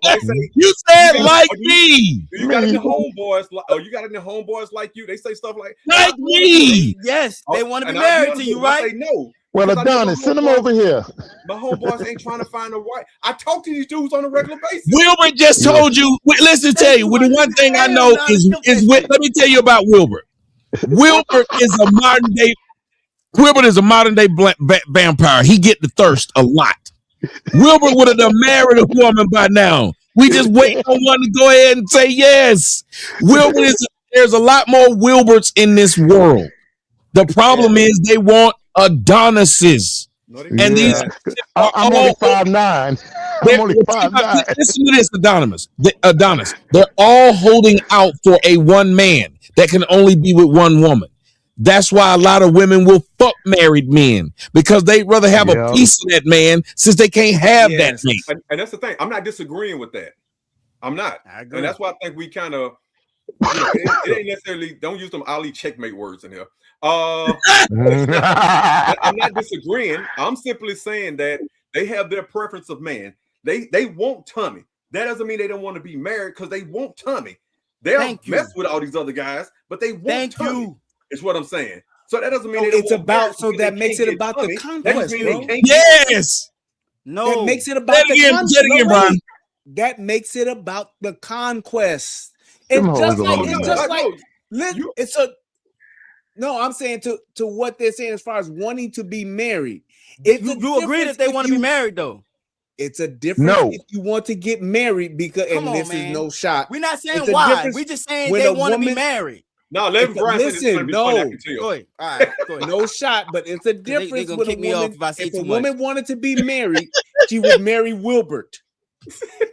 They say, you said like me. You got any homeboys? You got any homeboys like you? They say stuff like me. Yes, they want to be married to you, right? I say no. Well, Adonis, send them over here. My homeboys ain't trying to find a wife. I talk to these dudes on a regular basis. Wilbur just told you. Listen, tell you. The one thing I know is let me tell you about Wilbur. Wilbur is a modern day. Wilbur is a modern day vampire. He get the thirst a lot. Wilbur would have done married a woman by now. We just waiting on one to go ahead and say yes. Wilbur is. There's a lot more Wilburts in this world. The problem is they want Adonises. And these I'm only 5'9". I'm only 5'9". Listen to this, Adonis. They're all holding out for a one man that can only be with one woman. That's why a lot of women will fuck married men because they'd rather have a piece of that man since they can't have that man. And that's the thing. I'm not disagreeing with that. I'm not. And that's why I think we kind of, it ain't necessarily, don't use them Ali checkmate words in here. I'm not disagreeing. I'm simply saying that they have their preference of man. They want Tommy. That doesn't mean they don't want to be married because they want Tommy. They'll mess with all these other guys, but they want Tommy. Is what I'm saying. So that doesn't mean it's about. So that makes it about the conquest, bro. Yes. No, that makes it about the conquest. That makes it about the conquest. No, I'm saying to what they're saying as far as wanting to be married. You agree that they want to be married though? It's a difference if you want to get married because is no shot. We're not saying why. We're just saying they want to be married. No, let him listen. No, go ahead. All right, go ahead. No shot, but it's a difference. They gonna with kick a me woman. off if I say if too a much. woman wanted to be married, she would marry Wilbert.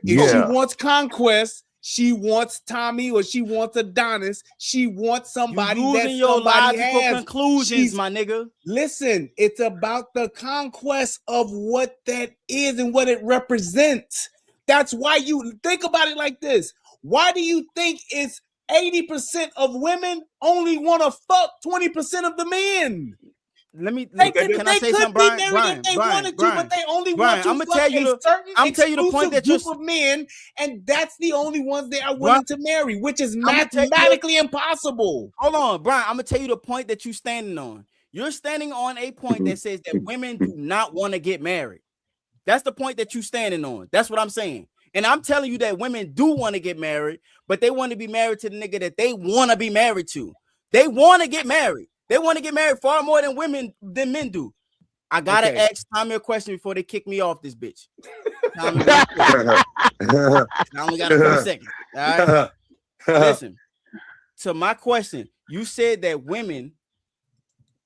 If she wants conquest, she wants Tommy or she wants Adonis. She wants somebody using your logical conclusions, my nigga. Listen, it's about the conquest of what that is and what it represents. That's why you think about it like this. Why do you think it's 80% of women only want to fuck 20% of the men? Can I say something, Brian? They wanted to, but they only want to I'm fuck a certain exclusive group of men, and that's the only ones they are willing to marry, which is mathematically impossible. Hold on, Brian. I'm gonna tell you the point that you're standing on. You're standing on a point that says that women do not want to get married. That's the point that you're standing on. That's what I'm saying. And I'm telling you that women do want to get married, but they want to be married to the nigga that they want to be married to. They want to get married. They want to get married far more than men do. I gotta ask Tommy a question before they kick me off this bitch. Tommy, I only got a few seconds. All right. Listen, to my question, you said that women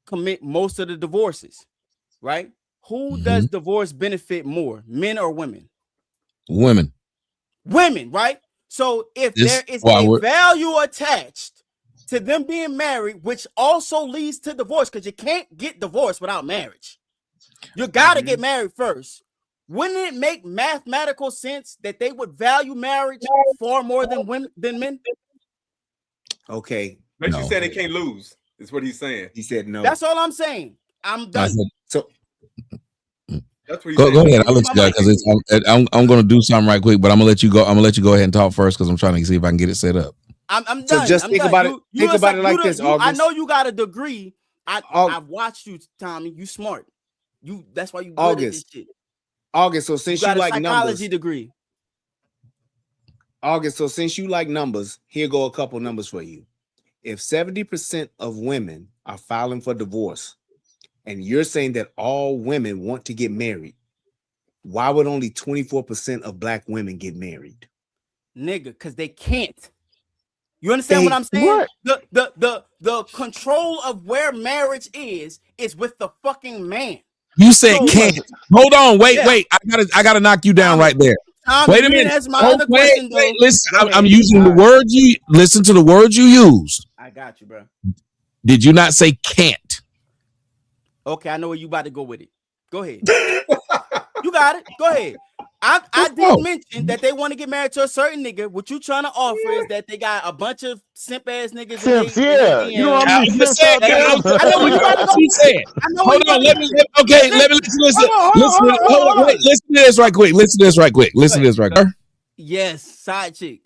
commit most of the divorces, right? Who does divorce benefit more, men or women? Women, right? So if there is a value attached to them being married, which also leads to divorce, because you can't get divorced without marriage. You got to get married first. Wouldn't it make mathematical sense that they would value marriage far more than men? Okay. But you said they can't lose, is what he's saying. He said no. That's all I'm saying. I'm done. That's what go ahead. I'll let you go because I'm going to do something right quick, but I'm going to let you go. I'm going to let you go ahead and talk first because I'm trying to see if I can get it set up. I'm done. So just think about it. Think about it like this, August. I know you got a degree. I've watched you, Tommy. You smart. That's why you good at this shit. August. So since you like numbers, psychology degree. August. So since you like numbers, here go a couple numbers for you. If 70% of women are filing for divorce, and you're saying that all women want to get married, why would only 24% of black women get married? Nigga, because they can't. You understand what I'm saying? What? The control of where marriage is with the fucking man. You said can't. Hold on, wait. I gotta knock you down right there. Wait a minute. That's my other question, wait. Listen, I'm using the words you listen to the words you used. I got you, bro. Did you not say can't? Okay, I know where you about to go with it. Go ahead. You got it. Go ahead. I did mention that they want to get married to a certain nigga. What you trying to offer is that they got a bunch of simp ass niggas. Simps, you know what I mean? I know what you said. Hold on, let me listen. Hold on, wait, listen to this right quick. Listen to this right quick. Yes, side chick.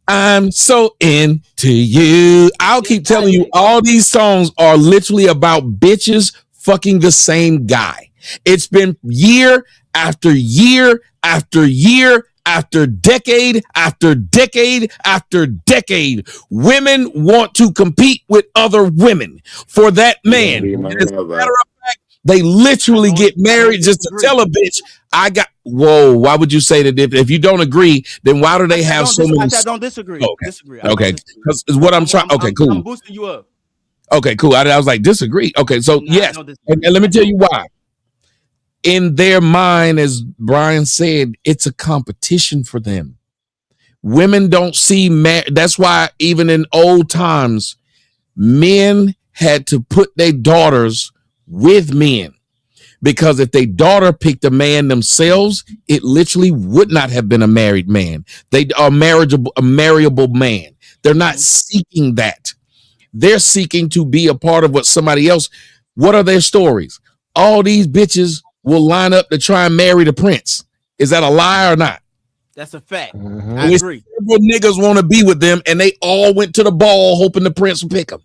I'm so into you. I'll keep telling you, all these songs are literally about bitches fucking the same guy. It's been year after year after year after decade after decade after decade. Women want to compete with other women for that man. As a matter of fact, they literally get married just to tell a bitch, whoa, why would you say that if you don't agree, then why do they have so many? I don't disagree. Okay. Because what I'm trying. Okay, cool. I'm boosting you up. Okay, cool. I was like, disagree. Okay, so yes. And let me tell you why. in their mind, as Brian said, it's a competition for them. Women don't see that's why even in old times, men had to put their daughters with men, because if their daughter picked a man themselves, it literally would not have been a married man. They are a marriable man. They're not seeking that. They're seeking to be a part of what somebody else. What are their stories? All these bitches will line up to try and marry the prince. Is that a lie or not? That's a fact. I agree. Several niggas want to be with them, and they all went to the ball hoping the prince would pick them.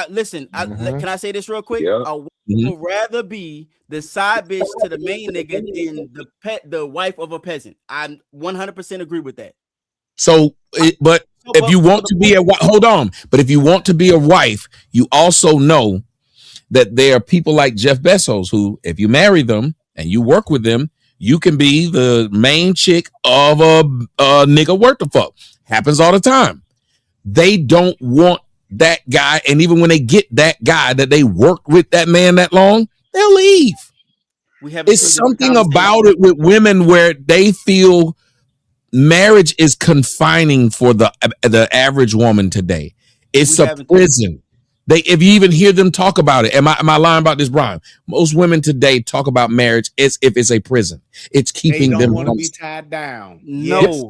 Listen, can I say this real quick? A woman would rather be the side bitch to the main nigga than the wife of a peasant. I 100% agree with that. So, but if you want to be hold on, but if you want to be a wife, you also know that there are people like Jeff Bezos who, if you marry them and you work with them, you can be the main chick of a nigga worth the fuck. Happens all the time. They don't want that guy, and even when they get that guy that they worked with that man that long, they'll leave. It's something about it with women where they feel marriage is confining for the average woman today. It's a prison. If you even hear them talk about it, am I lying about this, Brian? Most women today talk about marriage as if it's a prison. It's keeping them want to be tied down. No. Yes.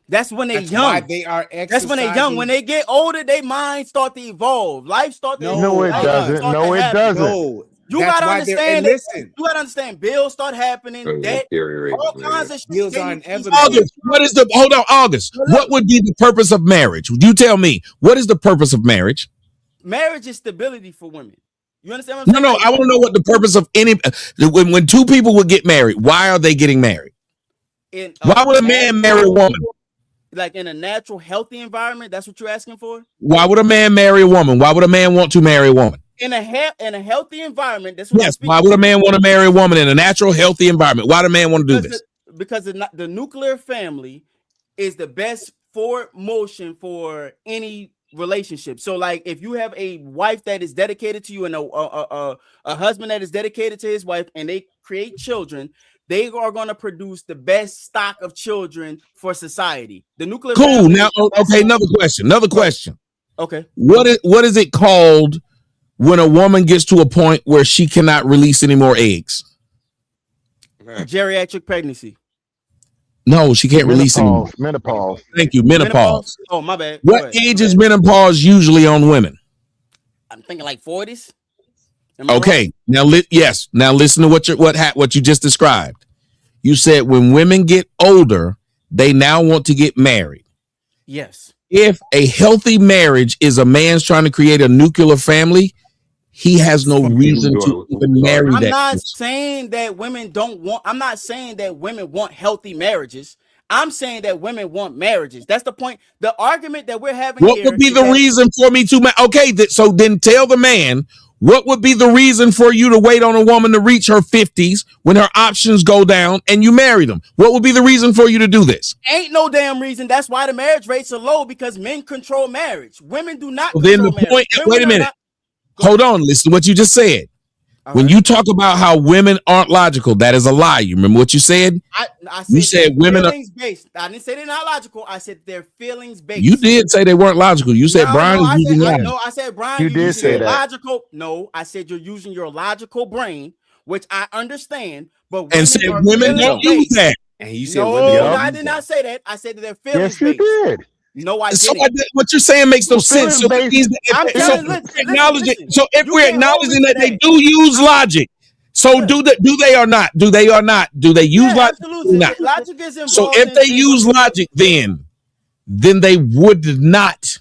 That's when they're young. Why they are That's when they're young. When they get older, their minds start to evolve. Life starts to No, it doesn't. No, it doesn't. No. You gotta understand. Listen, you gotta understand. Bills start happening. Debt, all kinds of bills are inevitable. August, hold on, August? What would be the purpose of marriage? You tell me. What is the purpose of marriage? Marriage is stability for women. You understand what I'm saying? No, I want to know what the purpose of any when two people would get married. Why are they getting married? Why would a man marry a woman? Like in a natural, healthy environment. That's what you're asking for. Why would a man marry a woman? Why would a man want to marry a woman? In a healthy environment. That's what yes. Why would a man want to marry a woman in a natural, healthy environment? Why do a man want to do this? Because the nuclear family is the best forward motion for any relationship. So like if you have a wife that is dedicated to you and a husband that is dedicated to his wife and they create children, they are going to produce the best stock of children for society. The nuclear cool. Now, okay, another question. Okay. What is it called when a woman gets to a point where she cannot release any more eggs? Geriatric pregnancy. No, she can't release any. Menopause. Thank you. Menopause. Oh, my bad. What age is menopause usually on women? I'm thinking like 40s. Okay. Now, Now listen to what you just described. You said when women get older, they now want to get married. Yes. If a healthy marriage is a man's trying to create a nuclear family, he has no reason to even marry that. I'm not saying that women don't want. I'm not saying that women want healthy marriages. I'm saying that women want marriages. That's the point. The argument that we're having. What would be the reason for me to? Okay, so then tell the man. What would be the reason for you to wait on a woman to reach her 50s when her options go down and you marry them? What would be the reason for you to do this? Ain't no damn reason. That's why the marriage rates are low, because men control marriage. Women do not control marriage. Wait a minute. Hold on. Listen to what you just said. When you talk about how women aren't logical, that is a lie. You remember what you said? You said women are based. I didn't say they're not logical. I said they're feelings based. You did say they weren't logical. You said Brian is using logic. No, I said Brian. You did say that. Logical. No, I said you're using your logical brain, which I understand. But women don't use that. And you said I did not say that. I said that they're feelings based. Yes, you did. No, I didn't. So what you're saying makes no sense. So if we're acknowledging that they do use logic, so do they or not? Do they or not? Do they use logic? Absolutely. Logic is involved. So if they use logic, then they would not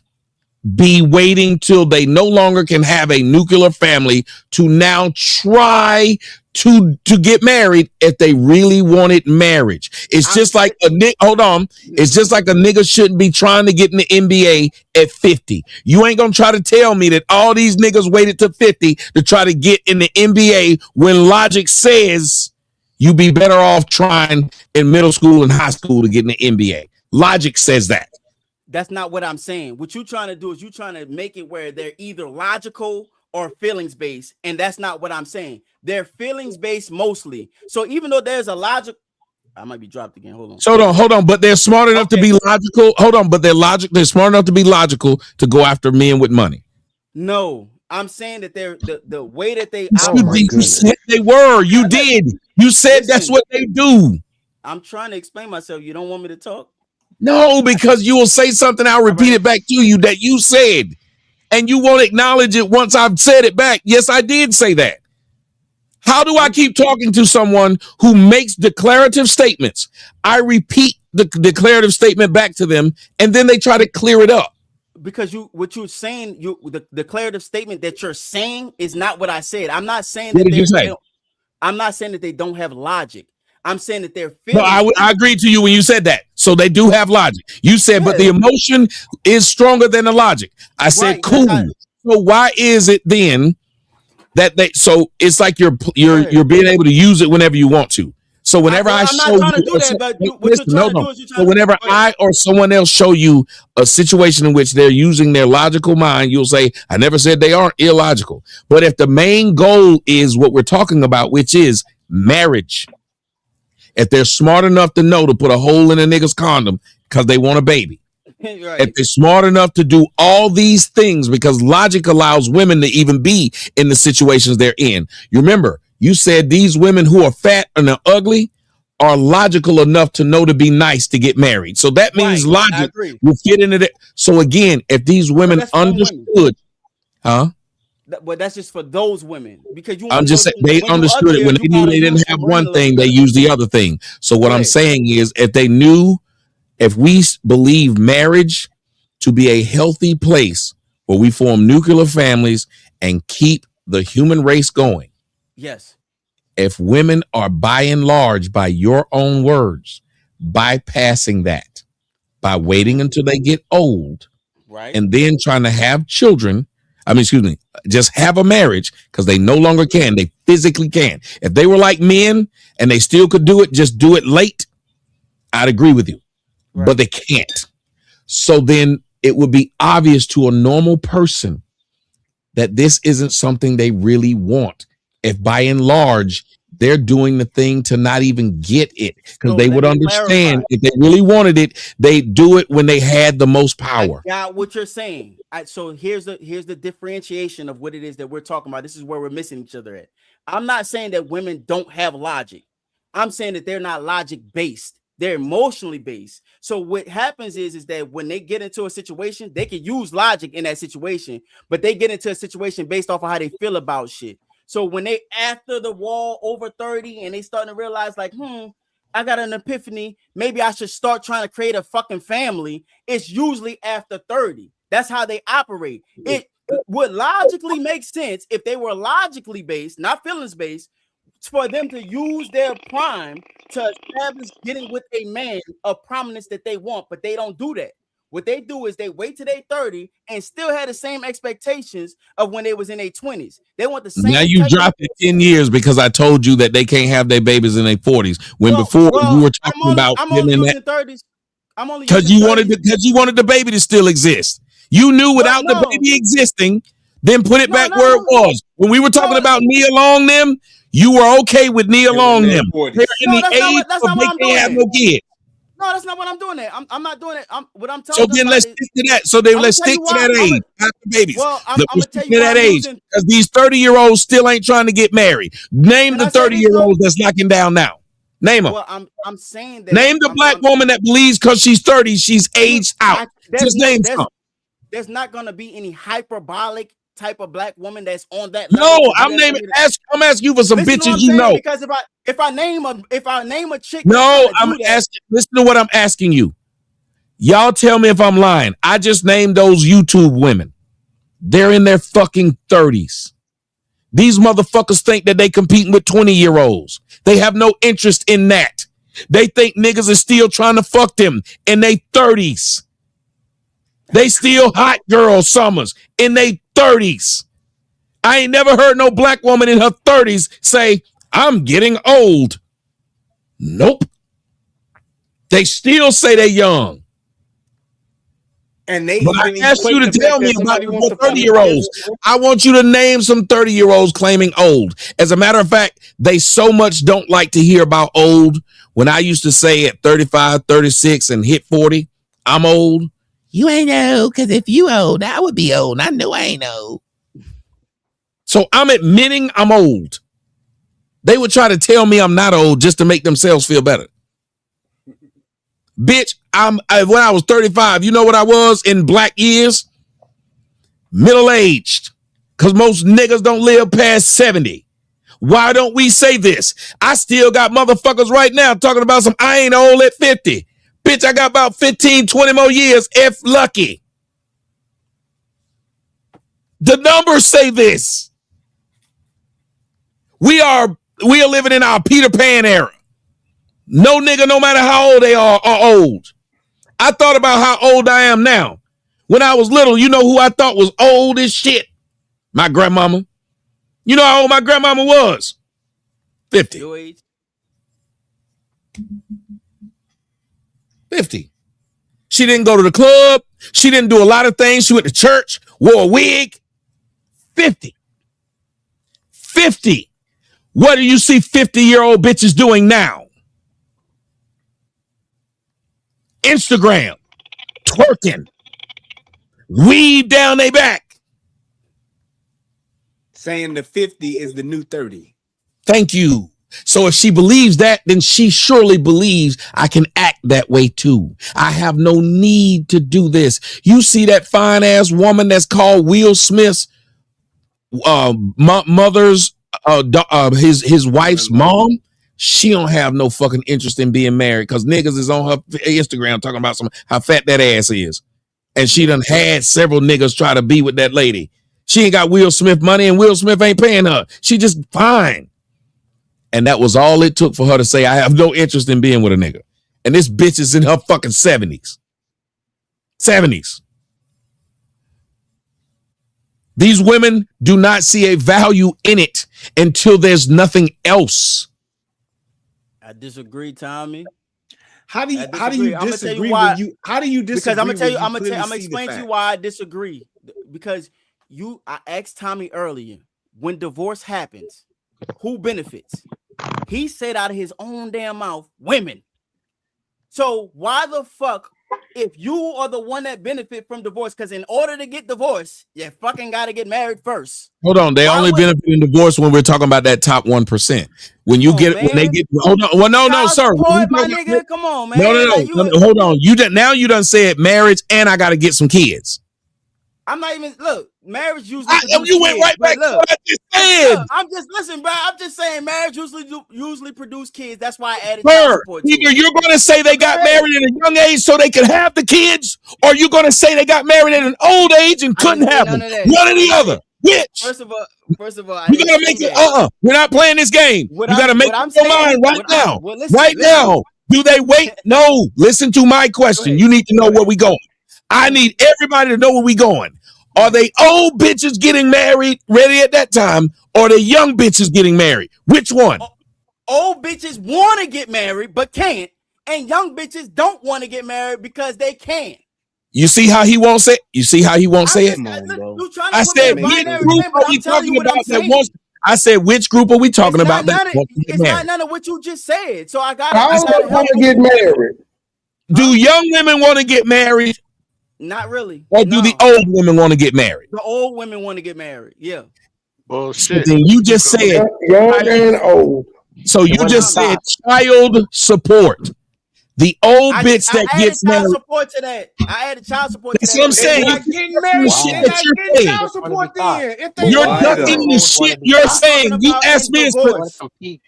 be waiting till they no longer can have a nuclear family to now try to get married if they really wanted marriage. It's just like It's just like a nigga shouldn't be trying to get in the NBA at 50. You ain't gonna try to tell me that all these niggas waited to 50 to try to get in the NBA when logic says you be better off trying in middle school and high school to get in the NBA. Logic says that. That's not what I'm saying. What you're trying to do is you're trying to make it where they're either logical are feelings based, and that's not what I'm saying. They're feelings based mostly. So even though there's a logic, I might be dropped again. Hold on. So hold on, but they're smart enough to be logical. Hold on, but they're smart enough to be logical to go after men with money. No, I'm saying that they're the way that they You said they were. You did. You said that's what they do. I'm trying to explain myself. You don't want me to talk? No, because you will say something. I'll repeat it back to you that you said, and you won't acknowledge it once I've said it back. Yes, I did say that. How do I keep talking to someone who makes declarative statements? I repeat the declarative statement back to them, and then they try to clear it up. Because what you're saying, the declarative statement that you're saying is not what I said. I'm not saying that I'm not saying that they don't have logic. I'm saying that they're feeling. No, I agreed to you when you said that. So they do have logic. You said, but the emotion is stronger than the logic. I said, cool. So why is it then that so it's like you're being able to use it whenever you want to. So whenever I show you, so whenever I or someone else show you a situation in which they're using their logical mind, you'll say, I never said they aren't illogical. But if the main goal is what we're talking about, which is marriage, if they're smart enough to know to put a hole in a nigga's condom because they want a baby, if they're smart enough to do all these things because logic allows women to even be in the situations they're in. You remember, you said these women who are fat and are ugly are logical enough to know to be nice to get married. So that means logic will fit into that. So again, if these women understood, but that's just for those women because I'm just saying they understood it when they knew they didn't have one thing, they used the other thing. So what I'm saying is if they knew, if we believe marriage to be a healthy place where we form nuclear families and keep the human race going. Yes. If women are by and large, by your own words, bypassing that by waiting until they get old and then trying to have children, just have a marriage because they no longer can. They physically can. If they were like men and they still could do it, just do it late, I'd agree with you. But they can't. So then it would be obvious to a normal person that this isn't something they really want. If by and large, they're doing the thing to not even get it because they would understand if they really wanted it, they do it when they had the most power. I got what you're saying. So here's the differentiation of what it is that we're talking about. This is where we're missing each other at. I'm not saying that women don't have logic. I'm saying that they're not logic based. They're emotionally based. So what happens is that when they get into a situation, they can use logic in that situation, but they get into a situation based off of how they feel about shit. So when they after the wall over 30 and they starting to realize like, I got an epiphany, maybe I should start trying to create a fucking family. It's usually after 30. That's how they operate. It would logically make sense if they were logically based, not feelings based, for them to use their prime to establish getting with a man of prominence that they want, but they don't do that. What they do is they wait till they 30 and still had the same expectations of when they was in their 20s. They want the same. Now you dropped it 10 years because I told you that they can't have their babies in their 40s. When before you were talking about I'm only using 30s. I'm only because you wanted the baby to still exist. You knew without the baby existing, then put it back where it was. When we were talking about Nia Long them, you were okay with Nia Long them. They're in the age of they can't have no kids. No, that's not what I'm doing. I'm not doing it. What I'm telling. So then let's stick to that. So then let's stick to that age. Not the babies. Well, I'm gonna tell you that age because these 30-year-olds still ain't trying to get married. Name the 30-year-olds that's knocking down now. Name them. Well, I'm saying that. Name the black woman that believes because she's 30, she's aged out. Just name some. There's not gonna be any hyperbolic type of black woman that's on that level. No, I'm asking you for some bitches you know. Because if I name a chick, no, I'm asking. Listen to what I'm asking you. Y'all tell me if I'm lying. I just named those YouTube women. They're in their fucking 30s. These motherfuckers think that they competing with 20-year-olds. They have no interest in that. They think niggas are still trying to fuck them in their 30s. They still hot girl summers in their 30s. I ain't never heard no black woman in her 30s say, I'm getting old. Nope. They still say they're young. And they but I even asked you to equate the tell fact me that about somebody the wants to 30-year-olds. I want you to name some 30-year-olds claiming old. As a matter of fact, they so much don't like to hear about old. When I used to say at 35, 36 and hit 40, I'm old. You ain't old, because if you old, I would be old. I know I ain't old. So I'm admitting I'm old. They would try to tell me I'm not old just to make themselves feel better. Bitch, when I was 35, you know what I was in black years? Middle-aged. Because most niggas don't live past 70. Why don't we say this? I still got motherfuckers right now talking about some I ain't old at 50. Bitch, I got about 15, 20 more years if lucky. The numbers say this. We are living in our Peter Pan era. No nigga, no matter how old they are old. I thought about how old I am now. When I was little, you know who I thought was old as shit? My grandmama. You know how old my grandmama was? 50. Your age? 50. She didn't go to the club. She didn't do a lot of things. She went to church, wore a wig. 50. 50. What do you see 50-year-old bitches doing now? Instagram, twerking, weed down their back. Saying the 50 is the new 30. Thank you. So if she believes that, then she surely believes I can act that way too. I have no need to do this. You see that fine ass woman that's called Will Smith's mother's his wife's mom? She don't have no fucking interest in being married because niggas is on her Instagram talking about how fat that ass is. And she done had several niggas try to be with that lady. She ain't got Will Smith money and Will Smith ain't paying her. She just fine. And that was all it took for her to say, I have no interest in being with a nigga. And this bitch is in her fucking 70s. 70s. These women do not see a value in it until there's nothing else. I disagree, Tommy. How do you disagree? I'm gonna tell you why. Because I'm gonna tell you, I'm gonna explain to you why I disagree. Because I asked Tommy earlier, when divorce happens, who benefits? He said out of his own damn mouth, women. So why the fuck, if you are the one that benefit from divorce, because in order to get divorced, you fucking gotta get married first. Hold on, they only benefit in divorce when we're talking about that top 1%. When you get, when they get, hold on, well, no, sir. Support, my nigga, come on, man. No, hold on. You done said marriage, and I gotta get some kids. I'm not even marriage usually. You went right back to what I just said. I'm just listen, bro. I'm just saying marriage usually produce kids. That's why I added child support. Either you're going to say they got married at a young age so they could have the kids, or you're going to say they got married at an old age and couldn't have them. One or the other. Which? First of all, you gotta make it. We're not playing this game. You gotta make up your mind right now. Right now. Do they wait? No. Listen to my question. You need to know where we going. I need everybody to know where we going. Are they old bitches getting married ready at that time, or the young bitches getting married? Which one? Old bitches want to get married but can't, and young bitches don't want to get married because they can't. You see how he won't say it? You see how he won't say it? I said, which group are we talking about that wants? I said, which group are we talking about that wants to get married? It's not none of what you just said. So I got to want to get married. Do young women want to get married? Not really. Or do the old women want to get married? The old women want to get married. Yeah. Bullshit. Then you just said young and old. So you just said child support. The old bitch that gets married. Support to that. I added child support. That's what I'm saying. They're not getting married. They're not getting child support then. You're ducking the shit you're saying. You asked me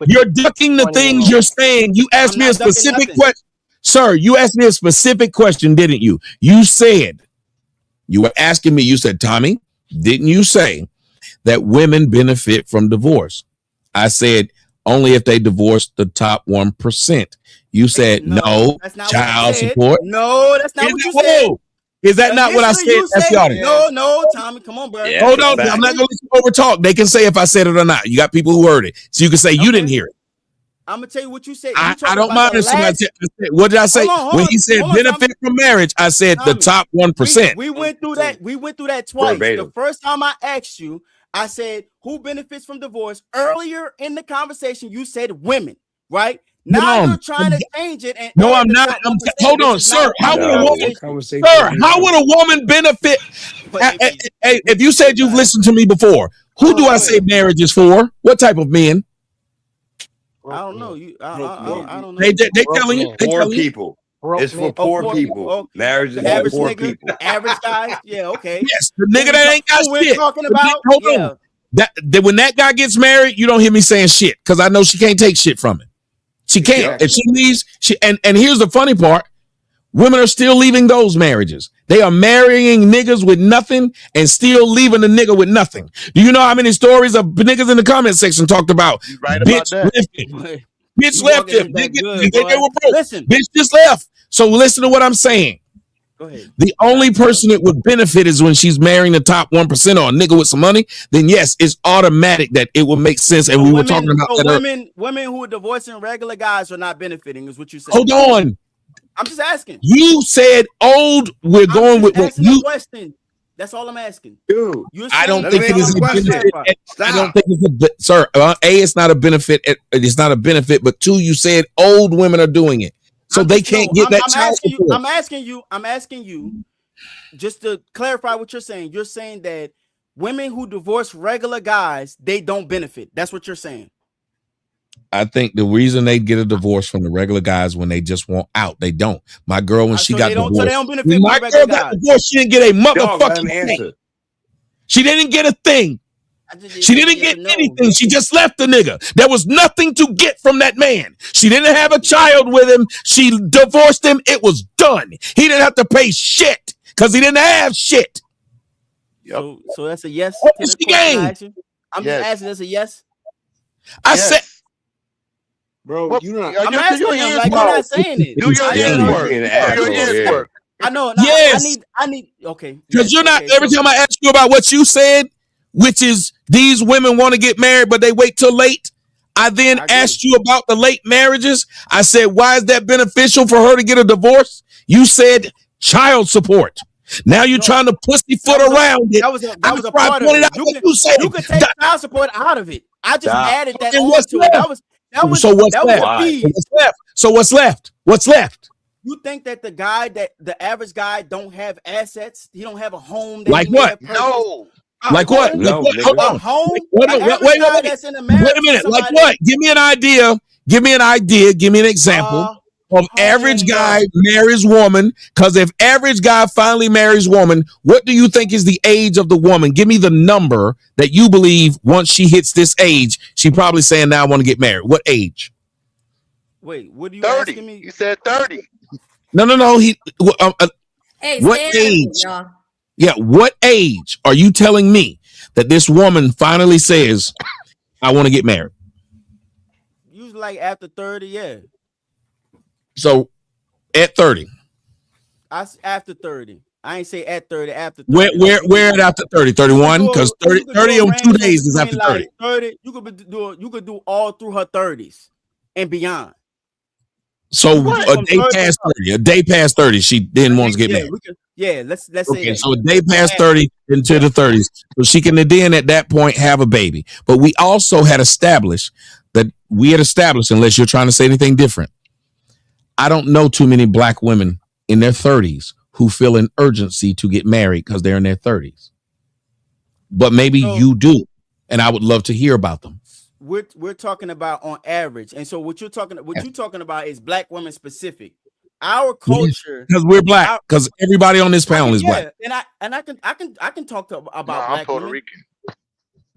you're ducking the things you're saying. You asked me a specific question. Sir, you asked me a specific question, didn't you? You said, you were asking me, you said, Tommy, didn't you say that women benefit from divorce? I said, only if they divorce the top 1%. You said no child support. No, that's not what you said. Is that not what I said? That's the audience. No, Tommy, come on, bro. Hold on, I'm not going to over talk. They can say if I said it or not. You got people who heard it, so you can say you didn't hear it. I'm gonna tell you what you said. I don't mind if somebody said, what did I say? When he said benefit from marriage, I said the top 1%. We went through that. We went through that twice. Verbatim. The first time I asked you, I said who benefits from divorce. Earlier in the conversation, you said women, right? Now you're trying to change it. And no, I'm not. Hold on, sir. How would a woman? Sir, how would a woman benefit? If you said you've listened to me before, who do I say marriage is for? What type of men? I don't know. I don't know. They telling you. Poor people. It's for poor people. Marriage is for poor people. Average guys. Yeah, okay. Yes, the nigga that ain't got shit. Talking about. Hold on. That when that guy gets married, you don't hear me saying shit because I know she can't take shit from it. She can't. If she leaves, and here's the funny part: women are still leaving those marriages. They are marrying niggas with nothing and still leaving the nigga with nothing. Do you know how many stories of niggas in the comment section talked about? Right Bitch about left it. Bitch left him. They were broke. Listen. Bitch just left. So listen to what I'm saying. Go ahead. The only person that would benefit is when she's marrying the top 1% or a nigga with some money. Then yes, it's automatic that it will make sense. And we were talking about that. Women who are divorcing regular guys are not benefiting, is what you said. Hold on. I'm just asking. You said old. We're going with what you. Question. That's all I'm asking. Dude, I don't think it is a benefit. I don't think it's a sir. A, it's not a benefit. It's not a benefit. But two, you said old women are doing it, so they can't get that child support. I'm asking you, just to clarify what you're saying. You're saying that women who divorce regular guys, they don't benefit. That's what you're saying. I think the reason they get a divorce from the regular guys when they just want out, they don't. My girl, when she got divorced, so they don't benefit my girl got divorced, she didn't get a motherfucking thing. She didn't get a thing. She didn't get anything. She just left the nigga. There was nothing to get from that man. She didn't have a child with him. She divorced him. It was done. He didn't have to pay shit because he didn't have shit. So that's a yes. To the question I'm just asking. That's a yes. I said. Bro, you not. I'm asking him like you're not saying it. Do your work. I know. Yes. I need. Okay. Because you're not. Every time I ask you about what you said, which is these women want to get married, but they wait till late. I then asked you about the late marriages. I said, why is that beneficial for her to get a divorce? You said child support. Now you're trying to pussyfoot around it. That was a part of it. You could take child support out of it. I just added that on to it. So what's left? What's left? You think that the average guy don't have assets? He don't have a home. Like what? No. Like what? No, hold on. A home? Wait a minute. Like what? Give me an idea. Give me an example of average guy marries woman. Because if average guy finally marries woman, what do you think is the age of the woman? Give me the number that you believe once she hits this age, she probably saying, now I want to get married. What age? Wait, what are you 30. asking me? You said 30. No. What age? Y'all. Yeah, what age are you telling me that this woman finally says, I want to get married? Usually like after 30, yeah. So at 30. After 30. I ain't say at 30, after 30. Where at after 30? 31? Because 30 on 2 days is after 30. Like 30. You could do all through her 30s and beyond. So a day past 30, she didn't want to get married. Let's say that. So a day past 30 into the 30s. So she can then at that point have a baby. But we also had established, unless you're trying to say anything different, I don't know too many black women in their 30s who feel an urgency to get married because they're in their 30s. But maybe you do. And I would love to hear about them. We're talking about on average. And so what you're talking about is black women specific. Our culture, because we're black, because everybody on this panel is black. And I can talk about black Puerto women, Rican.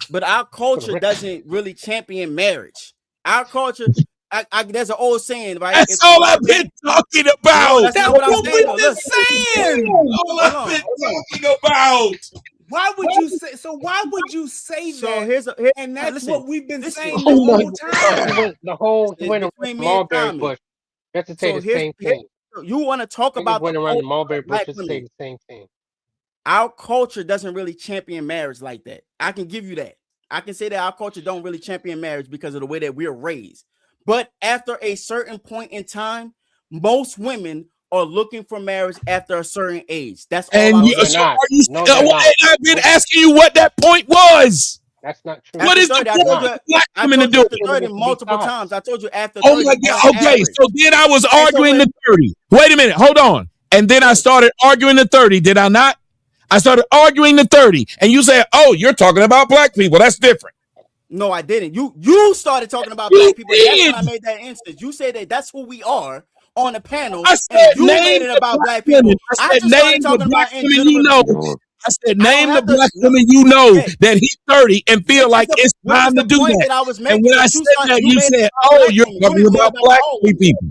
but our culture doesn't really champion marriage. Our culture, there's an old saying, right? That's all I've been talking about. That's not what I'm saying. All I've been talking about. Why would you say so? Why would you say that? And that's what we've been saying the whole time. The whole went around the mulberry bush. That's to say the same thing. You want to talk about went around the mulberry bush to say the same thing. Our culture doesn't really champion marriage like that. I can give you that. I can say that our culture don't really champion marriage because of the way that we're raised. But after a certain point in time, most women are looking for marriage after a certain age. That's all. And I'm you, saying. so are you, I've been asking you what that point was. That's not true. What After is the 30, I point told for you. black I women to told you do after it? 30 multiple times. I told you after Oh 30 my on God. Okay, average. so then I was arguing the 30. Wait a minute, hold on. And then I Yes. started arguing the 30. Did I not? I started arguing the 30. And you said, oh, you're talking about black people. That's different. No, I didn't. You started talking about You black people. And that's did. when I made that instance. You said that that's who we are on the panel, I and said you made name it the about black black people. women. I I said just started name the talking black about in women you general. know. I said I don't name the have to. black No, women you know hey, that he's 30 and feel like it's which time is to the do point that. that I was And making. when I That said that, you you made it said, about oh, black you're women. You talking didn't make it about about black all women. people.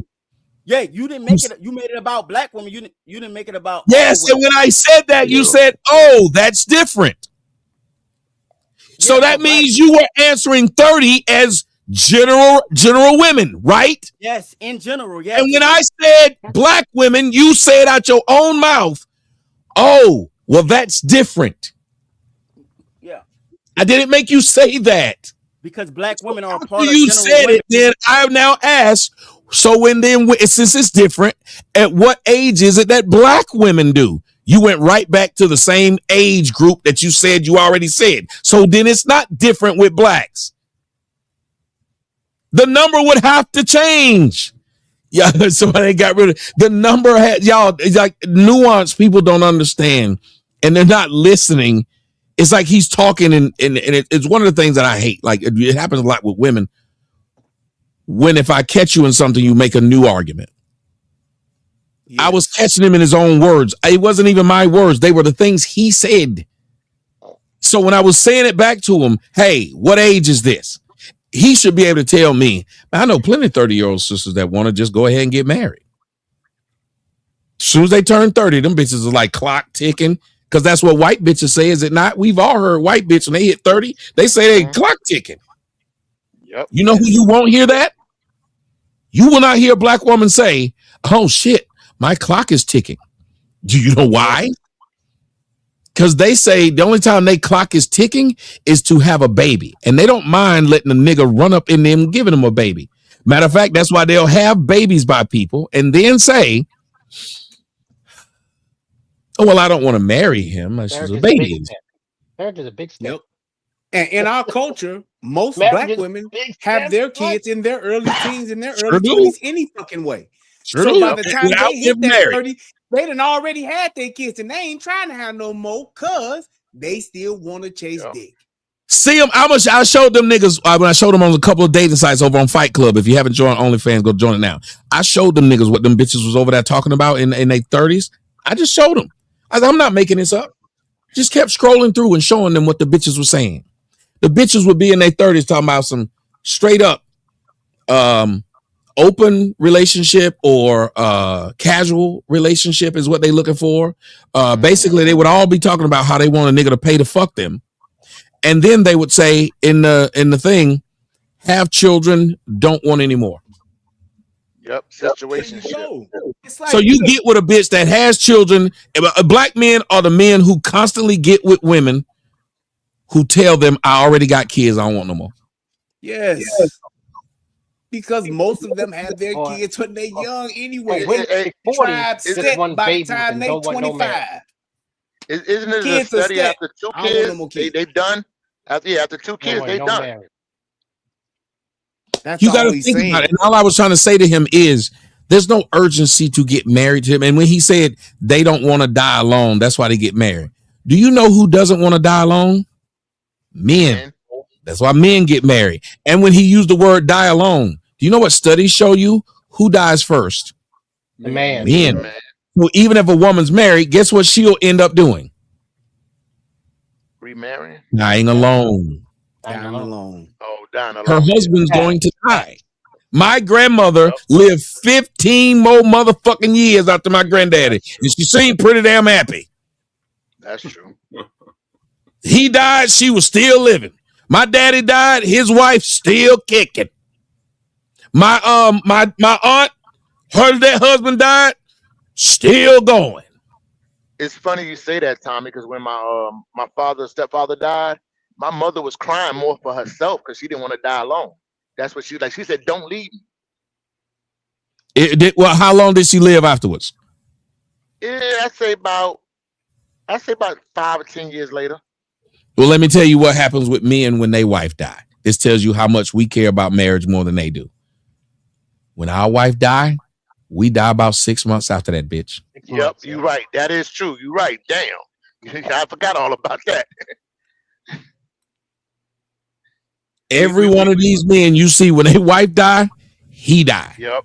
Yeah, you didn't make it. You made it about black women. You didn't make it about all Yes, women. and when I said that, you said, oh, that's different. So Yeah, that but black. means you were answering 30 as general women, right? Yes, in general, And yes. when I said black women, you said out your own mouth, oh, well, that's different. Yeah. I didn't make you say that. Because black women are a After part of you general said women. it, then I now ask, so since it's different, at what age is it that black women do? You went right back to the same age group that you said you already said. So then it's not different with blacks. The number would have to change. Yeah, so they got rid of the number. Y'all, it's like nuance people don't understand, and they're not listening. It's like he's talking, and it's one of the things that I hate. Like it happens a lot with women. When if I catch you in something, you make a new argument. Yes. I was catching him in his own words. It wasn't even my words. They were the things he said. So when I was saying it back to him, hey, what age is this? He should be able to tell me. I know plenty of 30-year-old sisters that want to just go ahead and get married. As soon as they turn 30, them bitches are like clock ticking. Because that's what white bitches say, is it not? We've all heard white bitch when they hit 30, they say they clock ticking. Yep. You know who you won't hear that? You will not hear a black woman say, oh shit, my clock is ticking. Do you know why? Because they say the only time they clock is ticking is to have a baby. And they don't mind letting a nigga run up in them giving them a baby. Matter of fact, that's why they'll have babies by people and then say, oh, well, I don't want to marry him. She's a baby. Marriage is a big step. Yep. And in our culture, most Marriage black is a women big have step, their right? kids in their early teens, in their Sure early do. 20s, any fucking way. Sure so do. by the time Without they hit getting that married. 30, they done already had their kids, and they ain't trying to have no more because they still want to chase dick. See them. I showed them niggas when I showed them on a couple of dating sites over on Fight Club. If you haven't joined OnlyFans, go join it now. I showed them niggas what them bitches was over there talking about in their 30s. I just showed them. I'm not making this up. Just kept scrolling through and showing them what the bitches were saying. The bitches would be in their 30s talking about some straight up open relationship or casual relationship is what they looking for. Basically, they would all be talking about how they want a nigga to pay to fuck them. And then they would say in the thing, have children, don't want any more. Yep, situation. So you get with a bitch that has children. Black men are the men who constantly get with women who tell them, I already got kids, I don't want no more. Yes. Because most of them have their kids when they're young anyway. Hey, tribe set by the time they 25. Isn't it kids a study set. after 2 kids, they've done? After 2 kids, they've done. That's you got to think about it. And all I was trying to say to him is there's no urgency to get married to him. And when he said they don't want to die alone, that's why they get married. Do you know who doesn't want to die alone? Men. That's why men get married. And when he used the word die alone, do you know what studies show you? Who dies first? The man. Men. So even if a woman's married, guess what she'll end up doing? Remarrying? Dying alone. Dying alone. Oh, dying alone. Her husband's going to die. My grandmother lived 15 more motherfucking years after my granddaddy, and she seemed pretty damn happy. That's true. He died, she was still living. My daddy died, his wife still kicking. My aunt, that husband died, still going. It's funny you say that, Tommy, because when my stepfather died, my mother was crying more for herself because she didn't want to die alone. That's what she like. She said, "Don't leave me." Well, how long did she live afterwards? Yeah, I say about 5 or 10 years later. Well, let me tell you what happens with men when their wife die. This tells you how much we care about marriage more than they do. When our wife die, we die about 6 months after that bitch. Yep, you're right. That is true. You're right. Damn, I forgot all about that. Every one of these men you see when their wife die, he died. Yep.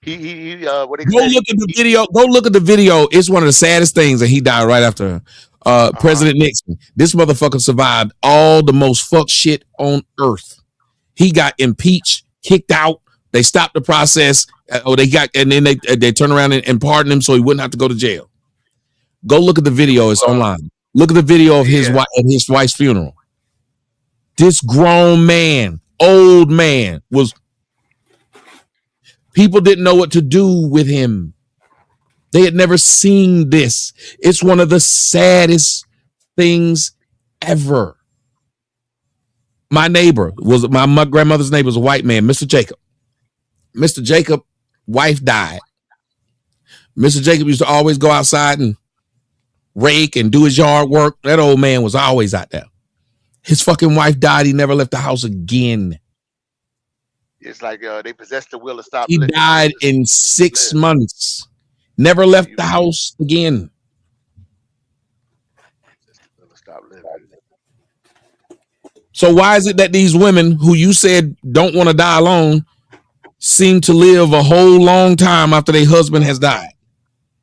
He what they Go look at the video. Go look at the video. It's one of the saddest things, and he died right after President Nixon. This motherfucker survived all the most fuck shit on earth. He got impeached, kicked out. They stopped the process. And then they turned around and pardoned him so he wouldn't have to go to jail. Go look at the video. It's online. Look at the video of his wife at his wife's funeral. This grown man, old man, was. People didn't know what to do with him. They had never seen this. It's one of the saddest things ever. My neighbor was my grandmother's neighbor was a white man, Mr. Jacob. Mr. Jacob, wife died. Mr. Jacob used to always go outside and rake and do his yard work. That old man was always out there. His fucking wife died. He never left the house again. It's like they possessed the will to stop. He died in 6 months. Never left the house again. So why is it that these women who you said don't want to die alone seem to live a whole long time after their husband has died?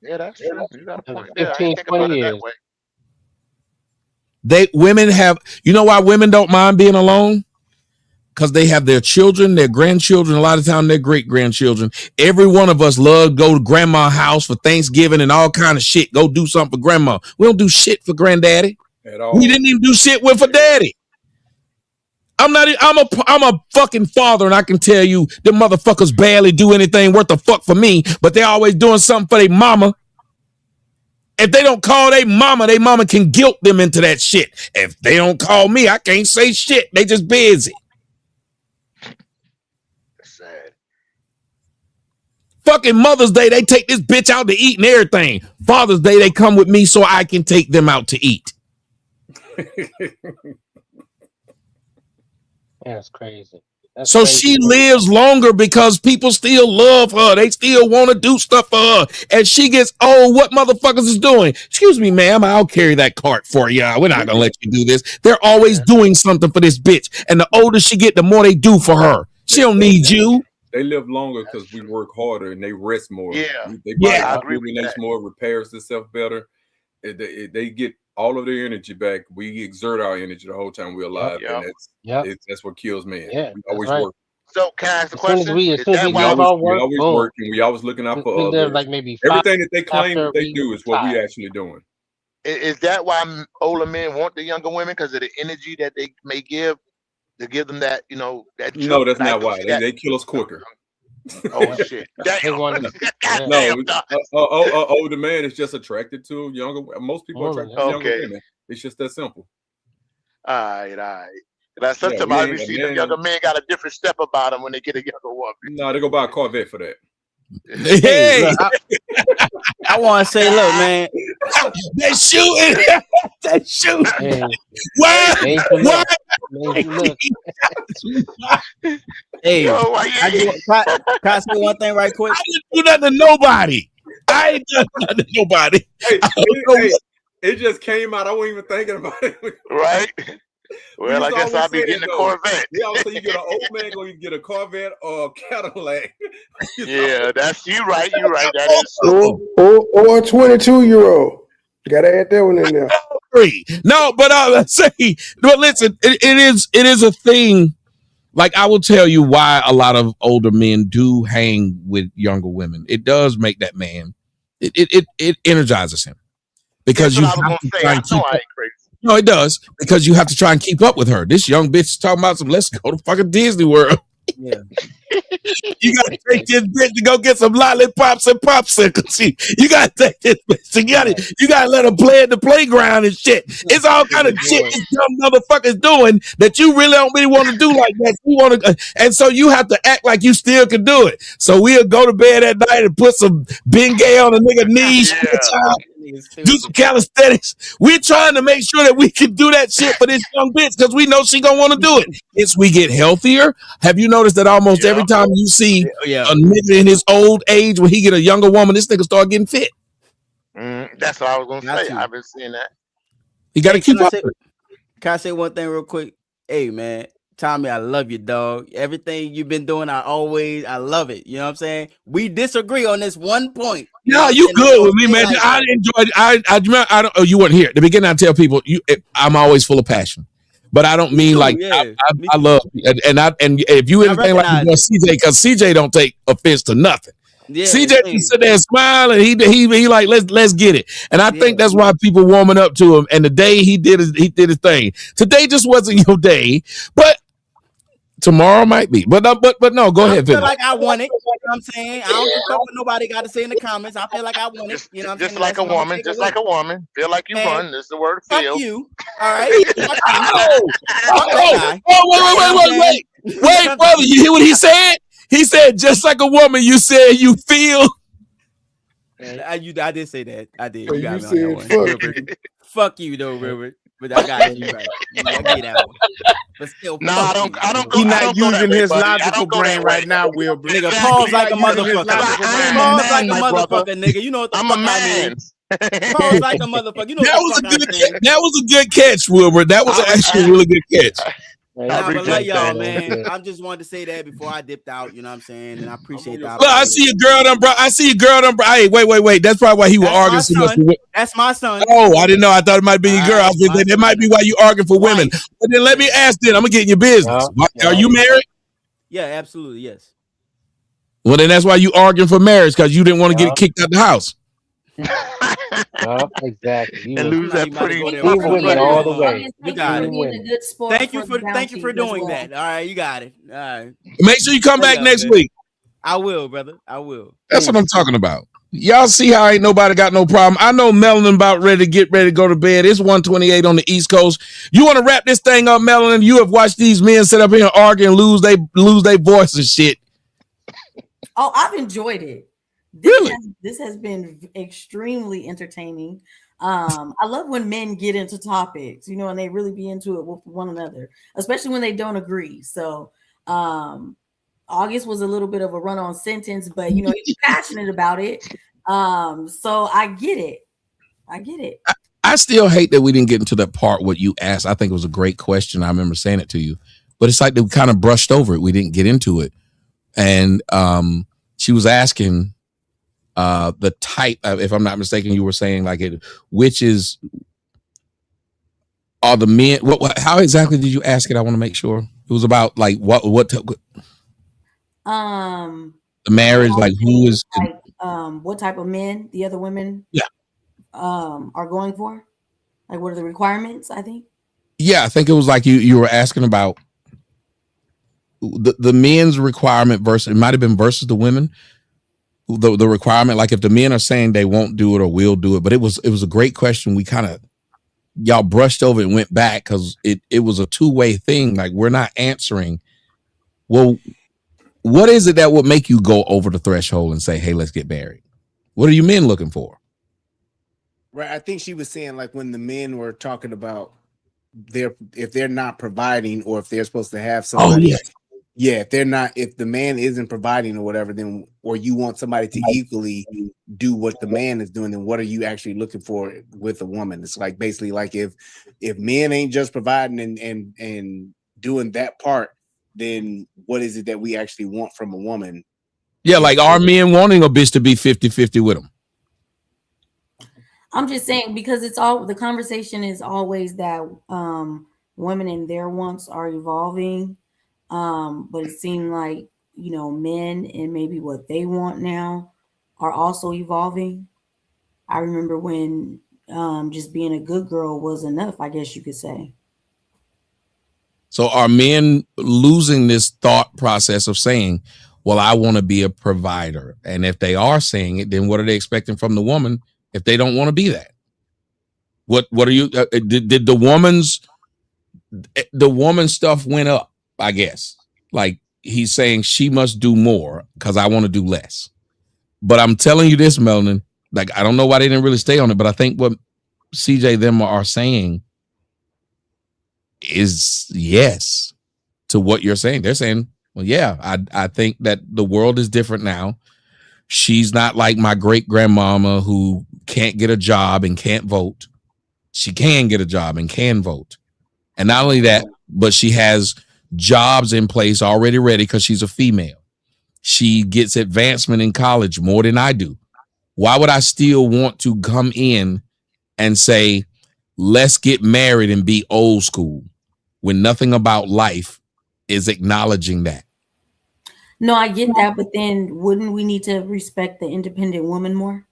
Yeah, that's true. You got a point. 15, 20 years. Women have, you know why women don't mind being alone? Because they have their children, their grandchildren, a lot of time their great-grandchildren. Every one of us love to go to grandma's house for Thanksgiving and all kind of shit. Go do something for grandma. We don't do shit for granddaddy. At all. We didn't even do shit for daddy. I'm a fucking father, and I can tell you them motherfuckers barely do anything worth a fuck for me, but they're always doing something for their mama. If they don't call their mama can guilt them into that shit. If they don't call me, I can't say shit. They just busy. Sad. Fucking Mother's Day, they take this bitch out to eat and everything. Father's Day, they come with me so I can take them out to eat. That's crazy. So she lives longer because people still love her. They still want to do stuff for her. And she gets old. What motherfuckers is doing? Excuse me, ma'am. I'll carry that cart for you. We're not going to let you do this. They're always doing something for this bitch. And the older she get, the more they do for her. She don't need you. They live longer because we work harder and they rest more. Yeah. I agree with that. More, repairs themselves better. They get all of their energy back. We exert our energy the whole time we're alive. And that's what kills men. Yeah, we always right. work. So can I ask the question? We always working. We always looking out for others. Like maybe everything that they claim that they do is what we actually doing. Is that why older men want the younger women? Because of the energy that they may give to give them that, that. No, that's not why. They kill us quicker. Oh shit! Older man is just attracted to younger. Most people are attracted to younger women. It's just that simple. All right. Sometimes I see the younger men got a different step about them when they get a younger woman. No, they go buy a Corvette for that. Hey, look, I want to say, look, man, they shooting. They shooting. Why? Hey, can I say one thing right quick? I didn't do nothing to nobody. I ain't done nothing to nobody. It just came out. I wasn't even thinking about it. Right? Well, I guess I'll be getting a Corvette. Yeah, so you get an old man going to get a Corvette or a Cadillac. Yeah, that's you right. You're right. That is so. Or a 22-year-old. You gotta add that one in there. No, but let's say, but listen, it is a thing. Like, I will tell you why a lot of older men do hang with younger women. It does make that man. It energizes him because you have to try and keep up. No, it does, because you have to try and keep up with her. This young bitch is talking about let's go to fucking Disney World. Yeah. You gotta take this bitch to go get some lollipops and popsicles. You gotta take this bitch. You gotta let her play at the playground and shit. It's all kind of shit these dumb motherfuckers doing that you really don't really want to do like that. You want to, and so you have to act like you still can do it. So we'll go to bed at night and put some Bengay on a nigga knees, do some calisthenics. We're trying to make sure that we can do that shit for this young bitch because we know she gonna want to do it. As we get healthier, have you noticed that almost every time you see a nigga in his old age when he get a younger woman, this nigga start getting fit? That's what I was gonna say. I've been seeing that. You got to keep up. Can I say one thing real quick? Hey man, Tommy, I love you, dog. Everything you've been doing, I love it. You know what I'm saying? We disagree on this one point. No, you good with me, man. I enjoyed. I don't. Oh, you weren't here at the beginning. I tell people, I'm always full of passion, but I don't mean like I love and if you anything like CJ, because CJ don't take offense to nothing. Yeah, CJ can sit there and smile, and he like let's get it. And I think that's why people warming up to him. And the day he did his thing. Today just wasn't your day, but tomorrow might be. But no, go ahead. I feel like I won it. You know what I'm saying? I don't give a fuck what nobody got to say in the comments. I feel like I won it. You know what I'm saying? Just like a woman. Just like a woman. Feel like you won. That's the word. Feel. Fuck you. All right. Wait, brother. You hear what he said? He said, just like a woman, you said you feel. I did say that. I did. You got me on that one. Fuck you, though, Wilbert. But I got you right. I get that one. But still, no, I don't. He's not using his logical brain right now, Wilbert. Nigga, pause like a motherfucker. Pause like a motherfucker, nigga. You know what the fuck I mean. Pause like a motherfucker. You know what the fuck I mean. That was a good catch, Wilbert. That was actually a really good catch. I love y'all, man. I just wanted to say that before I dipped out. You know what I'm saying? And I appreciate that. Look, I see a girl done, bro. Hey, wait. That's probably why he was arguing so much. That's my son. Oh, I didn't know. I thought it might be your girl. That might be why you arguing for women. But then let me ask then. I'm gonna get in your business. Are you married? Yeah, absolutely. Yes. Well, then that's why you arguing for marriage, because you didn't want to get kicked out the house. Exactly. And lose that pretty women all the way. You got it. Thank you for doing that. All right, you got it. All right. Make sure you come back next week. I will, brother. I will. That's what I'm talking about. Y'all see how ain't nobody got no problem. I know Melanin about ready to go to bed. It's 1:28 on the East Coast. You want to wrap this thing up, Melanin? You have watched these men sit up here and argue and lose their voice and shit. Oh, I've enjoyed it. This has been extremely entertaining. I love when men get into topics, and they really be into it with one another, especially when they don't agree. So August was a little bit of a run-on sentence, but he's passionate about it. So I get it. I still hate that we didn't get into that part what you asked. I think it was a great question. I remember saying it to you, but it's like they kind of brushed over it. We didn't get into it. And she was asking the type, if I'm not mistaken, you were saying like which are the men, how exactly did you ask it? I want to make sure it was about like the marriage, like who is what type of men the other women are going for, like what are the requirements? I think I think it was like you were asking about the men's requirement versus, it might have been versus the women. The requirement, like if the men are saying they won't do it or will do it, but it was a great question. We kind of y'all brushed over and went back because it was a two-way thing. Like we're not answering. Well, what is it that would make you go over the threshold and say, "Hey, let's get married"? What are you men looking for? Right. I think she was saying like when the men were talking about if they're not providing or if they're supposed to have somebody. If the man isn't providing or whatever, then or you want somebody to equally do what the man is doing, then what are you actually looking for with a woman? It's like basically like if men ain't just providing and doing that part, then what is it that we actually want from a woman? Yeah, like are men wanting a bitch to be 50-50 with them? I'm just saying because the conversation is always that women and their wants are evolving. But it seemed like, men and maybe what they want now are also evolving. I remember when just being a good girl was enough, I guess you could say. So are men losing this thought process of saying, well, I want to be a provider? And if they are saying it, then what are they expecting from the woman if they don't want to be that? What are you did the woman stuff went up, I guess. Like he's saying she must do more because I want to do less. But I'm telling you this, Melanin, like I don't know why they didn't really stay on it, but I think what CJ them are saying is yes to what you're saying. They're saying, well, yeah, I think that the world is different now. She's not like my great grandmama who can't get a job and can't vote. She can get a job and can vote. And not only that, but she has jobs in place already ready because she's a female. She gets advancement in college more than I do. Why would I still want to come in and say, let's get married and be old school when nothing about life is acknowledging that? No, I get that, but then wouldn't we need to respect the independent woman more?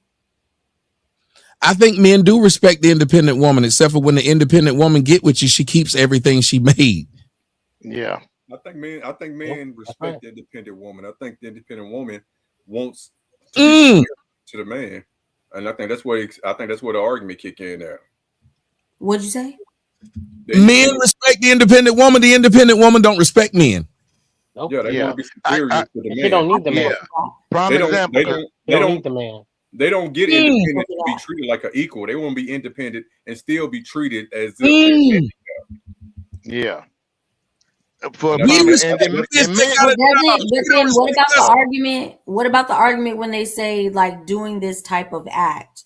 I think men do respect the independent woman, except for when the independent woman get with you, she keeps everything she made. Yeah. I think men respect the independent woman. I think the independent woman wants to be to the man. And I think that's where the argument kick in there. What'd you say? Men respect the independent woman. The independent woman don't respect men. Nope. Yeah, they want to be superior to the man. They don't need the man. Prime example. They don't need the man. They don't get independent to be treated like an equal. They want to be independent and still be treated as if yeah. But then what about the argument? What about the argument when they say like doing this type of act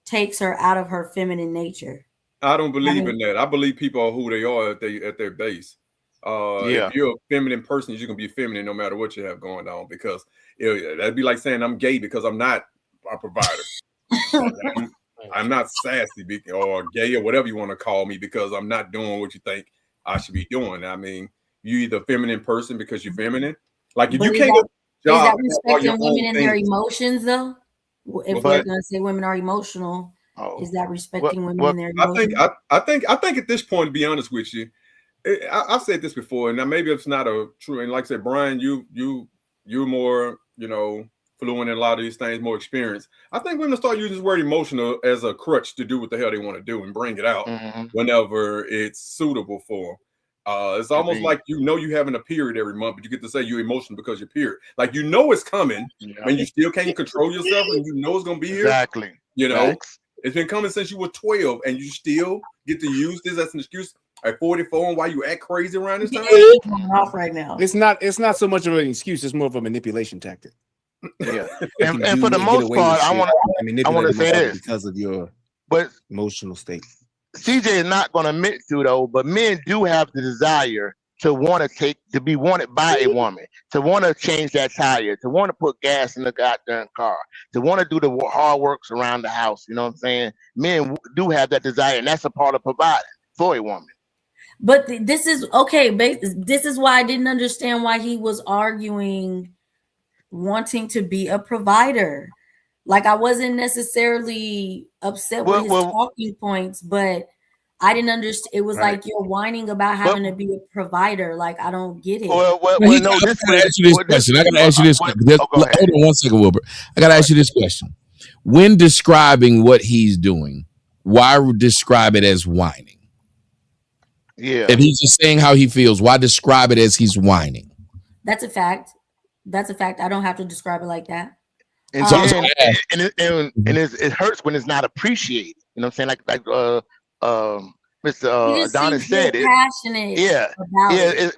takes her out of her feminine nature? I don't believe in that. I believe people are who they are at their base. If you're a feminine person, you're gonna be feminine no matter what you have going on, because that'd be like saying I'm gay because I'm not a provider. I'm not sassy or gay or whatever you want to call me because I'm not doing what you think I should be doing. I mean, you either a feminine person because you're feminine. Like if you can't is that respecting women in their emotions though? If we're gonna say women are emotional, is that respecting women in their emotions? I think at this point, to be honest with you, I've said this before, and now maybe it's not a true. And like I said, Brian, you're more, fluent in a lot of these things, more experienced. I think women start using this word emotional as a crutch to do what the hell they want to do and bring it out whenever it's suitable for them. It's almost like you're having a period every month, but you get to say you're emotional because your period. Like it's coming, and you still can't control yourself, and it's gonna be here. Exactly. It's been coming since you were 12, and you still get to use this as an excuse at 44 and why you act crazy around this time. Off right now. It's not so much of an excuse. It's more of a manipulation tactic. Yeah, and for the most part, I want to say this because of your emotional state. CJ is not going to admit to though, but men do have the desire to be wanted by a woman, to want to change that tire, to want to put gas in the goddamn car, to want to do the hard works around the house. You know what I'm saying? Men do have that desire, and that's a part of providing for a woman. But this is okay. This is why I didn't understand why he was arguing wanting to be a provider. Like I wasn't necessarily upset with his talking points, but I didn't understand. It was like you're whining about having to be a provider. Like I don't get it. I gotta ask you this question. Hold on 1 second, Wilbur. I gotta ask you this question. When describing what he's doing, why describe it as whining? Yeah. If he's just saying how he feels, why describe it as he's whining? That's a fact. I don't have to describe it like that. And it hurts when it's not appreciated. You know what I'm saying? Like Mr. Adonis said it. Passionate. Yeah.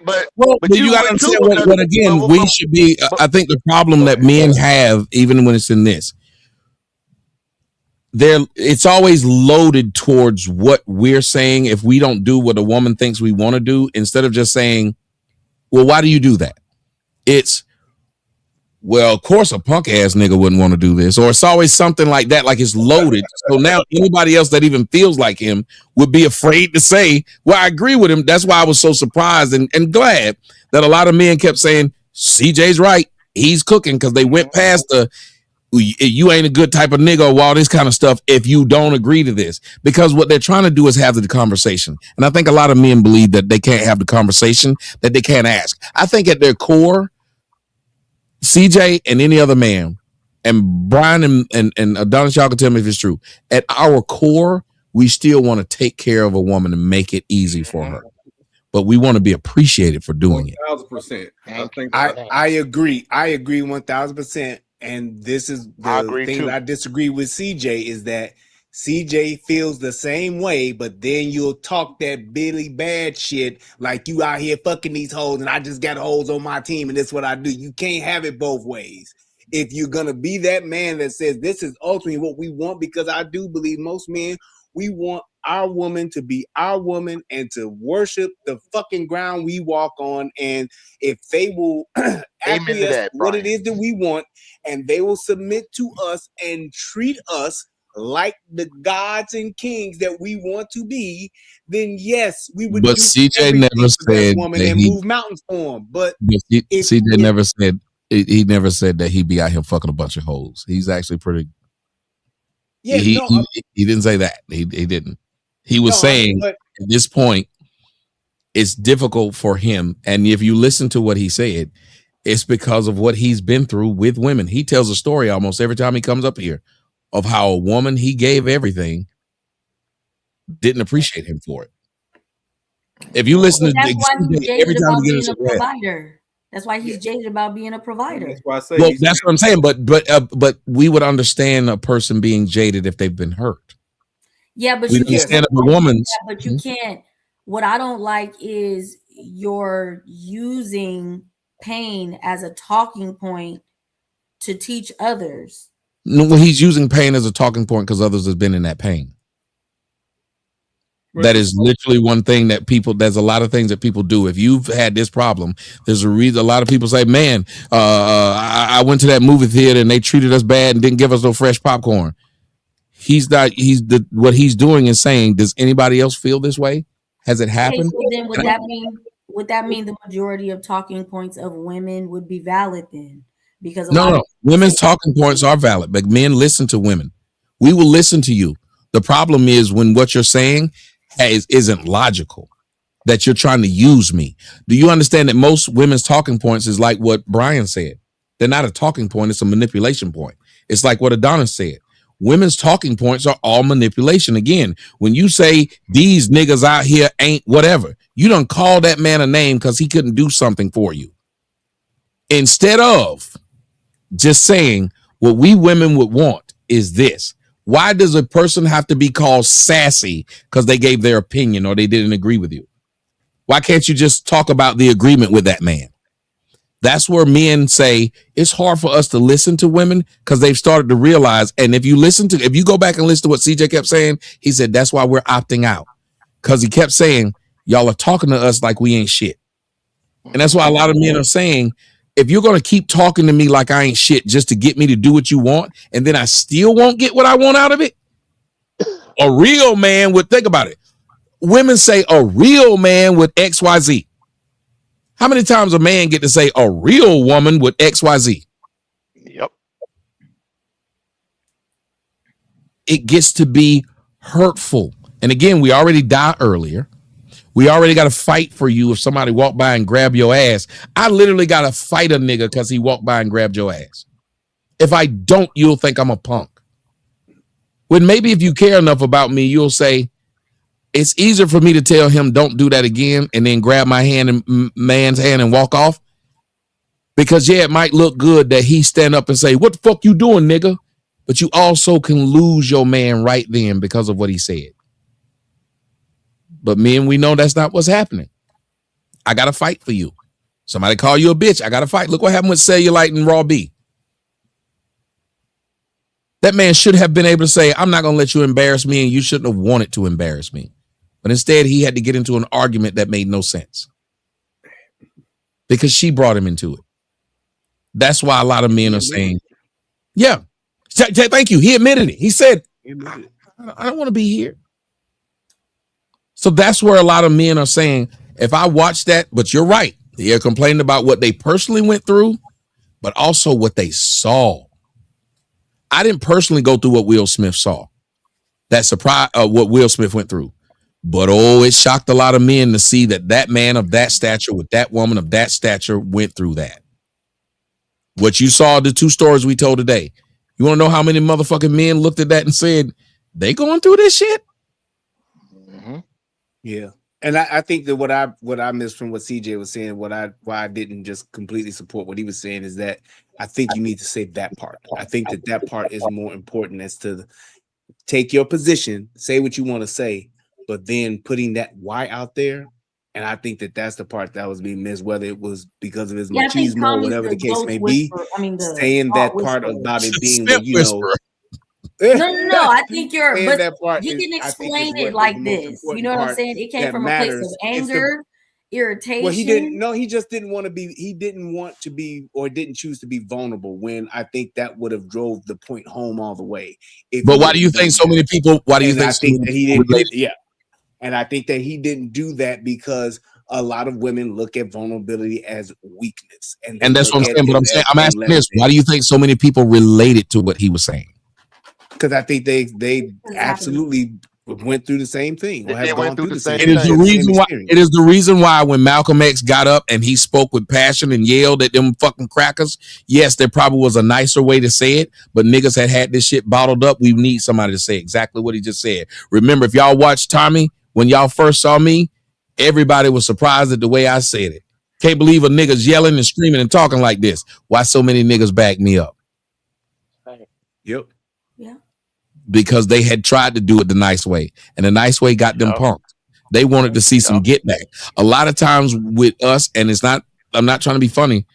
But you got to understand what again we should be. I think the problem that men have, even when it's in this, it's always loaded towards what we're saying. If we don't do what a woman thinks we want to do, instead of just saying, "Well, why do you do that?" It's, well, of course a punk ass nigga wouldn't want to do this. Or it's always something like that, like it's loaded. So now anybody else that even feels like him would be afraid to say, well, I agree with him. That's why I was so surprised and glad that a lot of men kept saying, CJ's right. He's cooking, because they went past the, you ain't a good type of nigga or all this kind of stuff if you don't agree to this. Because what they're trying to do is have the conversation. And I think a lot of men believe that they can't have the conversation, that they can't ask. I think at their core, CJ and any other man, and Brian and Adonis, y'all can tell me if it's true. At our core, we still want to take care of a woman and make it easy for her. But we want to be appreciated for doing it. 1,000%. I agree. I agree 1,000%. And this is the thing that I disagree with CJ is that CJ feels the same way, but then you'll talk that Billy Bad shit like you out here fucking these hoes and I just got hoes on my team and that's what I do. You can't have it both ways. If you're going to be that man that says this is ultimately what we want, because I do believe most men, we want our woman to be our woman and to worship the fucking ground we walk on. And if they will acquiesce what it is that we want, and they will submit to us and treat us like the gods and kings that we want to be, then yes, we would but do CJ never said woman that and he, move mountains for him. But CJ never said he never said that he'd be out here fucking a bunch of hoes. He's actually pretty. Yeah, he didn't say that. He didn't. He was saying at this point, it's difficult for him. And if you listen to what he said, it's because of what he's been through with women. He tells a story almost every time he comes up here of how a woman he gave everything didn't appreciate him for it. If you listen to that's why he's jaded about being a provider. provider. That's why he's jaded about being a provider. That's why I say. Well, that's what I'm saying. But we would understand a person being jaded if they've been hurt. Yeah, but we understand a woman's. But you can't. What I don't like is you're using pain as a talking point to teach others. No, well, he's using pain as a talking point because others have been in that pain. That is literally one thing that there's a lot of things that people do. If you've had this problem, there's a reason. A lot of people say, man, I went to that movie theater and they treated us bad and didn't give us no fresh popcorn. What he's doing is saying, does anybody else feel this way? Has it happened? Okay, so then would that mean the majority of talking points of women would be valid then? Because no, women's talking points are valid, but men listen to women. We will listen to you. The problem is when what you're saying isn't logical, that you're trying to use me. Do you understand that most women's talking points is like what Brian said? They're not a talking point, it's a manipulation point. It's like what Adonis said. Women's talking points are all manipulation. Again, when you say these niggas out here ain't whatever, you done call that man a name because he couldn't do something for you. Instead of just saying what we women would want is this. Why does a person have to be called sassy because they gave their opinion or they didn't agree with you? Why can't you just talk about the agreement with that man? That's where men say it's hard for us to listen to women because they've started to realize. And if you go back and listen to what CJ kept saying, he said that's why we're opting out, because he kept saying y'all are talking to us like we ain't shit. And that's why a lot of men are saying, if you're going to keep talking to me like I ain't shit just to get me to do what you want, and then I still won't get what I want out of it, a real man would think about it. Women say a real man with XYZ. How many times a man get to say a real woman with XYZ? Yep. It gets to be hurtful. And again, we already died earlier. We already got to fight for you if somebody walk by and grab your ass. I literally got to fight a nigga because he walked by and grabbed your ass. If I don't, you'll think I'm a punk. When maybe if you care enough about me, you'll say, it's easier for me to tell him don't do that again and then grab my hand and man's hand and walk off. Because yeah, it might look good that he stand up and say, what the fuck you doing, nigga? But you also can lose your man right then because of what he said. But men, we know that's not what's happening. I got to fight for you. Somebody call you a bitch. I got to fight. Look what happened with Cellulite and Raw B. That man should have been able to say, I'm not going to let you embarrass me, and you shouldn't have wanted to embarrass me. But instead, he had to get into an argument that made no sense because she brought him into it. That's why a lot of men are saying, yeah, thank you. He admitted it. He said, I don't want to be here. So that's where a lot of men are saying, if I watch that, but you're right. They're complaining about what they personally went through, but also what they saw. I didn't personally go through what Will Smith saw. That surprise, what Will Smith went through. But it shocked a lot of men to see that man of that stature with that woman of that stature went through that. What you saw, the 2 stories we told today. You want to know how many motherfucking men looked at that and said, they going through this shit? Mm-hmm. Yeah. And I think that what I missed from what CJ was saying, why I didn't just completely support what he was saying is that I think you need to say that part. I think that part is more important as to take your position, say what you want to say, but then putting that why out there. And I think that's the part that was being missed, whether it was because of his machismo or whatever the case may be. Saying that part about it being that, you know. No. I think you can explain it like this. You know what I'm saying? It came from a place of anger, irritation. Well, he just didn't want to be, or didn't choose to be vulnerable, when I think that would have drove the point home all the way. But why do you think so many people, that he didn't, yeah. And I think that he didn't do that because a lot of women look at vulnerability as weakness. And that's what I'm saying. But I'm asking this: why do you think so many people related to what he was saying? Because I think they absolutely went through the same thing. Or have gone through the same thing. It is the reason why when Malcolm X got up and he spoke with passion and yelled at them fucking crackers, yes, there probably was a nicer way to say it, but niggas had this shit bottled up. We need somebody to say exactly what he just said. Remember, if y'all watched Tommy, when y'all first saw me, everybody was surprised at the way I said it. Can't believe a nigga's yelling and screaming and talking like this. Why so many niggas back me up? Yep. Yeah. Because they had tried to do it the nice way, and the nice way got them punked. They wanted to see some get back. A lot of times with us, and I'm not trying to be funny,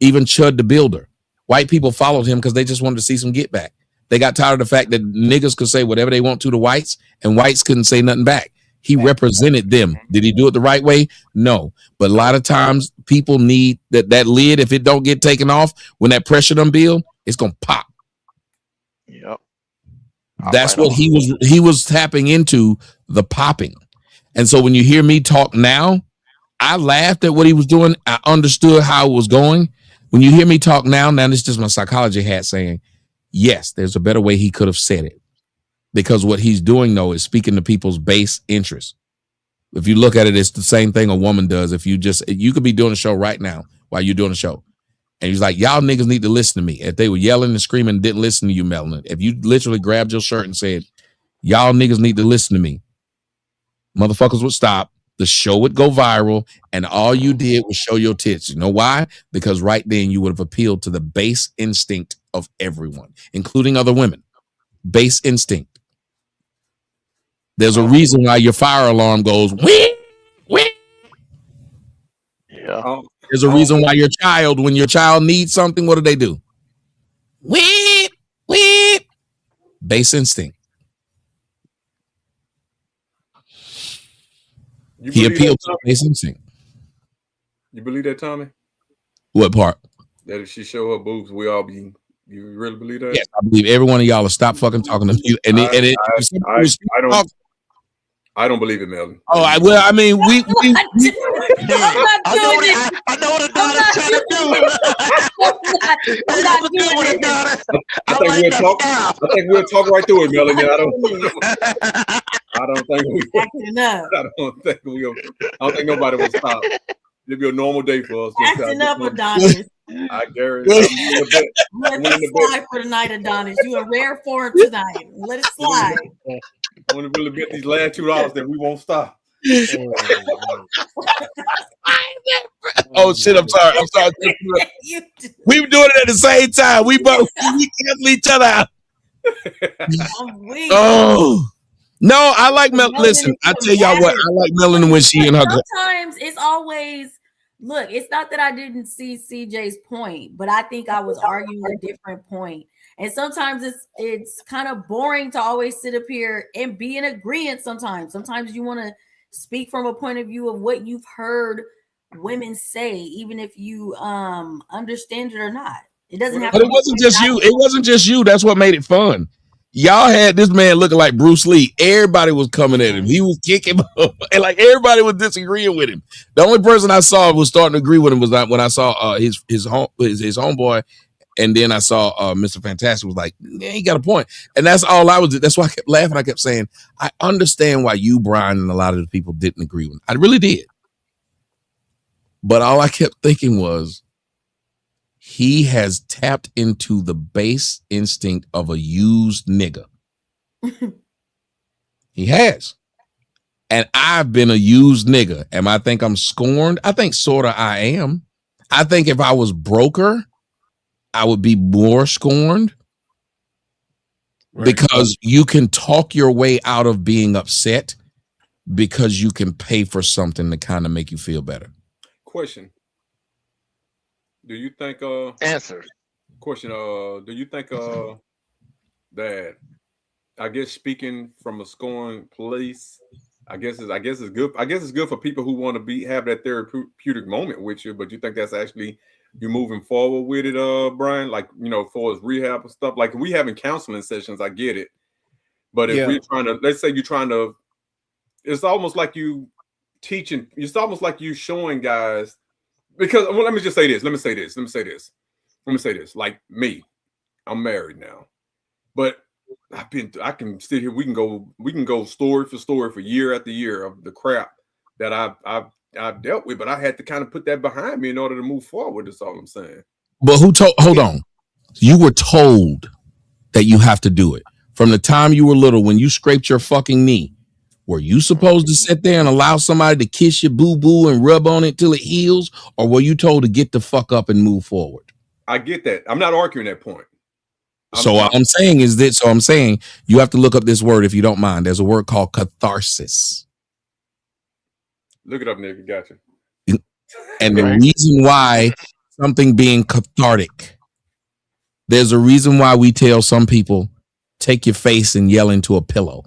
even Chud the Builder, white people followed him because they just wanted to see some get back. They got tired of the fact that niggas could say whatever they want to whites, and whites couldn't say nothing back. He represented them. Did he do it the right way? No. But a lot of times people need that lid. If it don't get taken off, when that pressure done build, it's gonna pop. Yep. That's what he was tapping into, the popping. And so when you hear me talk now, I laughed at what he was doing. I understood how it was going. When you hear me talk now it's just my psychology hat saying, yes, there's a better way he could have said it. Because what he's doing, though, is speaking to people's base interests. If you look at it, it's the same thing a woman does. You could be doing a show right now while you're doing a show. And he's like, y'all niggas need to listen to me. If they were yelling and screaming and didn't listen to you, Melanin, if you literally grabbed your shirt and said, y'all niggas need to listen to me, motherfuckers would stop. The show would go viral. And all you did was show your tits. You know why? Because right then you would have appealed to the base instinct of everyone, including other women. Base instinct. There's a reason why your fire alarm goes, wee, wee. Yeah. There's a reason why when your child needs something, what do? Weep, weep. Base instinct. He appealed to base instinct. You believe that, Tommy? What part? That if she show her boobs, we all be. You really believe that? Yes, I believe every one of y'all will stop fucking talking to me. I don't believe it, Melvin. Oh, I mean, we I know what Adonis trying to do. I think we'll talk right through it, Melanie. I don't think nobody will stop. It'll be a normal day for us. Acting up, Adonis. I guarantee. Let it slide for the night, Adonis. You in rare form tonight. Let it slide. I want to really bet these last $2 that we won't stop. Oh shit! I'm sorry. We were doing it at the same time. We both cancel each other out. Oh no! I like Melanin. Listen, I tell y'all what. I like Melanin when she and her. Sometimes it's always. Look, it's not that I didn't see CJ's point, but I think I was arguing a different point. And sometimes it's kind of boring to always sit up here and be in agreement sometimes. Sometimes you want to speak from a point of view of what you've heard women say, even if you understand it or not. It doesn't have but it wasn't just you. It wasn't just you. That's what made it fun. Y'all had this man looking like Bruce Lee. Everybody was coming at him. He was kicking him, and like everybody was disagreeing with him. The only person I saw was starting to agree with him was when I saw his homeboy And then I saw Mr. Fantastic was like, yeah, he got a point. And that's all I was. That's why I kept laughing. I kept saying, I understand why you, Brian, and a lot of the people didn't agree with me. I really did. But all I kept thinking was, he has tapped into the base instinct of a used nigga. He has. And I've been a used nigga. Am I think I'm scorned? I think sort of I am. I think if I was broker, I would be more scorned. Right. Because you can talk your way out of being upset because you can pay for something to kind of make you feel better. Question. Do you think answer. Question, do you think that, I guess speaking from a scoring place, I guess it's good. I guess it's good for people who want to have that therapeutic moment with you, but you think that's actually you moving forward with it, Brian? Like, you know, for his rehab and stuff. Like, we having counseling sessions, I get it. But if we're trying to, let's say you're trying to, it's almost like you teaching, it's almost like you showing guys, because, well, let me just say this. Like me, I'm married now, but I can sit here. We can go story for story for year after year of the crap that I've dealt with, but I had to kind of put that behind me in order to move forward. That's all I'm saying. But hold on. You were told that you have to do it from the time you were little. When you scraped your fucking knee, were you supposed to sit there and allow somebody to kiss your boo-boo and rub on it till it heals? Or were you told to get the fuck up and move forward? I get that. I'm not arguing that point. I'm saying you have to look up this word if you don't mind. There's a word called catharsis. Look it up, nigga. Gotcha. And the reason why something being cathartic, there's a reason why we tell some people, take your face and yell into a pillow.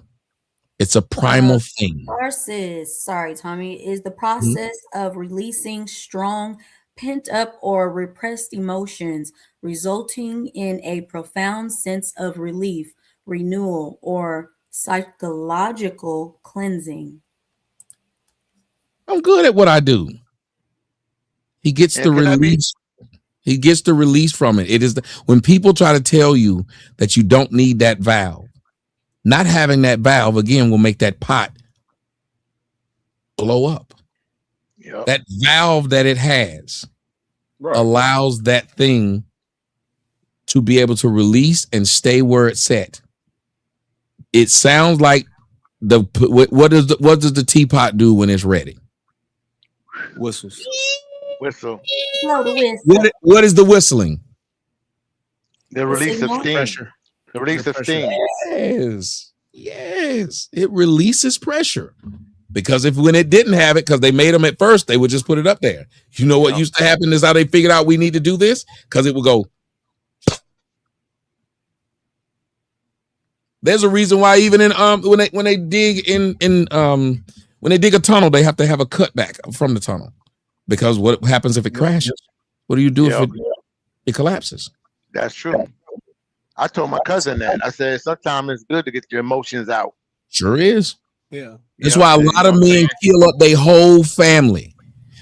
It's a primal thing. Catharsis, sorry, Tommy, is the process of releasing strong, pent-up or repressed emotions, resulting in a profound sense of relief, renewal, or psychological cleansing. I'm good at what I do. He gets the release. He gets the release from it. It is when people try to tell you that you don't need that valve. Not having that valve again will make that pot blow up. Yep. That valve that it has allows that thing to be able to release and stay where it's set. It sounds like what does the teapot do when it's ready? Whistles. Whistle. What is the whistling? The release of steam. Pressure. The release of steam. Yes. It releases pressure. Because when it didn't have it, because they made them at first, they would just put it up there. You know what used to happen is how they figured out we need to do this? Because it would go. There's a reason why even in when they dig when they dig a tunnel, they have to have a cutback from the tunnel. Because what happens if it crashes? What do you do if it collapses? That's true. I told my cousin that. I said sometimes it's good to get your emotions out. Sure is. Yeah. That's why a lot of men kill up their whole family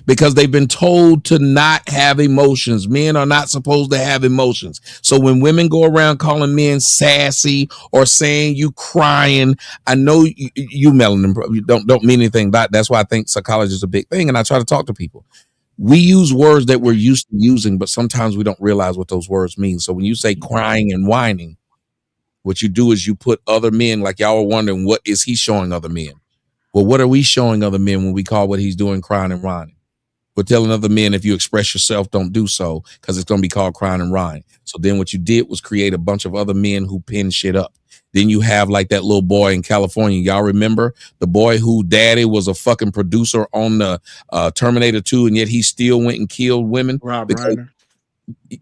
because they've been told to not have emotions. Men are not supposed to have emotions. So when women go around calling men sassy or saying you crying, I know you melanin, you don't mean anything about. That's why I think psychology is a big thing. And I try to talk to people. We use words that we're used to using, but sometimes we don't realize what those words mean. So when you say crying and whining, what you do is you put other men, like y'all are wondering, what is he showing other men? Well, what are we showing other men when we call what he's doing crying and whining? We're telling other men, if you express yourself, don't do so, because it's going to be called crying and whining. So then what you did was create a bunch of other men who pin shit up. Then you have like that little boy in California. Y'all remember the boy who daddy was a fucking producer on the Terminator 2, and yet he still went and killed women? Rob Reiner.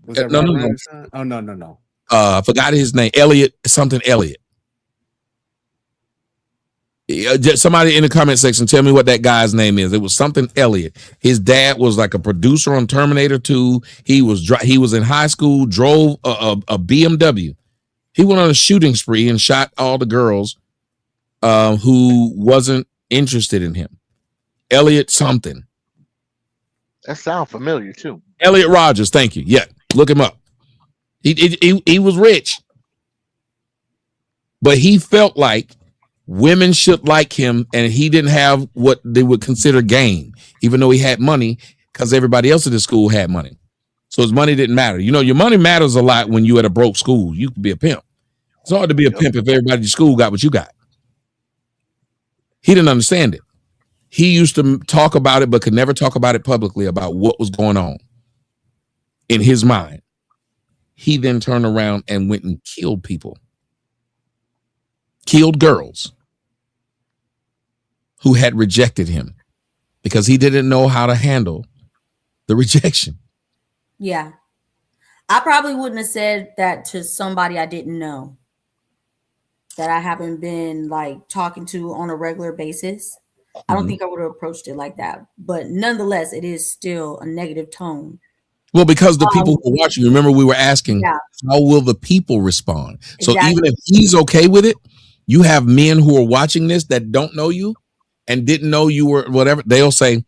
Was that no. Oh, no. I forgot his name. Elliot. Somebody in the comment section tell me what that guy's name is. It was something Elliot. His dad was like a producer on Terminator 2. He was in high school, drove a BMW. He went on a shooting spree and shot all the girls who wasn't interested in him. Elliot something. That sounds familiar too. Elliot Rogers, thank you. Yeah, look him up. He was rich, but he felt like women should like him, and he didn't have what they would consider game, even though he had money, because everybody else at the school had money. So his money didn't matter. You know, your money matters a lot when you at a broke school. You can be a pimp. It's hard to be a pimp if everybody at school got what you got. He didn't understand it. He used to talk about it, but could never talk about it publicly about what was going on in his mind. He then turned around and went and killed people. Killed girls who had rejected him because he didn't know how to handle the rejection. Yeah. I probably wouldn't have said that to somebody I didn't know, that I haven't been like talking to on a regular basis. I don't think I would have approached it like that. But nonetheless, it is still a negative tone. Well, because the people who are watching, remember we were asking, Yeah. how will the people respond? So Exactly. even if he's okay with it, you have men who are watching this that don't know you and didn't know you were whatever. They'll say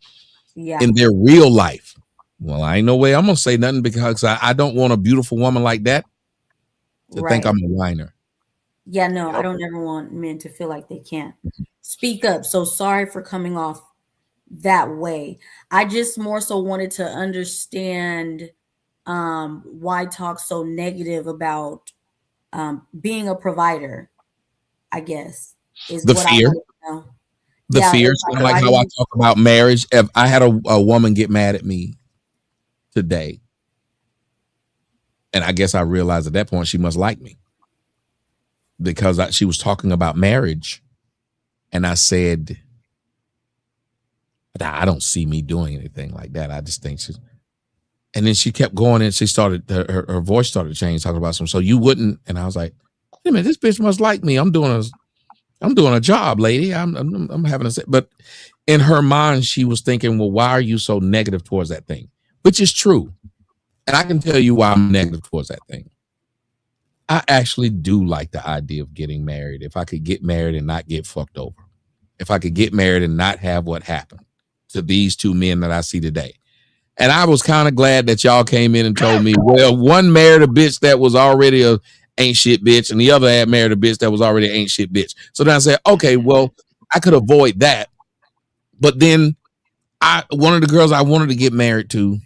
in their real life, well, I ain't no way I'm going to say nothing because I don't want a beautiful woman like that to think I'm a whiner. Yeah, no, I don't ever want men to feel like they can't speak up. So sorry for coming off that way. I just more so wanted to understand why talk so negative about being a provider, I guess, is The what fear. I want to know. The fear, like how I talk about marriage. If I had a woman get mad at me today, and I guess I realized at that point she must like me because she was talking about marriage, and I said, I don't see me doing anything like that. I just think she's. And then she kept going, and she started her voice started to change, talking about some. So you wouldn't, and I was like, wait a minute, this bitch must like me. I'm doing a job, lady. I'm having a. But in her mind, she was thinking, well, why are you so negative towards that thing? Which is true, and I can tell you why I'm negative towards that thing. I actually do like the idea of getting married. If I could get married and not get fucked over, if I could get married and not have what happened to these two men that I see today. And I was kind of glad that y'all came in and told me, well, one married a bitch that was already a ain't shit bitch, and the other had married a bitch that was already ain't shit bitch. So then I said, okay, well, I could avoid that. But then one of the girls I wanted to get married to,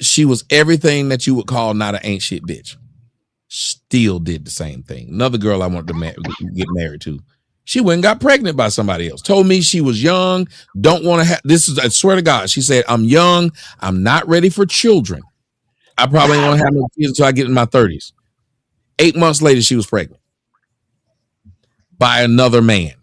she was everything that you would call not an ain't shit bitch. Still did the same thing. Another girl I wanted to get married to, she went and got pregnant by somebody else. Told me she was young, don't want to have this. I swear to God, she said, I'm young, I'm not ready for children. I probably ain't want to have no kids until I get in my 30s. 8 months later, she was pregnant by another man.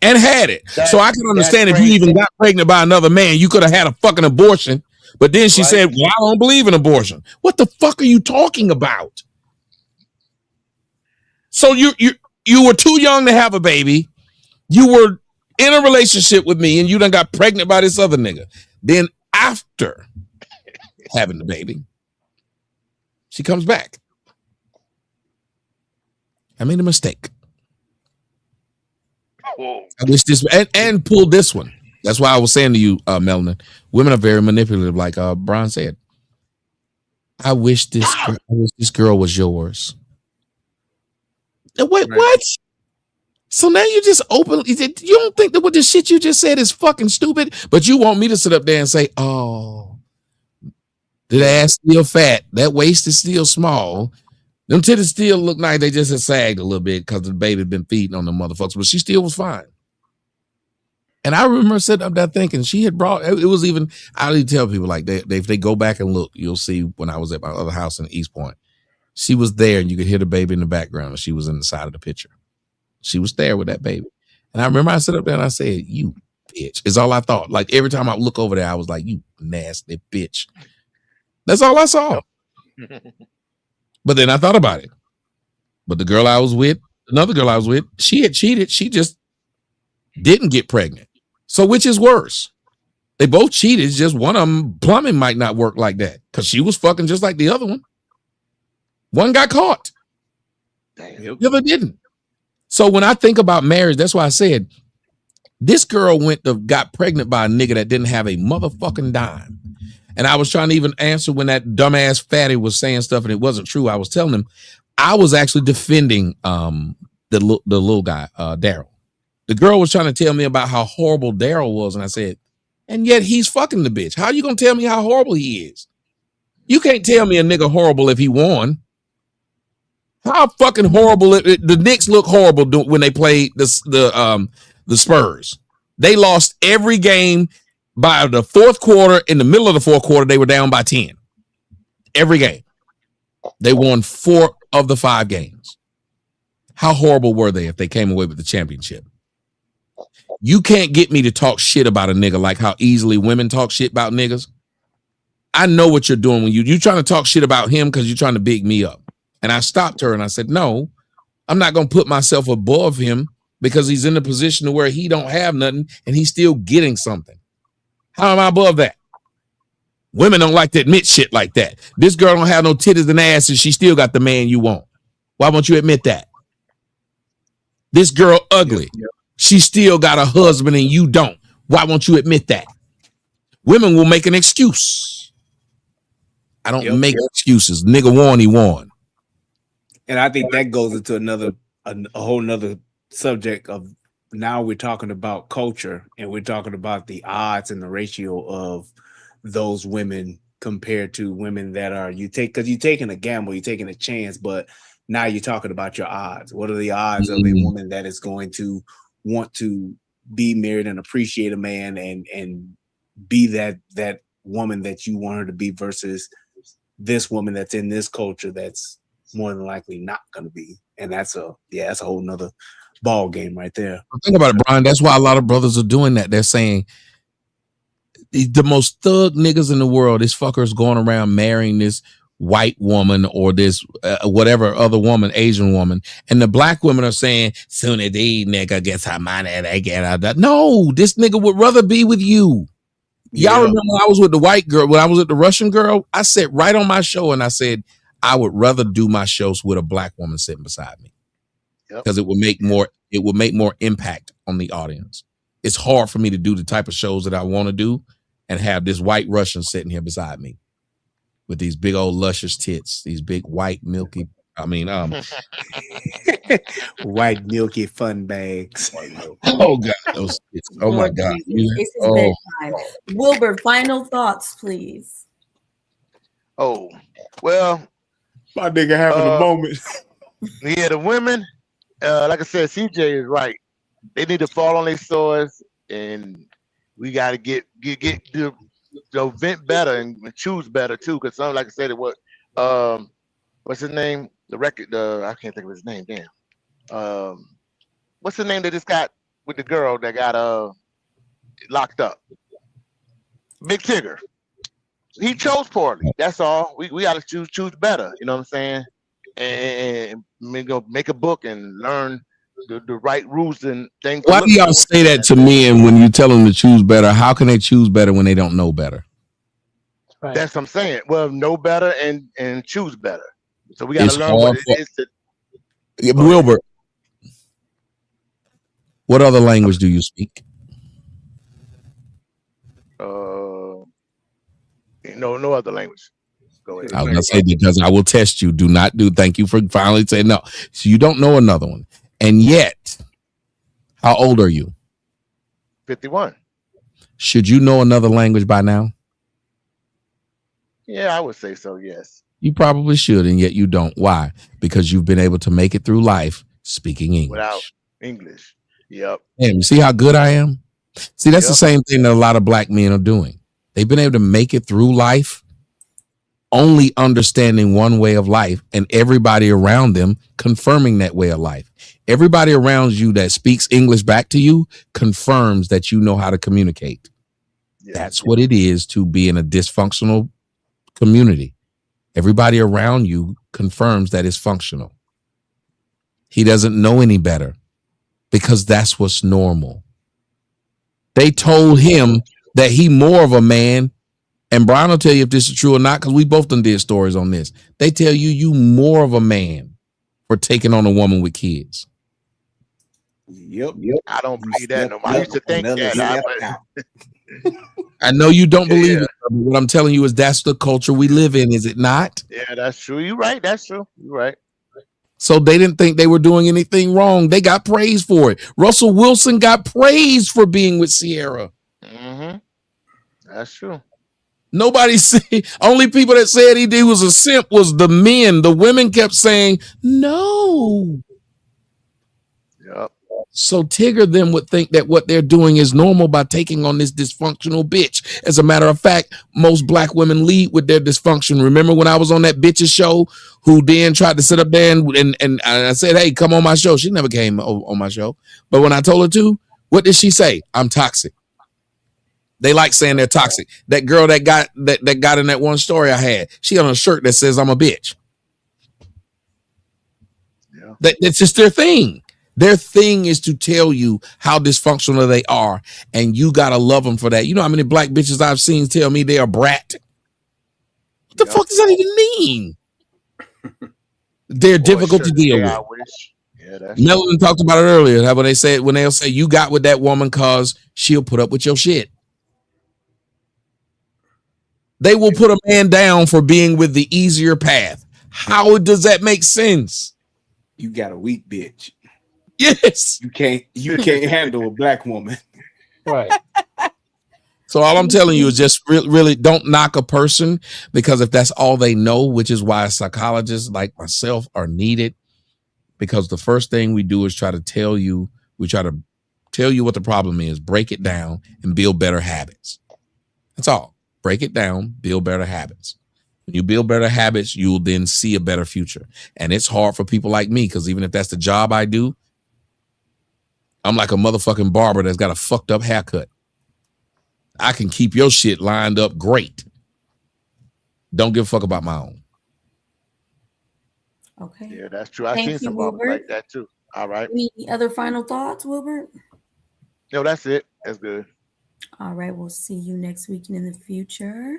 And had it. So I can understand if you even got pregnant by another man, you could have had a fucking abortion. But then she said, well, I don't believe in abortion. What the fuck are you talking about? So you were too young to have a baby. You were in a relationship with me and you done got pregnant by this other nigga. Then after having the baby, she comes back. I made a mistake. I wish this and pulled this one. That's why I was saying to you, Melanin, women are very manipulative, like Brian said. I wish this girl was yours. Wait, what? So now you just open. You don't think that what the shit you just said is fucking stupid, but you want me to sit up there and say, oh, that ass still fat, that waist is still small, them titties still look like they just had sagged a little bit because the baby been feeding on the motherfuckers, but she still was fine. And I remember sitting up there thinking she had brought, it was even, I didn't tell people like if they go back and look, you'll see when I was at my other house in East Point, she was there and you could hear the baby in the background and she was in the side of the picture. She was there with that baby. And I remember I sat up there and I said, you bitch, is all I thought. Like every time I look over there, I was like, you nasty bitch. That's all I saw. But then I thought about it. But the girl I was with, another girl I was with, she had cheated. She just didn't get pregnant. So which is worse? They both cheated. It's just one of them, plumbing might not work like that because she was fucking just like the other one. One got caught. The other didn't. So when I think about marriage, that's why I said this girl got pregnant by a nigga that didn't have a motherfucking dime. And I was trying to even answer when that dumbass fatty was saying stuff and it wasn't true. I was telling him I was actually defending the little guy, Daryl. The girl was trying to tell me about how horrible Daryl was, and I said, and yet he's fucking the bitch. How are you gonna tell me how horrible he is? You can't tell me a nigga horrible if he won. How fucking horrible the Knicks look horrible when they played the Spurs. They lost every game by the fourth quarter. In the middle of the fourth quarter, they were down by 10. Every game. They won 4 of the 5 games. How horrible were they if they came away with the championship? You can't get me to talk shit about a nigga like how easily women talk shit about niggas. I know what you're doing when you're trying to talk shit about him because you're trying to big me up. And I stopped her and I said, no, I'm not going to put myself above him because he's in a position to where he don't have nothing and he's still getting something. How am I above that? Women don't like to admit shit like that. This girl don't have no titties and ass and she still got the man you want. Why won't you admit that? This girl ugly. She still got a husband and you don't. Why won't you admit that? Women will make an excuse. I don't make excuses. Nigga won, he won. And I think that goes into a whole nother subject of now we're talking about culture and we're talking about the odds and the ratio of those women compared to women that are because you're taking a gamble, you're taking a chance, but now you're talking about your odds. What are the odds of a woman that is going to want to be married and appreciate a man and be that woman that you want her to be versus this woman that's in this culture that's more than likely not going to be? And that's a whole nother ball game right there. Think about it, Brian. That's why a lot of brothers are doing that. They're saying the most thug niggas in the world, this fucker's going around marrying this white woman or this whatever other woman, Asian woman, and the black women are saying soon as these nigga gets her money, they get her that. No, this nigga would rather be with you. Y'all remember when I was with the white girl, when I was with the Russian girl, I sat right on my show and I said I would rather do my shows with a black woman sitting beside me because it would make more impact on the audience. It's hard for me to do the type of shows that I want to do and have this white Russian sitting here beside me with these big old luscious tits, these big white milky, white milky fun bags. Oh God, those tits. Oh my God. It's his bedtime. Wilbur, final thoughts, please. Oh, well, my nigga having a moment. Yeah, the women, like I said, CJ is right. They need to fall on their swords, and we got to get to vent better and choose better too. Because some, like I said, what's his name? The record, I can't think of his name. Damn. What's the name that just got with the girl that got locked up? Big Tigger. He chose poorly. That's all. We got to choose better. You know what I'm saying? And go make a book and learn the right rules and things. Why do y'all say that to men when you tell them to choose better? How can they choose better when they don't know better? Right. That's what I'm saying. Well, know better and choose better. So we got to learn what it is. Wilbur, what other language do you speak? No other language. Go ahead. I was gonna say because I will test you. Do not do. Thank you for finally saying no. So you don't know another one, and yet, how old are you? 51. Should you know another language by now? Yeah, I would say so. Yes. You probably should, and yet you don't. Why? Because you've been able to make it through life speaking English. Without English. Yep. Damn, you see how good I am? See, that's the same thing that a lot of black men are doing. They've been able to make it through life only understanding one way of life and everybody around them confirming that way of life. Everybody around you that speaks English back to you confirms that you know how to communicate. Yeah. That's what it is to be in a dysfunctional community. Everybody around you confirms that it's functional. He doesn't know any better because that's what's normal. They told him that he more of a man, and Brian will tell you if this is true or not, because we both done did stories on this. They tell you more of a man for taking on a woman with kids. Yep. I don't believe that no more. I used to think that. I know you don't believe it, What I'm telling you is that's the culture we live in, is it not? Yeah, that's true. You're right. That's true. You're right. So they didn't think they were doing anything wrong. They got praised for it. Russell Wilson got praised for being with Sierra. Mm-hmm. That's true. Nobody said, only people that said he was a simp was the men. The women kept saying, no. Yep. So Tigger then would think that what they're doing is normal by taking on this dysfunctional bitch. As a matter of fact, most black women lead with their dysfunction. Remember when I was on that bitch's show who then tried to sit up there and I said, hey, come on my show. She never came on my show. But when I told her to, what did she say? I'm toxic. They like saying they're toxic. That girl that got in that one story I had, she on a shirt that says I'm a bitch. Yeah. That's just their thing. Their thing is to tell you how dysfunctional they are, and you gotta love them for that. You know how many black bitches I've seen tell me they are brat? What the fuck does that even mean? They're difficult to deal with. Yeah, that's Melvin talked about it earlier. How when they'll say you got with that woman cause she'll put up with your shit. They will put a man down for being with the easier path. How does that make sense? You got a weak bitch. Yes. You can't handle a black woman. Right. So all I'm telling you is just really don't knock a person, because if that's all they know, which is why psychologists like myself are needed, because the first thing we do is try to tell you what the problem is, break it down, and build better habits. That's all. Break it down, build better habits. When you build better habits, you will then see a better future. And it's hard for people like me, because even if that's the job I do, I'm like a motherfucking barber that's got a fucked up haircut. I can keep your shit lined up great. Don't give a fuck about my own. Okay. Yeah, that's true. I've Thank seen you, some barbers Wilbert. like that too. All right. Any other final thoughts, Wilbert? No, that's it. That's good. All right, we'll see you next week and in the future.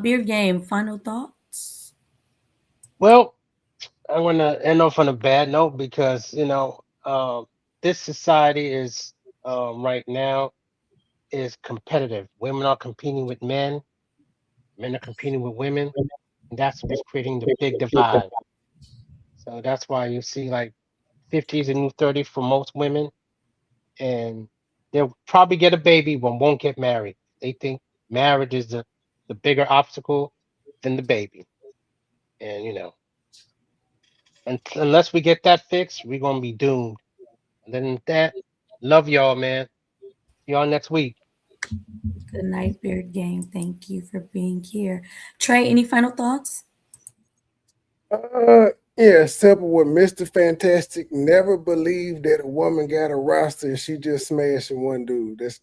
Beard Game, final thoughts? Well, I want to end off on a bad note because, this society is right now is competitive. Women are competing with men. Men are competing with women. And that's what's creating the big divide. So that's why you see like 50 is a new 30 for most women. And they'll probably get a baby but won't get married. They think marriage is the bigger obstacle than the baby. And, unless we get that fixed, we're going to be doomed. And then that, love y'all, man. See y'all next week. Good night, Beard Game. Thank you for being here. Trey, any final thoughts? Yeah, simple with Mr. Fantastic. Never believed that a woman got a roster and she just smashing one dude. That's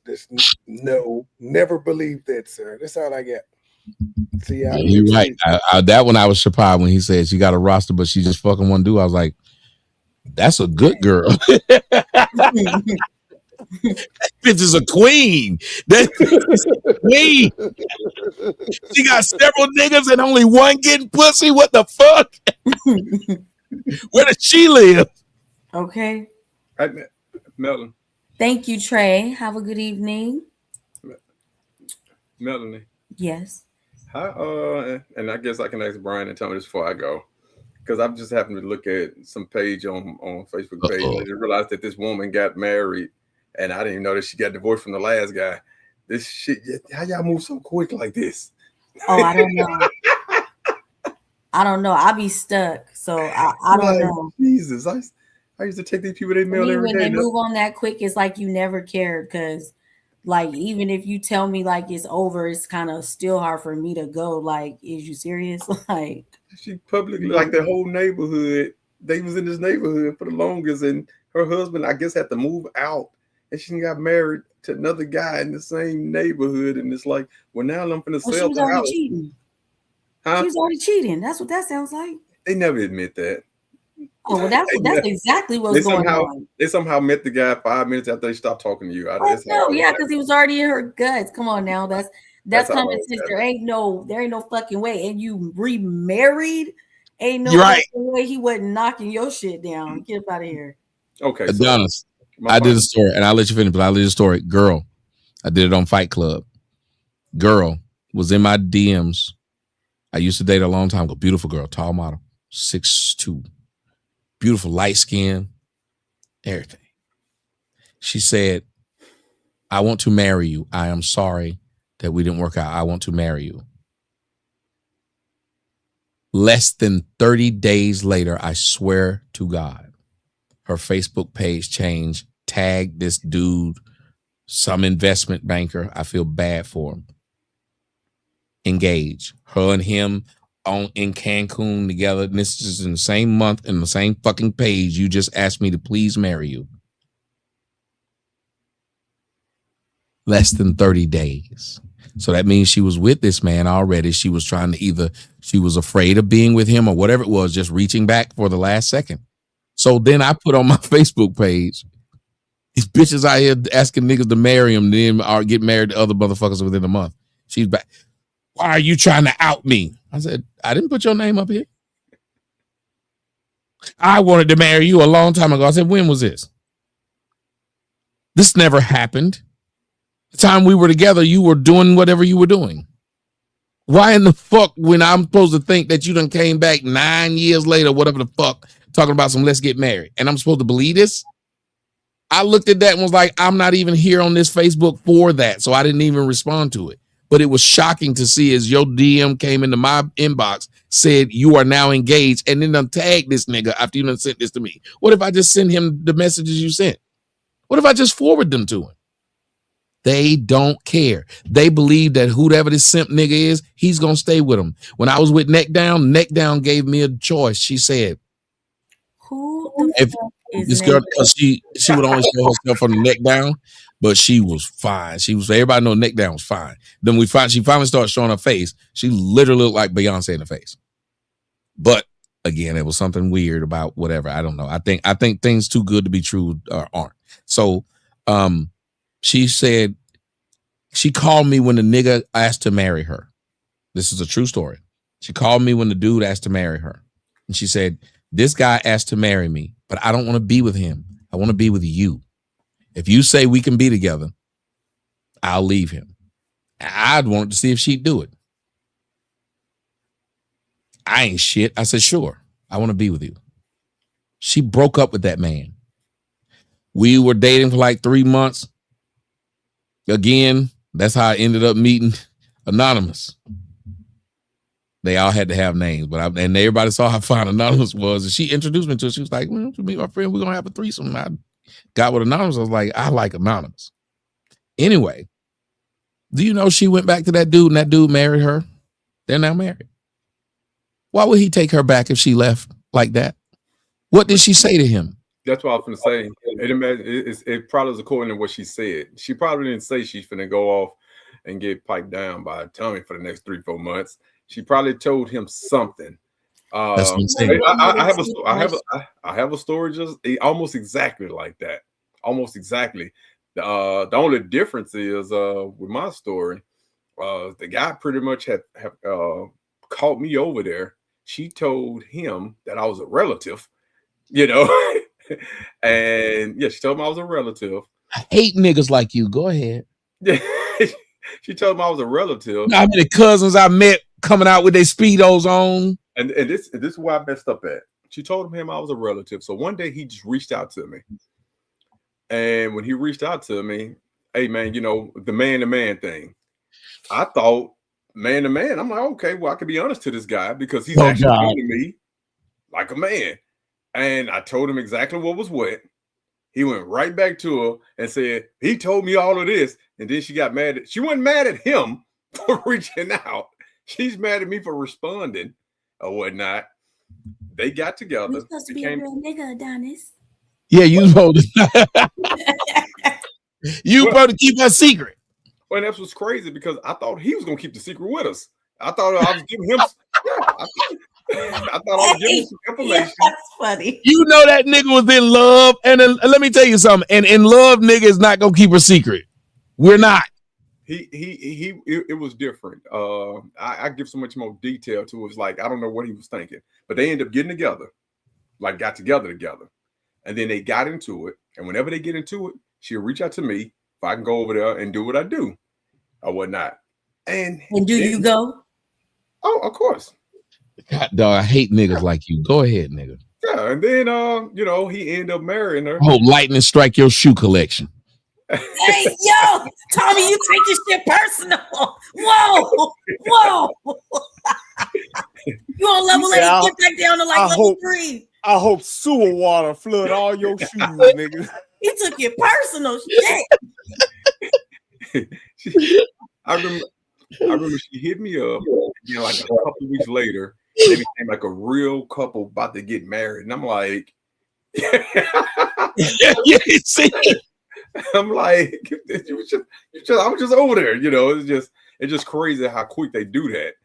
no, never believed that, sir. That's all I got. See y'all. You're right. That one I was surprised when he said she got a roster, but she just fucking one dude. I was like, that's a good girl. That bitch is a queen. That bitch is a queen. She got several niggas and only one getting pussy. What the fuck? Where does she live? Okay. Melanie. Thank you, Trey. Have a good evening. Melanie. Yes. How and I guess I can ask Brian and Tony this before I go, because I've just happened to look at some page on Facebook page and I realized that this woman got married, and I didn't even know that she got divorced from the last guy. This shit, how y'all move so quick like this? Oh, I don't know. I don't know. I'll be stuck, so I don't know. Jesus, I used to take these people their mail every when day. they move on that quick, it's like you never cared, because like even if you tell me like it's over, it's kind of still hard for me to go. Like, is you serious? Like, she publicly, like the whole neighborhood, they was in this neighborhood for the longest, and her husband, I guess, had to move out, and she got married to another guy in the same neighborhood, and it's like, well, now I'm gonna sell the house. Cheating. Huh? She was already cheating. That's what that sounds like. They never admit that. Oh, well, that's exactly what's going on. They somehow met the guy 5 minutes after they stopped talking to you. No, yeah, because he was already in her guts. Come on now, that's common sense. There ain't no fucking way. And you remarried, ain't no fucking way he wasn't knocking your shit down. Get up out of here. Okay, Adonis, I did a story, and I'll let you finish, but I'll leave the story. Girl, I did it on Fight Club. Girl was in my DMs. I used to date her a long time ago. Beautiful girl, tall model, 6'2", beautiful, light skin, everything. She said, I want to marry you. I am sorry that we didn't work out. I want to marry you. Less than 30 days later, I swear to God, her Facebook page changed, tagged this dude, some investment banker. I feel bad for him. Engaged. Her and him in Cancun together. And this is in the same month, in the same fucking page. You just asked me to please marry you. Less than 30 days. So that means she was with this man already. She was trying to she was afraid of being with him or whatever it was, just reaching back for the last second. So then I put on my Facebook page, these bitches out here asking niggas to marry them, then or get married to other motherfuckers within a month. She's back. Why are you trying to out me? I said, I didn't put your name up here. I wanted to marry you a long time ago. I said, when was this? This never happened. The time we were together, you were doing whatever you were doing. Why in the fuck, when I'm supposed to think that you done came back 9 years later, whatever the fuck, talking about some let's get married, and I'm supposed to believe this? I looked at that and was like, I'm not even here on this Facebook for that, so I didn't even respond to it. But it was shocking to see as your DM came into my inbox, said you are now engaged, and then done tagged this nigga after you done sent this to me. What if I just send him the messages you sent? What if I just forward them to him? They don't care. They believe that whoever this simp nigga is, he's going to stay with him. When I was with Neck Down gave me a choice. She said, who the fuck is this girl, because she would only show herself from the neck down, but she was fine. She was, everybody know Neck Down was fine. Then she finally started showing her face. She literally looked like Beyonce in the face. But again, it was something weird about whatever. I don't know. I think things too good to be true aren't. So, she said, she called me when the nigga asked to marry her. This is a true story. She called me when the dude asked to marry her. And she said, this guy asked to marry me, but I don't want to be with him. I want to be with you. If you say we can be together, I'll leave him. I'd want to see if she'd do it. I ain't shit. I said, sure. I want to be with you. She broke up with that man. We were dating for like 3 months. Again, that's how I ended up meeting Anonymous. They all had to have names, but and everybody saw how fine Anonymous was. And she introduced me to it. She was like, well, to meet my friend, we're going to have a threesome. I got with Anonymous. I was like, I like Anonymous. Anyway, do you know she went back to that dude and that dude married her? They're now married. Why would he take her back if she left like that? What did she say to him? That's what I was going to say. It probably was according to what she said. She probably didn't say she's going to go off and get piped down by Tommy for the next 3-4 months. She probably told him something. That's what I'm saying. I have a story just almost exactly like that. Almost exactly. The only difference is with my story, the guy pretty much have caught me over there. She told him that I was a relative, you know. And yeah, she told me I was a relative. I hate niggas like you. Go ahead. She told me I was a relative. How many cousins I met coming out with their Speedos on? And this is where I messed up at. She told him I was a relative. So one day he just reached out to me. And when he reached out to me, hey man, you know, the man-to-man thing. I thought man-to-man. I'm like, okay, well, I can be honest to this guy because he's actually talking to me like a man. And I told him exactly what was what. He went right back to her and said, he told me all of this. And then she got mad. She wasn't mad at him for reaching out. She's mad at me for responding or whatnot. They got together. You're supposed to be a real nigga, Adonis. Yeah, you supposed to. You supposed to keep that secret. Well, that's what's crazy because I thought he was going to keep the secret with us. I thought I was giving him. I thought I was giving him some information. Yeah, that's funny. You know that nigga was in love, and let me tell you something. And in love, nigga is not gonna keep a secret. We're not. It was different. I give so much more detail to it. It's like I don't know what he was thinking, but they ended up getting together, got together, and then they got into it. And whenever they get into it, she'll reach out to me if I can go over there and do what I do or whatnot. And do you go? Oh, of course. God, dog, I hate niggas like you. Go ahead, nigga. Yeah, and then he ended up marrying her. I hope lightning strike your shoe collection. Hey, yo, Tommy, you take this shit personal. Whoa. You on level 8, get back down to level 3. I hope sewer water flood all your shoes, nigga. You took it personal, shit. I remember she hit me up, and like a couple weeks later, they became like a real couple about to get married, and I'm like, I'm like, I was just over there, it's just crazy how quick they do that.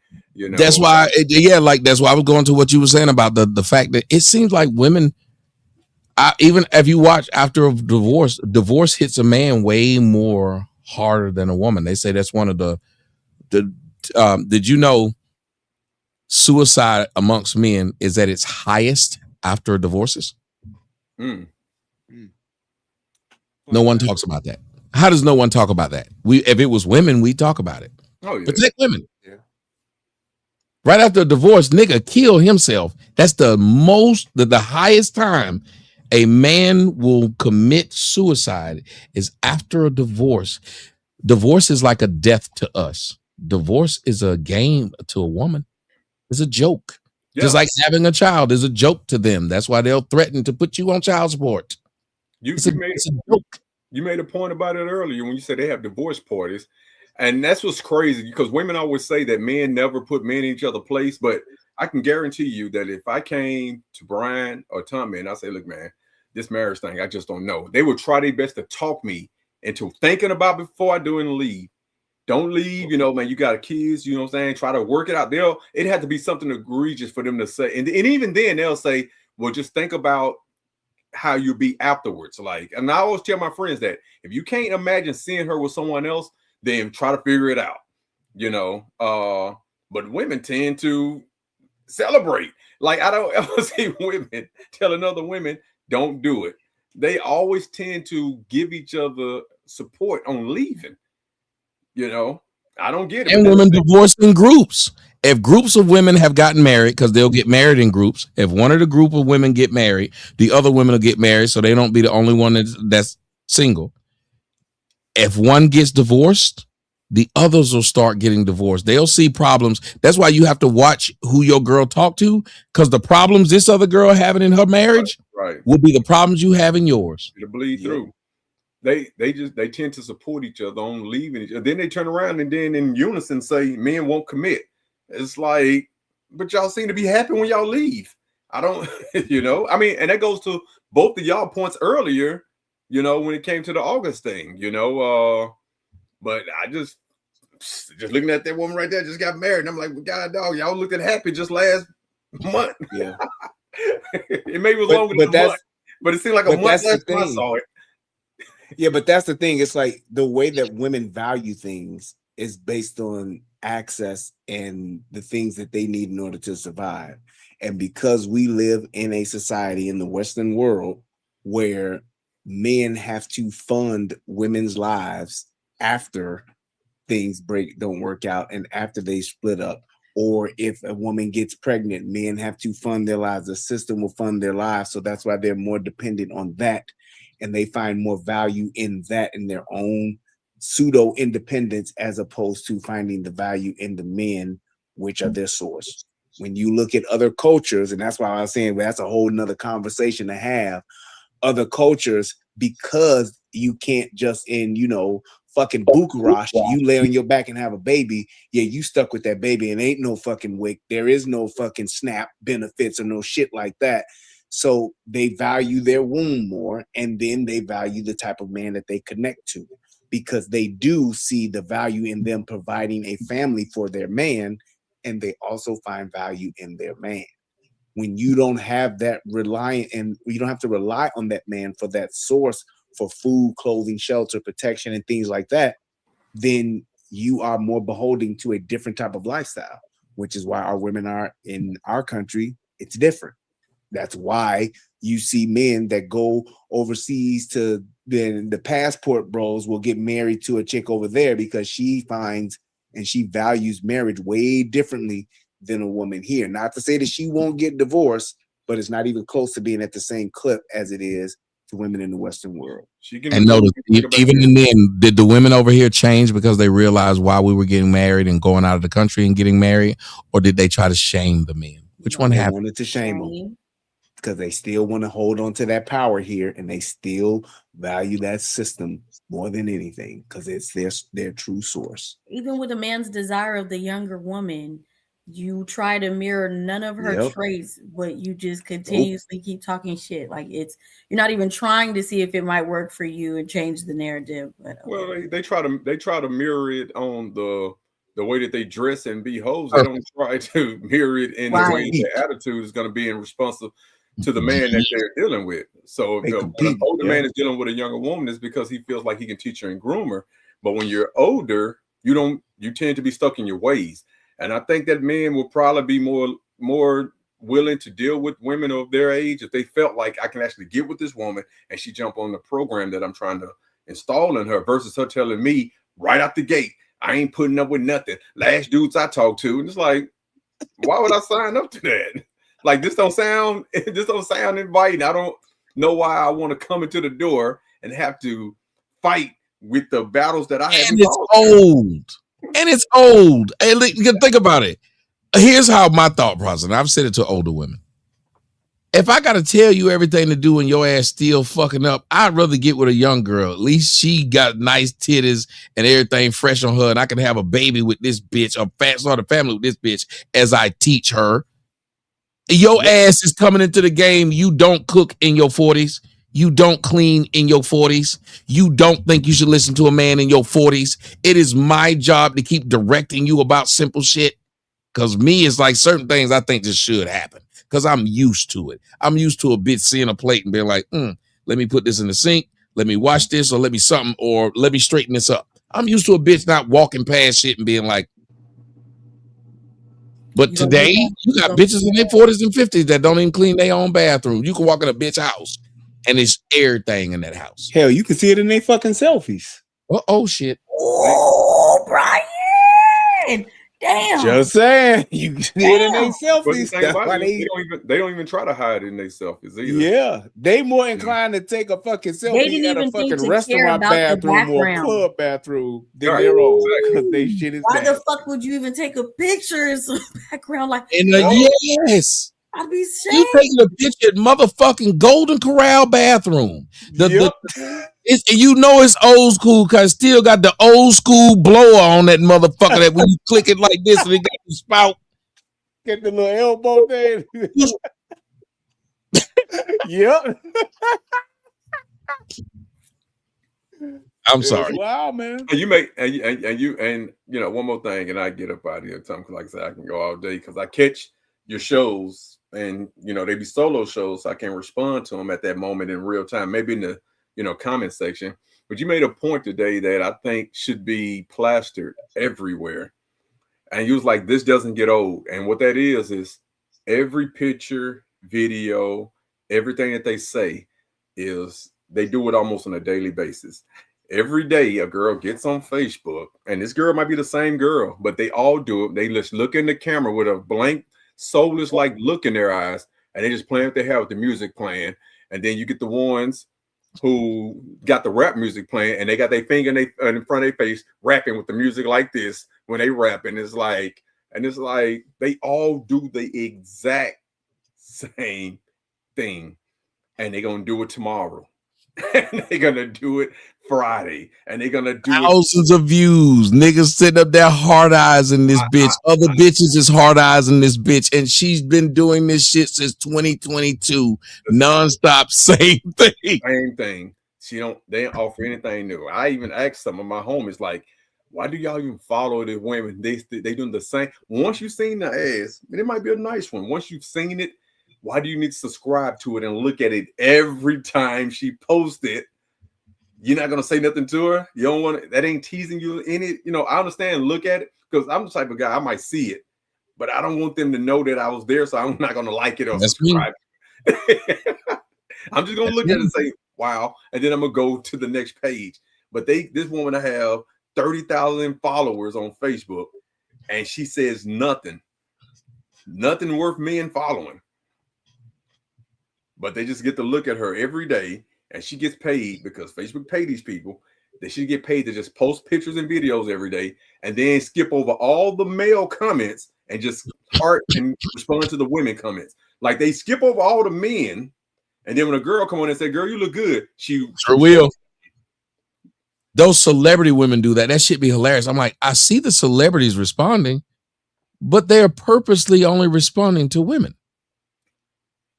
That's why, that's why I was going to what you were saying about the fact that it seems like women, even if you watch after a divorce hits a man way more harder than a woman. They say that's one of the did you know suicide amongst men is at its highest after divorces? No one talks about that. How does no one talk about that? If it was women, we talk about it. Oh, yeah. Protect women. Yeah. Right after a divorce, nigga kill himself. That's the highest time a man will commit suicide is after a divorce. Divorce is like a death to us. Divorce is a game to a woman. It's a joke. Yes. Just like having a child is a joke to them. That's why they'll threaten to put you on child support. You made a point about it earlier when you said they have divorce parties. And that's what's crazy, because women always say that men never put men in each other's place. But I can guarantee you that if I came to Brian or Tommy and I say, look, man, this marriage thing, I just don't know. They will try their best to talk me into thinking about it before I do and leave. Don't leave, man, you got kids, you know what I'm saying? Try to work it out. It had to be something egregious for them to say. And even then they'll say, well, just think about how you'll be afterwards. And I always tell my friends that if you can't imagine seeing her with someone else, then try to figure it out, but women tend to celebrate. I don't ever see women telling other women, don't do it. They always tend to give each other support on leaving. I don't get it. And women divorce in groups. If groups of women have gotten married, because they'll get married in groups, if one of the group of women get married, the other women will get married, so they don't be the only one that's single. If one gets divorced, the others will start getting divorced. They'll see problems. That's why you have to watch who your girl talk to, because the problems this other girl having in her marriage will be the problems you have in yours. It'll bleed through. They tend to support each other on leaving each other. Then they turn around and then in unison say men won't commit. It's like, but y'all seem to be happy when y'all leave. I don't, and that goes to both of y'all points earlier, when it came to the August thing, but I just looking at that woman right there, just got married. And I'm like, God, dog, y'all looking happy just last month. Yeah. It maybe was longer than a month, but it seemed like a month last time I saw it. Yeah, but that's the thing. It's like the way that women value things is based on access and the things that they need in order to survive. And because we live in a society in the Western world where men have to fund women's lives after things don't work out and after they split up, or if a woman gets pregnant, men have to fund their lives. The system will fund their lives. So that's why they're more dependent on that. And they find more value in that, in their own pseudo independence, as opposed to finding the value in the men, which are their source. When you look at other cultures, and that's why I was saying, well, that's a whole nother conversation to have. Other cultures, because you can't just fucking Bucharest, you lay on your back and have a baby. Yeah, you stuck with that baby and ain't no fucking WIC. There is no fucking SNAP benefits or no shit like that. So they value their womb more, and then they value the type of man that they connect to, because they do see the value in them providing a family for their man, and they also find value in their man. When you don't have that and you don't have to rely on that man for that source for food, clothing, shelter, protection, and things like that, then you are more beholden to a different type of lifestyle, which is why our women are in our country. It's different. That's why you see men that go overseas to the passport bros will get married to a chick over there, because she finds and she values marriage way differently than a woman here. Not to say that she won't get divorced, but it's not even close to being at the same clip as it is to women in the Western world. And notice, even in the end, did the women over here change because they realized why we were getting married and going out of the country and getting married, or did they try to shame the men? Which one happened? They wanted to shame them because they still want to hold on to that power here, and they still value that system more than anything because it's their true source. Even with a man's desire of the younger woman, you try to mirror none of her traits, but you just continuously keep talking shit. Like you're not even trying to see if it might work for you and change the narrative. But well, they try to mirror it on the way that they dress and be hoes. They don't try to mirror it in the way their attitude is going to be in response to the man that they're dealing with. So if an older man is dealing with a younger woman, it's because he feels like he can teach her and groom her. But when you're older, you tend to be stuck in your ways. And I think that men will probably be more willing to deal with women of their age if they felt like I can actually get with this woman and she jump on the program that I'm trying to install in her, versus her telling me right out the gate, I ain't putting up with nothing. Last dudes I talked to, and it's like, why would I sign up to that? Like this don't sound inviting. I don't know why I want to come into the door and have to fight with the battles that I have. And it's old. And it's old. Hey, you can think about it. Here's how my thought process, and I've said it to older women. If I got to tell you everything to do and your ass still fucking up, I'd rather get with a young girl. At least she got nice titties and everything fresh on her, and I can have a baby with this bitch, or start a family with this bitch as I teach her. Your ass is coming into the game. You don't cook in your 40s. You don't clean in your 40s. You don't think you should listen to a man in your 40s. It is my job to keep directing you about simple shit. Because me, it's like certain things I think just should happen. Because I'm used to it. I'm used to a bitch seeing a plate and being like, let me put this in the sink. Let me wash this, or let me something, or let me straighten this up. I'm used to a bitch not walking past shit and being like, but today, you got bitches in their 40s and 50s that don't even clean their own bathroom. You can walk in a bitch house, and it's everything in that house. Hell, you can see it in their fucking selfies. Oh, shit. Oh, Brian. Damn. Just saying. You can see it in their selfies. They don't even try to hide it in their selfies either. Yeah. They more inclined to take a fucking selfie at a fucking restaurant bathroom or club bathroom than their own. Because they shit is why the fuck would you even take a picture in some background like yes. I'd be ashamed. You taking a picture at motherfucking Golden Corral bathroom. You know it's old school because still got the old school blower on that motherfucker that when you click it like this and it got the spout. Get the little elbow thing. Yep. I'm sorry. Wow, man. And you know, one more thing, and I get up out of here, Tom, because like I said, I can go all day because I catch your shows, and you know they be solo shows, so I can respond to them at that moment in real time, maybe in the comment section. But you made a point today that I think should be plastered everywhere, and you was like, this doesn't get old. And what that is every picture, video, everything that they say is they do it almost on a daily basis. Every day a girl gets on Facebook, and this girl might be the same girl, but they all do it. They just look in the camera with a blank, soulless like look in their eyes, and they just playing what they have with the music playing. And then you get the ones who got the rap music playing, and they got their finger in front of their face rapping with the music like this when they rap, and it's like they all do the exact same thing, and they're gonna do it tomorrow, and they're gonna do it Friday, and they're gonna do thousands of views. Niggas sitting up there hard eyes in this bitch. Other bitches is hard eyes in this bitch, and she's been doing this shit since 2022, nonstop. Same thing. They don't offer anything new. I even asked some of my homies, like, why do y'all even follow the women? They doing the same. Once you've seen the ass, and it might be a nice one. Once you've seen it, why do you need to subscribe to it and look at it every time she posts it? You're not gonna say nothing to her. You don't want it. That ain't teasing you in it. You know, I understand. Look at it, because I'm the type of guy, I might see it, but I don't want them to know that I was there, so I'm not gonna like it or subscribe. I'm just gonna look at it and say, wow, and then I'm gonna go to the next page. But this woman I have 30,000 followers on Facebook, and she says nothing worth men following. But they just get to look at her every day, and she gets paid because Facebook pay these people. They should get paid to just post pictures and videos every day, and then skip over all the male comments and just heart and respond to the women comments. Like they skip over all the men, and then when a girl come on and say, "Girl, you look good," she sure will. Those celebrity women do that. That shit be hilarious. I'm like, I see the celebrities responding, but they're purposely only responding to women.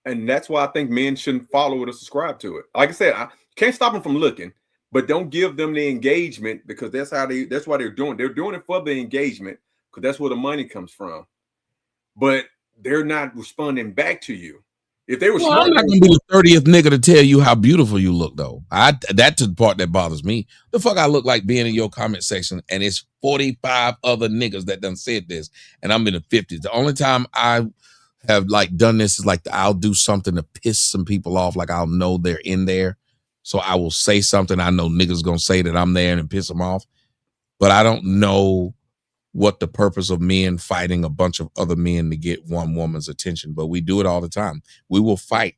And that's why I think men shouldn't follow it or subscribe to it. Like I said, I can't stop them from looking, but don't give them the engagement, because that's why they're doing. They're doing it for the engagement, because that's where the money comes from. But they're not responding back to you. If they were smart, I'm not gonna be the 30th nigga to tell you how beautiful you look, though. That's the part that bothers me. The fuck I look like being in your comment section, and it's 45 other niggas that done said this, and I'm in the 50s. The only time I have like done this is like I'll do something to piss some people off, like I'll know they're in there, so I will say something I know niggas gonna say that I'm there and piss them off, but I don't know what the purpose of men fighting a bunch of other men to get one woman's attention, but we do it all the time. We will fight.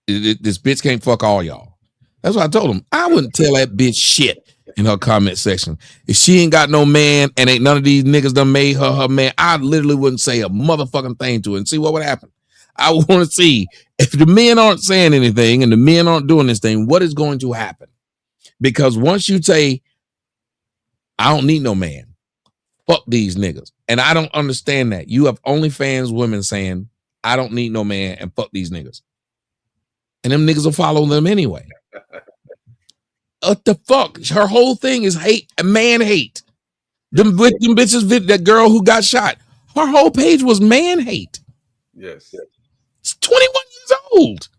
This bitch can't fuck all y'all. That's what I told him. I wouldn't tell that bitch shit in her comment section. If she ain't got no man and ain't none of these niggas done made her man, I literally wouldn't say a motherfucking thing to her and see what would happen. I want to see if the men aren't saying anything and the men aren't doing this thing, what is going to happen? Because once you say, I don't need no man, fuck these niggas. And I don't understand that. You have OnlyFans women saying, I don't need no man and fuck these niggas. And them niggas will follow them anyway. What the fuck? Her whole thing is hate, man hate. Them bitches, that girl who got shot, her whole page was man hate. Yes. It's 21 years old.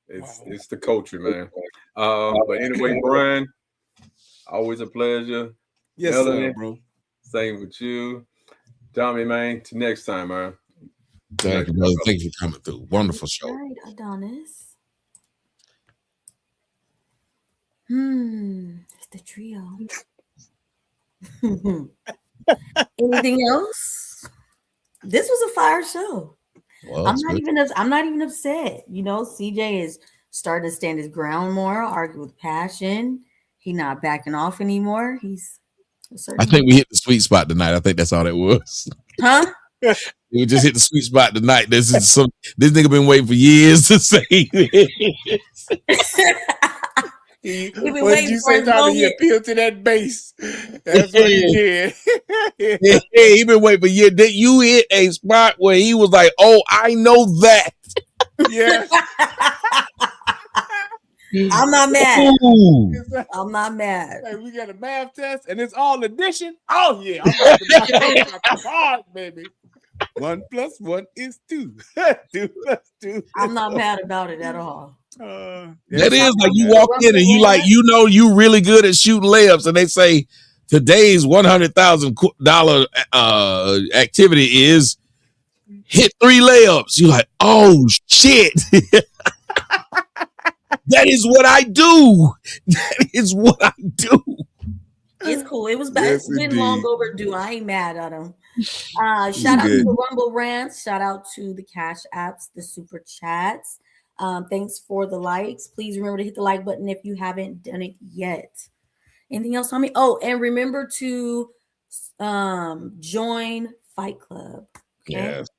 It's the culture, man. But anyway, Brian, always a pleasure. Yes, Melanie, sir, bro. Same with you. Tommy, man. Till next time, man. Thank you, brother. Thank you for coming through. Wonderful show. All right, Adonis. It's the trio. Anything else? This was a fire show. Well, I'm not even upset. You know, CJ is starting to stand his ground more, argue with passion. He's not backing off anymore. I think we hit the sweet spot tonight. I think that's all that was. Huh? We just hit the sweet spot tonight. This nigga been waiting for years to say this. What did you say, Tommy? He appealed to that base. That's what he did. Yeah, he been waiting for years. You hit a spot where he was like, "Oh, I know that." Yeah. I'm not mad. Ooh. I'm not mad. Hey, we got a math test and it's all addition. Oh yeah, I'm hard, baby. 1 + 1 is 2. 2 + 2. I'm not mad about it at all. That is like you walk in and you really good at shooting layups, and they say today's $100,000 activity is hit 3 layups. You're like, oh shit. That is what I do. That is what I do. It's cool. It was bad. Yes, it's been long overdue. I ain't mad at him. Shout out to the Rumble Rants. Shout out to the Cash Apps, the Super Chats. Thanks for the likes. Please remember to hit the like button if you haven't done it yet. Anything else on me? Oh, and remember to join Fight Club. Okay? Yes.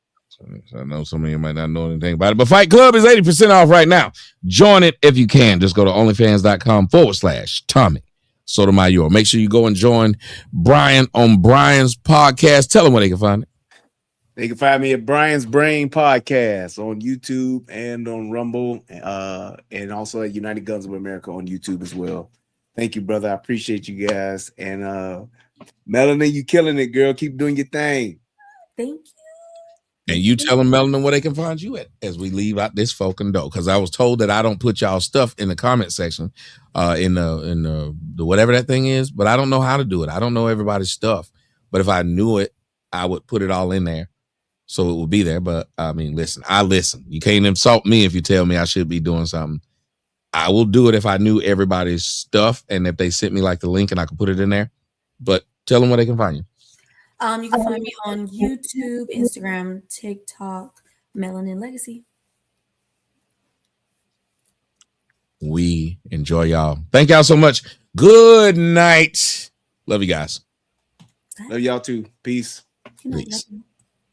I know some of you might not know anything about it, but Fight Club is 80% off right now. Join it if you can. Just go to onlyfans.com/Tommy Sotomayor. Make sure you go and join Brian on Brian's podcast. Tell them where they can find it. They can find me at Brian's Brain Podcast on YouTube and on Rumble, and also at United Guns of America on YouTube as well. Thank you, brother. I appreciate you guys. And Melanie, you killing it, girl. Keep doing your thing. Thank you. And you tell them, Melanie, where they can find you at as we leave out this fucking door. Because I was told that I don't put y'all stuff in the comment section, in the whatever that thing is, but I don't know how to do it. I don't know everybody's stuff. But if I knew it, I would put it all in there, so it would be there. But I mean, listen, I listen. You can't insult me if you tell me I should be doing something. I will do it if I knew everybody's stuff and if they sent me like the link and I could put it in there. But tell them where they can find you. You can find me on YouTube, Instagram, TikTok, Melanin Legacy. We enjoy y'all. Thank y'all so much. Good night. Love you guys. Love y'all too. Peace. Good night.